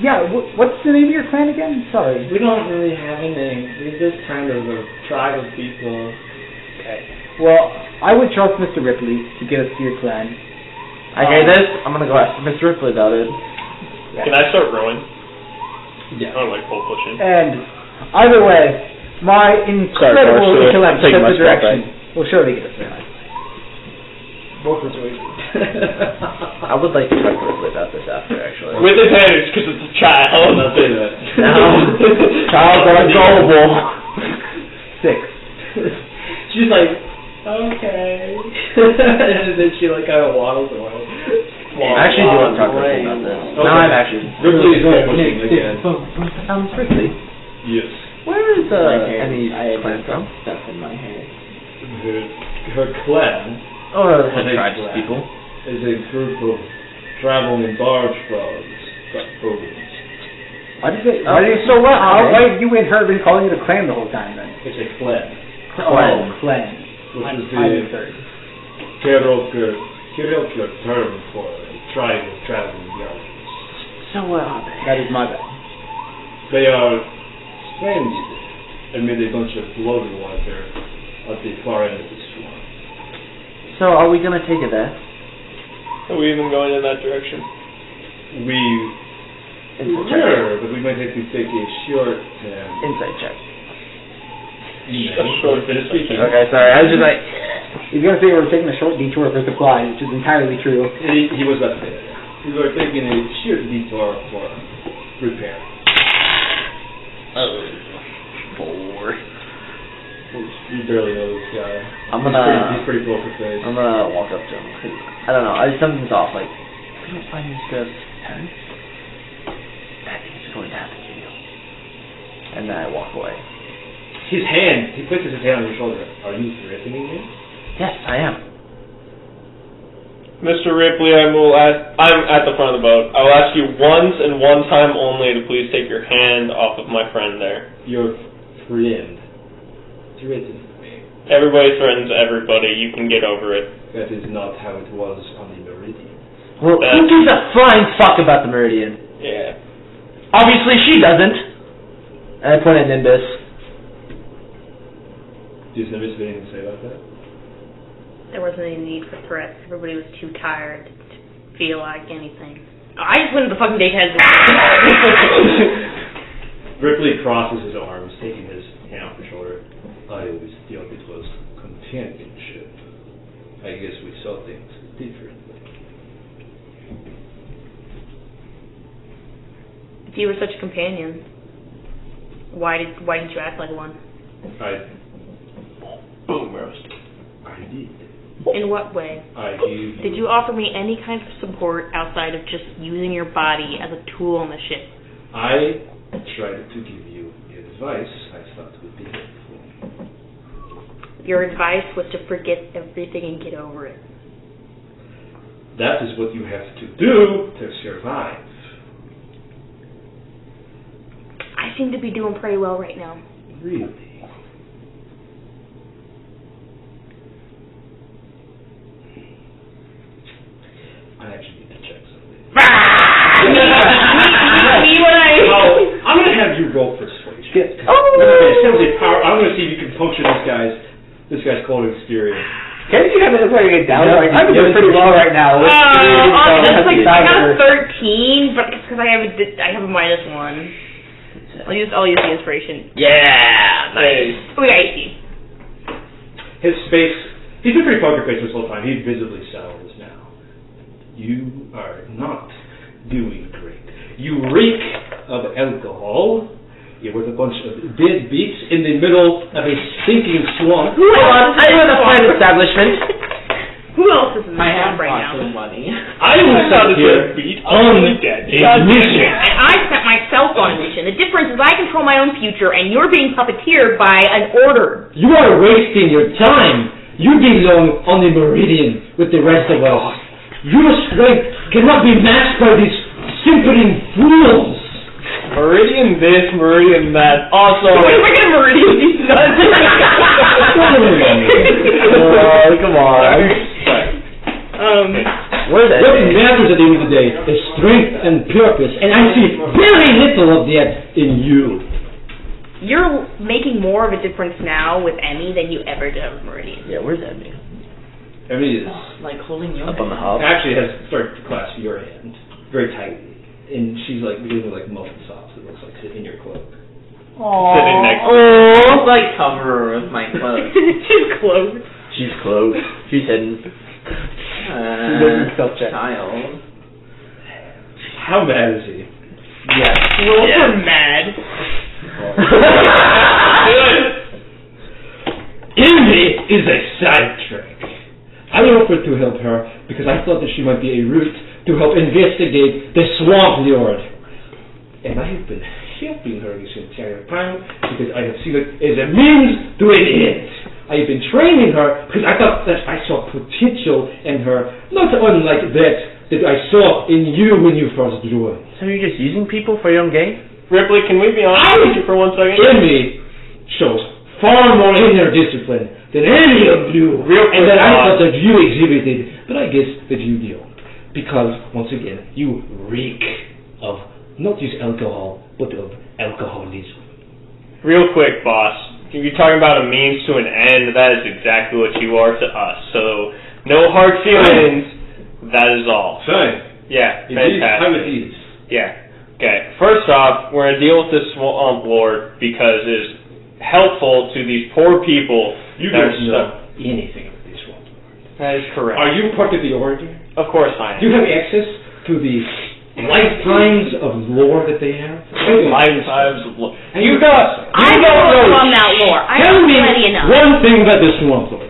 Speaker 5: Yeah, but what's the name of your clan again? Sorry.
Speaker 8: We don't really have a name. We're just kind of a tribe of people.
Speaker 5: Okay. Well, I would trust Mr. Ripley to get us to your clan.
Speaker 7: Okay, I'm gonna go ask Mr. Ripley about it.
Speaker 4: can I start rowing?
Speaker 3: Yeah.
Speaker 4: I don't like pole pushing.
Speaker 5: And either way, my incredible intellect
Speaker 7: taking
Speaker 5: sets
Speaker 7: my
Speaker 5: the direction will surely get us there.
Speaker 8: Both are choices.
Speaker 7: I would like to talk to Ripley about this after, actually.
Speaker 4: With advantage, because it's a child.
Speaker 3: I'm not saying that.
Speaker 7: No.
Speaker 5: Childs are gullible. 6.
Speaker 8: She's like, okay. And then she kind of waddles away.
Speaker 7: I actually do want to talk to Ripley about this.
Speaker 3: Okay.
Speaker 7: No, I'm actually.
Speaker 3: Ripley is pushing again.
Speaker 7: Ripley.
Speaker 3: Yes.
Speaker 2: Where is
Speaker 7: My hair.
Speaker 2: Emmy's
Speaker 7: I
Speaker 2: clan
Speaker 7: had
Speaker 2: from?
Speaker 7: stuff in my hair.
Speaker 3: Her clan
Speaker 2: Oh, the
Speaker 3: What is
Speaker 2: tribes
Speaker 3: clan?
Speaker 2: people.
Speaker 3: is a group of traveling barge frogs. Buffoons.
Speaker 5: Why have you and her been calling it a clan the whole time then?
Speaker 3: It's a clan,
Speaker 5: Clan.
Speaker 3: which is
Speaker 5: I'm
Speaker 3: the
Speaker 5: third.
Speaker 3: Karaoke term for a tribe of traveling barges.
Speaker 2: So where are they?
Speaker 5: That is my bad.
Speaker 3: They are splendid amid a bunch of floating water at the far end of the swamp.
Speaker 2: So are we gonna take it there?
Speaker 4: Are we even going in that direction?
Speaker 3: We
Speaker 2: Insight check.
Speaker 3: were, but we might have to take a short
Speaker 2: Insight check.
Speaker 4: A short bit of speaking.
Speaker 2: Okay, sorry. I was just like,
Speaker 5: He's gonna say we're taking a short detour for supplies, which is entirely true.
Speaker 3: He was up there. We were taking a short detour for repair.
Speaker 2: four.
Speaker 3: You barely know this guy. He's pretty poker faced.
Speaker 2: I'm gonna walk up to him. 'Cause I don't know. Something's off. Like, if we don't find these stuff's parents, bad things are going to happen to you. And then I walk away.
Speaker 3: He places his hand on your shoulder. Are you threatening me?
Speaker 2: Yes, I am.
Speaker 4: Mr. Ripley, I'm at the front of the boat. I will ask you once and one time only to please take your hand off of my friend there.
Speaker 3: Your friend threatened me.
Speaker 4: Everybody threatens everybody. You can get over it.
Speaker 3: That is not how it was on the Meridian.
Speaker 2: Well, who gives a flying fuck about the Meridian?
Speaker 4: Yeah.
Speaker 2: Obviously she doesn't. And I point at Nimbus.
Speaker 3: Do you have anything to say about that?
Speaker 1: There wasn't any need for threats. Everybody was too tired to feel like anything. I just went to the fucking daycare.
Speaker 3: Ripley crosses his arms, taking his hand off the shoulder. I always thought it was companionship. I guess we saw things differently.
Speaker 1: If you were such a companion, why didn't you act like one?
Speaker 4: Boom roast.
Speaker 3: I did.
Speaker 1: In what way?
Speaker 3: I gave
Speaker 1: Did you offer me any kind of support outside of just using your body as a tool on the ship?
Speaker 3: I tried to give you advice I thought would be helpful.
Speaker 1: Your advice was to forget everything and get over it.
Speaker 3: That is what you have to do to survive.
Speaker 1: I seem to be doing pretty well right now.
Speaker 3: Really? I actually need to check something. I'm going to have you roll persuasion. I'm going to see if you can puncture this guy's cold exterior.
Speaker 5: Can't you have it like a down? I'm doing pretty well right now.
Speaker 1: That's like I got a 13, but it's because I have a -1. I'll use the inspiration.
Speaker 2: Yeah, nice.
Speaker 1: We got 18.
Speaker 3: His face, he's been pretty poker faced this whole time. He visibly sours now. You are not doing great. You reek of alcohol. You're with a bunch of deadbeats in the middle of a stinking swamp.
Speaker 2: Hold on, I run a fine establishment.
Speaker 1: Who else is in the
Speaker 7: I have
Speaker 1: swamp right
Speaker 7: lots
Speaker 1: now?
Speaker 7: of money.
Speaker 3: I was out here on a mission.
Speaker 1: And I set myself on a mission. The difference is I control my own future, and you're being puppeteered by an order.
Speaker 3: You are wasting your time. You belong on the Meridian with the rest of us. Your strength cannot be matched by these simpering fools.
Speaker 4: Meridian this, Meridian that.
Speaker 1: Also, wait, we're gonna Meridian these nuts.
Speaker 2: Oh, come on. Where's that?
Speaker 3: What matters at the end of the day is strength and purpose, and I see very little of that in you.
Speaker 1: You're making more of a difference now with Emmy than you ever did with Meridian.
Speaker 2: Yeah, where's Emmy?
Speaker 3: Emmy is
Speaker 7: Like holding your
Speaker 2: Up on the hub.
Speaker 3: actually has started to clasp your hand very tightly, and she's like giving like muffin socks. It looks like in your cloak.
Speaker 4: Sitting next to
Speaker 7: I'll like cover her with my clothes.
Speaker 1: She's close.
Speaker 2: She's close. She's hidden.
Speaker 7: Child.
Speaker 3: How mad is he?
Speaker 2: Yeah.
Speaker 1: Roll for mad.
Speaker 3: Envy is a sidetrack. I offered to help her because I thought that she might be a route to help investigate the swamp lord. And I have been
Speaker 6: have been her this entire time because I have seen it as a means to an end. I have been training her because I thought that I saw potential in her, not unlike that I saw in you when you first joined.
Speaker 2: So you're just using people for your own gain?
Speaker 4: Ripley, can we be honest with you for 1 second?
Speaker 6: Emmy shows far more inner discipline than any of you, and that I thought that you exhibited, but I guess that you don't. Because, once again, you reek of not just alcohol, but of alcoholism.
Speaker 4: Real quick, boss. If you're talking about a means to an end, that is exactly what you are to us. So, no hard feelings, that is all.
Speaker 6: Fine.
Speaker 4: Yeah,
Speaker 6: It is how
Speaker 4: fantastic.
Speaker 6: it is.
Speaker 4: Yeah. Okay. First off, we're going to deal with this swamp lord because it's helpful to these poor people.
Speaker 6: You
Speaker 4: that are
Speaker 6: don't know anything of this one.
Speaker 4: That is correct.
Speaker 6: Are you part of the order?
Speaker 4: Of course I am.
Speaker 6: Do you have access to the lifetimes of lore that they have?
Speaker 4: Lifetimes of lore.
Speaker 6: You got.
Speaker 1: I don't know on that lore. I
Speaker 6: Tell
Speaker 1: know
Speaker 6: me
Speaker 1: plenty enough.
Speaker 6: one thing about the swamp lord.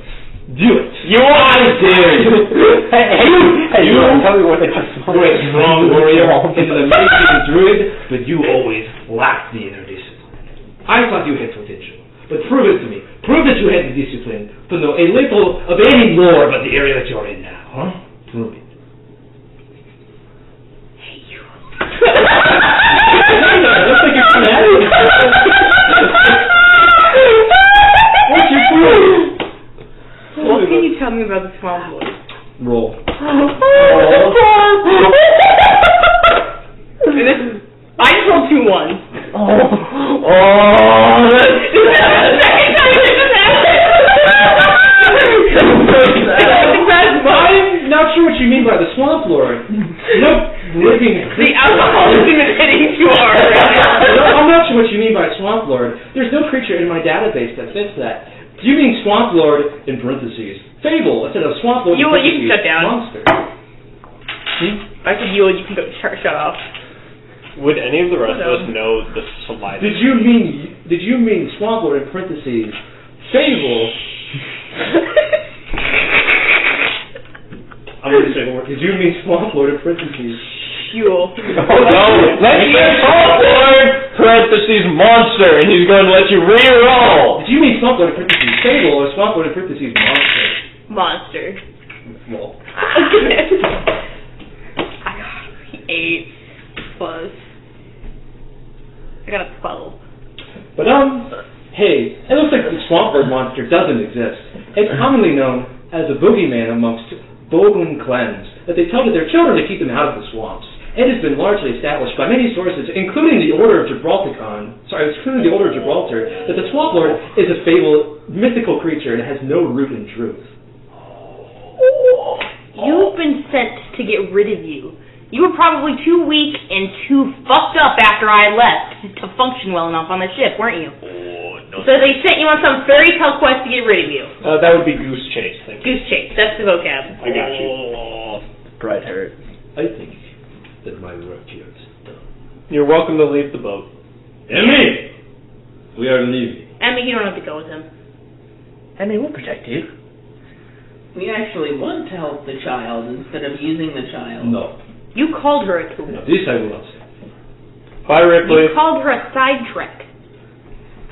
Speaker 6: Do it. I dare you.
Speaker 5: You tell me what they just
Speaker 6: You're a strong warrior and an amazing druid, but you always lacked the inner discipline. I thought you had potential, but prove it to me. Prove that you had the discipline to know a little of any lore about the area that you're in now, huh? Prove it. Looks like you're fanatic. What's your proof?
Speaker 1: What can you tell me about the swamp lord?
Speaker 6: Roll.
Speaker 1: And this is, I just rolled 2 ones.
Speaker 6: I'm not sure what you mean by the swamp lord. No, living.
Speaker 1: The alcoholism is hitting too hard.
Speaker 6: I'm not sure what you mean by swamp lord. There's no creature in my database that fits that. Do you mean swamp lord in parentheses? Fable instead of swamp lord in
Speaker 1: You
Speaker 6: parentheses.
Speaker 1: can shut down.
Speaker 6: Monster.
Speaker 1: I said you can go shut off.
Speaker 4: Would any of the rest of us know the slightest?
Speaker 6: Did you mean swamp lord in parentheses? Fable. I'm going to say more. Did you mean swamp lord in parentheses?
Speaker 1: Fuel.
Speaker 4: No, let's get swamp lord parentheses monster, and he's going to let you re-roll.
Speaker 6: Did you mean swamp lord in parentheses fable or swamp lord in parentheses monster?
Speaker 1: Monster.
Speaker 6: Well.
Speaker 1: I got 8 plus. I got a 12.
Speaker 6: But hey, it looks like the swamp lord monster doesn't exist. It's commonly known as a boogeyman amongst Bogan clans that they tell to their children to keep them out of the swamps. It has been largely established by many sources, including the Order of Gibraltar, that the swamp lord is a fabled, mythical creature and has no root in truth.
Speaker 1: You've been sent to get rid of you. You were probably too weak and too fucked up after I left to function well enough on the ship, weren't you? So they sent you on some fairy tale quest to get rid of you.
Speaker 4: That would be goose chase. Thank you.
Speaker 1: Goose chase, that's the vocab.
Speaker 4: I got you.
Speaker 2: Bright hurt.
Speaker 6: I think that my work here is done.
Speaker 4: You're welcome to leave the boat.
Speaker 6: Emmy! We are leaving.
Speaker 1: Emmy, you don't have to go with him.
Speaker 2: Emmy, we'll protect you.
Speaker 7: We actually want to help the child instead of using the child.
Speaker 6: No.
Speaker 1: You called her a tool.
Speaker 6: No, this I will not say.
Speaker 4: Bye, Ripley.
Speaker 1: You called her a side trick.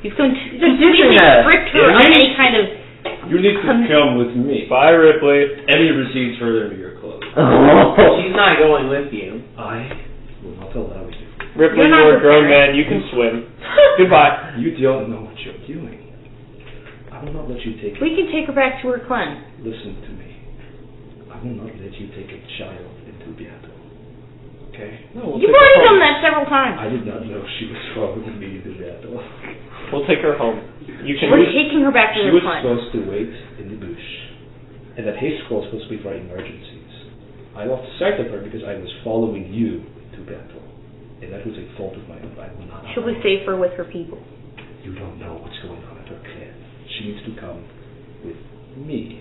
Speaker 1: You've completely
Speaker 2: that.
Speaker 1: stripped her of any kind of...
Speaker 6: You need to come with me.
Speaker 4: Bye, Ripley.
Speaker 6: Any receipts further into your clothes.
Speaker 7: She's not going with you.
Speaker 6: I will not allow you.
Speaker 4: Ripley,
Speaker 1: You're not
Speaker 4: you're a grown
Speaker 1: prepared.
Speaker 4: man. You can swim. Goodbye.
Speaker 6: You don't know what you're doing. I will not let you take
Speaker 1: We can take her back to her clan.
Speaker 6: Listen to me. I will not let you take a child into battle. Okay?
Speaker 4: No,
Speaker 1: You've already done that several times.
Speaker 6: I did not know she was following me into battle.
Speaker 4: We'll take her home. You can.
Speaker 1: We're taking her back to
Speaker 6: She
Speaker 1: her
Speaker 6: was
Speaker 1: clan.
Speaker 6: supposed to wait in the bush. And that haste scroll was supposed to be for emergencies. I lost sight of her because I was following you to battle. And that was a fault of my own. I will not.
Speaker 1: She'll be safer with her people.
Speaker 6: You don't know what's going on at her clan. She needs to come with me.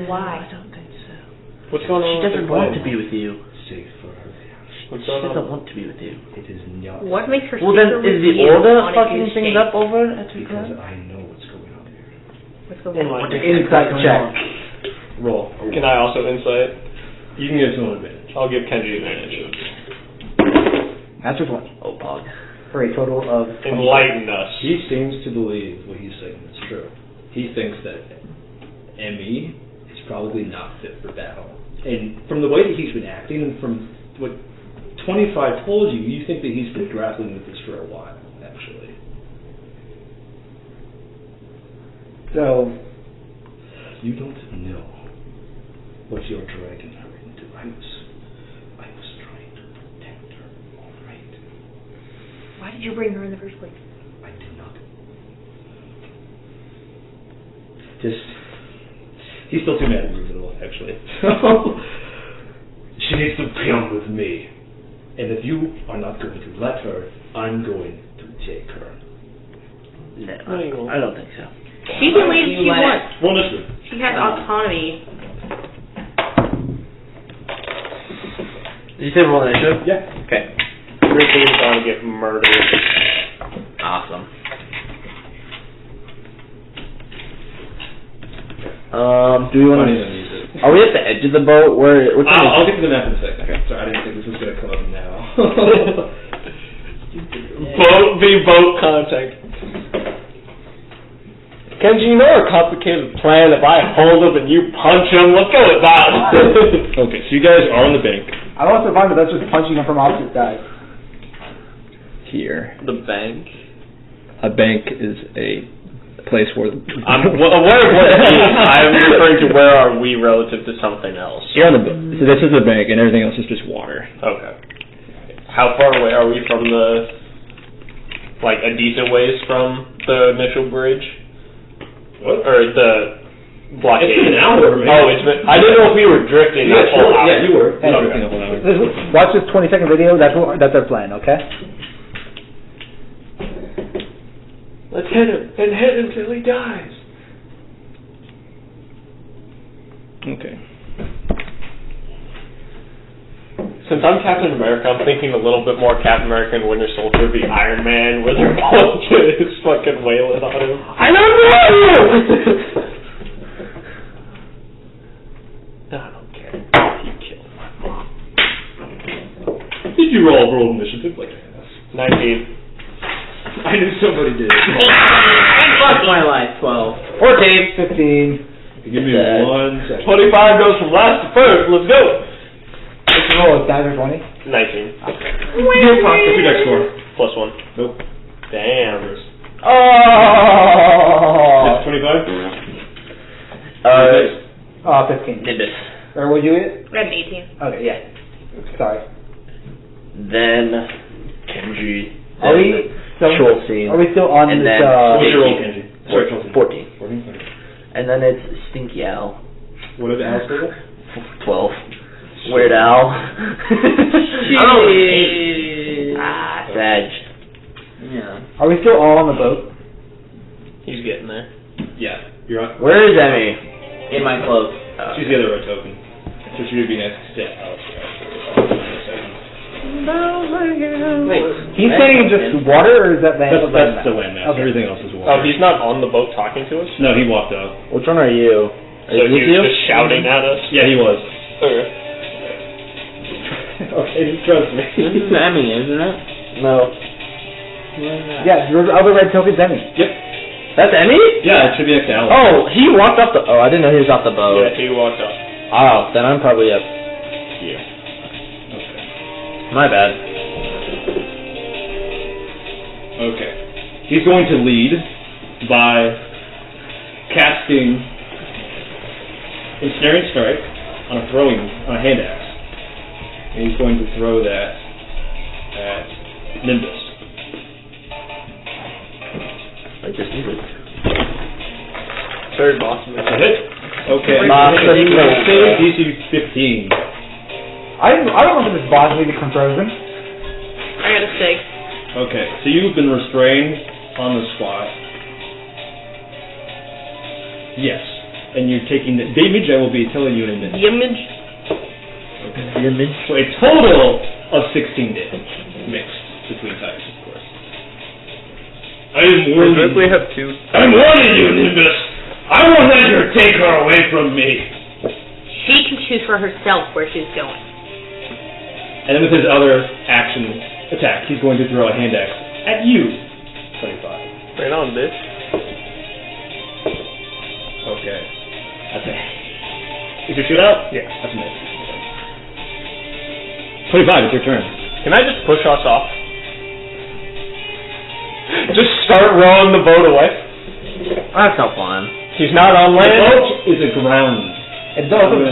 Speaker 1: Why?
Speaker 2: I don't think so.
Speaker 4: What's going on?
Speaker 2: She doesn't
Speaker 4: with the
Speaker 2: want
Speaker 4: clan?
Speaker 2: to be with you.
Speaker 6: Safe for her.
Speaker 4: What's
Speaker 2: She
Speaker 4: going
Speaker 2: doesn't
Speaker 4: on?
Speaker 2: want to be with you.
Speaker 6: It is not.
Speaker 1: What makes her
Speaker 2: Well,
Speaker 1: safer
Speaker 2: then, is
Speaker 1: with
Speaker 2: the
Speaker 1: you
Speaker 2: order
Speaker 1: on a
Speaker 2: fucking
Speaker 1: goose
Speaker 2: things
Speaker 1: chase?
Speaker 2: up over at your
Speaker 6: Because
Speaker 2: clan?
Speaker 6: I know what's going on here.
Speaker 1: What's going on?
Speaker 5: Insight check.
Speaker 6: Roll.
Speaker 4: Can I also insight?
Speaker 6: You can get some advantage.
Speaker 4: I'll give Kenji advantage.
Speaker 5: That's your 20.
Speaker 2: Oh, Pog.
Speaker 5: for a total of 20.
Speaker 4: Enlighten us.
Speaker 3: He seems to believe what he's saying is true. He thinks that Emmy is probably not fit for battle. And from the way that he's been acting and from what 25 told you, you think that he's been grappling with this for a while, actually.
Speaker 5: So,
Speaker 3: You don't know what you're dragging her into. I was trying to protect her, all right?
Speaker 1: Why did you bring her in the first place?
Speaker 3: I did not. He's still too mad at Rubenel, actually. She needs to come with me. And if you are not going to let her, I'm going to take her.
Speaker 2: No, I don't think so.
Speaker 1: She can leave if she wants.
Speaker 3: Well, listen.
Speaker 1: She has autonomy.
Speaker 2: Did you say roll initiative?
Speaker 3: Yeah.
Speaker 2: Okay.
Speaker 4: Ripley's gonna get murdered.
Speaker 2: Awesome. Do we want to? Are we at the edge of the boat?
Speaker 3: I'll get to the map in a second. Okay. Sorry, I didn't think this was going to come up now.
Speaker 4: Boat contact. Kenji, you know our complicated plan. If I hold him and you punch him, let's go with that.
Speaker 3: Okay, so you guys are on the bank.
Speaker 5: I'm also fine with us just punching them from opposite sides.
Speaker 9: Here.
Speaker 4: The bank.
Speaker 9: A bank is a place where...
Speaker 4: I'm aware of what it means. I'm referring to where are we relative to something else.
Speaker 9: You're on the... So this is the bank, and everything else is just water.
Speaker 4: Okay. How far away are we from the... Like, a decent ways from the initial bridge?
Speaker 3: What?
Speaker 4: Or the blockade?
Speaker 3: It's been an hour, maybe.
Speaker 4: Oh, it's been... I didn't know if we were drifting that whole hour.
Speaker 3: Yeah, you were.
Speaker 5: Hey,
Speaker 3: Drifting a whole hour.
Speaker 5: Watch this 20-second video. That's our plan, okay?
Speaker 4: Let's hit him, and hit him till he dies.
Speaker 9: Okay.
Speaker 4: Since I'm Captain America, I'm thinking a little bit more Captain America and Winter Soldier v. Iron Man, where they're both just fucking wailing on him. I don't know! No, I don't care. You killed my mom.
Speaker 3: Did you roll initiative like that?
Speaker 4: 19.
Speaker 3: I knew somebody did.
Speaker 7: Fuck my life, 12.
Speaker 5: 14. 15.
Speaker 3: Give me 1 second.
Speaker 4: 25 goes from last to first. Let's go.
Speaker 5: What's the roll? Is that or 20?
Speaker 4: 19.
Speaker 3: What's your next score?
Speaker 4: Plus 1.
Speaker 3: Nope.
Speaker 4: Damn.
Speaker 5: Oh!
Speaker 3: 25?
Speaker 5: 15.
Speaker 2: Nimbus.
Speaker 5: Or would you get?
Speaker 1: I have an 18.
Speaker 5: Okay, yeah. Sorry.
Speaker 2: Then Kenji.
Speaker 5: Are we
Speaker 2: Schulze.
Speaker 5: Are we still on
Speaker 2: And
Speaker 5: this?
Speaker 2: then-
Speaker 3: What's your roll, Kenji?
Speaker 2: 14.
Speaker 3: 14? Okay.
Speaker 2: And then it's Stinky Al.
Speaker 3: What did Al say?
Speaker 2: 12. Weird Al. Sag.
Speaker 7: Yeah.
Speaker 5: Are we still all on the boat?
Speaker 4: He's getting there.
Speaker 3: Yeah. You're on.
Speaker 2: Where is Emmy?
Speaker 7: In my clothes.
Speaker 3: She's the other red token. So she would be next to Alex.
Speaker 5: Wait, he's saying just water, or is that land?
Speaker 3: That's the landmass.
Speaker 5: Okay.
Speaker 3: Everything else is
Speaker 4: Oh,
Speaker 3: water.
Speaker 4: he's not on the boat talking to us?
Speaker 3: No, he walked out.
Speaker 2: Which one are you?
Speaker 4: So he was just shouting at us?
Speaker 3: Yeah, he was.
Speaker 4: Okay.
Speaker 3: Okay, just trust me.
Speaker 7: This is Emmy, isn't it?
Speaker 2: No.
Speaker 5: Yeah, your other red token's Emmy.
Speaker 3: Yep.
Speaker 2: That's Emmy?
Speaker 3: Yeah, it should be next to Alex.
Speaker 2: Oh, he walked off the... Oh, I didn't know he was off the boat.
Speaker 4: Yeah, he walked up.
Speaker 2: Oh, then I'm probably up.
Speaker 4: Yeah.
Speaker 2: My bad.
Speaker 3: Okay. He's going to lead by casting Ensnaring Strike on a hand axe. And he's going to throw that at Nimbus.
Speaker 2: Like this music.
Speaker 4: Very bossy.
Speaker 3: That's a hit. Okay. DC 15.
Speaker 5: I don't know if this boss music from Frozen.
Speaker 1: I got a 6.
Speaker 3: Okay, so you've been restrained on the squat. Yes. And you're taking the damage. I will be telling you in a minute.
Speaker 1: Image.
Speaker 2: Damage.
Speaker 3: So a total of 16 damage mixed between types, of course. I am warning you.
Speaker 4: We have 2.
Speaker 3: I'm warning you, Nimbus. I won't let you take her away from me.
Speaker 1: She can choose for herself where she's going.
Speaker 3: And then with his other action attack, he's going to throw a hand axe At you. 25.
Speaker 4: Right on, bitch.
Speaker 3: Okay. That's a... Is your shootout? Yeah, that's a miss. 25, it's your turn.
Speaker 4: Can I just push us off? Just start rowing the boat away?
Speaker 2: That's no fun.
Speaker 4: He's not on
Speaker 3: The
Speaker 4: land?
Speaker 3: boat is aground.
Speaker 5: It's also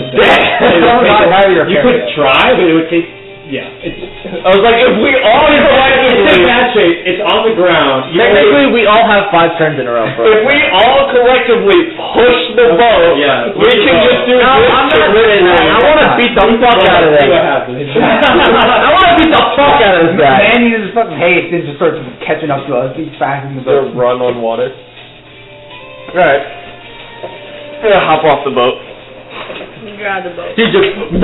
Speaker 3: You could try, but it would take... Yeah.
Speaker 4: I was like, if we all
Speaker 3: It's in
Speaker 4: collectively...
Speaker 3: bad shape. It's on the ground.
Speaker 2: Technically, we all have 5 turns in a row.
Speaker 4: If we all collectively push the boat,
Speaker 3: Yeah.
Speaker 4: we can just do
Speaker 2: No,
Speaker 4: this
Speaker 2: I'm
Speaker 4: to
Speaker 2: not
Speaker 4: rid
Speaker 2: doing that. I want to beat the fuck out of
Speaker 3: See
Speaker 2: this.
Speaker 3: what happens.
Speaker 2: I want to beat the fuck out of this guy.
Speaker 5: Man uses fucking haste and just starts catching up to us. He's fast in the boat.
Speaker 4: run on water. Alright. I'm gonna hop off the boat.
Speaker 1: Drive the boat.
Speaker 2: He just...
Speaker 4: 5,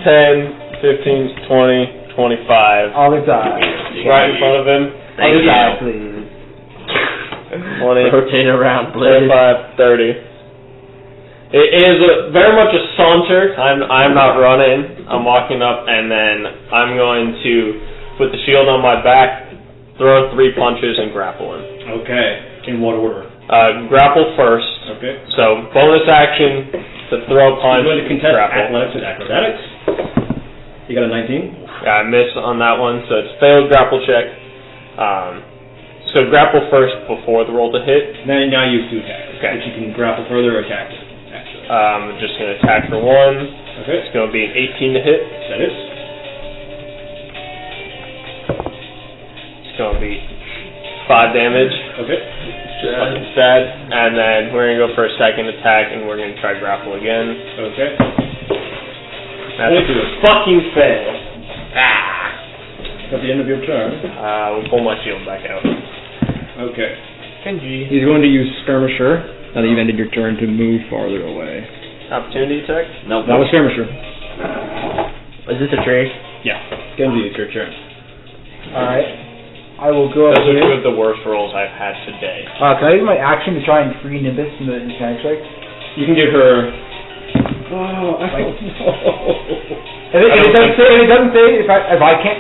Speaker 4: 10, 15, 20, 25.
Speaker 5: All the time.
Speaker 4: Right in front of him.
Speaker 2: Thank
Speaker 5: All the
Speaker 2: you.
Speaker 5: time, please.
Speaker 4: 20,
Speaker 2: Rotate around, please.
Speaker 4: 25, 30. It is very much a saunter. I'm not running. I'm walking up, and then I'm going to put the shield on my back, throw 3 punches, and grapple him.
Speaker 3: Okay. In what order?
Speaker 4: Grapple first.
Speaker 3: Okay.
Speaker 4: So bonus action to throw punch.
Speaker 3: You're going to contest
Speaker 4: grapple.
Speaker 3: athletics and acrobatics. You got a 19?
Speaker 4: Yeah, I missed on that one, so it's failed grapple check. So grapple first before the roll to hit.
Speaker 3: Now you have 2 attacks.
Speaker 4: Okay.
Speaker 3: Which you can grapple further or attack. Actually.
Speaker 4: I'm just going to attack for 1.
Speaker 3: Okay.
Speaker 4: It's going to be an 18 to hit.
Speaker 3: That is.
Speaker 4: It's going to be 5 damage.
Speaker 3: Okay.
Speaker 4: Fucking sad. And then we're going to go for a second attack, and we're going to try grapple again.
Speaker 3: Okay.
Speaker 4: That's a fucking fail.
Speaker 3: At the end of your turn.
Speaker 4: We'll pull my shield back out.
Speaker 3: Okay.
Speaker 9: He's going to use Skirmisher, now that you've ended your turn, to move farther away.
Speaker 4: Opportunity attack?
Speaker 2: Nope.
Speaker 9: That was Skirmisher.
Speaker 2: Is this a tree?
Speaker 3: Yeah. Genji, it's your turn.
Speaker 5: Alright. I will go up
Speaker 4: Those are
Speaker 5: here.
Speaker 4: 2 of the worst rolls I've had today.
Speaker 5: Can I use my action to try and free Nimbus from the mechanic strike?
Speaker 3: You can give her... Oh, I don't know.
Speaker 5: If it doesn't say if I can't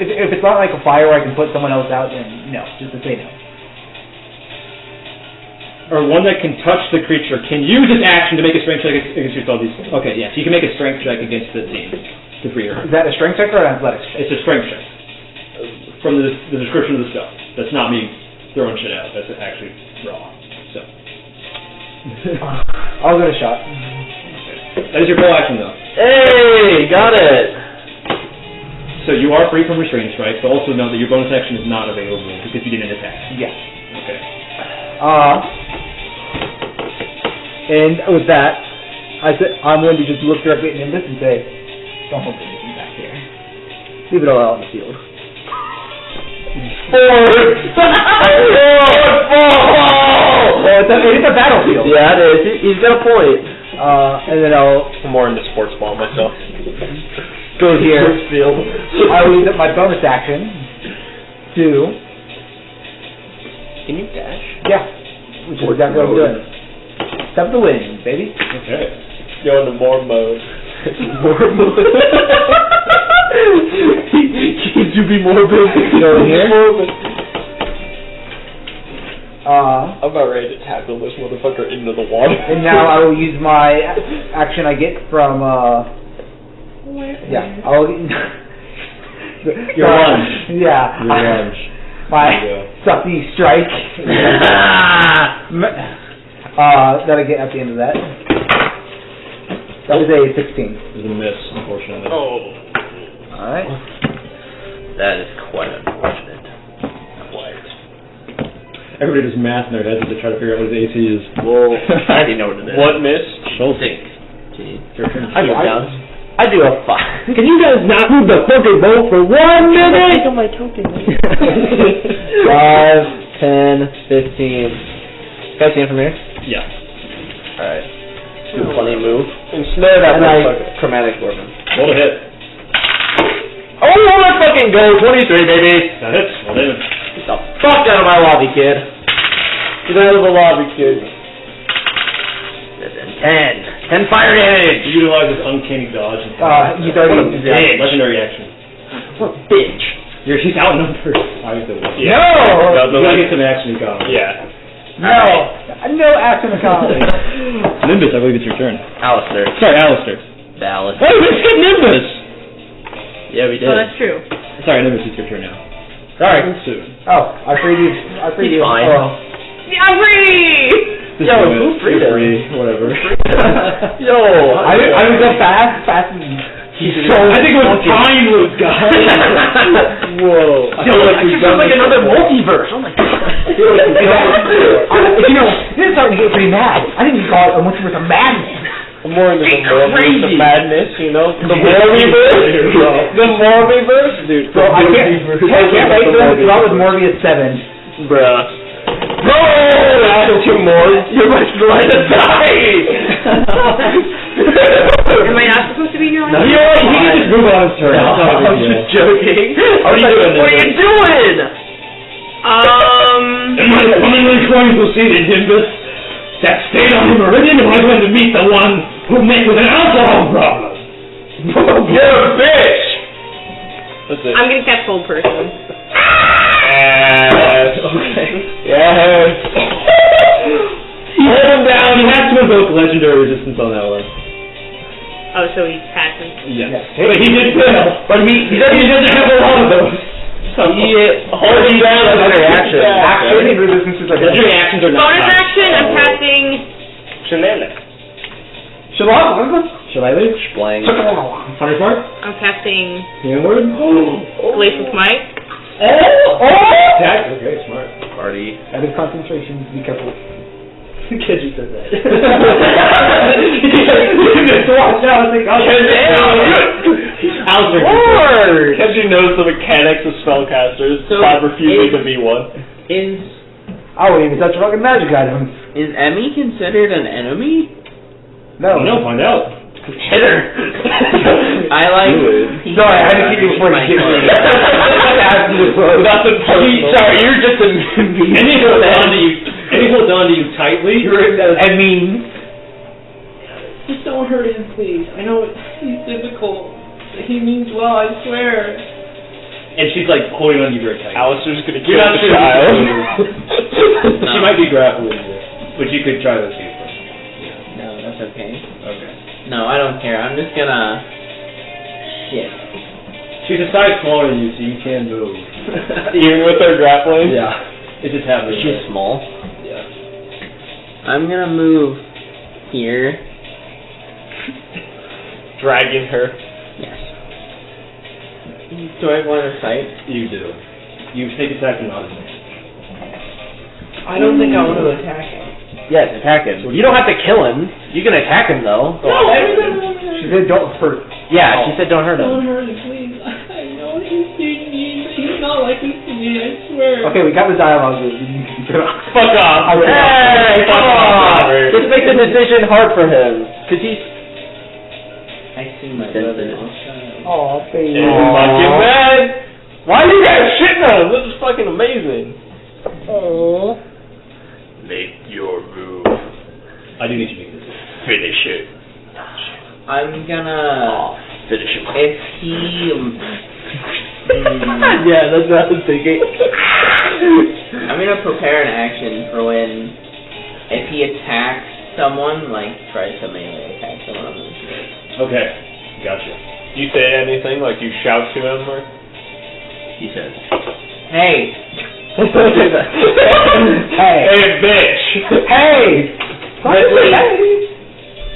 Speaker 5: if it's not like a fire where I can put someone else out, then no, just to say no.
Speaker 3: Or one that can touch the creature can use its action to make a strength check against yourself. Okay, yeah, so you can make a strength check against the team to free her.
Speaker 5: Is that a strength check or an athletics check?
Speaker 3: It's a strength check. From the description of the stuff. That's not me throwing shit out. That's actually raw. So.
Speaker 5: I'll give it a shot.
Speaker 3: That is your full action, though.
Speaker 2: Hey, got it.
Speaker 3: So you are free from restraint strikes, but also know that your bonus action is not available because you didn't attack.
Speaker 5: Yes.
Speaker 3: Okay.
Speaker 5: And with that, I'm going to just look directly at Nimbus and say, don't hold anything back here. Leave it all out in the field. It is a battlefield.
Speaker 2: Yeah, it is. He's got a point.
Speaker 5: And then I'll
Speaker 4: I'm more into sports ball myself.
Speaker 5: go here.
Speaker 2: Field.
Speaker 5: I will use up my bonus action to...
Speaker 4: Can you dash?
Speaker 5: Yeah. Which is exactly what I'm doing. Step the wind, baby.
Speaker 3: Okay.
Speaker 4: Go into more mode.
Speaker 2: More mode. Can you be morbid?
Speaker 5: Go here.
Speaker 4: I'm about ready to tackle this motherfucker into the water.
Speaker 5: And now I will use my action I get from, yeah, I'll...
Speaker 3: Your lunge.
Speaker 5: Yeah.
Speaker 3: Your lunge.
Speaker 5: My
Speaker 3: There you go.
Speaker 5: sucky strike. That I get at the end of that. That was a 16.
Speaker 3: It was a miss, unfortunately.
Speaker 4: Oh.
Speaker 5: Alright.
Speaker 2: That is quite unfortunate.
Speaker 3: Everybody does math in their heads as they try to figure out what his AC is.
Speaker 2: Well, I already know what it is.
Speaker 4: What miss?
Speaker 3: Schultz.
Speaker 2: Your turn. I do a 5.
Speaker 3: Can you guys not move the fucking boat for 1 minute?
Speaker 2: on my token. 5, 10, 15. Can I see him from here?
Speaker 3: Yeah.
Speaker 2: Alright. Do a funny move.
Speaker 4: Ensnare that
Speaker 2: And I
Speaker 4: motherfucker.
Speaker 2: chromatic orb him.
Speaker 3: Roll a hit.
Speaker 2: Oh, let's fucking go! 23, baby!
Speaker 3: That hits. Well, then.
Speaker 2: Get the fuck out of my lobby, kid.
Speaker 4: Get out of the lobby, kid.
Speaker 2: 10 fire damage!
Speaker 3: You utilize this uncanny dodge. And
Speaker 5: He's already...
Speaker 3: legendary action.
Speaker 2: What a bitch.
Speaker 3: She's outnumbered.
Speaker 4: Yeah.
Speaker 5: No!
Speaker 3: You gotta get some action in common.
Speaker 4: Yeah.
Speaker 5: No action economy.
Speaker 9: Nimbus, I believe it's your turn.
Speaker 2: Alistair.
Speaker 9: Sorry, Alistair.
Speaker 2: Dallas.
Speaker 9: Oh, we skipped Nimbus!
Speaker 2: Yeah, we did.
Speaker 1: Oh, that's true.
Speaker 9: Sorry, Nimbus, it's your turn now.
Speaker 5: Sorry.
Speaker 9: Soon.
Speaker 5: Oh, I freed you.
Speaker 2: He's fine.
Speaker 5: Oh.
Speaker 1: Yeah, I'm free!
Speaker 2: Yo, who freed him?
Speaker 3: Whatever.
Speaker 2: Yo,
Speaker 5: I would go fast and...
Speaker 3: He's so I think it was time loop, guys. Whoa.
Speaker 2: Yo, it feels like another multiverse. Oh my god.
Speaker 5: You know, this is starting to get pretty mad. I think we call it a multiverse of madness.
Speaker 4: More into the multiverse of madness, you know? The
Speaker 2: Morbiverse?
Speaker 4: The Morbiverse? Dude,
Speaker 5: So I can't wait for them to come out with Morbius 7.
Speaker 4: bruh.
Speaker 2: No! That's two more. You're much glad to die!
Speaker 1: Am I not supposed to be here?
Speaker 2: No,
Speaker 3: You know what? He can just move on his turn.
Speaker 2: No,
Speaker 3: That's not a
Speaker 2: I
Speaker 3: big
Speaker 2: was
Speaker 3: deal.
Speaker 2: just joking.
Speaker 3: What are you doing,
Speaker 2: What are you doing?
Speaker 6: Am I finally trying to see the Nimbus that stayed on the Meridian, or am I going to meet the one who met with an alcohol problem?
Speaker 2: You're a bitch!
Speaker 4: That's it.
Speaker 1: I'm gonna catch cold person.
Speaker 4: Yes.
Speaker 2: Okay.
Speaker 4: Yes.
Speaker 3: Hold him down. He has to invoke legendary resistance on that one.
Speaker 1: Oh, so he's passing.
Speaker 3: Yes. But he did fail.
Speaker 2: But he doesn't have a lot of those.
Speaker 4: Hold him down as a reaction.
Speaker 5: Actually, resistance is like...
Speaker 3: Legendary actions are not
Speaker 1: Bonus
Speaker 3: timed.
Speaker 1: action, I'm passing.
Speaker 3: Shall I leave?
Speaker 2: Blank.
Speaker 3: Hunter's Mark?
Speaker 1: I'm casting
Speaker 3: Healing Word?
Speaker 1: Glacial Smite.
Speaker 3: Attack? Okay, smart.
Speaker 2: Party.
Speaker 5: That is concentration. Be careful.
Speaker 3: Kenji said that.
Speaker 5: Watch out.
Speaker 3: Alistair.
Speaker 4: Kenji knows the mechanics of spellcasters
Speaker 7: So,
Speaker 4: by refusing to be one.
Speaker 5: I wouldn't even touch fucking magic items.
Speaker 7: Is Emmy considered an enemy?
Speaker 5: No.
Speaker 3: No, find out.
Speaker 2: Hit her.
Speaker 7: I like.
Speaker 5: Sorry, I had to keep you before you get me.
Speaker 2: That's a sorry, you're just a
Speaker 3: And he holds on to you tightly.
Speaker 5: I mean...
Speaker 8: Just don't hurt him, please. I know he's difficult. He means well, I swear.
Speaker 3: And she's like holding on to you very tight.
Speaker 4: Alistair's gonna
Speaker 3: You're
Speaker 4: kill
Speaker 3: not
Speaker 4: the
Speaker 3: sure.
Speaker 4: child.
Speaker 3: She might be grappling you, but you could try those two first.
Speaker 7: No, that's okay.
Speaker 3: Okay.
Speaker 7: No, I don't care. I'm just gonna. Shit.
Speaker 3: She's a size smaller than you, so you can move.
Speaker 4: Even with her grappling?
Speaker 3: Yeah. It just happens.
Speaker 2: She's small.
Speaker 3: Yeah.
Speaker 7: I'm gonna move here.
Speaker 4: Dragging her.
Speaker 7: Yes. Do I have line of sight?
Speaker 3: You do. You take attack and not as
Speaker 8: I don't think I want to attack him.
Speaker 2: Yes, attack him. You don't have to kill him. You can attack him though.
Speaker 5: She said don't hurt.
Speaker 2: Yeah, she said don't hurt
Speaker 8: Don't
Speaker 2: him.
Speaker 8: hurt him, please. I know he's not like this to me, I swear.
Speaker 5: Okay, we got the dialogue.
Speaker 4: Fuck off.
Speaker 2: Hey, come on! Let's make the decision hard for him. Cause he's
Speaker 7: I see my brother.
Speaker 5: Aw, baby.
Speaker 4: Fucking man. Why are you guys shitting on him? This is fucking amazing.
Speaker 5: Aww.
Speaker 4: Make your move.
Speaker 3: I do need you to make this.
Speaker 4: Finish it.
Speaker 7: I'm gonna.
Speaker 4: Finish him.
Speaker 7: If he.
Speaker 2: yeah, that's what I was thinking.
Speaker 7: I'm gonna prepare an action for when. If he attacks someone, like, tries to melee attack someone, I'm gonna shoot.
Speaker 3: Okay. Gotcha.
Speaker 4: Do you say anything? Like you shout to him or?
Speaker 2: He says.
Speaker 7: Hey!
Speaker 5: Hey.
Speaker 4: Hey, bitch!
Speaker 5: Hey!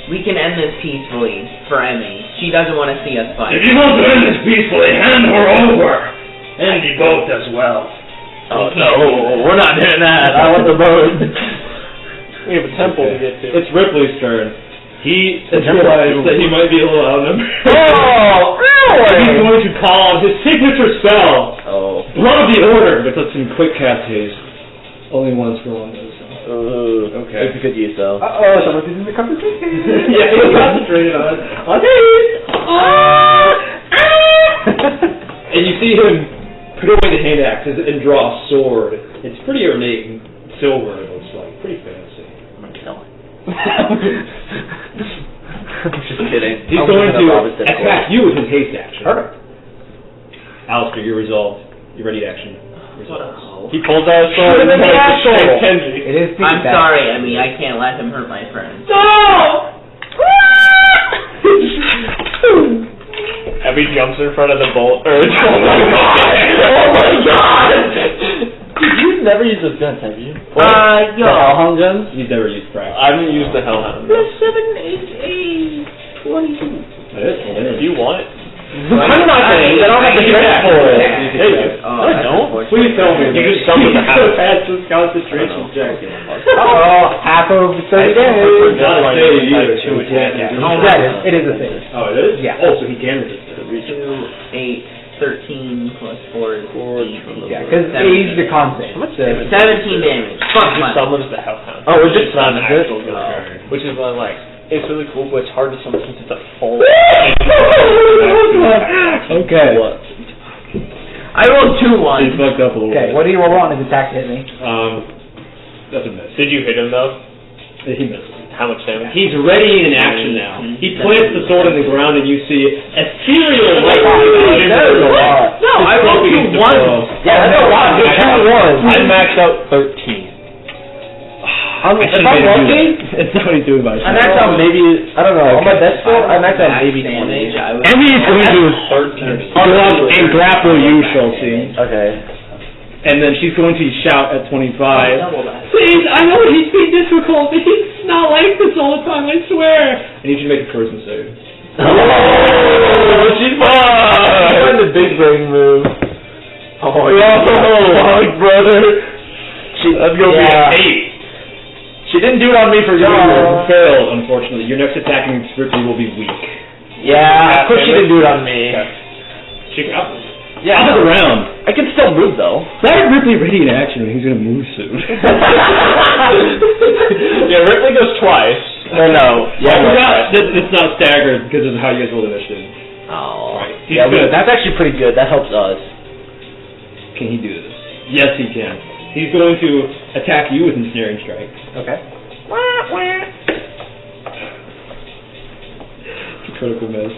Speaker 7: We can end this peacefully for Emmy. She doesn't want to see us fight.
Speaker 6: If you want to end this peacefully, hand her over. And the boat as well.
Speaker 2: Oh no, we're not doing that. I want the boat.
Speaker 4: We have a temple to get to.
Speaker 3: It's Ripley's turn. He realized that he might be a little outnumbered.
Speaker 2: Oh,
Speaker 3: He's
Speaker 2: really?
Speaker 3: going to call out his signature spell,
Speaker 2: Oh.
Speaker 3: Blood of the Order, but that's some quick cast haste. Only one skill on those. Okay.
Speaker 2: It's a good use though.
Speaker 5: Uh-oh, someone's in the conversation.
Speaker 3: Yeah, he's concentrated on haste. And you see him put away the hand axe and draw a sword. It's pretty ornate and silver, it looks like. Pretty fancy.
Speaker 2: I'm gonna kill him. Just kidding.
Speaker 3: He's
Speaker 2: I'm
Speaker 3: going
Speaker 2: gonna
Speaker 3: to
Speaker 2: rob his difficult.
Speaker 3: attack you with his haste action.
Speaker 5: Perfect.
Speaker 3: Alistair, you're resolved. Your ready to action results.
Speaker 4: He pulls out his sword and points to shoot Kenji.
Speaker 5: It is
Speaker 7: I'm sorry, I mean, I can't let him hurt my friends.
Speaker 4: Abby jumps in front of the bolt. Oh my god!
Speaker 2: You've never used those guns, have you?
Speaker 7: Yo.
Speaker 2: The Hellhound guns?
Speaker 3: You've never used practice.
Speaker 4: I haven't used the Hellhound.
Speaker 7: +7, 8, 8, 22.
Speaker 4: Do you want it?
Speaker 2: I'm not saying. I don't have the strength for it.
Speaker 7: Oh, I
Speaker 2: don't.
Speaker 3: Please tell me.
Speaker 4: You just summon the house.
Speaker 3: Pass this concentration check.
Speaker 5: Half of 30 days.
Speaker 3: Not a save either.
Speaker 4: Two attacks.
Speaker 5: Yeah, it is a save.
Speaker 3: Oh, it is?
Speaker 5: Yeah.
Speaker 3: Oh, so he can resist it.
Speaker 7: 2, 8, 13 plus 4 is 18.
Speaker 5: Yeah, because age the con save.
Speaker 7: 17 damage. Fuck
Speaker 4: Just
Speaker 7: my.
Speaker 4: summon the Hellhound.
Speaker 2: Oh, it's just
Speaker 4: not an
Speaker 2: summon it?
Speaker 4: actual gun. Which is what I like. It's really cool, but it's hard to summon since it's a full.
Speaker 3: Okay.
Speaker 7: I rolled 2
Speaker 3: He
Speaker 7: 1s.
Speaker 3: fucked up a little
Speaker 5: Okay,
Speaker 3: bit.
Speaker 5: what do you roll on his attack to hit me?
Speaker 3: That's a miss.
Speaker 4: Did you hit him though?
Speaker 3: He missed.
Speaker 4: How much damage?
Speaker 3: He's ready in action now. He plants the sword in the ground and you see ethereal light.
Speaker 2: That is a lot.
Speaker 7: No, I rolled 2 1s.
Speaker 2: Yeah, that's a lot. You're 2-1.
Speaker 4: I maxed out 13.
Speaker 2: If I'm lucky,
Speaker 3: It's not what he's doing by
Speaker 2: I maxed out maybe, I don't know, on my best score, I maxed out maybe 20.
Speaker 7: damage. I was.
Speaker 3: Emmy is going to go up and grapple you, Chelsea.
Speaker 2: Okay.
Speaker 3: And then she's going to shout at 25.
Speaker 7: Double that.
Speaker 3: Please, I know he's being difficult, but he's not like this all the time, I swear. I need you to make a charisma save.
Speaker 2: Oh, she's fine! The big brain move. Oh, fuck, brother.
Speaker 4: That's gonna be an 8.
Speaker 2: She didn't do it on me for
Speaker 3: You
Speaker 2: you.
Speaker 3: failed, unfortunately. Your next attacking Ripley will be weak.
Speaker 2: Yeah, of course she didn't do it on me.
Speaker 3: She grapples.
Speaker 2: Yeah,
Speaker 3: Top of the round.
Speaker 2: I can still move though.
Speaker 3: Why is Ripley ready in action when he's going to move soon?
Speaker 4: Yeah, Ripley goes twice.
Speaker 2: No. Yeah,
Speaker 3: It's not staggered because of how you guys rolled initiative.
Speaker 2: Oh.
Speaker 3: Right.
Speaker 2: Yeah, that's actually pretty good. That helps us.
Speaker 3: Can he do this? Yes, he can. He's going to attack you with ensnaring strike.
Speaker 5: Okay.
Speaker 3: It's a critical miss.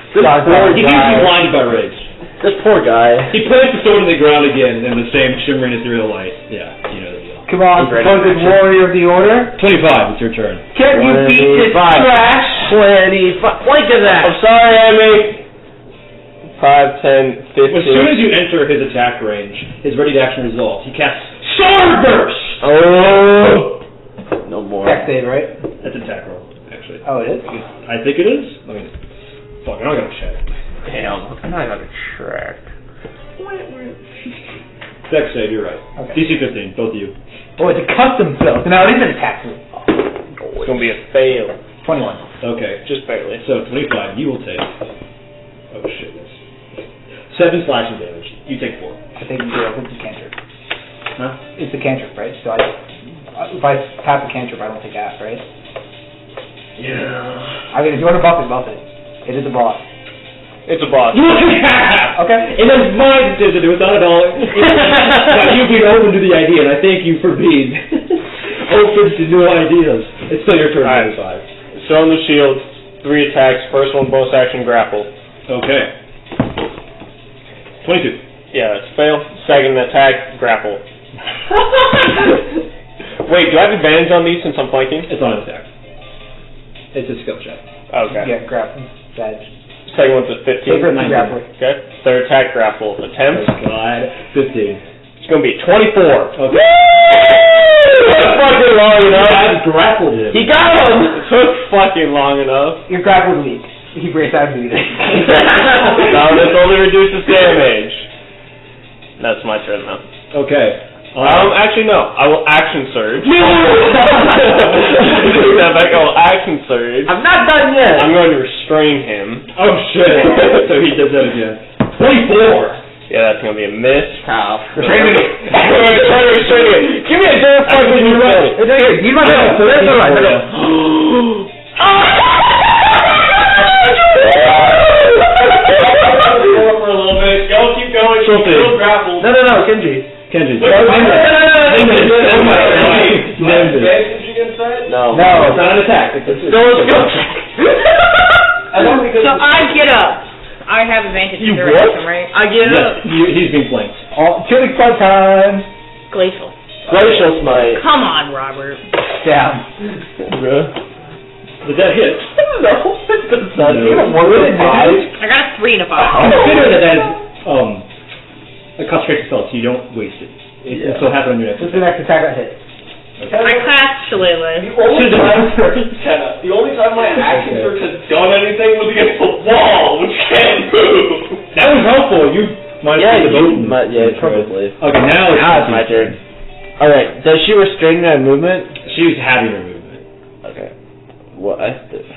Speaker 2: This poor
Speaker 3: He needs to be
Speaker 2: guy.
Speaker 3: blinded by rage.
Speaker 2: This poor guy.
Speaker 3: He plants the sword in the ground again in the same shimmering ethereal light. Yeah, you know the deal.
Speaker 5: Come on, supposed warrior of the order.
Speaker 3: 25, it's your turn.
Speaker 5: Can't you beat this
Speaker 2: 25.
Speaker 5: trash?
Speaker 2: 25. Blank of that.
Speaker 4: I'm sorry, Emmy. 5, 10, 15.
Speaker 3: As soon as you enter his attack range, his ready to action resolves. He casts Sword Burst!
Speaker 2: Oh. No more.
Speaker 5: Attack save, right?
Speaker 3: That's an attack roll, actually.
Speaker 5: Oh, it is?
Speaker 3: I think it is. Let me. Fuck, I don't gotta check.
Speaker 2: Damn. I'm not gonna track.
Speaker 3: Dex save, you're right.
Speaker 5: Okay.
Speaker 3: DC 15, both of you.
Speaker 5: Oh, it's a custom build. No, it is an attack save.
Speaker 4: It's gonna be a fail.
Speaker 5: 21.
Speaker 3: Okay.
Speaker 4: Just barely.
Speaker 3: So 25, you will take. Oh shit. 7 slashing damage. You take 4.
Speaker 5: I think 0 because it's a cantrip.
Speaker 3: Huh?
Speaker 5: It's a cantrip, right? So if I tap a cantrip, I don't take half, right?
Speaker 3: Yeah.
Speaker 5: I mean, if you want to buff it. It is a boss.
Speaker 4: It's a boss.
Speaker 3: You take half!
Speaker 5: Okay.
Speaker 3: And that's my decision. It was not at all. But you being open to the idea, and I thank you for being open to new ideas. It's still your turn,
Speaker 4: Alright.
Speaker 3: 25.
Speaker 4: Throw in the shield. 3 attacks. First one, bonus action, grapple.
Speaker 3: Okay. 22.
Speaker 4: Yeah, it's fail. Second attack, grapple. Wait, do I have advantage on these since I'm flanking?
Speaker 3: It's not an attack. It's a skill check.
Speaker 4: Okay.
Speaker 5: Yeah, grab badge.
Speaker 4: Second one's a 15.
Speaker 5: Take her to grapple.
Speaker 4: Okay. Third attack, grapple. Attempt.
Speaker 3: Oh God. 15.
Speaker 4: It's gonna be 24.
Speaker 3: Okay.
Speaker 4: That's fucking long enough.
Speaker 3: I grappled him.
Speaker 4: He got him! It took fucking long enough.
Speaker 5: Your grapple weak. He breaks out of it.
Speaker 4: No, this only reduces damage. That's my turn now.
Speaker 3: Okay.
Speaker 4: Actually no. I will action surge. Step back, I will action surge.
Speaker 2: I'm not done yet.
Speaker 4: I'm going to restrain him.
Speaker 3: Oh shit. So he does that again. 24.
Speaker 4: Yeah, that's gonna be a miss.
Speaker 2: How?
Speaker 4: Restrain me. I'm going to try to restrain him. Give me a damn fucking restraint.
Speaker 5: You might have to
Speaker 3: For
Speaker 4: a little bit. Go, keep going.
Speaker 3: Sure thing.
Speaker 4: Still grappled.
Speaker 2: No, Kenji.
Speaker 3: Kenji.
Speaker 4: No.
Speaker 3: No, it's not an attack. It's
Speaker 2: Still a skill check.
Speaker 1: So I get up. I have advantage
Speaker 2: You
Speaker 1: in direction,
Speaker 2: what?
Speaker 1: right? I get up.
Speaker 3: He's being flanked.
Speaker 5: Killing fight time.
Speaker 1: Glacial.
Speaker 2: Glacial smite.
Speaker 1: Come on, Robert.
Speaker 5: Down.
Speaker 3: Did that hit?
Speaker 2: No, it does not.
Speaker 3: No.
Speaker 2: You have 1 and 5.
Speaker 1: I got a 3 and a 5.
Speaker 3: Consider that is a concentration spell, so you don't waste it. It will happen on your next
Speaker 5: This is the next attack that hits.
Speaker 1: I cast Shillelagh.
Speaker 4: The only time my action search has done anything was against the wall, which can't move.
Speaker 3: That was helpful. You might
Speaker 2: Yeah,
Speaker 3: the boat.
Speaker 2: probably.
Speaker 3: Okay, now
Speaker 2: Now it's my turn. Alright, does she restrain my movement?
Speaker 3: She's having her movement.
Speaker 2: Okay. What? I did.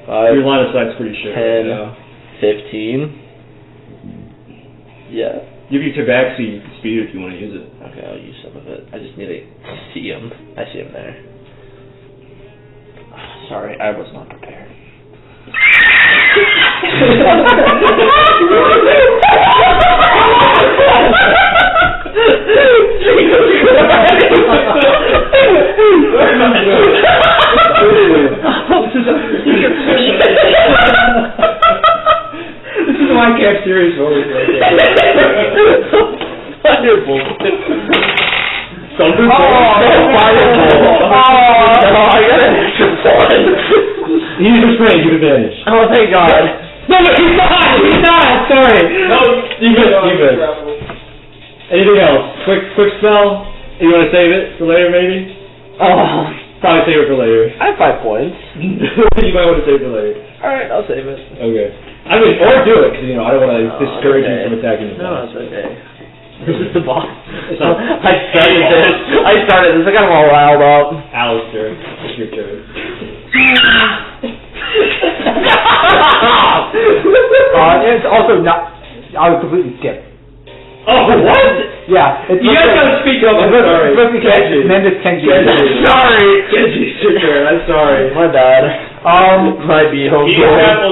Speaker 3: Your
Speaker 2: 5,
Speaker 3: line of sight's pretty sure.
Speaker 2: 10,
Speaker 3: Yeah.
Speaker 2: 15. Yeah.
Speaker 3: You can tabaxi speed if you want to use it.
Speaker 2: Okay, I'll use some of it. I just need to see him. I see him there. Sorry, I was not prepared.
Speaker 3: This is why I can't serious always right there.
Speaker 2: Thunderbolt.
Speaker 3: Thunderbolt?
Speaker 2: I got an extra one.
Speaker 3: He's restrained, you have advantage.
Speaker 2: Oh, thank God.
Speaker 3: No, he's not! He's not! Sorry! No, you good. Anything else? Quick spell? You want to save it for later, maybe?
Speaker 2: Oh,
Speaker 3: Probably save it for later.
Speaker 2: I have 5 points.
Speaker 3: You might want to save it for later.
Speaker 2: Alright, I'll save it.
Speaker 3: Okay. I mean, or do it, because, I don't want to discourage you from attacking the boss.
Speaker 2: No, it's okay. This is the boss.
Speaker 3: It's not-
Speaker 2: I started this. I got him all riled up.
Speaker 3: Alistair, it's your turn.
Speaker 5: It's also not. I would completely skip.
Speaker 3: Oh, what?
Speaker 5: Yeah. It's
Speaker 3: You guys gotta speak up, I'm sorry.
Speaker 5: It's supposed to be
Speaker 3: Kenji.
Speaker 5: tremendous Kenji.
Speaker 2: Sorry.
Speaker 3: Kenji's your turn, I'm sorry.
Speaker 2: My bad. Might be home.
Speaker 4: You have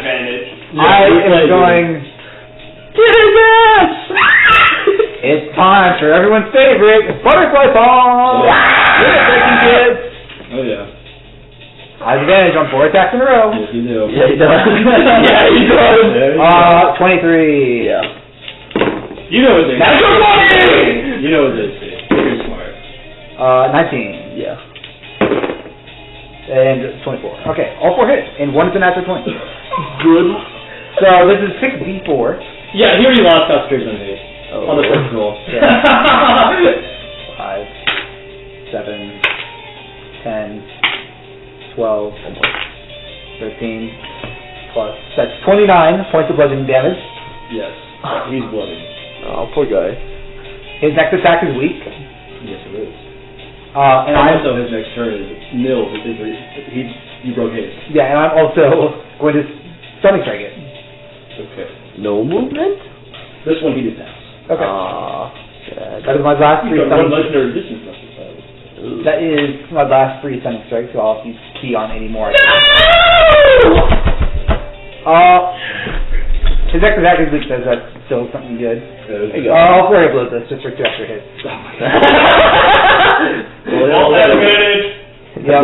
Speaker 4: advantage.
Speaker 5: I am going.
Speaker 2: Get his ass!
Speaker 5: It's time for everyone's favorite butterfly song. Get it, Becky kids.
Speaker 3: Oh, yeah.
Speaker 5: I have advantage on 4 attacks in a row.
Speaker 3: Yes, you do.
Speaker 2: Yeah, he does. Yeah, he does.
Speaker 5: 23.
Speaker 3: Yeah. You know what they
Speaker 5: That's
Speaker 3: say.
Speaker 5: okay.
Speaker 3: You know what they say. You're smart.
Speaker 5: 19.
Speaker 2: Yeah.
Speaker 5: And 24. Okay, all 4 hits, and 1 is a natural 20.
Speaker 2: Good.
Speaker 5: So this is 6d4.
Speaker 3: Yeah, here you lost concentration on me.
Speaker 2: Oh.
Speaker 3: On the first roll.
Speaker 5: 5, 7, 10, 12, 13, plus. That's 29 points of bludgeoning damage.
Speaker 3: Yes. He's bloody.
Speaker 2: Oh, poor guy.
Speaker 5: His next attack is weak.
Speaker 3: Yes, it is.
Speaker 5: And I'm
Speaker 3: Also, his next turn is nil. You broke his.
Speaker 5: and I'm also going to stunning strike it.
Speaker 3: Okay.
Speaker 2: No movement?
Speaker 3: This one he did pass.
Speaker 5: Okay.
Speaker 2: Yeah.
Speaker 5: That is my last 3
Speaker 3: He's got
Speaker 5: stunning.
Speaker 3: one legendary distance left.
Speaker 5: That is my last 3 stunning strikes, so I'll key on any more. His next attack is weak, so that's still something good.
Speaker 3: There you go.
Speaker 5: I'll flurry of blows this just for 2 extra hits.
Speaker 4: All advantage.
Speaker 5: Yep.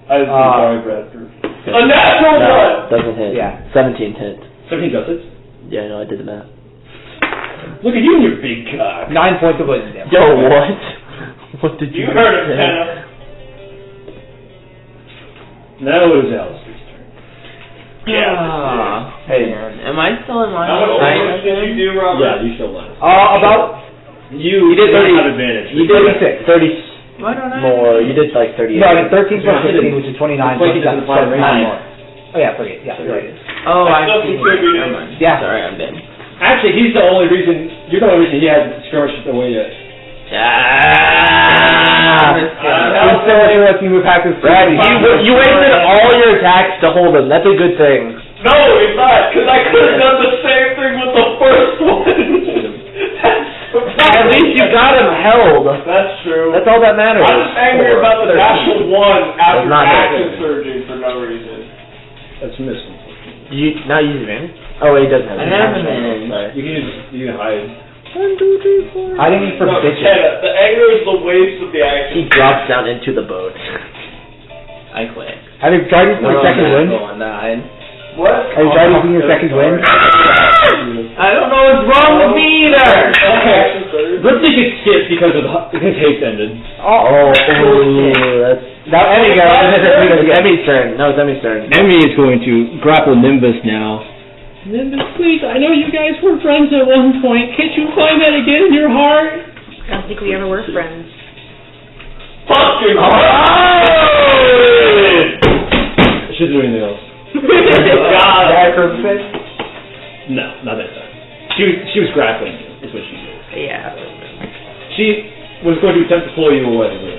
Speaker 3: I was sorry, Bradford.
Speaker 4: A natural
Speaker 2: No,
Speaker 4: one.
Speaker 2: doesn't hit.
Speaker 5: Yeah.
Speaker 2: 17 hit.
Speaker 3: 17 does it.
Speaker 2: Yeah, no, I did the math.
Speaker 3: Look at you and your big cock.
Speaker 5: 9 points of bludgeoning damage.
Speaker 2: Yo, what? What did you
Speaker 4: You heard it,
Speaker 2: say?
Speaker 4: Kenna.
Speaker 3: Now it is Alistair's turn.
Speaker 7: Yeah.
Speaker 3: Hey.
Speaker 7: Am I still in line
Speaker 4: How
Speaker 7: of
Speaker 4: much
Speaker 7: sight
Speaker 4: damage did you
Speaker 7: again?
Speaker 4: do, Robert?
Speaker 3: Yeah, you still last.
Speaker 5: About
Speaker 3: You
Speaker 2: did
Speaker 3: don't
Speaker 2: 30
Speaker 3: have advantage.
Speaker 2: You did
Speaker 5: 36.
Speaker 2: 30
Speaker 7: Why don't I?
Speaker 2: more. You did like 38.
Speaker 5: No, I did 13 plus 15, which is 29.
Speaker 3: It's like he doesn't apply range anymore.
Speaker 5: Oh yeah, forget. Yeah, you're right.
Speaker 7: Oh,
Speaker 4: I
Speaker 7: I
Speaker 4: still
Speaker 7: see.
Speaker 4: contributed.
Speaker 7: Never mind.
Speaker 5: Yeah.
Speaker 7: Sorry, I'm dead.
Speaker 3: Actually, he's the only reason. You're the only reason he hasn't skirmished away yet.
Speaker 5: I'm so sure that you move past this.
Speaker 2: Brad, you wasted all your attacks to hold him. That's a good thing.
Speaker 4: No, it's not, because I could have done the same thing with the first one.
Speaker 2: At least you got him held.
Speaker 4: That's true.
Speaker 2: That's all that matters.
Speaker 4: I'm just angry about the natural one after
Speaker 2: That's not
Speaker 4: action
Speaker 2: it.
Speaker 4: surgery for no reason.
Speaker 3: That's missing.
Speaker 2: Did you not use advantage? Oh, wait, he doesn't have
Speaker 7: I
Speaker 2: advantage.
Speaker 7: have advantage.
Speaker 3: Right. You can hide.
Speaker 2: 1, 2, 3, 4.
Speaker 5: Hiding for
Speaker 4: No,
Speaker 5: bitches.
Speaker 4: Kenna, the anger is the waves of the
Speaker 2: He
Speaker 4: action.
Speaker 2: drops down into the boat.
Speaker 7: I quit.
Speaker 5: Having tried for a second wind,
Speaker 7: On that.
Speaker 8: What?
Speaker 5: Are you trying to use your second wind?
Speaker 7: I don't know what's wrong with me either.
Speaker 3: Ripley gets hit because of his haste ended.
Speaker 2: Oh, that's...
Speaker 5: Now, Emmy goes.
Speaker 2: It's Emmy's turn. No, it's Emmy's turn.
Speaker 9: Emmy is going to grapple Nimbus now.
Speaker 3: Nimbus, please, I know you guys were friends at one point. Can't you find that again in your heart?
Speaker 1: I don't think we ever were friends.
Speaker 4: Fucking
Speaker 3: She doesn't do anything else. No, not that time. She was grappling you, is what she did.
Speaker 1: Yeah.
Speaker 3: She was going to attempt to pull you away, but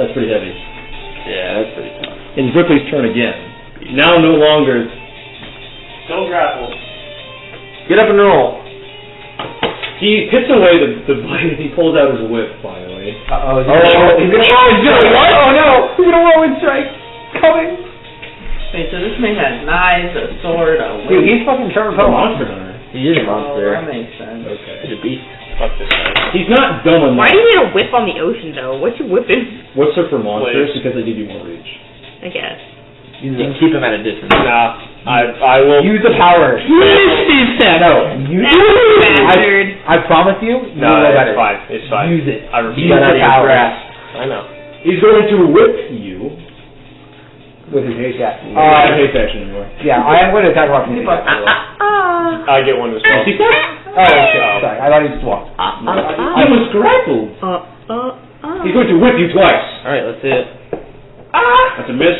Speaker 3: that's pretty heavy.
Speaker 4: Yeah, that's pretty tough.
Speaker 3: It's Ripley's turn again. Now no longer...
Speaker 4: Don't grapple.
Speaker 2: Get up and roll.
Speaker 3: He hits away the blade and he pulls out his whip, finally.
Speaker 5: Uh-oh. He's gonna roll. He's gonna what? Oh no! He's gonna roll and strike. Coming.
Speaker 7: Wait, so this man has knives, a sword, a whip.
Speaker 5: Dude, he's fucking Trevor
Speaker 3: He's a
Speaker 5: Poe.
Speaker 3: monster hunter.
Speaker 2: He is a
Speaker 7: Oh,
Speaker 2: monster.
Speaker 7: that makes sense.
Speaker 3: Okay.
Speaker 2: He's a beast.
Speaker 4: Fuck this guy.
Speaker 3: He's not dumb enough.
Speaker 1: Why do you need a whip on the ocean, though? What you whipping?
Speaker 3: What's up for monsters?
Speaker 4: Waves.
Speaker 3: Because they give you more reach.
Speaker 1: I guess.
Speaker 2: You can keep him at a distance.
Speaker 4: Nah, I will.
Speaker 5: Use the power. No, use it.
Speaker 1: Bastard.
Speaker 5: I promise you, you
Speaker 4: No,
Speaker 5: will know
Speaker 4: it's
Speaker 5: better.
Speaker 4: fine. It's fine.
Speaker 5: Use it.
Speaker 4: I refuse.
Speaker 5: Use the power.
Speaker 4: I know.
Speaker 3: He's going to whip you with his haste action. Not haste action anymore.
Speaker 5: Yeah, I am going to attack Rock.
Speaker 4: I get one as well.
Speaker 3: See that?
Speaker 5: Oh shit! Sorry, I thought he just walked.
Speaker 3: He was grappled. He's going to whip you twice.
Speaker 2: Alright, let's see it.
Speaker 3: That's a miss.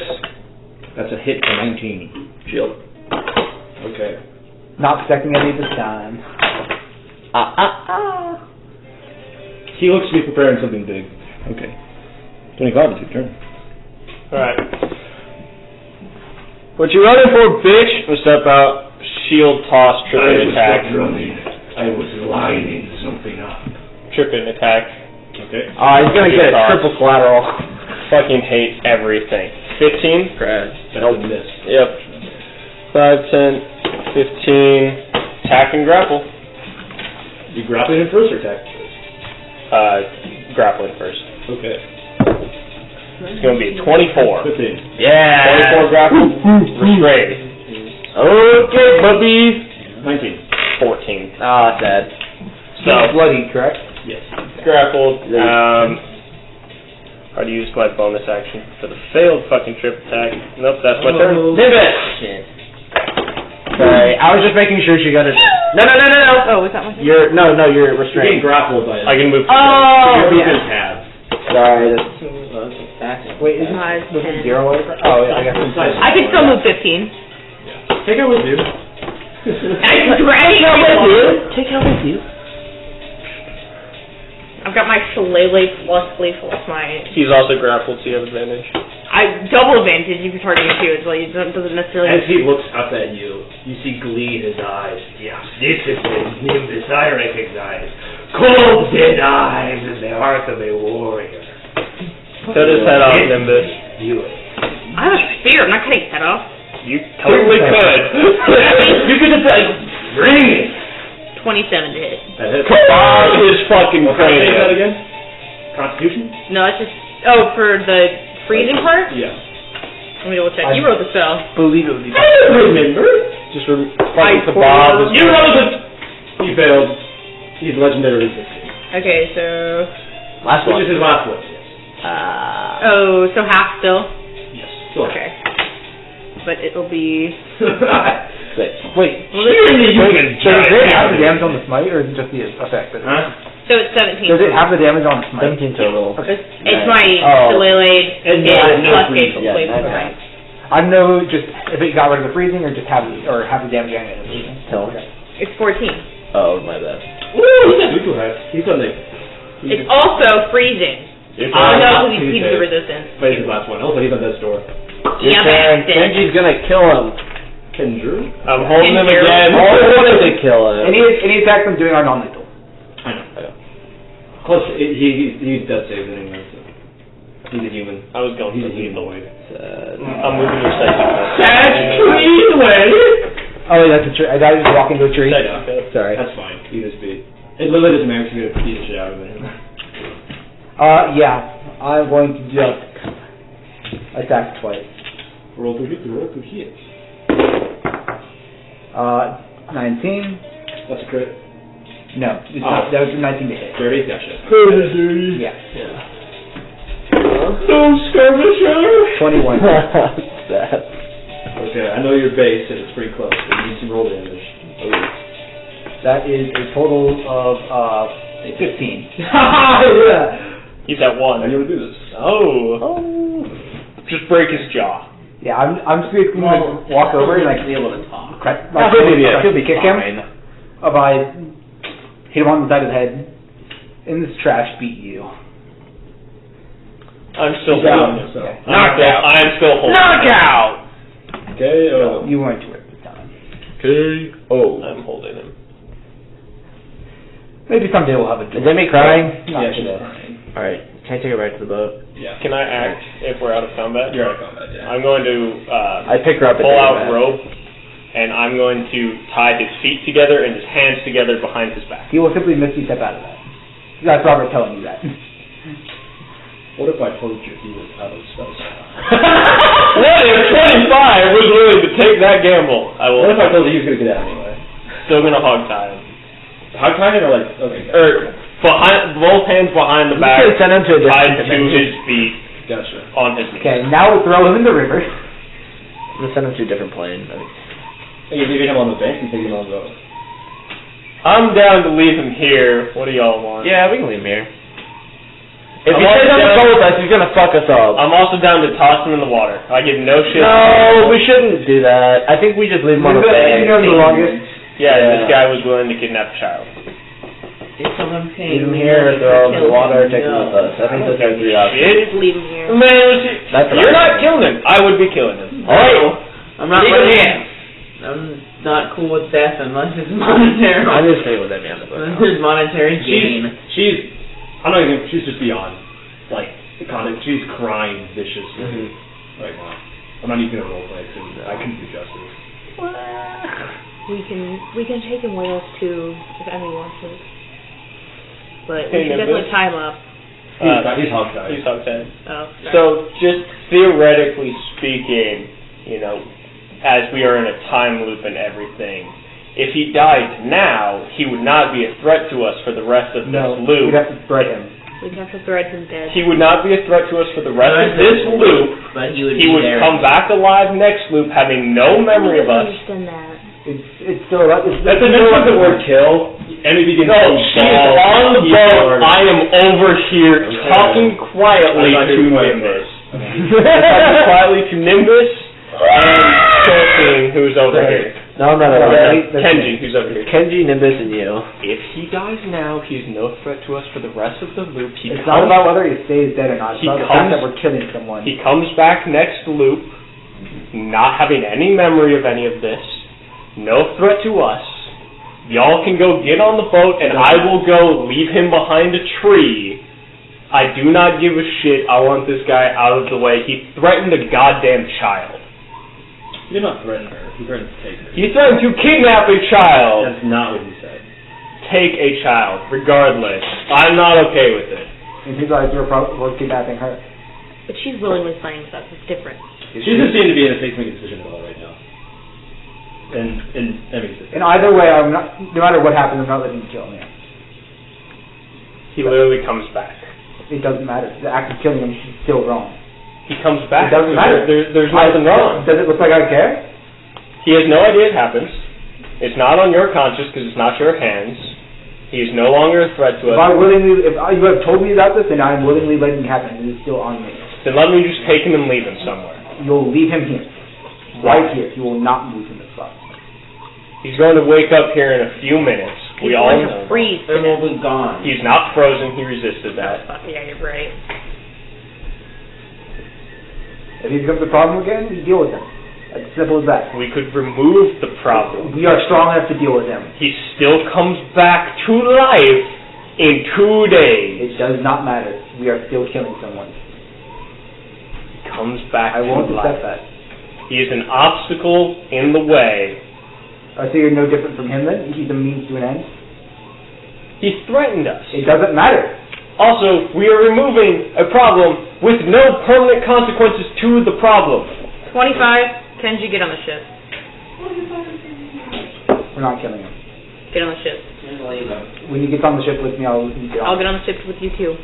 Speaker 3: That's a hit for 19.
Speaker 2: Shield.
Speaker 3: Okay.
Speaker 5: Not protecting any this time.
Speaker 3: He looks to be preparing something big. Okay. 25 is your turn.
Speaker 4: Alright. What you running for, bitch? We'll step out. Shield toss, tripping attack.
Speaker 6: running. I was lining something up.
Speaker 4: Tripping attack.
Speaker 3: Okay.
Speaker 2: He's gonna get a triple collateral.
Speaker 4: Fucking hate everything. 15?
Speaker 2: Crash.
Speaker 3: That's a miss.
Speaker 4: Yep. 5, 10, 15. Attack and grapple.
Speaker 3: You grappling him first or attack first?
Speaker 4: Grappling first.
Speaker 3: Okay.
Speaker 4: It's gonna be a 24.
Speaker 3: 15.
Speaker 2: Yeah.
Speaker 4: 24 grapple. Restrained.
Speaker 2: Okay, puppy.
Speaker 3: 19.
Speaker 4: 14.
Speaker 2: Ah, sad.
Speaker 4: So,
Speaker 5: Bloody, correct?
Speaker 3: Yes.
Speaker 4: grappled. How to use my bonus action for the failed fucking trip attack. Nope, that's my turn.
Speaker 2: Nimbus.
Speaker 7: Shit.
Speaker 2: Sorry, I was just making sure she got it. No.
Speaker 1: Oh, was that my turn?
Speaker 2: You're
Speaker 3: You're
Speaker 2: you're
Speaker 3: getting
Speaker 2: restrained.
Speaker 3: grappled by
Speaker 4: I can move.
Speaker 3: You're moving
Speaker 2: yeah.
Speaker 3: tab.
Speaker 2: Sorry. That's...
Speaker 5: Wait, isn't
Speaker 1: Five,
Speaker 5: this
Speaker 1: 10.
Speaker 5: zero? Oh, yeah, I guess it's
Speaker 1: I can still move 15.
Speaker 3: Take her with you.
Speaker 1: I'm dragging her with you.
Speaker 2: Take her with you.
Speaker 1: I've got my shillelagh plus my...
Speaker 4: He's also grappled, so you have advantage.
Speaker 1: I double advantage if you're targeting two. It's like, it doesn't necessarily...
Speaker 6: As he looks up at you, you see glee in his eyes. Yes, this is the Nimbus I recognize. Cold, dead eyes and the heart of a warrior.
Speaker 4: Cut his head off, Nimbus.
Speaker 6: You
Speaker 1: I have a spear. I'm not cutting his head off.
Speaker 4: You totally could.
Speaker 6: You could just like, bring it.
Speaker 1: 27 to hit.
Speaker 3: That hits.
Speaker 4: His fucking
Speaker 3: Say that
Speaker 4: cranium.
Speaker 3: again? Constitution?
Speaker 1: No, it's just... Oh, for the freezing part?
Speaker 3: Yeah.
Speaker 1: Let me double check. You wrote the spell.
Speaker 5: Believe it would be.
Speaker 3: I don't remember.
Speaker 4: Just fucking Kebab.
Speaker 3: You know that he failed. He's legendary.
Speaker 1: Okay, so...
Speaker 2: Last one.
Speaker 3: Which is his last one.
Speaker 1: Oh, so half still?
Speaker 3: Yes. Go ahead.
Speaker 1: Okay. But it'll be...
Speaker 5: Wait.
Speaker 1: Well, this
Speaker 5: So does it have the damage on the smite, or is it just the effect?
Speaker 3: Huh?
Speaker 1: So it's 17.
Speaker 5: Does it have the damage on the smite?
Speaker 2: 17 total.
Speaker 1: It's my
Speaker 2: Oh.
Speaker 1: shillelagh
Speaker 3: And
Speaker 1: hit
Speaker 3: no
Speaker 1: plus
Speaker 3: freeze.
Speaker 1: hit
Speaker 2: Yeah,
Speaker 1: plus
Speaker 2: nice.
Speaker 1: right.
Speaker 5: I know just if it got rid of the freezing, or just have the damage on the freezing.
Speaker 2: Tell.
Speaker 1: It's 14.
Speaker 2: Oh, my bad.
Speaker 3: Go ahead. He's on the.
Speaker 1: It's also freezing.
Speaker 4: Your
Speaker 1: Oh
Speaker 4: turn.
Speaker 1: no, he's the resistance.
Speaker 3: But he's his last one. Also, he's on death's door.
Speaker 2: Your
Speaker 1: Yeah,
Speaker 2: turn.
Speaker 1: bastard.
Speaker 2: Kenji's gonna kill him.
Speaker 3: Kendrew?
Speaker 4: I'm holding him
Speaker 1: Kendrew.
Speaker 4: again.
Speaker 2: I wanted to kill him.
Speaker 5: Any attacks I'm doing are non-lethal.
Speaker 3: I know. Plus, he does save anyway, so. He's a human.
Speaker 4: I was going
Speaker 3: He's
Speaker 4: for
Speaker 3: a human.
Speaker 4: lethal. I'm moving your second.
Speaker 3: Please wait!
Speaker 5: Oh, wait, that's a tree. I thought you just walk into a tree.
Speaker 2: Sorry.
Speaker 3: That's fine. Either speed. It literally doesn't matter if you're gonna beat the shit out of it.
Speaker 5: Yeah. I'm going to just attack twice.
Speaker 3: Roll through hit.
Speaker 5: 19.
Speaker 3: That's a crit.
Speaker 5: No, it's not, that was a 19 to hit.
Speaker 3: Dirty? Gotcha.
Speaker 5: Yeah.
Speaker 4: Skirmisher!
Speaker 5: 21.
Speaker 2: Sad.
Speaker 3: Okay, I know your base, and it's pretty close, but you need some roll damage.
Speaker 5: That is a total of 15.
Speaker 3: Yeah!
Speaker 4: He's at 1.
Speaker 3: How do you want to do this?
Speaker 4: Oh. Just break his jaw.
Speaker 5: Yeah, I'm just basically gonna walk over and like
Speaker 7: be able to talk.
Speaker 5: he'll be kick him. If I hit him on the side of the head, and this trash beat you.
Speaker 4: I'm still
Speaker 3: He's
Speaker 4: down.
Speaker 3: down, so.
Speaker 4: I'm still holding.
Speaker 7: Knockout!
Speaker 3: KO.
Speaker 5: You weren't to it this time.
Speaker 2: KO.
Speaker 4: I'm holding him.
Speaker 5: Maybe someday we'll have a.
Speaker 2: Is that me crying?
Speaker 5: Not
Speaker 3: Yeah,
Speaker 5: today.
Speaker 2: Alright, can I take it right to the boat?
Speaker 3: Yeah.
Speaker 4: Can I act if we're out of combat?
Speaker 3: You're out of combat, yeah.
Speaker 4: I'm going to
Speaker 2: I pick her up and
Speaker 4: pull
Speaker 2: take her
Speaker 4: out
Speaker 2: back.
Speaker 4: rope, and I'm going to tie his feet together and his hands together behind his back.
Speaker 5: He will simply misty step out of that. That's Robert telling you that.
Speaker 3: What if I told you he was out of spells?
Speaker 4: What if 25 was willing to take that gamble? I will.
Speaker 3: What if I told you he was going to get out anyway?
Speaker 4: Still gonna hog tie him.
Speaker 3: Hog tie him or like, okay.
Speaker 4: Or behind, both hands behind the
Speaker 2: You
Speaker 4: back,
Speaker 2: could send him to a
Speaker 4: tied
Speaker 2: different
Speaker 4: to
Speaker 2: dimension.
Speaker 4: his feet
Speaker 3: Gotcha.
Speaker 4: on his knees.
Speaker 5: Okay, now we'll throw him in the river.
Speaker 2: I'm gonna send him to a different plane.
Speaker 3: Are you leaving him on the bank? You taking him on the boat?
Speaker 4: I'm down to leave him here. What do y'all want?
Speaker 2: Yeah, we can leave him here. If
Speaker 4: I'm
Speaker 2: he stays on the
Speaker 4: also
Speaker 2: boat with us, he's gonna fuck us up.
Speaker 4: I'm also down to toss him in the water. I give no shit.
Speaker 2: No, we shouldn't do that. I think we just leave him on the bank.
Speaker 5: You know the longest.
Speaker 4: Yeah, this guy was willing to kidnap a child.
Speaker 7: If someone
Speaker 2: Leave
Speaker 7: pays
Speaker 2: him
Speaker 7: me
Speaker 2: here,
Speaker 7: money
Speaker 2: throw him
Speaker 7: to
Speaker 2: in
Speaker 7: kill
Speaker 2: the water,
Speaker 7: him,
Speaker 2: take him with us. I think those are 3 options.
Speaker 4: Shit.
Speaker 1: Just leave him here.
Speaker 4: Man,
Speaker 2: That's what
Speaker 4: you're
Speaker 2: I
Speaker 4: not
Speaker 2: think.
Speaker 4: killing him. I would be killing him.
Speaker 2: Alright.
Speaker 7: I'm not
Speaker 2: Leave him
Speaker 7: ready.
Speaker 2: here.
Speaker 7: I'm not cool with death unless it's monetary.
Speaker 2: I'm just staying with him on the boat.
Speaker 7: Unless there's monetary gain.
Speaker 3: I'm not even, she's just beyond, like, the conduct. She's crying viciously right now. I'm not even gonna roleplay it, because I couldn't do justice.
Speaker 1: We can take him with us too, if Emmy wants to. But
Speaker 4: Hey,
Speaker 1: we should
Speaker 4: Nimbus.
Speaker 1: definitely tie him up.
Speaker 3: He's hog tied.
Speaker 4: He's hog-tied.
Speaker 1: Oh.
Speaker 4: So, just theoretically speaking, you know, as we are in a time loop and everything, if he died now, he would not be a threat to us for the rest of
Speaker 5: No,
Speaker 4: this loop.
Speaker 5: we'd have to thread him.
Speaker 1: We'd have to thread him dead.
Speaker 4: He would not be a threat to us for the rest of this loop.
Speaker 7: But he would
Speaker 4: He
Speaker 7: be
Speaker 4: would
Speaker 7: there.
Speaker 4: come back alive next loop having no memory of us.
Speaker 1: I understand that.
Speaker 5: It's still
Speaker 3: That's the next one, the word kill. Emmy begins
Speaker 4: No,
Speaker 3: to
Speaker 4: she's on the boat. I am over here talking quietly
Speaker 3: I'm not
Speaker 4: to
Speaker 3: doing quiet
Speaker 4: Nimbus.
Speaker 3: first.
Speaker 4: Talking quietly to Nimbus and Chelsea, who's over here.
Speaker 2: No, I'm not over there.
Speaker 4: Kenji, who's over here.
Speaker 2: Kenji, Nimbus, and you.
Speaker 4: If he dies now, he's no threat to us for the rest of the loop.
Speaker 5: It's not about whether he stays dead or not. It's
Speaker 4: He
Speaker 5: about the fact
Speaker 4: comes-
Speaker 5: that we're killing someone.
Speaker 4: He comes back next loop, not having any memory of any of this, no threat to us. Y'all can go get on the boat, and I will go leave him behind a tree. I do not give a shit. I want this guy out of the way. He threatened a goddamn child.
Speaker 3: He did not threaten her. He threatened to take her.
Speaker 4: He threatened to kidnap a child.
Speaker 3: That's not what he said.
Speaker 4: Take a child, regardless. I'm not okay with it.
Speaker 5: And people like we're kidnapping her.
Speaker 1: But she's willingly playing with us. It's different.
Speaker 3: She doesn't seem to be in a state to make a decision at all right now. And Emmy's decision.
Speaker 5: And either way, I'm not. No matter what happens, I'm not letting you kill me.
Speaker 4: He literally comes back.
Speaker 5: It doesn't matter. The act of killing him is still wrong.
Speaker 4: He comes back.
Speaker 5: It doesn't matter.
Speaker 4: There's nothing wrong.
Speaker 5: Does it look like I care?
Speaker 4: He has no idea it happens. It's not on your conscience because it's not your hands. He is no longer a threat to
Speaker 5: If
Speaker 4: us.
Speaker 5: you have told me about this, then I'm willingly letting it happen. It is still on me.
Speaker 4: Then let me just take him and leave him somewhere.
Speaker 5: You'll leave him here, right here. You will not move from this spot.
Speaker 4: He's going to wake up here in a few minutes. We
Speaker 1: He's
Speaker 4: all
Speaker 1: going
Speaker 4: know.
Speaker 1: to freeze.
Speaker 7: Then we'll be gone.
Speaker 4: He's not frozen. He resisted that.
Speaker 1: Yeah, you're right.
Speaker 5: If he becomes a problem again, we deal with him. As simple as that.
Speaker 4: We could remove the problem.
Speaker 5: We are strong enough to deal with him.
Speaker 4: He still comes back to life in 2 days.
Speaker 5: It does not matter. We are still killing someone.
Speaker 4: He comes back
Speaker 5: I
Speaker 4: to
Speaker 5: won't
Speaker 4: life.
Speaker 5: accept that.
Speaker 4: He is an obstacle in the way.
Speaker 5: So you're no different from him then? He's a means to an end?
Speaker 4: He threatened us.
Speaker 5: It doesn't matter.
Speaker 4: Also, we are removing a problem with no permanent consequences to the problem.
Speaker 1: 25. Kenji, get on the ship.
Speaker 5: We're not killing him.
Speaker 1: Get on the ship.
Speaker 7: Just leave him.
Speaker 5: When he gets on the ship with me, I'll get
Speaker 1: I'll get on the ship with you too.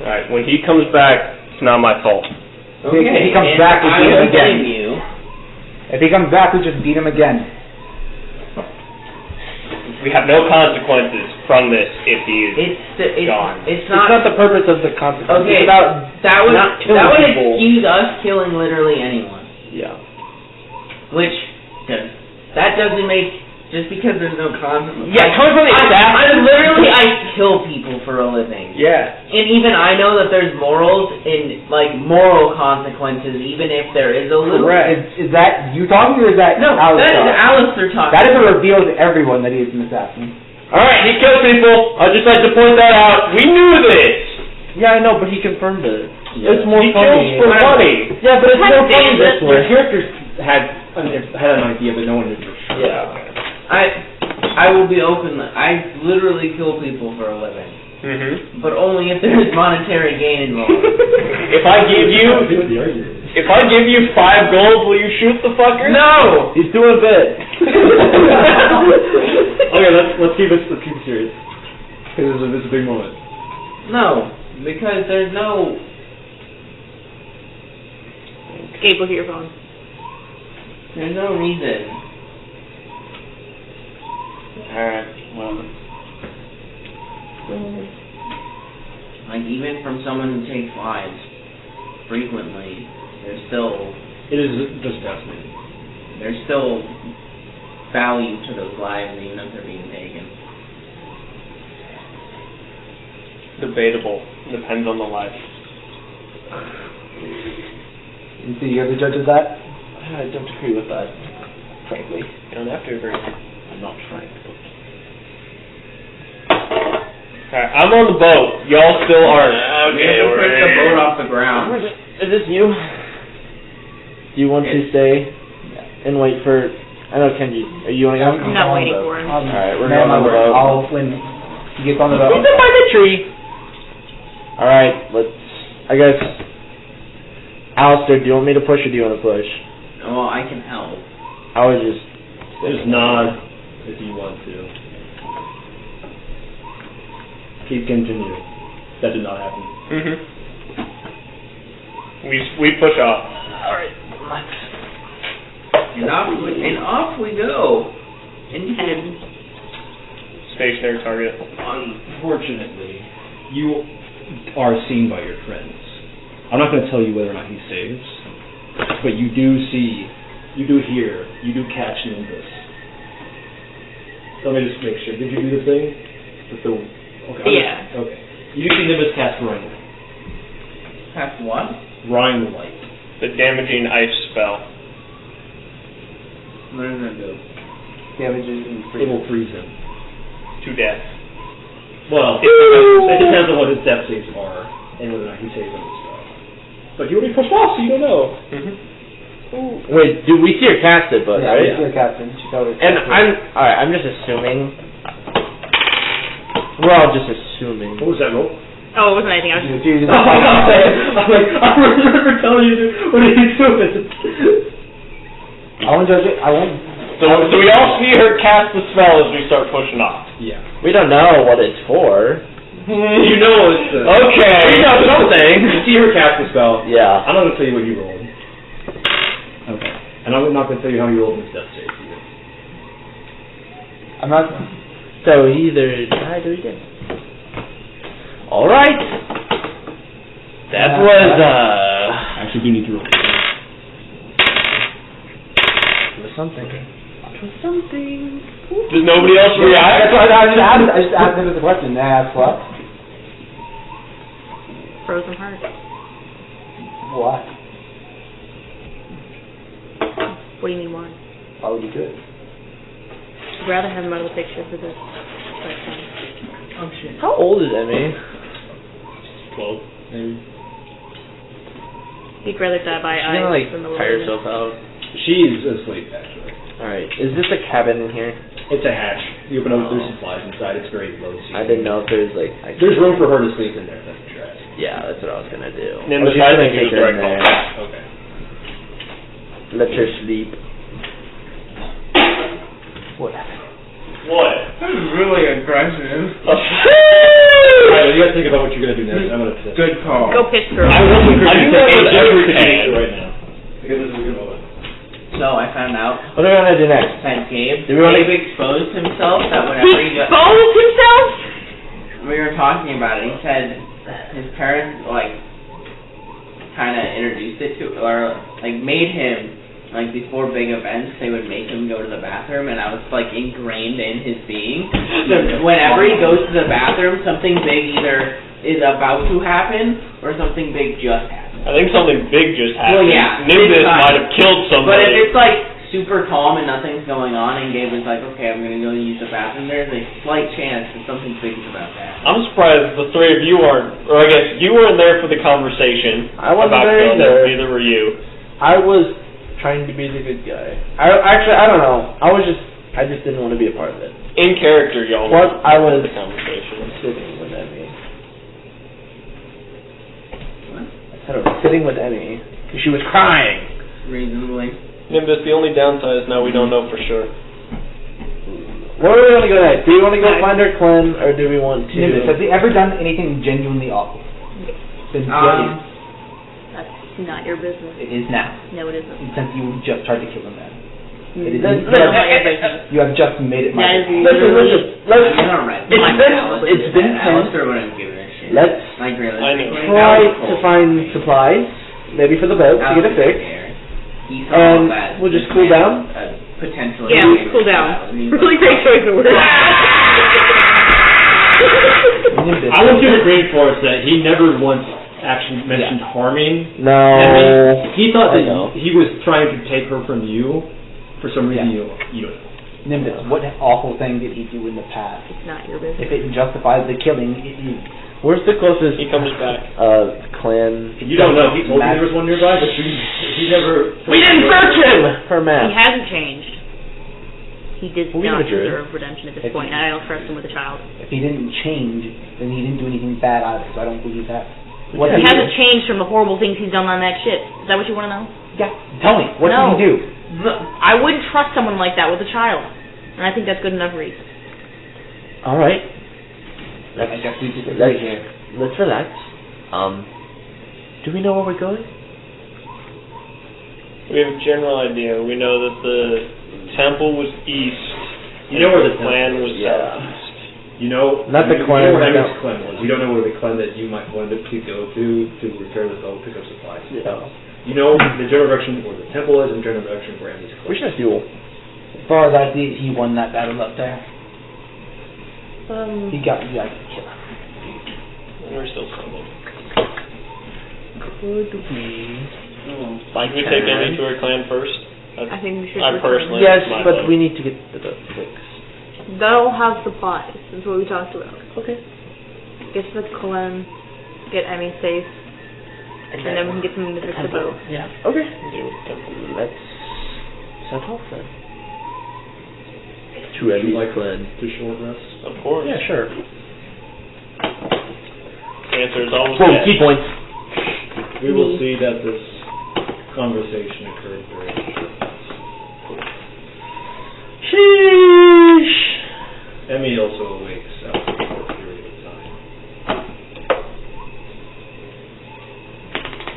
Speaker 4: Alright, when he comes back, it's not my fault.
Speaker 7: Okay,
Speaker 5: If he comes
Speaker 7: and
Speaker 5: back, we
Speaker 7: I
Speaker 5: beat him
Speaker 7: will
Speaker 5: again.
Speaker 7: blame you.
Speaker 5: If he comes back, we just beat him again.
Speaker 4: We have no consequences from this if he is gone.
Speaker 7: It's
Speaker 2: It's
Speaker 7: not.
Speaker 2: not the purpose of the consequence.
Speaker 7: Okay,
Speaker 2: It's about
Speaker 7: that would
Speaker 2: not killing
Speaker 7: that would
Speaker 2: people.
Speaker 7: excuse us killing literally anyone.
Speaker 2: Yeah.
Speaker 7: Which that doesn't make just because there's no consequence.
Speaker 2: Yeah, coming from the
Speaker 7: I kill people for a living.
Speaker 2: Yeah.
Speaker 7: And even I know that there's morals and like moral consequences, even if there is a little.
Speaker 2: Correct.
Speaker 5: Is that you talking, or is that
Speaker 7: No,
Speaker 5: Alice
Speaker 7: that is
Speaker 5: talking?
Speaker 7: Alistair talking.
Speaker 5: That is a reveal to everyone that he is an assassin.
Speaker 4: Alright, he kills people. I'd just like to point that out. We knew this!
Speaker 2: Yeah, I know, but he confirmed it.
Speaker 9: Yeah.
Speaker 2: It's more
Speaker 4: He
Speaker 2: funny.
Speaker 4: kills for money.
Speaker 2: Yeah, but it's
Speaker 1: God
Speaker 2: more funny
Speaker 1: damn
Speaker 2: this
Speaker 1: it.
Speaker 2: way.
Speaker 9: Your characters had an idea, but no one knew for sure.
Speaker 2: Yeah.
Speaker 7: I will be open. I literally kill people for a living,
Speaker 4: Mm-hmm.
Speaker 7: but only if there is monetary gain involved.
Speaker 4: If I give you 5 gold, will you shoot the fucker?
Speaker 7: No.
Speaker 2: He's doing a bit.
Speaker 9: Okay, let's keep it serious. Because this is a big moment.
Speaker 7: No, because there's no.
Speaker 1: Gabe, look at your phone.
Speaker 7: There's no reason.
Speaker 4: Alright, well.
Speaker 7: Like even from someone who takes lives frequently, there's still
Speaker 9: It is just fascinating.
Speaker 7: there's still value to those lives even if they're being taken.
Speaker 4: Debatable. Depends on the life.
Speaker 5: You see, you're the judge of that.
Speaker 2: I don't agree with that, frankly.
Speaker 4: You don't have to agree.
Speaker 2: I'm not trying to.
Speaker 4: Alright, I'm on the boat. Y'all still aren't.
Speaker 7: We have to push the boat off the ground.
Speaker 2: Is this you? Do you want to stay and wait for... I know, Kenji. Are you want to go?
Speaker 1: I'm not waiting for him.
Speaker 2: Alright, we're
Speaker 5: Man,
Speaker 2: going on the boat.
Speaker 5: I'll when he gets on the boat.
Speaker 2: He's up by the tree. Alright, let's... I guess... Alistair, do you want me to push or do you want to push?
Speaker 7: Well, I can help.
Speaker 2: I was just...
Speaker 9: Just nod if you want to. Please continue. That did not happen.
Speaker 4: Mm-hmm. We push off.
Speaker 2: Alright, let's...
Speaker 7: And off we go. And
Speaker 4: Stationary target.
Speaker 9: Unfortunately, you are seen by your friends. I'm not going to tell you whether or not he saves, but you do see, you do hear, you do catch Nimbus. Let me just make sure. Did you do the thing? With the, okay.
Speaker 1: Yeah.
Speaker 9: Okay. You do see Nimbus cast Rhine Light.
Speaker 7: Cast what?
Speaker 9: Rhine Light.
Speaker 4: The damaging ice spell.
Speaker 7: What does that do?
Speaker 5: Damages and
Speaker 9: It will freeze him.
Speaker 4: To death.
Speaker 9: Well, it depends on what his death saves are and whether or not he saves them and stuff. But you already pushed off, so you don't know.
Speaker 4: Mm-hmm.
Speaker 2: Wait, dude, we see her cast it, but,
Speaker 5: yeah,
Speaker 2: right?
Speaker 5: it's your captain. She told her.
Speaker 2: And I'm just assuming... We're all just assuming.
Speaker 9: What was that roll?
Speaker 1: Oh, it wasn't anything. I was just...
Speaker 5: She was
Speaker 9: Oh my god! I'm like, I remember telling you, what are you doing?
Speaker 5: I won't judge it. I won't.
Speaker 4: So we all see her cast the spell as we start pushing off.
Speaker 9: Yeah.
Speaker 2: We don't know what it's for.
Speaker 9: You know it's
Speaker 4: Okay.
Speaker 2: We know something.
Speaker 9: You see her cast the spell.
Speaker 2: Yeah.
Speaker 9: I'm not going to tell you what you rolled. Okay. And I'm not going to tell you how you rolled this death save either.
Speaker 5: I'm not.
Speaker 2: So he either died or he didn't. Alright. That was,
Speaker 9: I actually do need to roll.
Speaker 2: it was something. It was something.
Speaker 4: Does nobody else react?
Speaker 5: That's why I just asked him the question. Then I asked what?
Speaker 1: Frozen heart.
Speaker 5: What?
Speaker 1: What do you mean why?
Speaker 5: Why would you do it?
Speaker 1: I'd rather have him out of the picture for this first time.
Speaker 7: Oh shit.
Speaker 2: How old is Emmy?
Speaker 9: 12.
Speaker 2: Maybe.
Speaker 1: He'd rather die by
Speaker 2: She's gonna,
Speaker 1: ice
Speaker 2: like,
Speaker 1: than the
Speaker 2: tire
Speaker 1: wilderness.
Speaker 2: herself out.
Speaker 9: She's asleep, actually.
Speaker 2: Alright, is this a cabin in here?
Speaker 9: It's a hatch. You open up, there's supplies inside. It's very low secret.
Speaker 2: I didn't know if there's, like...
Speaker 9: There's room for her to sleep in there, that's for sure.
Speaker 2: Yeah, that's what I was gonna do.
Speaker 4: Nimbus,
Speaker 2: I was just
Speaker 4: I
Speaker 2: gonna
Speaker 4: think
Speaker 2: take
Speaker 4: it was
Speaker 2: her
Speaker 4: the
Speaker 2: in
Speaker 4: right
Speaker 2: there.
Speaker 9: Okay.
Speaker 2: Let her sleep. What happened?
Speaker 4: What?
Speaker 7: That was really aggressive.
Speaker 9: Alright, you gotta think about what you're gonna do next. I'm gonna piss.
Speaker 7: Good call.
Speaker 1: Go piss, girl.
Speaker 4: I do that with every
Speaker 9: situation
Speaker 4: pan.
Speaker 9: right now. Because this is a good moment.
Speaker 7: So I found out
Speaker 2: What are we gonna do next?
Speaker 7: that Gabe
Speaker 2: Do we wanna-
Speaker 7: exposed himself that
Speaker 1: He
Speaker 7: whenever he got
Speaker 1: exposed himself?
Speaker 7: we were talking about it, he said his parents like kinda introduced it to or like made him like before big events they would make him go to the bathroom and I was like ingrained in his being. So whenever he goes to the bathroom something big either is about to happen or something big just happened.
Speaker 4: I think something big just happened.
Speaker 7: Well, yeah,
Speaker 4: Nimbus
Speaker 7: big time.
Speaker 4: might have killed
Speaker 7: But
Speaker 4: somebody.
Speaker 7: if it's like super calm and nothing's going on and Gabe was like, okay, I'm gonna go use the bathroom, there's a slight chance that something big is about to happen.
Speaker 4: I'm surprised the three of you aren't, or I guess you weren't there for the conversation.
Speaker 2: I wasn't
Speaker 4: about
Speaker 2: there
Speaker 4: killing
Speaker 2: either.
Speaker 4: him, neither were you.
Speaker 2: I was trying to be the good guy. I don't know. I just didn't want to be a part of it.
Speaker 4: In character, y'all
Speaker 2: What
Speaker 4: were
Speaker 2: I was
Speaker 4: the conversation.
Speaker 2: sitting with Emmy. I said I was sitting with Emmy because she was crying.
Speaker 7: Reasonably.
Speaker 4: Nimbus, the only downside is now we don't know for sure.
Speaker 2: Where are we going to go next? Do we want to go find our Clen, or do we want to...
Speaker 5: Nimbus, has he ever done anything genuinely awful? Since
Speaker 1: That's not your business.
Speaker 5: it is now.
Speaker 1: No, it isn't.
Speaker 5: Since you just tried to kill him then. It is
Speaker 2: That's-
Speaker 1: That's not your business.
Speaker 5: you have just made it my
Speaker 1: That is
Speaker 5: business.
Speaker 2: Listen,
Speaker 7: I'm gonna write
Speaker 2: it's been
Speaker 7: Alistair wouldn't give it a shit.
Speaker 2: let's
Speaker 7: Like really.
Speaker 4: I know.
Speaker 2: try to find supplies, maybe for the boat, to get it fixed. And we'll just cool down.
Speaker 7: Potentially.
Speaker 1: Yeah, let's cool down. Really great choice of words.
Speaker 5: Nimbus.
Speaker 9: I will give it green for it that he never once actually mentioned harming.
Speaker 2: No.
Speaker 9: Emmy. He thought
Speaker 2: I
Speaker 9: that
Speaker 2: know.
Speaker 9: he was trying to take her from you. For some reason, you don't.
Speaker 5: Nimbus, what awful thing did he do in the past?
Speaker 1: It's not your business.
Speaker 5: If it justifies the killing,
Speaker 2: Where's the closest
Speaker 4: He comes back.
Speaker 2: Clan?
Speaker 9: You don't know. He told me there was one nearby, but he never.
Speaker 2: We didn't search him! Per
Speaker 1: He
Speaker 2: map.
Speaker 1: hasn't changed. He did
Speaker 2: Well, we
Speaker 1: not
Speaker 2: have a jury.
Speaker 1: deserve redemption at this point, and I don't trust him with a child.
Speaker 5: If he didn't change, then he didn't do anything bad either, so I don't believe that.
Speaker 2: Yeah.
Speaker 5: What
Speaker 1: He
Speaker 5: did
Speaker 1: hasn't changed from the horrible things he's done on that ship. Is that what you want to know?
Speaker 5: Yeah, tell me, what
Speaker 1: No.
Speaker 5: did he do?
Speaker 1: I wouldn't trust someone like that with a child, and I think that's good enough reason.
Speaker 2: Alright.
Speaker 5: I guess we disagree
Speaker 2: Let's,
Speaker 5: here.
Speaker 2: let's relax. Do we know where we're going?
Speaker 4: We have a general idea. We know that the temple was east.
Speaker 9: You know where the
Speaker 4: Clan
Speaker 9: temple
Speaker 4: was
Speaker 9: is.
Speaker 4: southeast.
Speaker 9: You know.
Speaker 2: Not the
Speaker 9: you
Speaker 2: Clan,
Speaker 9: know where
Speaker 2: no.
Speaker 9: Emmy's Clan was. You don't know where the Clan that you might want to go to repair the boat, pick up supplies.
Speaker 2: Yeah.
Speaker 9: You know the general direction where the temple is and the general direction where Emmy's Clan.
Speaker 2: We should have fuel.
Speaker 5: As far as I see, he won that battle up there. He got you guys to kill him.
Speaker 4: And we're still standing.
Speaker 2: Could we?
Speaker 4: Like we take Emmy to her clan first?
Speaker 1: I think we should.
Speaker 4: I personally.
Speaker 2: Yes,
Speaker 4: that's my
Speaker 2: but
Speaker 4: vote.
Speaker 2: we need to get the boat fixed.
Speaker 1: They'll have supplies. That's what we talked about.
Speaker 2: Okay.
Speaker 1: Get to the Clen, get Emmy safe, and then we can get something to fix the boat.
Speaker 2: Yeah. Okay.
Speaker 4: Deal with the temple.
Speaker 2: Let's set off then. To
Speaker 9: Would you
Speaker 2: Emmy's
Speaker 9: like
Speaker 2: Clan.
Speaker 9: to short rest?
Speaker 4: Of course.
Speaker 2: Yeah, sure.
Speaker 4: The answer is always
Speaker 2: Boom,
Speaker 4: yes.
Speaker 2: key points.
Speaker 9: We will see that this conversation occurred very short.
Speaker 2: Sheesh.
Speaker 9: Emmy also awakes after a short period of time.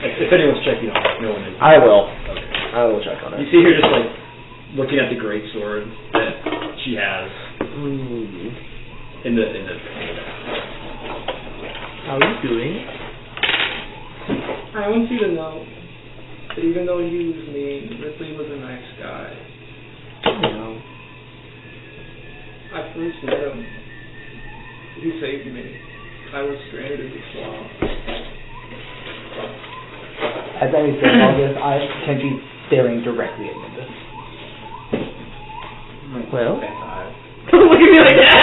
Speaker 9: If anyone's checking on her, no one is.
Speaker 2: I will.
Speaker 9: Okay.
Speaker 2: I will check on her.
Speaker 9: You see her just like looking at the great sword that she has in the.
Speaker 2: How are you doing?
Speaker 8: I want you to know that even though he was mean, Ripley was a nice guy.
Speaker 2: You know.
Speaker 8: I first met him. He saved me. I was stranded in the swamp.
Speaker 5: As I was saying all this, I can be staring directly at Nimbus.
Speaker 2: Well.
Speaker 1: Look at me like that.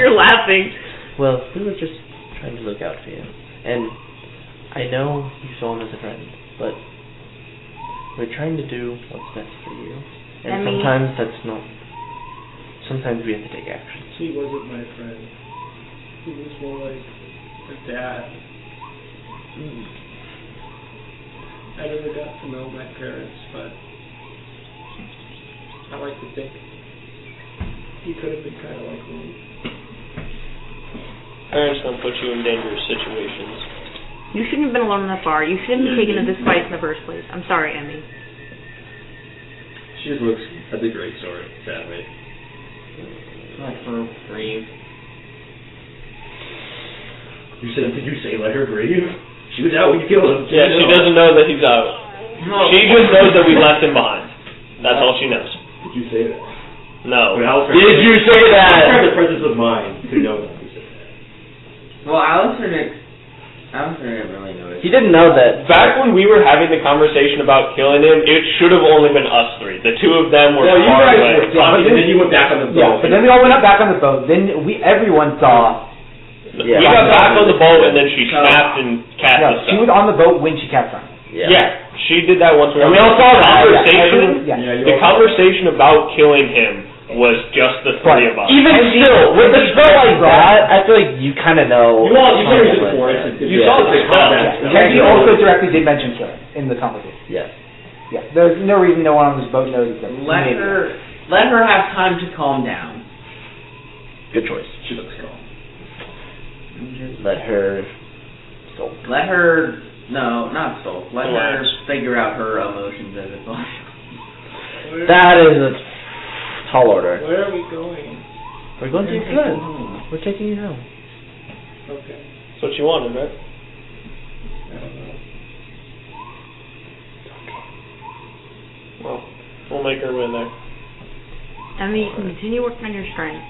Speaker 1: You're laughing.
Speaker 2: Well, we were just trying to look out for you. And I know you saw him as a friend, but we're trying to do what's best for you. And sometimes that's not... Sometimes we have to take action.
Speaker 8: He wasn't my friend. He was more like a dad. I never got to know my parents, but I like to think He could have been kind of like me.
Speaker 4: Parents don't put you in dangerous situations.
Speaker 1: You shouldn't have been alone in that bar. You shouldn't have taken to this fight in the first place. I'm sorry, Emmy.
Speaker 9: She just looks at the great sword, sadly.
Speaker 7: Let her grieve.
Speaker 9: Did you say let her grieve? She was out when you killed him.
Speaker 4: Yeah, she doesn't know that he's out.
Speaker 7: No.
Speaker 4: She just knows that we left him behind. That's all she knows.
Speaker 9: Did you say that?
Speaker 4: No.
Speaker 9: Did you say that? I have the presence of mind to know that you said that.
Speaker 7: Well, Alistair didn't really notice.
Speaker 2: He didn't know that.
Speaker 4: Back when we were having the conversation about killing him, it should have only been us three. The two of them were
Speaker 9: Well, you
Speaker 4: far
Speaker 9: guys
Speaker 4: away.
Speaker 9: were talking, and then you went back on the boat.
Speaker 5: Yeah, but then we all went up back on the boat. Then everyone saw.
Speaker 2: Yeah.
Speaker 4: We got back on the boat, and then she snapped and cast
Speaker 5: No,
Speaker 4: us
Speaker 5: she
Speaker 4: up.
Speaker 5: was on the boat when she cast on.
Speaker 4: Yeah, she did that once.
Speaker 2: And we all saw that.
Speaker 4: Conversation.
Speaker 5: Yeah.
Speaker 4: The conversation about killing him was just the three of us.
Speaker 2: Even still, with a spell like that, I feel like you kind of know.
Speaker 9: You heard it before. You saw the combat.
Speaker 5: And he also directly did mention killing in the conversation.
Speaker 2: Yes.
Speaker 5: Yeah, there's no reason no one on this boat knows that.
Speaker 7: Let her have time to calm down.
Speaker 2: Good choice.
Speaker 9: She looks calm.
Speaker 2: Let her. Soul.
Speaker 7: Let her. No, not soul. Let
Speaker 4: Relax.
Speaker 7: her figure out her emotions as it's possible.
Speaker 2: That is a tall order.
Speaker 8: Where are we going?
Speaker 2: We're going to Clen. We're taking you home.
Speaker 8: Okay.
Speaker 4: That's what you wanted, right?
Speaker 8: I don't know.
Speaker 4: Well, we'll make our way there.
Speaker 1: Emmy, you can continue working on your strength.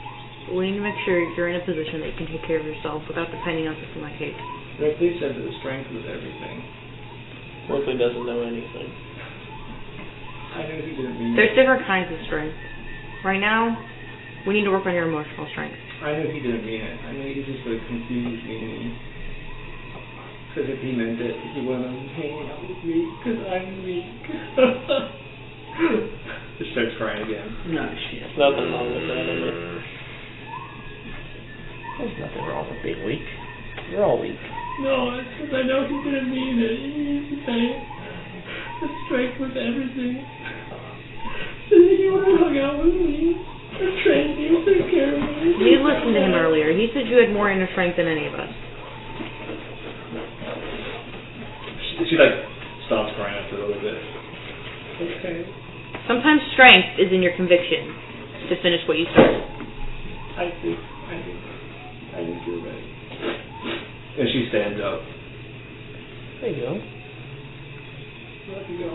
Speaker 1: But we need to make sure you're in a position that you can take care of yourself without depending on something like Kate.
Speaker 8: Ripley said that the strength was everything.
Speaker 4: Ripley doesn't know anything.
Speaker 8: I knew he didn't mean
Speaker 1: There's
Speaker 8: it.
Speaker 1: different kinds of strength. Right now, we need to work on your emotional strength.
Speaker 8: I knew he didn't mean it. I knew he just like confused me. Because if he meant it, he wouldn't have hanging out with me. Because I'm weak. Just starts crying again.
Speaker 7: No shit.
Speaker 4: Nothing wrong with that, I mean.
Speaker 2: There's nothing wrong with being weak. We're all weak.
Speaker 8: No, it's because I know he didn't mean it. He used to say the strength was everything. So he would have hung out with me. Or trained me, or took care of me.
Speaker 1: You listened to him earlier. He said you had more inner strength than any of us.
Speaker 9: She like stops crying after a little bit.
Speaker 8: Okay.
Speaker 1: Sometimes strength is in your conviction to finish what you started.
Speaker 8: I think you're right.
Speaker 9: And she stands up.
Speaker 2: There you go.
Speaker 8: Let me go.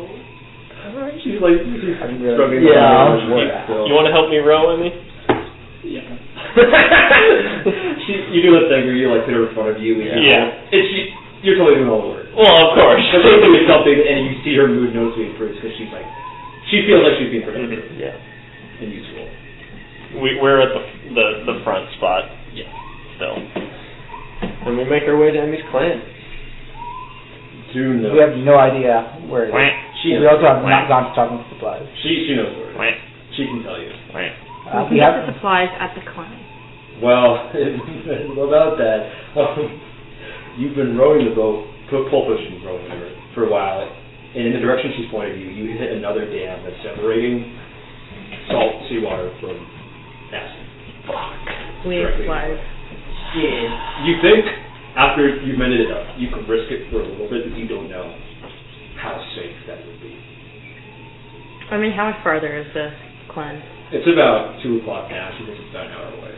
Speaker 9: Alright, she's like struggling.
Speaker 2: Yeah.
Speaker 4: You want to help me row, Emmy?
Speaker 8: Yeah.
Speaker 9: You do a thing where you like put her in front of you. And you're totally doing all the work.
Speaker 4: Well, of course.
Speaker 9: The same thing is something, and you see her mood noticeably improves because she's like, she feels like she's being productive
Speaker 2: Yeah.
Speaker 9: and useful.
Speaker 4: We're at the front spot.
Speaker 9: Yeah.
Speaker 4: Still. And we make our way to Emmy's clan.
Speaker 9: Do know.
Speaker 5: We have no idea where it is.
Speaker 9: She
Speaker 5: We
Speaker 9: knows.
Speaker 5: also have not gone to talking to supplies.
Speaker 9: She knows where it is. She can tell you.
Speaker 1: We can get the supplies at the Clen.
Speaker 9: Well, about that, you've been rowing the boat, pole pushing rowing her for a while, and in the direction she's pointed you hit another dam that's separating salt seawater from acid.
Speaker 1: We need supplies.
Speaker 9: You think after you've mended it up, you could risk it for a little bit, but you don't know how safe that would be.
Speaker 1: I mean, how much farther is the Clen?
Speaker 9: It's about 2 o'clock now. She thinks it's about an hour away.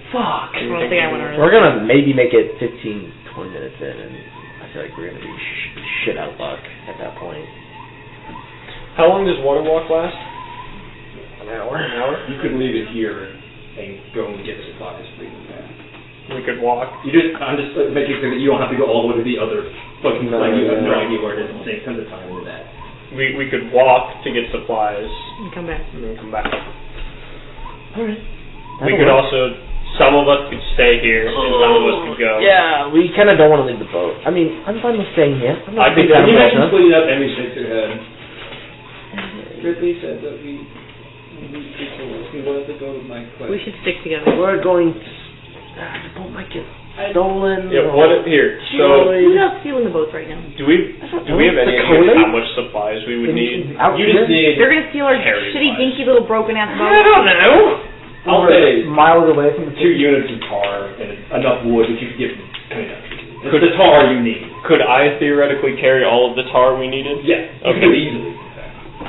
Speaker 2: Fuck.
Speaker 1: I don't think I want to.
Speaker 2: We're gonna maybe make it 15, 20 minutes in, and I feel like we're gonna be shit out of luck at that point.
Speaker 4: How long does water walk last?
Speaker 2: An hour.
Speaker 4: An hour?
Speaker 9: You could leave it here and go and get the supplies for you back.
Speaker 4: We could walk.
Speaker 9: I'm just making sure that you don't have to go all the way to the other fucking thing. You have no idea where it is and save tons of time into that.
Speaker 4: We could walk to get supplies
Speaker 1: And come back.
Speaker 4: and then come back.
Speaker 2: Alright.
Speaker 4: We could also, some of us could stay here and some of us could go.
Speaker 2: Yeah, we kind of don't want to leave the boat. I mean, I'm fine with staying here. I'm not
Speaker 4: I
Speaker 2: a big
Speaker 4: think
Speaker 2: fan of
Speaker 9: You
Speaker 2: boat,
Speaker 9: mentioned
Speaker 2: huh?
Speaker 9: splitting up Emmy shakes her head.
Speaker 8: Ripley said that we wanted to go to my place.
Speaker 1: We should stick together.
Speaker 2: We're going to... the boat might get stolen.
Speaker 4: Yeah, here? So,
Speaker 1: Who's out stealing the boats right now?
Speaker 4: do we have any idea how much supplies we would need?
Speaker 5: Out
Speaker 9: You just need...
Speaker 1: They're gonna steal our
Speaker 4: Harry
Speaker 1: shitty,
Speaker 4: supplies.
Speaker 1: dinky little broken ass boat.
Speaker 4: I don't know.
Speaker 3: I'll say
Speaker 5: miles away from the
Speaker 3: 2 units of tar and enough wood that you could get from It's the tar you need.
Speaker 4: Could I theoretically carry all of the tar we needed?
Speaker 3: Yeah, you
Speaker 4: Okay.
Speaker 3: could easily.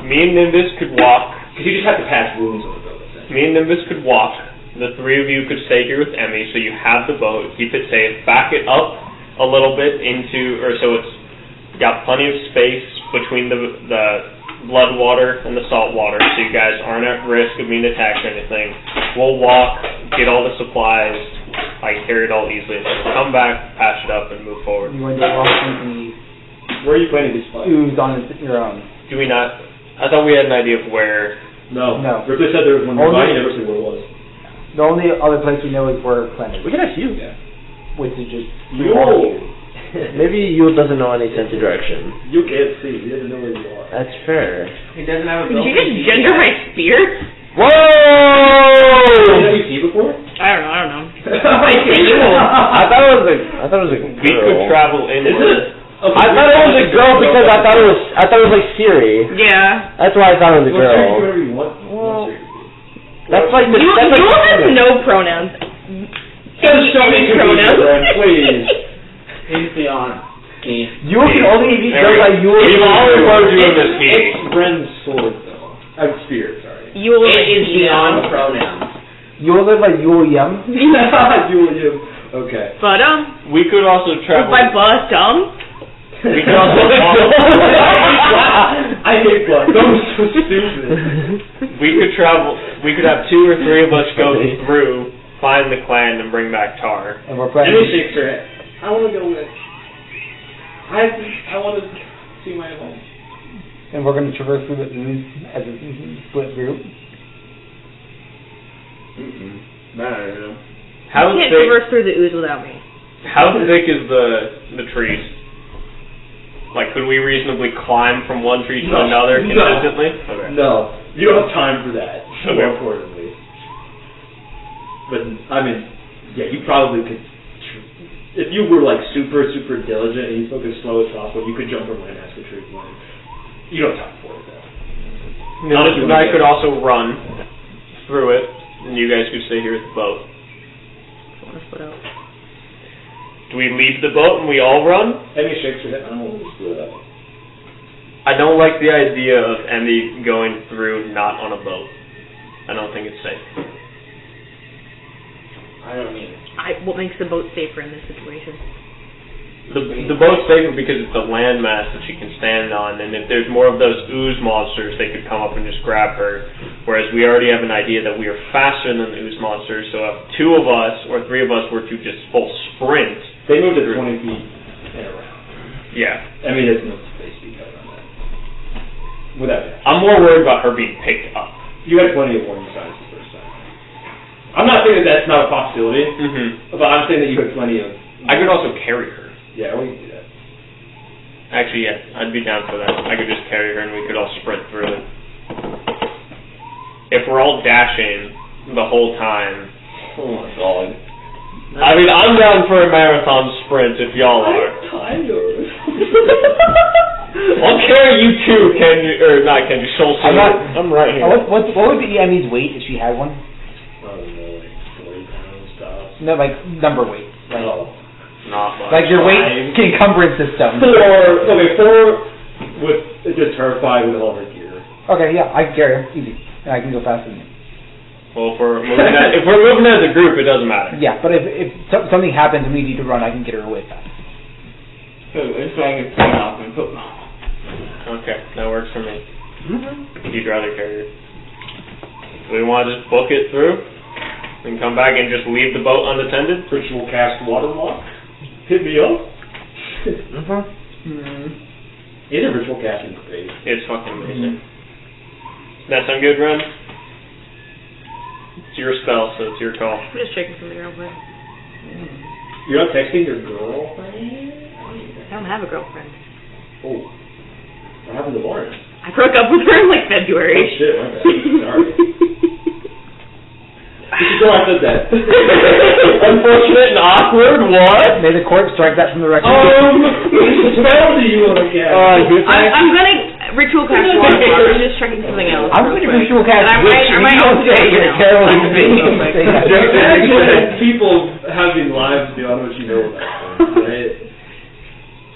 Speaker 4: Me and Nimbus could walk.
Speaker 3: Because you just have to patch wounds on the boat.
Speaker 4: Me and Nimbus could walk. The 3 of you could stay here with Emmy, so you have the boat, keep it safe, back it up a little bit so it's got plenty of space between the blood water and the salt water, so you guys aren't at risk of being attacked or anything. We'll walk, get all the supplies, I can carry it all easily, and then we'll come back, patch it up, and move forward.
Speaker 5: You want to walk in
Speaker 3: Where are you planning to fight?
Speaker 5: the ooze on your own.
Speaker 4: Do we not? I thought we had an idea of where.
Speaker 3: No.
Speaker 5: No.
Speaker 3: Ripley said there was one nearby, you never said where it was.
Speaker 5: The only other place we know is where Clen is,
Speaker 2: We can ask you.
Speaker 3: Yeah.
Speaker 5: which is just
Speaker 2: Maybe Yule doesn't know any sense of direction.
Speaker 3: You can't see, he doesn't know where you are.
Speaker 2: That's fair.
Speaker 7: He doesn't have a
Speaker 1: Did you
Speaker 7: built-in
Speaker 1: just gender my
Speaker 7: GPS.
Speaker 1: spear?
Speaker 2: Whoa!
Speaker 3: Have you seen before?
Speaker 1: I don't know.
Speaker 2: I thought it was a girl.
Speaker 4: We could travel inward.
Speaker 2: I thought it was a girl because I thought it was like Siri.
Speaker 1: Yeah.
Speaker 2: That's why I thought it was a
Speaker 3: Well,
Speaker 2: girl.
Speaker 3: whatever you want.
Speaker 2: Well, that's like
Speaker 1: You
Speaker 2: that's like
Speaker 1: has no pronouns.
Speaker 3: Just show me
Speaker 1: Any pronouns.
Speaker 3: please.
Speaker 7: He's beyond me.
Speaker 5: you can only be killed by you.
Speaker 4: We all refer to him as he.
Speaker 3: It's Bren's sword, though. Spear, sorry.
Speaker 1: You will
Speaker 7: It is beyond pronouns.
Speaker 5: You live like Yule Yum.
Speaker 3: You. Okay.
Speaker 1: But
Speaker 4: We could also travel.
Speaker 1: by bus dumb.
Speaker 4: We could also
Speaker 3: I hate blood. That was so stupid.
Speaker 4: We could travel. We could have 2 or 3 of us go through, find the clan, and bring back tar.
Speaker 5: And we're
Speaker 6: Emmy
Speaker 5: planning.
Speaker 6: shakes her head. I want to go with. I want to see my home.
Speaker 5: And we're going to traverse through the ooze as a split group.
Speaker 7: No.
Speaker 4: How
Speaker 1: You can't
Speaker 4: thick?
Speaker 1: traverse through the ooze without me.
Speaker 4: How thick is the trees? Like, could we reasonably climb from one tree to
Speaker 3: No.
Speaker 4: another
Speaker 3: No.
Speaker 4: consistently? Okay.
Speaker 3: No, you don't have time for that.
Speaker 4: Okay.
Speaker 3: More importantly, but I mean, yeah, you probably could. If you were like super diligent and you spoke as slow as possible, you could jump from line past the tree line. You don't have time for it though.
Speaker 4: And I could also run through it, and you guys could stay here at the boat. Do we leave the boat and we all run?
Speaker 3: Emmy shakes her head. I don't want to split up.
Speaker 4: I don't like the idea of Emmy going through not on a boat. I don't think it's safe.
Speaker 7: I don't either.
Speaker 1: What makes the boat safer in this situation?
Speaker 4: The boat's safer because it's a landmass that she can stand on, and if there's more of those ooze monsters, they could come up and just grab her. Whereas we already have an idea that we are faster than the ooze monsters, so if 2 of us or 3 of us were to just full sprint,
Speaker 3: They moved at 20 feet and around.
Speaker 4: yeah.
Speaker 3: Emmy doesn't know space speed cover on that. Without it.
Speaker 4: I'm more worried about her being picked up.
Speaker 3: You had plenty of warning signs the first time. I'm not saying that that's not a possibility,
Speaker 4: Mm-hmm.
Speaker 3: but I'm saying that you had plenty of.
Speaker 4: I could also carry her.
Speaker 3: Yeah, we can do that.
Speaker 4: Actually, yeah, I'd be down for that. I could just carry her and we could all sprint through it. If we're all dashing the whole time.
Speaker 3: Oh my god.
Speaker 4: I mean, I'm down for a marathon sprint if y'all are.
Speaker 3: tired.
Speaker 4: I'll carry you too, Kenji, or not Kenji, Soul
Speaker 5: I'm not-
Speaker 4: I'm right here.
Speaker 5: What would be Emmy's weight if she had one?
Speaker 3: I don't know, like 40 pounds tops.
Speaker 5: No, like number weight. Like,
Speaker 4: Not much.
Speaker 5: like your weight encumbrance system.
Speaker 3: 4 with just her 5 with all her gear.
Speaker 5: Okay, yeah, I can carry her. Easy. And I can go faster than you.
Speaker 4: Well, if we're moving as a group, it doesn't matter.
Speaker 5: Yeah, but if something happens and we need to run, I can get her away fast.
Speaker 7: So it's like a thing off and put.
Speaker 4: Okay, that works for me. You'd rather carry her. Do we want to just book it through and come back and just leave the boat unattended?
Speaker 3: Ritual cast waterlock. Hit me up. Either ritual casting is great.
Speaker 4: It's fucking amazing. That sound good, Ren? It's your spell, so it's your call.
Speaker 1: I'm just checking something real quick.
Speaker 3: You're not texting your girlfriend?
Speaker 1: I don't have a girlfriend.
Speaker 3: Oh. What happened to Lauren?
Speaker 1: I broke up with her in like February.
Speaker 3: Oh shit, my bad. Sorry. You should go after that.
Speaker 4: Unfortunate and awkward, what?
Speaker 5: May the court strike that from the record.
Speaker 3: What spell do you want to cast?
Speaker 1: I'm gonna Ritual cast waterfall. I'm just checking something else.
Speaker 5: I'm going to ritual cast
Speaker 1: And I might also
Speaker 5: say
Speaker 1: something
Speaker 5: you're
Speaker 1: else.
Speaker 5: Carolyn B.
Speaker 3: People having lives beyond what you know about them, right?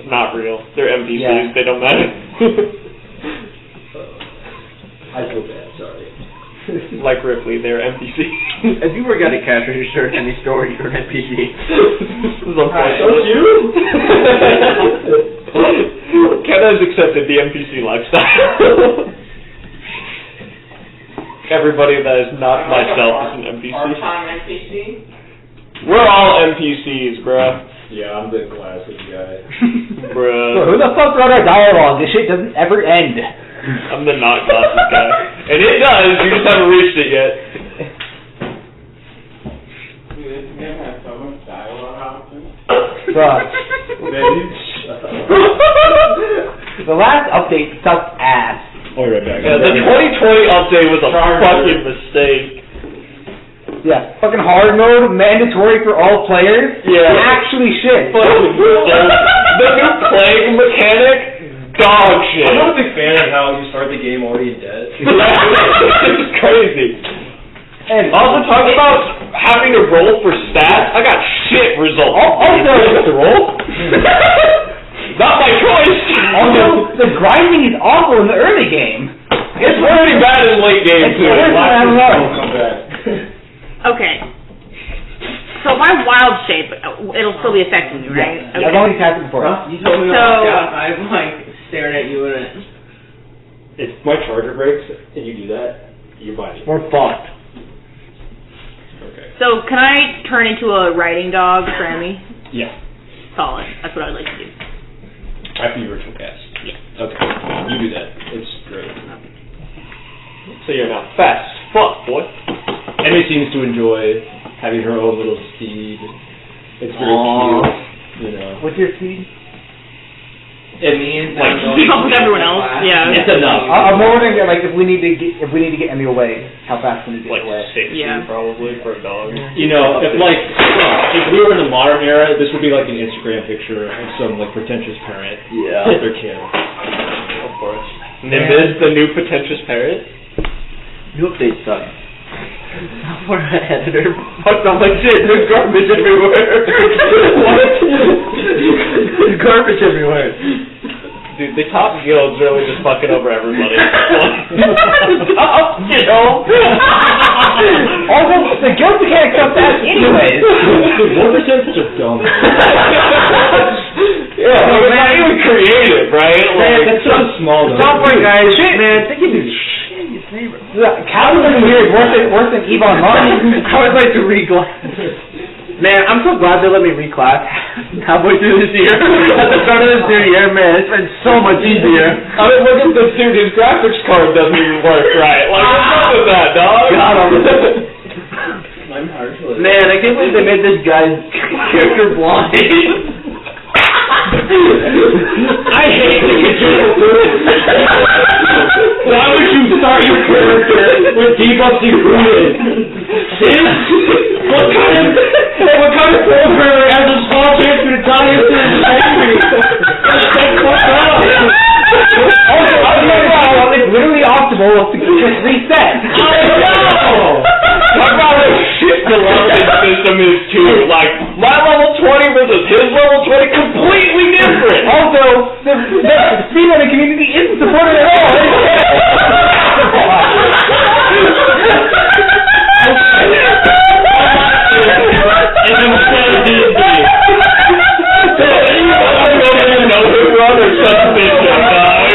Speaker 4: Not real. They're NPCs.
Speaker 5: Yeah.
Speaker 4: They don't matter.
Speaker 3: I feel bad, sorry.
Speaker 4: Like Ripley, they're NPCs.
Speaker 7: If you were gonna capture your search any story, you're an NPC.
Speaker 4: This is unfortunate.
Speaker 3: Don't you?
Speaker 4: Ken has accepted the NPC lifestyle. Everybody that is not myself is an NPC.
Speaker 7: Part-time NPC?
Speaker 4: We're all NPCs, bruh.
Speaker 3: Yeah, I'm the glasses guy.
Speaker 4: Bruh.
Speaker 5: Who the fuck wrote our dialogue? This shit doesn't ever end.
Speaker 4: I'm the not glasses guy. And it does, you just haven't reached it yet.
Speaker 7: Dude, this game has so much dialogue options.
Speaker 5: Bruh.
Speaker 3: Man, you shut up.
Speaker 5: The last update sucked ass.
Speaker 3: I'll be right back.
Speaker 4: Yeah, the 2020 update was a fucking mistake.
Speaker 5: Yeah, fucking hard mode, mandatory for all players.
Speaker 4: Yeah.
Speaker 5: Actually shit.
Speaker 4: Fucking the new plague mechanic, dog shit.
Speaker 3: I'm not a big fan of how you start the game already dead.
Speaker 4: This is crazy.
Speaker 5: And
Speaker 4: Also, talk about having to roll for stats. I got shit results.
Speaker 5: Also,
Speaker 4: to roll? Not my choice.
Speaker 5: also, the grinding is awful in the early game.
Speaker 4: It's really bad in late game
Speaker 5: It's
Speaker 4: too.
Speaker 5: worse than I don't know.
Speaker 3: Come back.
Speaker 1: Okay. So my wild shape, it'll still be affecting me, right?
Speaker 5: I've already passed it before.
Speaker 7: You told me to
Speaker 1: So-
Speaker 7: walk out, I'm like staring at you and it.
Speaker 3: If my charger breaks and you do that, you're buying it.
Speaker 5: We're fucked.
Speaker 3: Okay.
Speaker 1: So can I turn into a riding dog for Emmy?
Speaker 3: Yeah.
Speaker 1: Solid. That's what I'd like to do.
Speaker 3: After you ritual cast.
Speaker 1: Yeah.
Speaker 3: Okay. You do that. It's great.
Speaker 4: So you're not fast. Fuck, boy.
Speaker 3: Emmy seems to enjoy having her own little steed. It's very cute, you know.
Speaker 5: What's your speed?
Speaker 7: Means
Speaker 4: Like,
Speaker 7: I'm
Speaker 1: keep up with everyone else, yeah.
Speaker 3: It's enough.
Speaker 5: I'm wondering, like, if we need to get Emmy away, how fast can we get
Speaker 4: Like
Speaker 5: away?
Speaker 4: 60
Speaker 1: Yeah.
Speaker 4: probably for a dog.
Speaker 3: You know, if we were in the modern era, this would be like an Instagram picture of some like pretentious parent
Speaker 2: Yeah.
Speaker 3: with their kid.
Speaker 4: Of course. Nimbus, the new pretentious parrot.
Speaker 2: New update suck.
Speaker 7: Software editor fucked up my shit. There's garbage everywhere.
Speaker 4: What?
Speaker 7: There's garbage everywhere.
Speaker 4: Dude, the top guild's really just fucking over everybody.
Speaker 5: Top guild. Also, the guild can't accept that anyways.
Speaker 3: 1% is just dumb.
Speaker 4: Yeah, it's not even creative, right?
Speaker 3: Man, that's so small though.
Speaker 5: Software guys, man, they can do Capitalism here is worse than EVE Online.
Speaker 7: I would like to reclass. Man, I'm so glad they let me reclass halfway through this year. At the start of this new year, man, it's been so much easier.
Speaker 4: I mean, look at this dude, his graphics card doesn't even work right. Like, what's up with that, dog?
Speaker 7: Man, I can't believe they made this guy's character blind. I hate the control. Why would you start your character with debuffs included? What kind of programmer has a small chance to die if they're angry? That's fucked up.
Speaker 5: Also, it's literally optimal to just reset.
Speaker 4: I know! Talk about how shit the leveling system is too. Like, my level 20 versus his level 20, completely different.
Speaker 5: Also, the speedrunning community isn't supported at all.
Speaker 4: And instead of these days. I don't even know who run or substation, dog.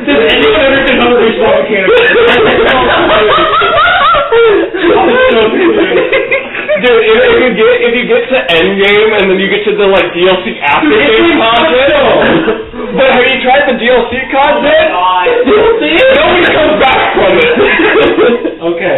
Speaker 3: Does anyone understand how to respawn mechanics?
Speaker 4: Dude, if you get to endgame and then you get to the like DLC after game content, but have you tried the DLC content? Nobody comes back from it.
Speaker 5: Okay.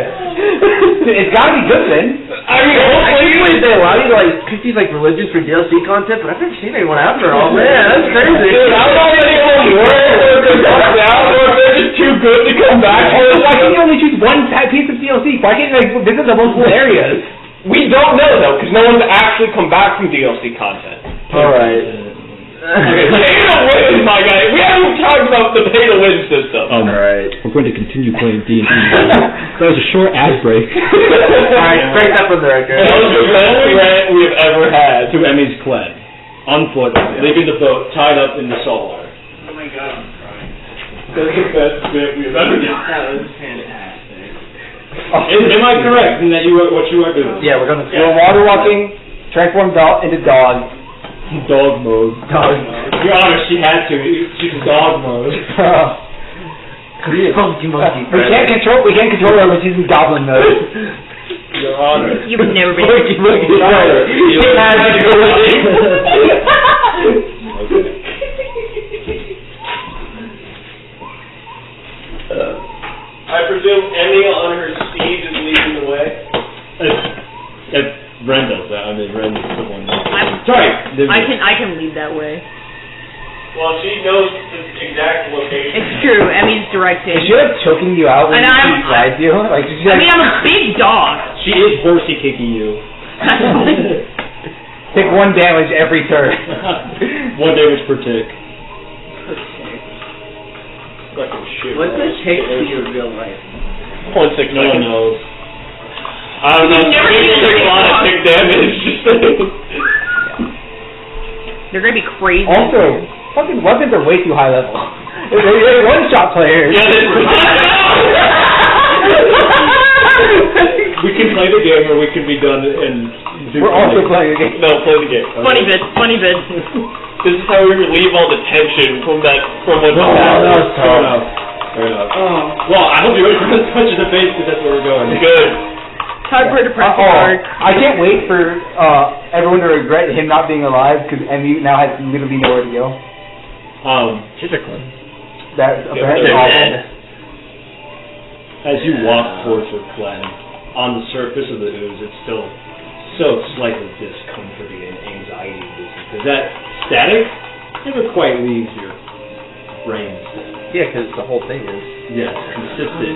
Speaker 5: It's gotta be good then.
Speaker 4: I mean, hopefully
Speaker 7: They allow you to like pick these like religions for DLC content, but I've never seen anyone after all. Man, that's crazy.
Speaker 4: Dude, I don't know if anyone works or if they're fucked out or if they're just too good to come back.
Speaker 5: Why can't you only choose one piece of DLC? Why can't you like visit the multiple areas?
Speaker 4: We don't know though, because no one's actually come back from DLC content.
Speaker 2: Alright.
Speaker 4: Pay to win, my guy. We haven't even talked about the pay to win system.
Speaker 2: Alright.
Speaker 9: We're going to continue playing D&D. That was a short ad break.
Speaker 2: Alright, break that for the record.
Speaker 4: That was the best rant we have ever had.
Speaker 9: To Emmy's Clen. On foot, leaving the boat, tied up in the saltwater.
Speaker 7: Oh my god, I'm crying.
Speaker 4: That's the best bit we have ever done.
Speaker 7: That was fantastic.
Speaker 3: Am I correct in that what you are doing?
Speaker 2: Yeah, we're gonna.
Speaker 5: We're water walking, transform into dog.
Speaker 9: Dog mode.
Speaker 5: Dog.
Speaker 3: Your Honor, she had to. She's dog mode.
Speaker 2: Monkey.
Speaker 5: We can't control her when she's in goblin mode.
Speaker 3: Your Honor.
Speaker 1: You've never been.
Speaker 2: Monkey.
Speaker 4: I presume Emmy on her steed is leading the way.
Speaker 9: If Ren does that, Ren's the one.
Speaker 3: Sorry.
Speaker 1: I can lead that way.
Speaker 4: Well, she knows the exact location.
Speaker 1: It's true. Emmy's directing.
Speaker 5: Is she like choking you out when
Speaker 1: And
Speaker 5: she rides you? Like, is she
Speaker 1: I
Speaker 5: like,
Speaker 1: mean, I'm a big dog.
Speaker 9: She is horsey kicking you.
Speaker 5: take 1 damage every turn.
Speaker 9: 1 damage per tick.
Speaker 3: Fucking shit.
Speaker 7: What's the tick to your real life?
Speaker 4: 0.6
Speaker 9: No one knows.
Speaker 4: I don't know.
Speaker 1: You've never
Speaker 4: Maybe
Speaker 1: seen
Speaker 4: take a lot of
Speaker 1: a
Speaker 4: tick damage.
Speaker 1: They're gonna be crazy.
Speaker 5: Also, fucking weapons are way too high level. They're one-shot players.
Speaker 4: Yeah,
Speaker 3: We can play the game or we can be done and do
Speaker 5: We're also
Speaker 3: something.
Speaker 5: playing a game.
Speaker 4: No, play the game.
Speaker 1: Funny bit. Funny bit.
Speaker 4: This is how we relieve all the tension from what just happened.
Speaker 3: Fair enough. Fair enough. Well, I hope you're ready for this punch in the face because that's where we're going.
Speaker 4: Good.
Speaker 1: Time for her to press the card.
Speaker 5: I can't wait for everyone to regret him not being alive because Emmy now has literally nowhere to go.
Speaker 2: She's a Clen.
Speaker 5: That's apparently
Speaker 4: they're
Speaker 5: awful.
Speaker 4: dead.
Speaker 9: As you walk towards her Clen, on the surface of the ooze, it's still so slightly discomforting and anxiety-inducing. Because that static never quite leaves your brain.
Speaker 2: Yeah, because the whole thing is.
Speaker 9: Yes, consistent.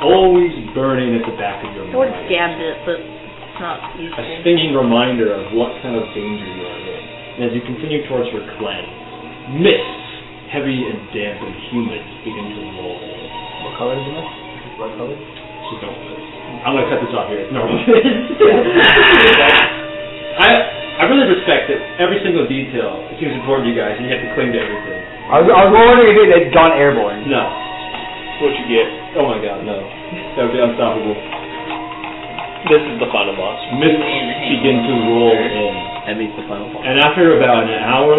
Speaker 9: Always burning at the back of your
Speaker 1: I would have
Speaker 9: mind.
Speaker 1: stabbed it, but it's not
Speaker 9: A
Speaker 1: useful.
Speaker 9: stinging reminder of what kind of danger you are in. And as you continue towards her Clen, mists, heavy and damp and humid, begin to roll in.
Speaker 2: What color is it? What color?
Speaker 9: Just don't. I'm gonna cut this off here. No. I really respect that every single detail seems important to you guys, and you have to cling to everything.
Speaker 5: I was wondering if it had gone airborne.
Speaker 9: No.
Speaker 4: What you get?
Speaker 9: Oh my God, no. That would be unstoppable.
Speaker 4: This is the final boss.
Speaker 9: Mists begin to roll in,
Speaker 2: Emmy's the final boss.
Speaker 9: and after about an hour,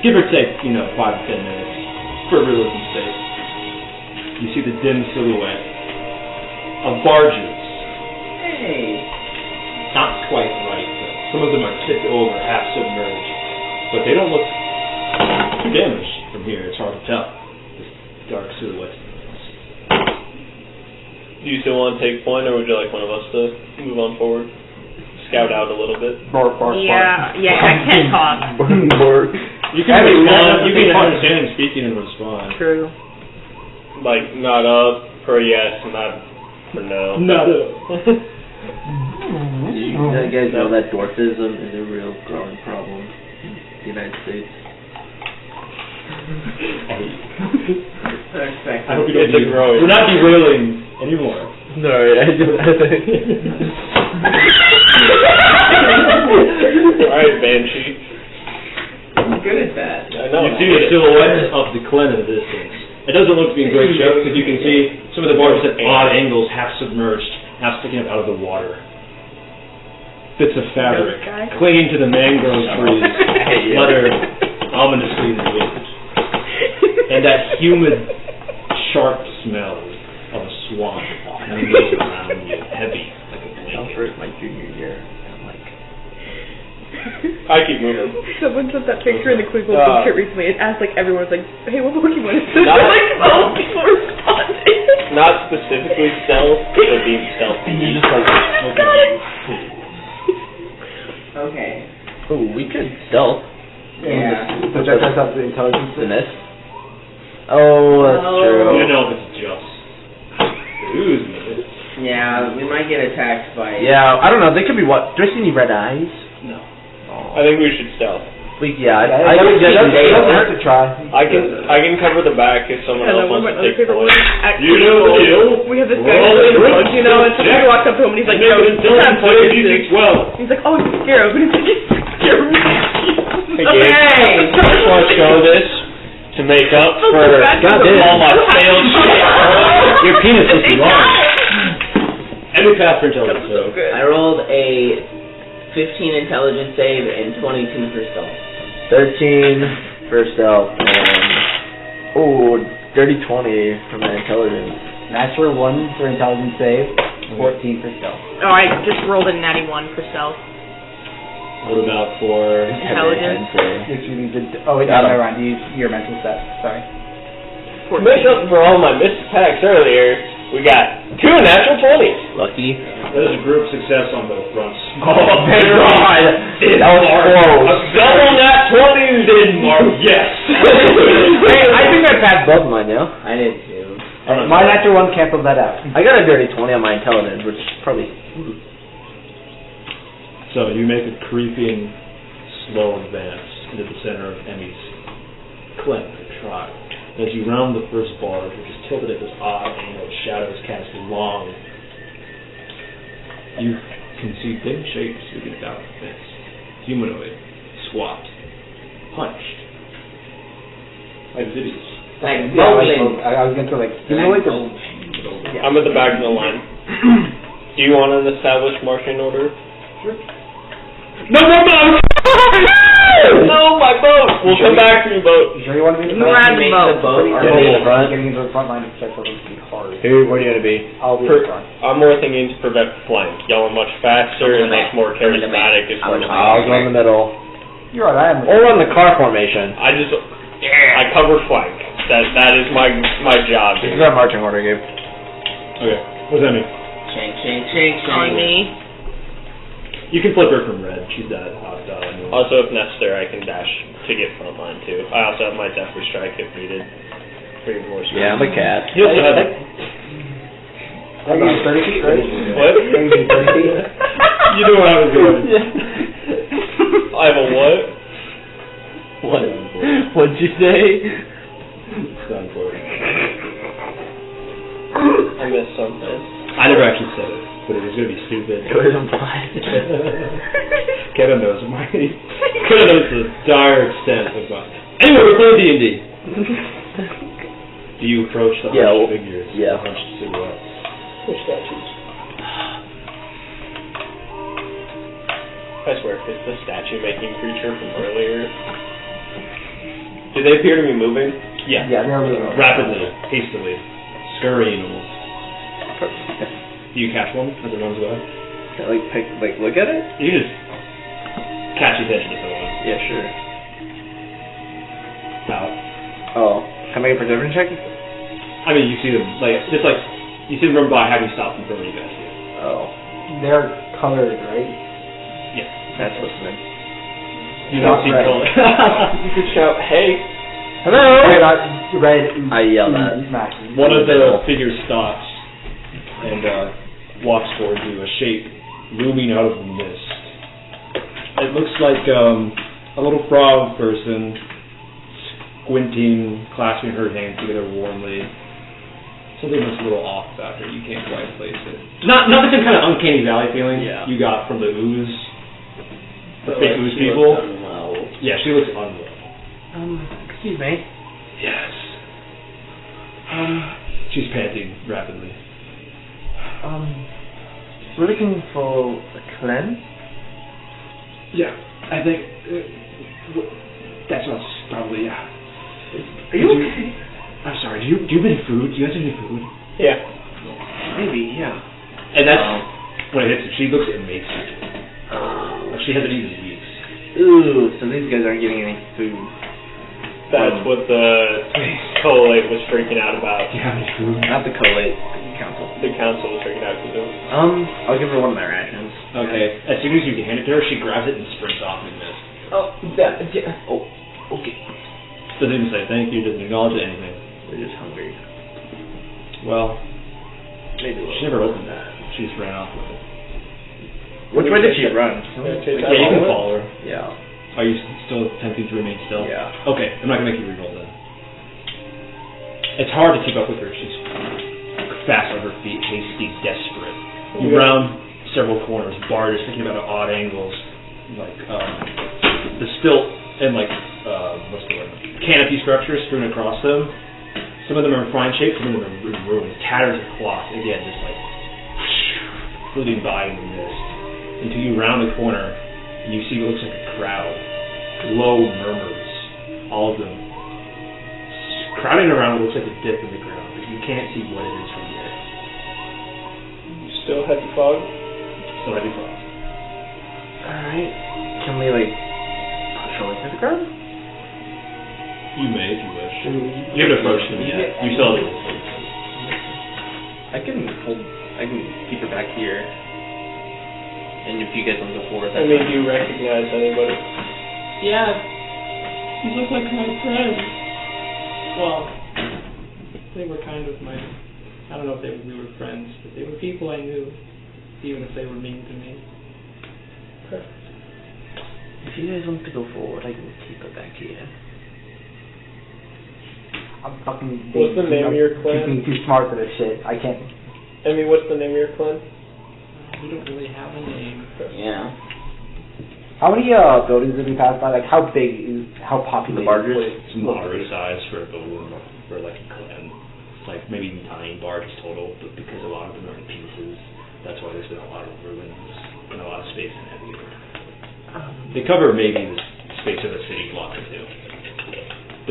Speaker 9: give or take, 5 to 10 minutes, for realism's sake, you see the dim silhouette of barges.
Speaker 7: Hey.
Speaker 9: Not quite right, but some of them are tipped over, half submerged. But they don't look too damaged from here, it's hard to tell. This dark silhouette.
Speaker 4: Do you still want to take point, or would you like one of us to move on forward? Scout out a little bit.
Speaker 5: Bark, bark,
Speaker 1: Yeah, I can't talk.
Speaker 2: Bark.
Speaker 9: You can respond, you can understand him speaking and respond.
Speaker 1: True.
Speaker 4: Like, not up for yes, not for no.
Speaker 9: Not
Speaker 2: You guys know that dwarfism is a real growing problem in the United States.
Speaker 9: I hope you don't
Speaker 4: It's a growing.
Speaker 9: We're not derailing anymore.
Speaker 2: No, I do.
Speaker 4: Alright, Banshee.
Speaker 7: I'm good at that.
Speaker 4: I know.
Speaker 9: You see the silhouette of the Clen in the distance. It doesn't look to be in great shape because you can see some of the barges at odd angles, half submerged, half sticking up out of the water. Bits of fabric clinging to the mangrove trees, flutter ominously in the wind. And that humid, sharp smell of a swamp lingers around you, heavy like a blanket.
Speaker 2: For my junior year, I'm like,
Speaker 4: I keep moving.
Speaker 10: Someone sent that picture in the Quick Little Picture recently. It asked like everyone's like, hey, what Pokemon is this?
Speaker 4: Not-
Speaker 10: Like, oh, people responded.
Speaker 4: Not specifically stealth, but being stealthy.
Speaker 2: you just like,
Speaker 7: Okay.
Speaker 2: oh, we could stealth.
Speaker 7: Yeah.
Speaker 5: So that test out the intelligence.
Speaker 2: The nest? Oh, that's
Speaker 7: Oh.
Speaker 2: true.
Speaker 9: You know if it's just ooze with it.
Speaker 7: Yeah, we might get attacked by...
Speaker 2: Yeah, I don't know. They could be what? Do I see any red eyes?
Speaker 9: No.
Speaker 4: I think we should stealth.
Speaker 2: I
Speaker 5: it doesn't hurt to try.
Speaker 4: I can cover the back if someone
Speaker 10: I
Speaker 4: else
Speaker 10: know, one of
Speaker 4: wants
Speaker 10: my
Speaker 4: to
Speaker 10: other
Speaker 4: take
Speaker 10: favorite
Speaker 4: point.
Speaker 10: ones. Actually,
Speaker 6: You know the deal.
Speaker 10: we have this guy
Speaker 6: Roll
Speaker 10: who's
Speaker 6: it,
Speaker 10: bugs, you know, and
Speaker 6: check.
Speaker 10: somebody walks up to him and he's like,
Speaker 6: Make
Speaker 10: yo,
Speaker 6: an intelligence
Speaker 10: what
Speaker 6: save
Speaker 10: is this?
Speaker 6: DC 12.
Speaker 10: He's like, oh, it's a scarab. And he's like, you scared me.
Speaker 4: Hey, Gabe, I just want to show this to make up for all my failed shit.
Speaker 9: Your penis is too long. And we passed for intelligence, so.
Speaker 7: I rolled a 15 intelligence save and 22 for stealth.
Speaker 2: 13 for stealth, and dirty 20 for my intelligence.
Speaker 5: Natural 1 for intelligence save, 14 for stealth.
Speaker 10: Oh, I just rolled a natty 1 for stealth.
Speaker 9: What about for
Speaker 10: Intelligence.
Speaker 5: Never mind. Use your mental stats. Sorry.
Speaker 4: To make up for all my missed attacks earlier, we got 2 natural 20s.
Speaker 2: Lucky.
Speaker 6: That is a group success on both fronts.
Speaker 2: Oh, thank God! That was close.
Speaker 4: Double nat 20s in
Speaker 6: Mark, yes!
Speaker 2: Hey, I think I passed both of mine, yeah?
Speaker 7: I did too.
Speaker 5: My natural 1 canceled that out.
Speaker 2: I got a dirty 20 on my intelligence, which is probably...
Speaker 9: So you make a creeping, slow advance into the center of Emmy's Clen tribe. As you round the first bar, which is tilted at this odd angle, shadows cast long. You can see thin shapes moving about the fence. Humanoid, squat, hunched. Like zitties.
Speaker 7: Like
Speaker 5: Yeah,
Speaker 7: bowling.
Speaker 5: I was going to humanoid or...
Speaker 4: I'm at the back of the line. Do you want an established marching order?
Speaker 6: No, no, no!
Speaker 4: No, my boat! We'll come back to your boat.
Speaker 5: You sure you want to be in the
Speaker 10: We're
Speaker 5: front?
Speaker 10: at the boat.
Speaker 5: Getting into the front line of check will be hard.
Speaker 2: Where are you going to be?
Speaker 5: I'll be in the front.
Speaker 4: I'm more thinking to prevent flank. Y'all are much faster and much more charismatic as well.
Speaker 2: I'll go in the middle.
Speaker 5: You're right, I am.
Speaker 2: Or on the car formation.
Speaker 4: I cover flank. That is my job.
Speaker 2: This is our marching order, Gabe.
Speaker 9: Okay, what does that mean?
Speaker 7: Shake.
Speaker 10: On me.
Speaker 9: You can flip her from red. She's that hostile. Anyway.
Speaker 4: Also, if necessary, I can dash to get front line too. I also have my Zephyr Strike if needed. For your more speed.
Speaker 2: Yeah, I'm a cat.
Speaker 4: You also have
Speaker 5: I got 30 feet, right?
Speaker 4: What?
Speaker 5: 30 feet.
Speaker 9: You know what I was doing.
Speaker 4: I have a what?
Speaker 2: What? What'd you say?
Speaker 9: Done for it.
Speaker 4: I missed something.
Speaker 9: I never actually said it, but it was going to be stupid.
Speaker 2: It was implied.
Speaker 9: Kevin knows my... Kevin knows the dire extent of my... Anyway, we're playing D&D. Do you approach the hunched figures?
Speaker 2: Yeah.
Speaker 9: The hunched silhouettes? Which statues?
Speaker 4: I swear, if it's the statue-making creature from earlier... Do they appear to be moving?
Speaker 9: Yeah.
Speaker 5: Yeah, they're moving.
Speaker 9: Rapidly, hastily, scurrying almost. Do you catch one as it runs away?
Speaker 2: Can I, look at it?
Speaker 9: You can just catch his attention if you want.
Speaker 2: Yeah, sure.
Speaker 9: Out.
Speaker 2: Oh. Can I make a perception check?
Speaker 9: I mean, you see them, you see them run by, have you stop them from where you guys see it.
Speaker 2: Oh.
Speaker 5: They're colored, right?
Speaker 9: Yeah.
Speaker 2: That's listening.
Speaker 9: You don't see
Speaker 5: red.
Speaker 9: color.
Speaker 4: You could shout, hey!
Speaker 2: Hello!
Speaker 5: They're not red.
Speaker 2: I yell that.
Speaker 9: One of the figures stops and walks towards you, a shape looming out of the mist. It looks like a little frog person, squinting, clasping her hands together warmly. Something looks a little off about her. You can't quite place it. Not the same kind of uncanny valley feeling you got from the ooze, the fake ooze people. Yeah, she looks unwell.
Speaker 2: Excuse me.
Speaker 9: Yes. She's panting rapidly.
Speaker 2: We're looking for a Clen?
Speaker 9: Yeah, I think that's us, probably, yeah.
Speaker 2: Are you okay?
Speaker 9: I'm sorry, do you have any food? Do you guys have any food?
Speaker 4: Yeah.
Speaker 2: Maybe, yeah.
Speaker 9: And that's, when it hits her, she looks emaciated. Like she hasn't eaten in weeks.
Speaker 2: Ooh, so these guys aren't getting any food.
Speaker 4: That's what the collate was freaking out about.
Speaker 9: Do you have any food?
Speaker 2: Not the collate, the council.
Speaker 4: The council was freaking out because of
Speaker 2: I'll give her one of my rations.
Speaker 9: Okay. As soon as you hand it to her, she grabs it and sprints off in the mist.
Speaker 2: Okay.
Speaker 9: Doesn't even say thank you, doesn't acknowledge anything.
Speaker 2: We're just hungry.
Speaker 9: Well,
Speaker 2: Maybe
Speaker 9: she never opened that. She just ran off with it.
Speaker 2: Which way did she run?
Speaker 9: Yeah, you can follow her.
Speaker 2: Yeah.
Speaker 9: Are you still attempting to remain still?
Speaker 4: Yeah.
Speaker 9: Okay, I'm not gonna make you reroll then. It's hard to keep up with her. She's fast on her feet, hasty, desperate. You round several corners. Bard is thinking about odd angles, like the stilt and what's the word? Canopy structures strewn across them. Some of them are in fine shape, some of them are in ruins. Tatters of cloth, again, just like flitting by in the mist. Until you round the corner, and you see what looks like a crowd. Low murmurs, all of them crowding around what looks like a dip in the ground, but you can't see what it is from there.
Speaker 4: Still heavy fog?
Speaker 9: Still heavy fog.
Speaker 2: Alright. Can we, push our way through the crowd?
Speaker 9: You may, if you wish. You haven't approached them yet. You still have
Speaker 7: I can keep her back here. And if you guys want to go forward,
Speaker 4: I mean, do you recognize anybody?
Speaker 8: Yeah, you look like my friends. Well, they were kind of my, I don't know if we were friends, but they were people I knew, even if they were mean to me.
Speaker 2: If you guys want to go forward, I can keep it back here.
Speaker 5: I'm fucking...
Speaker 4: What's the name of your clan?
Speaker 5: I'm too smart for this shit. I can't...
Speaker 4: I mean, what's the name of your clan?
Speaker 8: We don't really have a name.
Speaker 7: Yeah.
Speaker 5: How many buildings have we passed by? How big is... How populated?
Speaker 2: The barges?
Speaker 9: It's moderate size for a building, for a clan. It's maybe 9 barges total, but because a lot of them are in pieces, that's why there's been a lot of ruins and a lot of space in heavy. They cover maybe the space of a city block or two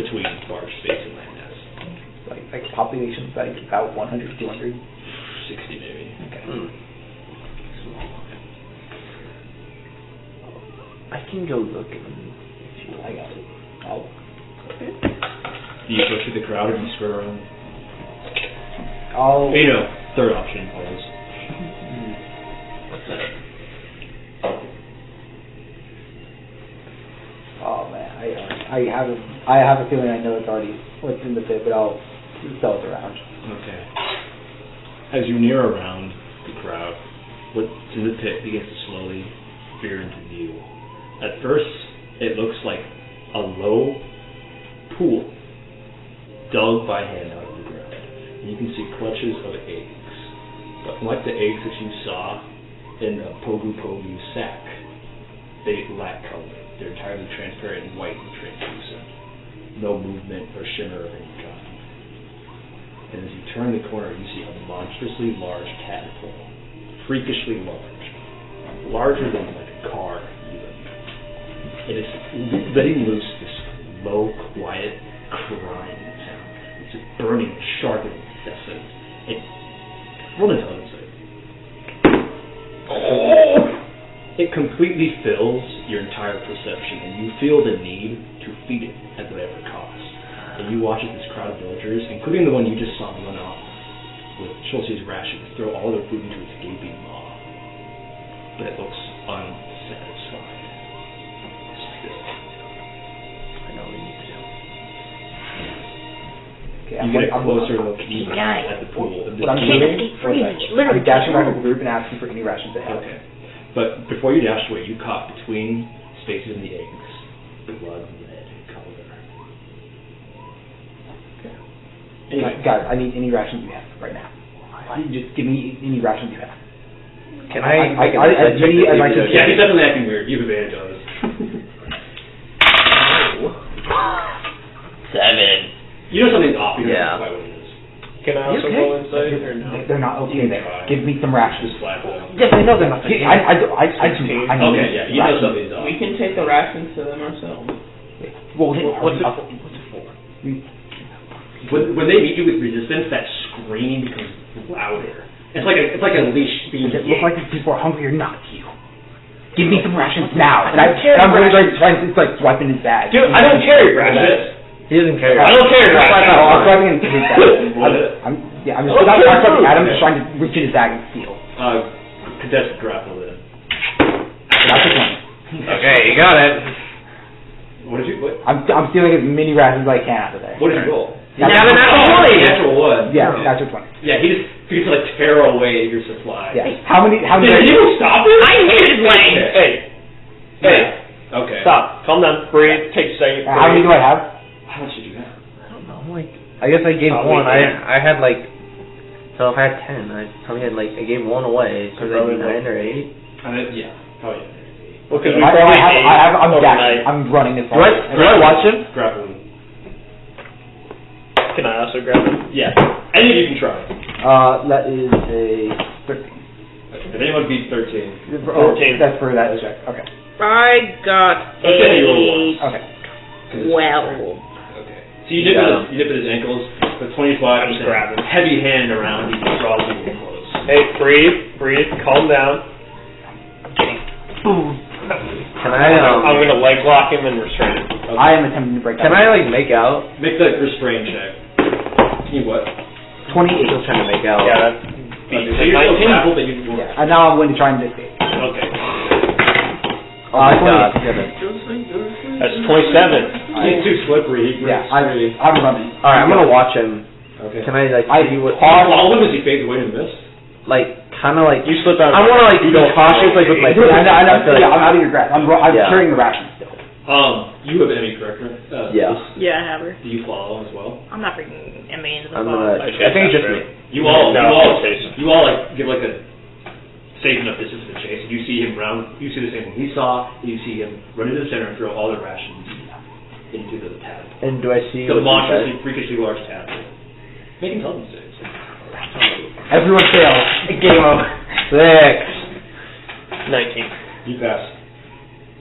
Speaker 9: between barge space and land mass.
Speaker 5: Like population size about 100, 200?
Speaker 9: 60 maybe.
Speaker 5: Okay.
Speaker 2: I can go look at them if you
Speaker 5: I got it. I'll...
Speaker 9: Do you push through the crowd or do you skirt around?
Speaker 5: I'll...
Speaker 9: Third option always.
Speaker 2: What's that?
Speaker 5: Oh man, I have a feeling I know it's already what's in the pit, but I'll sell it around.
Speaker 9: Okay. As you near around the crowd, what's in the pit begins to slowly veer into view. At first, it looks like a low pool dug by hand out of the ground. And you can see clutches of eggs. But like the eggs that you saw in a Pogu sack, they lack color. They're entirely transparent and white and translucent. No movement or shimmer of any kind. And as you turn the corner, you see a monstrously large tadpole. Freakishly large. Larger than a car, even. It is letting loose this low, quiet, crying sound. It's just burning, sharp, and incessant. Roll intelligence. It completely fills your entire perception, and you feel the need to feed it at whatever cost. And you watch as this crowd of villagers, including the one you just saw run off with Schultz's rations, throw all their food into its gaping maw. But it looks unsatisfied. Still.
Speaker 2: I know what we need to do.
Speaker 5: Okay,
Speaker 9: You get a closer look even
Speaker 1: Guy.
Speaker 9: at the pool.
Speaker 5: What I'm doing is I'm dashing back to the group and asking for any rations they have.
Speaker 9: Okay. But before you dashed away, you caught between spaces in the eggs blood red color. Okay. Anyway.
Speaker 5: Guys, I need any rations you have right now. Just give me any rations you have.
Speaker 2: Can
Speaker 5: as many as I can.
Speaker 9: Yeah, he's definitely acting weird. You have advantage on this.
Speaker 2: 7.
Speaker 9: You know something's off. You don't
Speaker 2: Yeah.
Speaker 9: know quite what it is.
Speaker 4: Can I also roll insight or no?
Speaker 5: They're not okay there. Give me some rations.
Speaker 9: Just flat out.
Speaker 5: Yes, I know they're not. I know.
Speaker 9: Okay, yeah, you know something's off.
Speaker 7: We can take the rations to them ourselves.
Speaker 5: Well,
Speaker 2: What's it for?
Speaker 9: When they meet you with resistance, that scream becomes louder. It's like a leash being.
Speaker 5: Does it look like these people are hungry or not to you? Give me some rations now. And I'm really trying to swiping his bag.
Speaker 9: Dude, I don't carry rations.
Speaker 2: He doesn't care.
Speaker 9: I don't carry rations.
Speaker 5: I'm swiping in his bag. I'm just not swiping at him, just trying to reach in his bag and steal.
Speaker 9: Contested grapple then.
Speaker 5: That's a 20.
Speaker 2: Okay, you got it.
Speaker 9: What did you? What?
Speaker 5: I'm stealing as many rations as I can out of there.
Speaker 9: What did you roll?
Speaker 5: Natural
Speaker 9: 1.
Speaker 5: Yeah, natural 20.
Speaker 9: Yeah, he just tear away your supply.
Speaker 5: Yeah. How many?
Speaker 9: Did you stop it?
Speaker 1: I hate his way.
Speaker 4: Hey.
Speaker 3: Okay.
Speaker 4: Stop. Calm down. Breathe. Take a second.
Speaker 5: How many do I have?
Speaker 3: How much did you have?
Speaker 2: I don't know. Like, I guess I gave
Speaker 4: Probably
Speaker 2: one.
Speaker 4: 10.
Speaker 2: I had like. So if I had 10, I probably had like I gave one away. So
Speaker 4: Probably
Speaker 2: then 9 or 8.
Speaker 3: Yeah. Probably.
Speaker 4: Well, because we
Speaker 5: I
Speaker 4: probably
Speaker 5: have, I'm
Speaker 4: overnight.
Speaker 5: I'm running this
Speaker 2: Do I watch him?
Speaker 3: Grappling.
Speaker 4: Can I also grab him?
Speaker 3: Yeah. Any of you can try.
Speaker 5: That is a 13.
Speaker 3: If anyone beats 13.
Speaker 4: 14.
Speaker 5: That's for that check. Okay.
Speaker 10: I got
Speaker 3: Okay, you roll once.
Speaker 5: Okay.
Speaker 10: 12.
Speaker 3: Okay. So you nip at his ankles, but 25%
Speaker 4: grab him.
Speaker 3: heavy hand around you draws you in close.
Speaker 4: Hey, breathe. Calm down.
Speaker 2: Can I
Speaker 4: I'm gonna leg lock him and restrain him.
Speaker 3: Okay.
Speaker 5: I am attempting to break
Speaker 2: Can
Speaker 5: out.
Speaker 2: I like make out?
Speaker 3: Make that restrain check. Can you what?
Speaker 5: 28.
Speaker 2: Still trying to make out.
Speaker 4: Yeah, that's
Speaker 3: So you're still grappled, but you
Speaker 5: Yeah. And now I'm going to try and escape.
Speaker 3: Okay.
Speaker 2: Oh my
Speaker 5: 28.
Speaker 2: god, get it.
Speaker 4: That's 27.
Speaker 3: He's too slippery. He
Speaker 5: Yeah,
Speaker 3: breaks free.
Speaker 5: I'm running.
Speaker 2: Alright, I'm gonna watch him.
Speaker 3: Okay.
Speaker 2: Can I like
Speaker 5: I
Speaker 2: see what
Speaker 3: All of them as he fades away in the mist.
Speaker 2: like kinda like
Speaker 4: You slip out.
Speaker 2: I wanna like be cautious like with my
Speaker 5: Yeah, I know.
Speaker 2: I feel
Speaker 5: Yeah,
Speaker 2: like
Speaker 5: I'm out of your grasp. I'm
Speaker 2: Yeah.
Speaker 5: carrying the ration still.
Speaker 3: You have Emmy, correct?
Speaker 2: Yeah.
Speaker 10: Yeah, I have her.
Speaker 3: Do you follow as well?
Speaker 10: I'm not freaking Emmy into the
Speaker 2: I'm
Speaker 10: fall.
Speaker 2: gonna I think it's just me.
Speaker 3: You all
Speaker 4: Chase.
Speaker 3: like give like a safe enough distance to the chase. You see him round. You see the same thing he saw. You see him run into the center and throw all the rations into the tab.
Speaker 2: And do I see
Speaker 3: The
Speaker 2: what he
Speaker 3: monstrously,
Speaker 2: says?
Speaker 3: freakishly large tab. Make intelligence saves.
Speaker 5: Everyone fails. Game over.
Speaker 2: 6.
Speaker 4: 19.
Speaker 3: You pass.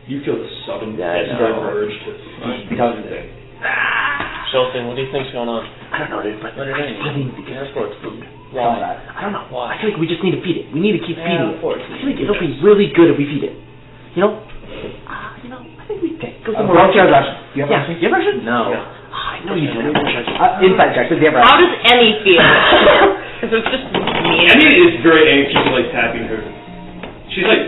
Speaker 3: You feel the sudden
Speaker 2: Yeah, I
Speaker 3: desperate
Speaker 2: know.
Speaker 3: urge to feed
Speaker 5: Intelligence
Speaker 3: the thing.
Speaker 4: Shelton, what do you think's going on?
Speaker 2: I don't know, dude, but
Speaker 4: Let it in.
Speaker 2: I think because for its food.
Speaker 5: Why?
Speaker 2: I don't know. Why? I feel like we just need to feed it. We need to keep feeding it.
Speaker 4: of course.
Speaker 2: I feel like it'll be really good if we feed it. You know? I think we can. Go somewhere
Speaker 5: Roll
Speaker 2: else.
Speaker 5: your ration. Do you have
Speaker 2: Yeah.
Speaker 5: ration?
Speaker 2: You have ration?
Speaker 4: No.
Speaker 2: I know you do.
Speaker 5: Inside check. Does he have
Speaker 10: How
Speaker 5: ration?
Speaker 10: does Emmy feel? Because it's just me.
Speaker 3: Emmy is very anxious. She's like tapping her. She's like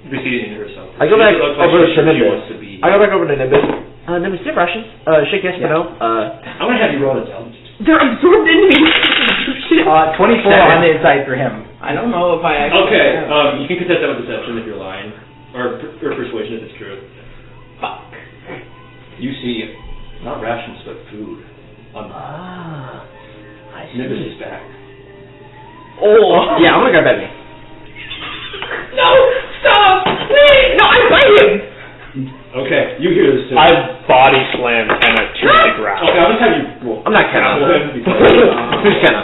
Speaker 3: reseating herself.
Speaker 2: I go back
Speaker 3: She looks like
Speaker 2: over
Speaker 3: she's
Speaker 2: to
Speaker 3: sure she
Speaker 2: Nimbus.
Speaker 3: wants to be.
Speaker 2: I go back over to Nimbus. Nimbus, do you have rations? Shake yes
Speaker 5: Yeah.
Speaker 2: or no?
Speaker 3: I'm gonna have you roll intelligence.
Speaker 10: They're absorbed into me.
Speaker 5: 24 on the inside for him.
Speaker 7: I don't know if I actually.
Speaker 3: Okay.
Speaker 7: have.
Speaker 3: You can contest that with deception if you're lying, or persuasion if it's true.
Speaker 7: Fuck.
Speaker 3: You see, not rations but food. On
Speaker 2: I
Speaker 3: Nimbus' back.
Speaker 2: Oh. Yeah, I'm gonna grab Ebony.
Speaker 10: No! Stop! Please! No, I'm fighting!
Speaker 3: Okay, you hear this too.
Speaker 4: I body slammed Kenna to the ground.
Speaker 3: Okay, I'll just have you roll.
Speaker 2: I'm not Kenna.
Speaker 3: Grapple him because-
Speaker 2: Who's Kenna?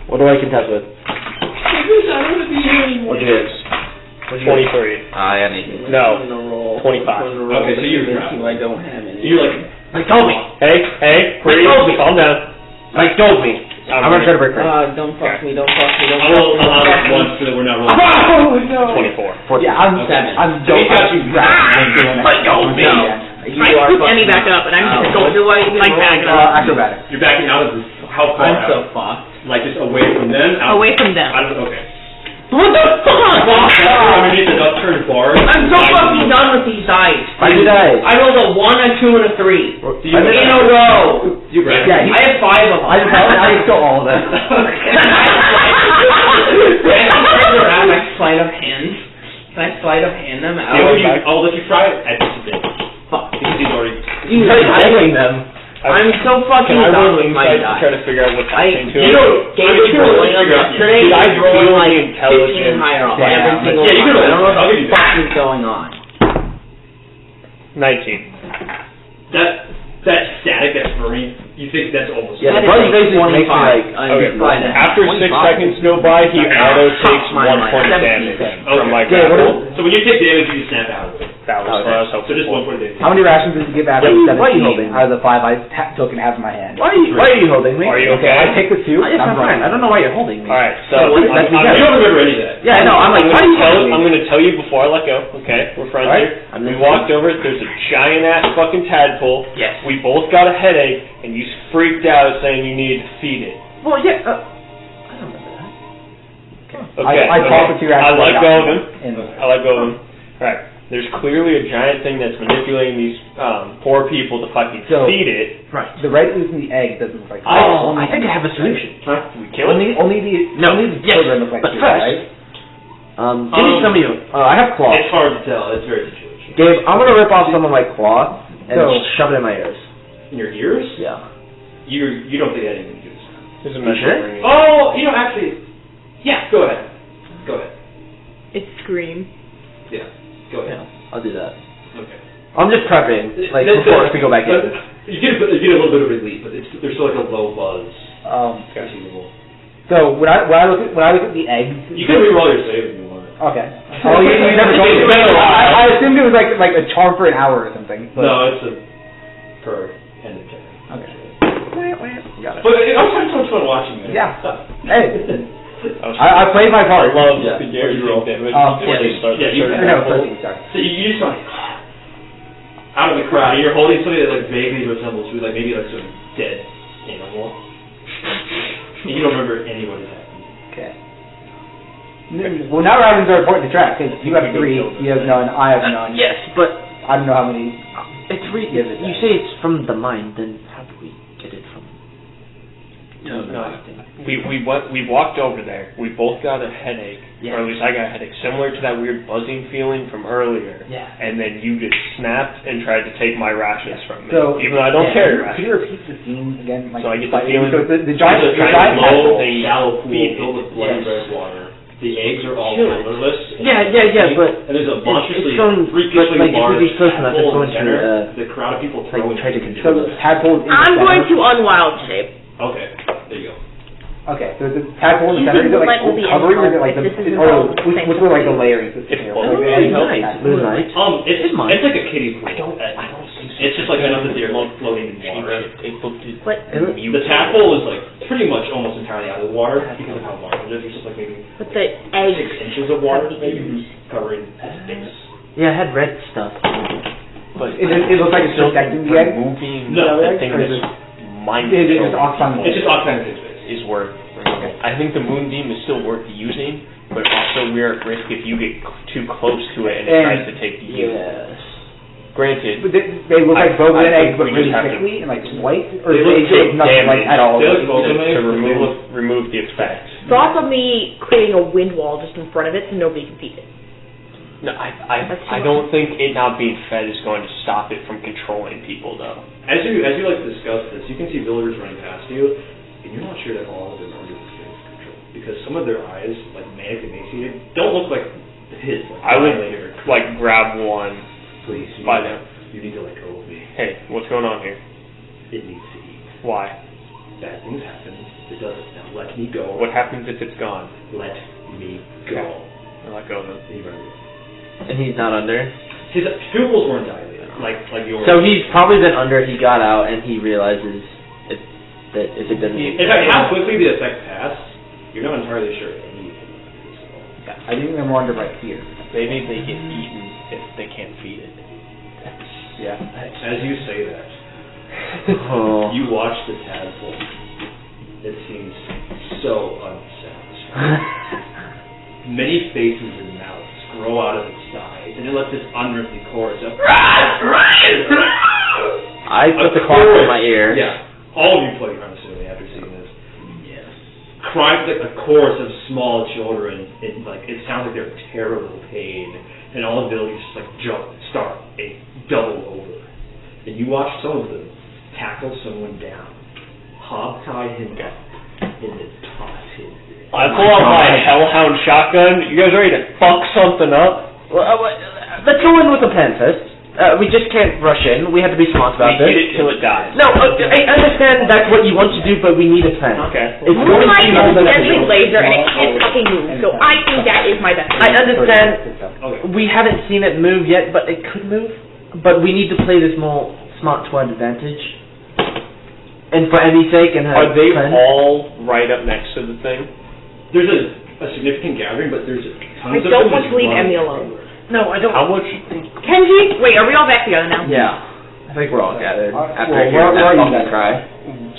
Speaker 2: What do I contest with?
Speaker 8: I don't want to be here anymore.
Speaker 2: What'd you get?
Speaker 4: 23.
Speaker 2: I need
Speaker 4: No.
Speaker 7: Roll.
Speaker 4: 25.
Speaker 3: Okay, so you're
Speaker 7: Convince you I don't have any.
Speaker 3: You like
Speaker 2: Like, told me.
Speaker 4: Hey, breathe.
Speaker 2: told me.
Speaker 4: Calm down.
Speaker 2: Like, told me. I'm gonna try to break free.
Speaker 7: Don't fuck me, don't fuck me, don't
Speaker 3: I
Speaker 7: fuck
Speaker 3: will
Speaker 7: me.
Speaker 3: allow
Speaker 7: Don't
Speaker 3: it
Speaker 7: fuck me.
Speaker 3: once so that we're not rolling.
Speaker 5: Oh, no.
Speaker 4: 24.
Speaker 2: 14.
Speaker 5: Yeah, I'm
Speaker 3: Okay.
Speaker 5: I'm
Speaker 3: So he got you
Speaker 2: Like, told me.
Speaker 7: You
Speaker 10: I
Speaker 7: are
Speaker 10: put
Speaker 7: fucking
Speaker 10: Emmy back up, and I'm just
Speaker 7: out.
Speaker 10: going
Speaker 7: What do I even
Speaker 10: like
Speaker 7: roll?
Speaker 10: back up.
Speaker 5: Acrobatic.
Speaker 3: You're backing out of this. How far
Speaker 7: I'm
Speaker 3: out?
Speaker 7: so fucked.
Speaker 3: Like just away from them? Out?
Speaker 10: Away from them.
Speaker 3: Out of, okay.
Speaker 10: What the fuck?
Speaker 3: Underneath the upturned bars.
Speaker 7: I'm so fucking done with these dice.
Speaker 2: Why'd you die?
Speaker 7: I rolled a 1, a 2, and a 3.
Speaker 3: You
Speaker 7: In a row.
Speaker 3: You grab
Speaker 5: Yeah,
Speaker 3: it.
Speaker 5: he-
Speaker 7: I have 5 of them.
Speaker 5: I stole all of them.
Speaker 7: I sleight of hand. Can I sleight of hand them out?
Speaker 3: I'll let you try it at disadvantage.
Speaker 7: Fuck.
Speaker 3: Because he's already.
Speaker 7: Dude,
Speaker 2: Holding them.
Speaker 7: I'm so fucking
Speaker 4: Can I
Speaker 7: done
Speaker 4: roll
Speaker 7: with my
Speaker 4: insight to try
Speaker 7: dice.
Speaker 4: to figure out what's
Speaker 7: I,
Speaker 4: happening to
Speaker 7: you
Speaker 4: him?
Speaker 7: know, David rolling on yesterday,
Speaker 4: Did I
Speaker 7: he's rolling
Speaker 4: feel
Speaker 7: like
Speaker 4: the
Speaker 7: 15
Speaker 4: intelligence?
Speaker 7: higher on
Speaker 5: Yeah,
Speaker 7: every single
Speaker 3: yeah, you can
Speaker 7: one. I
Speaker 3: roll.
Speaker 7: don't know
Speaker 3: I'll
Speaker 7: what
Speaker 3: give you
Speaker 7: the
Speaker 3: that.
Speaker 7: fuck is going on.
Speaker 4: 19.
Speaker 3: That static, that furry, you think that's almost.
Speaker 2: Yeah, the
Speaker 7: That is
Speaker 2: buzz
Speaker 7: like
Speaker 2: basically makes me
Speaker 7: 25.
Speaker 2: like.
Speaker 4: Okay,
Speaker 7: By that.
Speaker 4: after 6 seconds go by, he auto takes 1 point of damage from my
Speaker 3: Okay.
Speaker 4: grapple.
Speaker 3: So when you take damage, you just snap out of it.
Speaker 4: That was what I was
Speaker 3: So
Speaker 4: hoping
Speaker 3: just
Speaker 4: for.
Speaker 3: 1 point of damage.
Speaker 5: How many rations did you give after
Speaker 2: Why are you
Speaker 5: 17
Speaker 2: holding?
Speaker 5: out of the 5 I took and have in my hand?
Speaker 2: Why are you holding me?
Speaker 4: Are you
Speaker 5: Okay, I take the 2.
Speaker 2: Yes, I'm fine. I don't know why you're holding me.
Speaker 4: Alright, so
Speaker 2: What is
Speaker 4: I'm,
Speaker 2: that?
Speaker 3: You don't remember any of that.
Speaker 2: Yeah, I know. I'm like, why are you holding me?
Speaker 4: I'm gonna tell you before I let go, okay? We're friends
Speaker 2: Alright,
Speaker 4: here.
Speaker 2: I'm
Speaker 4: We
Speaker 2: listening.
Speaker 4: walked over, there's a giant ass fucking tadpole.
Speaker 2: Yes.
Speaker 4: We both got a headache, and you freaked out saying you needed to feed it.
Speaker 2: Well, yeah. I don't remember that.
Speaker 4: Okay.
Speaker 5: I called the 2
Speaker 4: I
Speaker 5: rations.
Speaker 4: let go of him.
Speaker 5: And
Speaker 4: I let go of him. Alright. There's clearly a giant thing that's manipulating these poor people to fucking
Speaker 5: So-
Speaker 4: feed it.
Speaker 2: Right.
Speaker 5: the red ooze in the egg doesn't look like
Speaker 2: Oh, I think I have a solution.
Speaker 4: We kill it?
Speaker 5: Only the
Speaker 2: No,
Speaker 5: only the
Speaker 2: yes,
Speaker 5: children look like
Speaker 2: but
Speaker 5: food,
Speaker 2: first-
Speaker 5: right?
Speaker 2: Give me some of you. I have cloth.
Speaker 6: It's hard to tell. It's very situational.
Speaker 2: Gabe, I'm gonna rip off some of my cloth and shove it in my ears.
Speaker 6: In your ears?
Speaker 2: Yeah.
Speaker 6: You don't think anything to do this?
Speaker 4: There's a
Speaker 2: You
Speaker 4: message
Speaker 2: sure?
Speaker 4: ringing.
Speaker 6: Oh, actually, yeah. Go ahead. Go ahead.
Speaker 10: It's Scream.
Speaker 6: Yeah. Go ahead.
Speaker 2: Yeah, I'll do that.
Speaker 6: Okay.
Speaker 2: I'm just prepping, before we go back in.
Speaker 6: You get a little bit of relief, but there's still like a low buzz. Achievable.
Speaker 5: So when I look at the eggs,
Speaker 6: You can reroll your save if you want.
Speaker 5: okay. Oh, you never told me. I assumed it was like a charm for an hour or something. But
Speaker 6: No, it's a per end of turn.
Speaker 5: Okay.
Speaker 2: Got it.
Speaker 6: But I was having so much fun watching you.
Speaker 5: Yeah. Hey,
Speaker 4: I
Speaker 5: I played my part.
Speaker 4: love
Speaker 2: Yeah.
Speaker 4: the guaranteed damage.
Speaker 6: Yeah,
Speaker 4: Just start the
Speaker 6: you
Speaker 4: turn.
Speaker 6: can
Speaker 5: No, 13, sorry.
Speaker 6: So you just like out of the crowd, and you're holding something that like vaguely resembles to like maybe like some dead animal, and you don't remember anybody's happened.
Speaker 5: Okay. Well, now we're having to report the track because you have 3, he has none, I have none.
Speaker 2: Yes, but
Speaker 5: I don't know how many.
Speaker 2: it's
Speaker 5: Give it
Speaker 2: you
Speaker 5: that.
Speaker 2: say it's from the mind, then how do we get it from?
Speaker 4: No. We walked over there. We both got a headache,
Speaker 2: Yeah.
Speaker 4: or at least I got a headache, similar to that weird buzzing feeling from earlier.
Speaker 2: Yeah.
Speaker 4: And then you just snapped and tried to take my rations from me,
Speaker 5: So,
Speaker 4: even though I don't carry rations.
Speaker 5: Could you repeat the scene again? Like,
Speaker 4: So I get the
Speaker 5: slightly?
Speaker 4: feeling-
Speaker 5: So the giant,
Speaker 6: It's
Speaker 5: the
Speaker 6: a
Speaker 5: giant
Speaker 6: low,
Speaker 4: thing
Speaker 6: shallow pool
Speaker 4: feed
Speaker 6: filled with blood
Speaker 2: Yes.
Speaker 6: red water. The eggs are all
Speaker 2: Sure.
Speaker 6: colorless.
Speaker 2: Yeah, but
Speaker 6: And there's a monstrously,
Speaker 2: it's going-
Speaker 6: freakishly
Speaker 2: but, like, if we
Speaker 6: large
Speaker 2: be close enough, it's
Speaker 6: tadpole in
Speaker 2: going
Speaker 6: the
Speaker 2: to,
Speaker 6: center. The crowd of people throwing
Speaker 2: try to
Speaker 6: things.
Speaker 2: control
Speaker 5: So the tadpole is in the
Speaker 10: I'm
Speaker 5: center.
Speaker 10: going to unwild shape.
Speaker 6: Okay, there you go.
Speaker 5: Okay, so the tadpole in the
Speaker 10: You
Speaker 5: center, is
Speaker 10: can
Speaker 5: it like
Speaker 10: let me
Speaker 5: covering or is it
Speaker 10: involved
Speaker 5: like the,
Speaker 10: if this is
Speaker 5: or
Speaker 10: involved,
Speaker 5: which
Speaker 10: same
Speaker 5: were like the
Speaker 10: thing.
Speaker 5: layers?
Speaker 4: It's
Speaker 5: You know,
Speaker 4: both.
Speaker 5: like the eggs?
Speaker 2: Moonlight.
Speaker 6: It's
Speaker 2: mine.
Speaker 6: like a kiddie pool.
Speaker 4: I don't think so.
Speaker 6: It's just like another deer floating in water.
Speaker 10: But
Speaker 6: The tadpole is like pretty much almost entirely out of the water because of how large it is. It's just like maybe
Speaker 10: but the
Speaker 6: 6
Speaker 10: eggs
Speaker 6: inches of water,
Speaker 10: have the
Speaker 6: maybe
Speaker 10: ooze.
Speaker 6: covering its base.
Speaker 2: Yeah, I had red stuff.
Speaker 4: But
Speaker 5: It looks like it's
Speaker 4: still
Speaker 5: protecting the egg?
Speaker 4: removing
Speaker 6: No,
Speaker 4: the thing
Speaker 5: or is
Speaker 4: that's
Speaker 5: it-
Speaker 4: mind
Speaker 5: It's just
Speaker 4: controlling
Speaker 5: oxide.
Speaker 6: It's just oxide in its base.
Speaker 4: is worth removing. I think the moonbeam is still worth using, but also we're at risk if you get too close to it and it
Speaker 5: And-
Speaker 4: tries to take you.
Speaker 2: Yes.
Speaker 4: Granted,
Speaker 5: But they look
Speaker 4: I-
Speaker 5: like both
Speaker 4: I
Speaker 5: eggs,
Speaker 4: think
Speaker 5: but
Speaker 4: we
Speaker 5: really
Speaker 4: just have to-
Speaker 5: thickly and like white, or
Speaker 6: They
Speaker 5: they
Speaker 6: look
Speaker 5: take nothing like at all.
Speaker 6: They look
Speaker 4: to,
Speaker 6: both of
Speaker 4: to
Speaker 6: them.
Speaker 4: remove the effect.
Speaker 10: thoughts of me creating a wind wall just in front of it so nobody can feed it.
Speaker 4: No,
Speaker 10: That's too
Speaker 4: I don't think it not being fed is going to stop it from controlling people, though.
Speaker 6: As you like to discuss this, you can see villagers running past you, and you're not sure that all of them are under the same control because some of their eyes, like manic emaciated, don't look like his. Like,
Speaker 4: I would
Speaker 6: dilated or-
Speaker 4: like grab one
Speaker 6: please.
Speaker 4: by them.
Speaker 6: You need to let go of me.
Speaker 4: Hey, what's going on here?
Speaker 6: It needs to eat.
Speaker 4: Why?
Speaker 6: Bad things happen. It doesn't. Now let me go.
Speaker 4: What happens if it's gone?
Speaker 6: Let me go.
Speaker 4: I let go of them.
Speaker 6: And he runs away.
Speaker 2: And he's not under?
Speaker 6: His pupils weren't dilated, like yours.
Speaker 2: So he's probably been under, he got out, and he realizes that if it doesn't...
Speaker 6: In fact, how quickly the effect passed, you're not entirely sure anything about this at all.
Speaker 5: I think they're more under by fear.
Speaker 4: Maybe they get eaten if they can't feed it.
Speaker 5: Yeah.
Speaker 6: As you say that,
Speaker 2: Oh.
Speaker 6: you watch the tadpole. It seems so unsatisfied. Many faces and mouths grow out of its sides, and it lets this unearthly chorus of
Speaker 2: I put the cloth in my ear.
Speaker 6: Yeah, all of you play, I'm assuming, after seeing this.
Speaker 2: Yes.
Speaker 6: Cries like a chorus of small children. It sounds like they're in terrible pain, and all the villagers just like start a double over. And you watch some of them tackle someone down, hog-tie him up, and then toss him.
Speaker 4: I pull out my hellhound shotgun. You guys ready to fuck something up?
Speaker 2: Well, let's go in with a pen first. We just can't rush in. We have to be smart about
Speaker 4: We
Speaker 2: this.
Speaker 4: hit it till it dies.
Speaker 2: No, I understand that's what you want to do, but we need a plan.
Speaker 4: Okay.
Speaker 2: It's going to
Speaker 10: Moonlight
Speaker 2: be
Speaker 10: is
Speaker 2: more
Speaker 10: a deadly
Speaker 2: beneficial.
Speaker 10: laser and it can't fucking move, so I think that is my best.
Speaker 2: I understand.
Speaker 6: Okay.
Speaker 2: We haven't seen it move yet, but it could move. But we need to play this more smart to our advantage. And for Emmy's sake and her
Speaker 4: Are they
Speaker 2: friend.
Speaker 4: all right up next to the thing?
Speaker 6: There's a significant gathering, but there's tons
Speaker 10: I
Speaker 6: of
Speaker 10: don't
Speaker 6: them
Speaker 10: want
Speaker 6: just
Speaker 10: to leave
Speaker 6: running
Speaker 10: Emmy alone.
Speaker 6: everywhere.
Speaker 2: No, I don't.
Speaker 4: How much?
Speaker 10: Kenji? Wait, are we all back together now?
Speaker 2: Yeah. I think we're all gathered after
Speaker 5: well,
Speaker 2: hearing
Speaker 5: where are
Speaker 2: that
Speaker 5: you
Speaker 2: fucking
Speaker 5: guys?
Speaker 2: cry.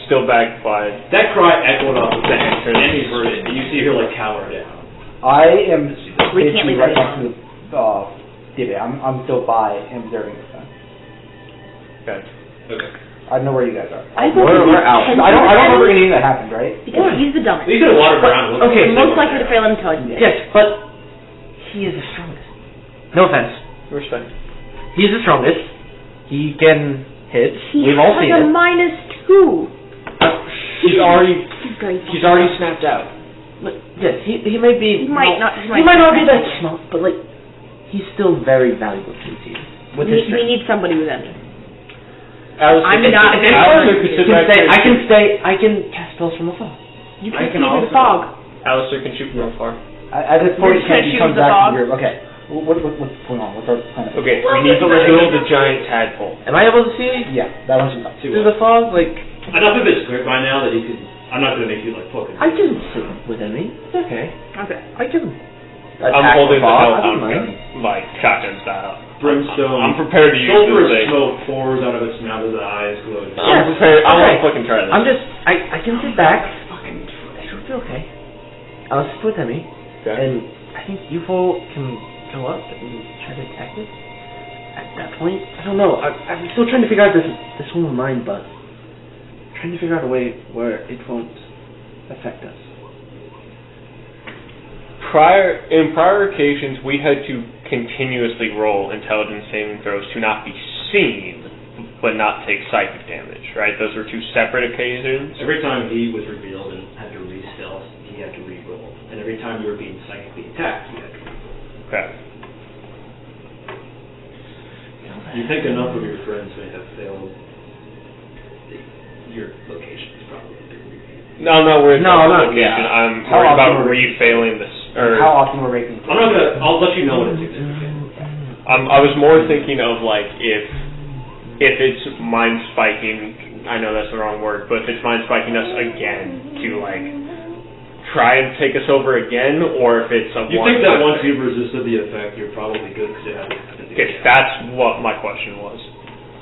Speaker 4: Still back by.
Speaker 6: That cry echoed off the bench, and Emmy heard it, and you see her like cower down.
Speaker 5: I am
Speaker 10: We can't
Speaker 5: basically
Speaker 10: leave
Speaker 5: right
Speaker 10: it
Speaker 5: next to the I'm still by and observing this time.
Speaker 4: Okay.
Speaker 6: Okay.
Speaker 5: I don't know where you guys are.
Speaker 10: I think
Speaker 2: We're out.
Speaker 10: Kenji
Speaker 5: I don't remember
Speaker 10: and
Speaker 5: anything that happened, right?
Speaker 10: because he's the dumbest.
Speaker 6: You could have watered around.
Speaker 2: Okay,
Speaker 10: I'm most likely to fail intelligence.
Speaker 2: Yes, but he is the strongest. No offense.
Speaker 4: Respect.
Speaker 2: He's the strongest. He can hit. We've all seen
Speaker 10: He has
Speaker 2: it.
Speaker 10: a -2.
Speaker 2: He's already
Speaker 10: He's
Speaker 2: snapped out. But yes, he may be.
Speaker 10: He might not.
Speaker 2: He might not be that smart, but like, he's still very valuable to the team. With his
Speaker 10: We
Speaker 2: strength.
Speaker 10: need somebody with energy.
Speaker 4: Alistair,
Speaker 10: I'm not-
Speaker 4: Alistair can sit back there.
Speaker 2: I can cast spells from afar.
Speaker 10: You
Speaker 5: I
Speaker 10: can
Speaker 5: can
Speaker 10: see through the
Speaker 5: also-
Speaker 10: fog.
Speaker 4: Alistair can shoot from afar.
Speaker 5: At this point,
Speaker 10: You're just gonna
Speaker 5: he
Speaker 10: shoot
Speaker 5: comes
Speaker 10: the
Speaker 5: back
Speaker 10: fog?
Speaker 5: to the group. Okay. What's going on? What's our plan?
Speaker 4: Okay, we need to kill the giant tadpole.
Speaker 2: Am I able to see
Speaker 5: Yeah, that one's enough.
Speaker 2: through the fog? Like,
Speaker 6: Enough of it's clear by now that he could. I'm not going to make you like fucking.
Speaker 2: I can sit within me. It's okay.
Speaker 10: Okay.
Speaker 2: I can.
Speaker 4: I'm
Speaker 2: attack
Speaker 4: holding the
Speaker 2: fog. I
Speaker 4: hellhound
Speaker 2: don't mind.
Speaker 4: gun, like shotgun style.
Speaker 6: Brimstone.
Speaker 4: I'm prepared to use
Speaker 6: Sulfurous
Speaker 4: this thing.
Speaker 6: smoke pours out of its mouth as the eyes glow.
Speaker 4: I'm prepared. I want
Speaker 2: okay.
Speaker 4: to fucking try this.
Speaker 2: I'm just. I can sit back. It'll be okay. I'll sit with Emmy,
Speaker 4: Okay.
Speaker 2: and I think you four can go up and try to attack it. At that point, I don't know. I'm still trying to figure out this whole mind buzz. Trying to figure out a way where it won't affect us.
Speaker 4: In prior occasions, we had to continuously roll intelligence saving throws to not be seen, but not take psychic damage. Right? Those were two separate occasions.
Speaker 9: Every time he was revealed and had to re-stealth, he had to re-roll. And every time you were being psychically attacked, you had to re-roll.
Speaker 4: Okay.
Speaker 9: You think enough of your friends may have failed. Your location is probably been revealed.
Speaker 4: No, I'm not worried
Speaker 2: No,
Speaker 4: about the
Speaker 2: not-
Speaker 4: location.
Speaker 2: yeah.
Speaker 4: I'm
Speaker 5: How
Speaker 4: worried
Speaker 5: often
Speaker 4: about
Speaker 5: were-
Speaker 4: refailing this.
Speaker 5: How often we're raking?
Speaker 9: I'm not gonna. I'll let you know when it's significant.
Speaker 4: I was more thinking of like if it's mind spiking. I know that's the wrong word, but if it's mind spiking us again to like try and take us over again, or if it's a
Speaker 9: You
Speaker 4: one.
Speaker 9: think that once you've resisted the effect, you're probably good because it hasn't happened
Speaker 4: Okay,
Speaker 9: again.
Speaker 4: that's what my question was.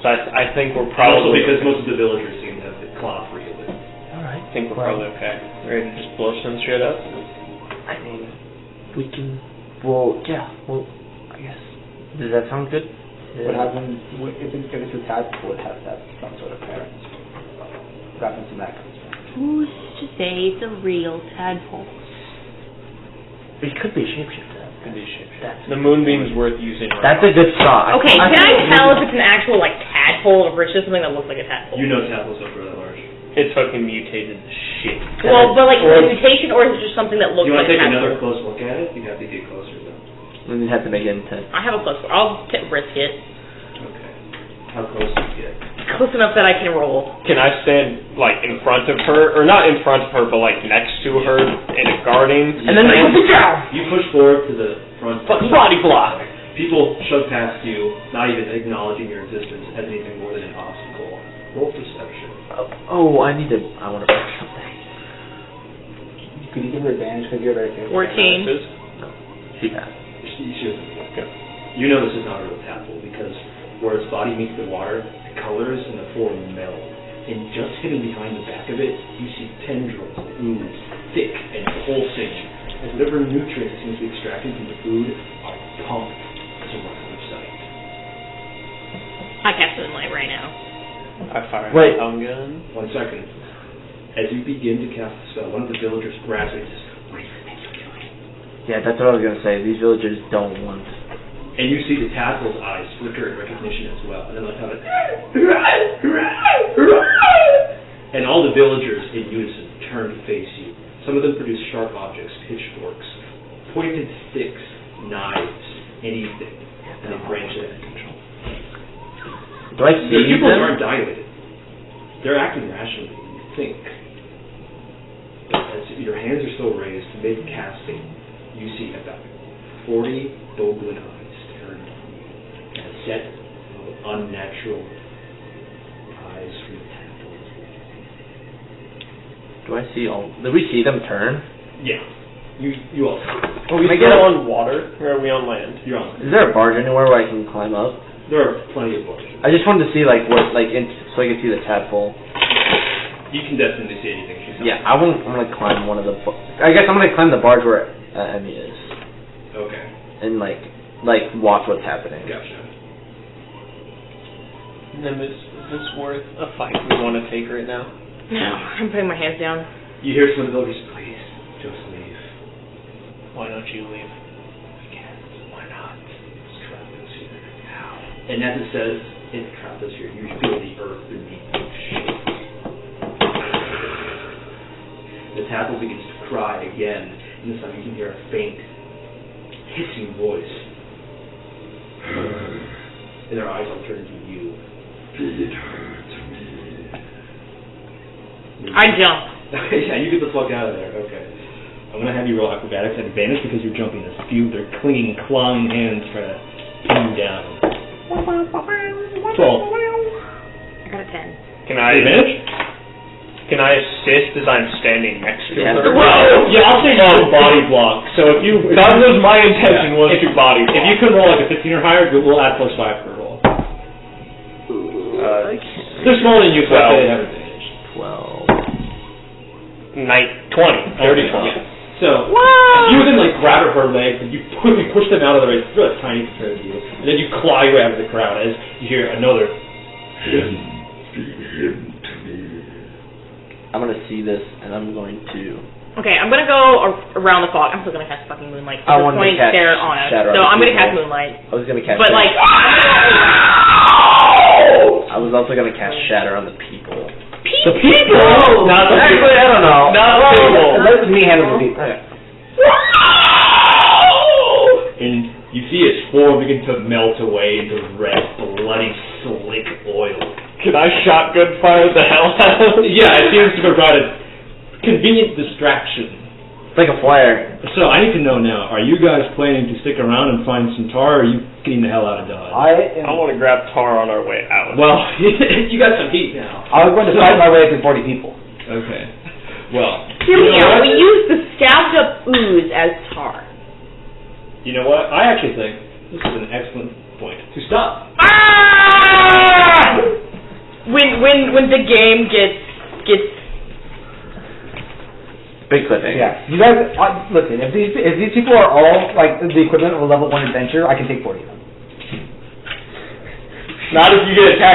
Speaker 4: So I think we're
Speaker 9: Also
Speaker 4: probably
Speaker 9: because most of the villagers seem to have the claw free of it.
Speaker 2: Alright.
Speaker 4: I think we're probably okay. Ready to just blow some shit up?
Speaker 2: I mean, we can. Well, yeah. Well, I guess. Does that sound good?
Speaker 5: What happens if it's a tadpole? It has to have some sort of parents. What happens when that comes from?
Speaker 10: Who's to say it's a real tadpole?
Speaker 2: It could be a shapeshifter.
Speaker 4: The moonbeam's worth using. Right
Speaker 2: That's
Speaker 4: now.
Speaker 2: a good thought.
Speaker 1: Okay, can
Speaker 2: think
Speaker 1: I tell if it's an actual like tadpole or if it's just something that looks like a tadpole?
Speaker 9: You know tadpoles don't grow that large.
Speaker 4: It's fucking mutated the shit.
Speaker 1: Well, but like is it a mutation or is it just something that looks
Speaker 9: You want
Speaker 1: like
Speaker 9: to
Speaker 1: a
Speaker 9: take another
Speaker 1: tadpole?
Speaker 9: close look at it? You have to get closer though.
Speaker 2: We have to make it intense.
Speaker 1: I have a close. I'll risk it
Speaker 9: Okay. How close do you get?
Speaker 1: close enough that I can roll.
Speaker 4: Can I stand like in front of her, or not in front of her, but like next to her in a guarding?
Speaker 2: And then they put it down!
Speaker 9: You push forward to the front.
Speaker 4: Fucking body block.
Speaker 9: People shove past you, not even acknowledging your existence as anything more than an obstacle. Roll perception.
Speaker 2: I want to break something.
Speaker 5: Could you give her advantage because you're very good?
Speaker 1: 14.
Speaker 2: She passed.
Speaker 9: She doesn't look good. You know this is not a real tadpole because where its body meets the water, the colors and the form meld. And just hidden behind the back of it, you see tendrils that ooze, thick and pulsing, as whatever nutrients seems to be extracted from the food are pumped to line of sight.
Speaker 1: I cast Moonlight right now.
Speaker 4: I fire
Speaker 2: Wait.
Speaker 4: my own gun.
Speaker 9: 1 second. As you begin to cast the spell, one of the villagers grabs it and says, "What do you think you're doing?"
Speaker 2: Yeah, that's what I was going to say. These villagers don't want.
Speaker 9: And you see the tadpole's eyes flicker in recognition as well. And then like how it... And all the villagers in unison turn to face you. Some of them produce sharp objects, pitchforks, pointed sticks, knives, anything. And they branch it.
Speaker 2: Do I
Speaker 9: Their
Speaker 2: see
Speaker 9: pupils
Speaker 2: them?
Speaker 9: aren't dilated. They're acting rationally. You think. But as your hands are still raised to make casting, you see about 40 Doglin eyes turned on you. And a set of unnatural eyes from the tadpoles.
Speaker 2: Do I see all? Did we see them turn?
Speaker 9: Yeah. You all see.
Speaker 4: Are we
Speaker 2: Can I
Speaker 4: still
Speaker 2: get
Speaker 4: on water, or are we on land?
Speaker 9: You're on.
Speaker 2: Is there a barge anywhere where I can climb up?
Speaker 9: There are plenty of barges.
Speaker 2: I just wanted to see so I could see the tadpole.
Speaker 9: You can definitely see anything she's on.
Speaker 2: Yeah, I'm gonna climb one of the. I guess I'm gonna climb the barge where Emmy is,
Speaker 9: Okay.
Speaker 2: and like watch what's happening.
Speaker 9: Gotcha.
Speaker 4: Nimbus, is this worth a fight we want to take right now?
Speaker 1: No, I'm putting my hands down.
Speaker 9: You hear some of the villagers, please, just leave.
Speaker 4: Why don't you leave?
Speaker 9: I can't. And as it says in the troposphere, you feel the earth beneath you shake. The tassel begins to cry again, and this time you can hear a faint, hissing voice. And their eyes all turn to you.
Speaker 6: It hurts me.
Speaker 1: I jump.
Speaker 9: Yeah, you get the fuck out of there. Okay. I'm gonna have you roll acrobatics at advantage because you're jumping as few. Their clinging, clawing hands try to pin you down. 12.
Speaker 1: I got a 10.
Speaker 4: Can I
Speaker 9: Advantage?
Speaker 4: Can I assist as I'm standing next to
Speaker 2: Yeah.
Speaker 4: her?
Speaker 9: Yeah, I'll say no body block. So if you...
Speaker 4: That was my intention, was to body block.
Speaker 9: If you could roll like a 15 or higher, we'll add +5 per roll. They're smaller than you, so they have advantage.
Speaker 2: 12.
Speaker 4: 20. Dirty 20.
Speaker 9: So, you then like grab her legs and you quickly push them out of the way. It's really tiny compared to you. And then you claw your way out of the crowd as you hear another...
Speaker 6: Him to me.
Speaker 2: I'm gonna see this, and I'm going to...
Speaker 1: Okay, I'm gonna go around the fog. I'm still gonna cast fucking Moonlight.
Speaker 2: I wanted to
Speaker 1: Point
Speaker 2: catch
Speaker 1: stare on us.
Speaker 2: Shadow
Speaker 1: So
Speaker 2: on
Speaker 1: I'm gonna
Speaker 2: people.
Speaker 1: cast Moonlight.
Speaker 2: I was gonna catch...
Speaker 1: But like,
Speaker 2: I was also gonna cast Shatter on the people.
Speaker 9: The people!
Speaker 2: Not the people. Actually, I don't know.
Speaker 4: Not the people.
Speaker 5: Let me handle the people.
Speaker 2: Okay.
Speaker 9: And you see its form begin to melt away into red, bloody, slick oil.
Speaker 4: Can I shotgun fire the hell out of it?
Speaker 9: Yeah, it seems to provide a convenient distraction.
Speaker 2: It's like a flare.
Speaker 9: So I need to know now, are you guys planning to stick around and find some tar, or are you getting the hell out of Dodge?
Speaker 4: I want to grab tar on our way out.
Speaker 9: Well, you got some heat now.
Speaker 5: I was going to fight my way through 40 people.
Speaker 9: Okay. Well,
Speaker 10: Hear me
Speaker 9: you know
Speaker 10: out.
Speaker 9: what?
Speaker 10: We use the stabbed up ooze as tar.
Speaker 9: You know what? I actually think this is an excellent point to stop.
Speaker 10: When the game gets
Speaker 2: Big cliffhanger.
Speaker 5: Yeah. You guys, listen, if these people are all like the equivalent of a level 1 adventure, I can take 40 of them.
Speaker 4: Not if you get attacked.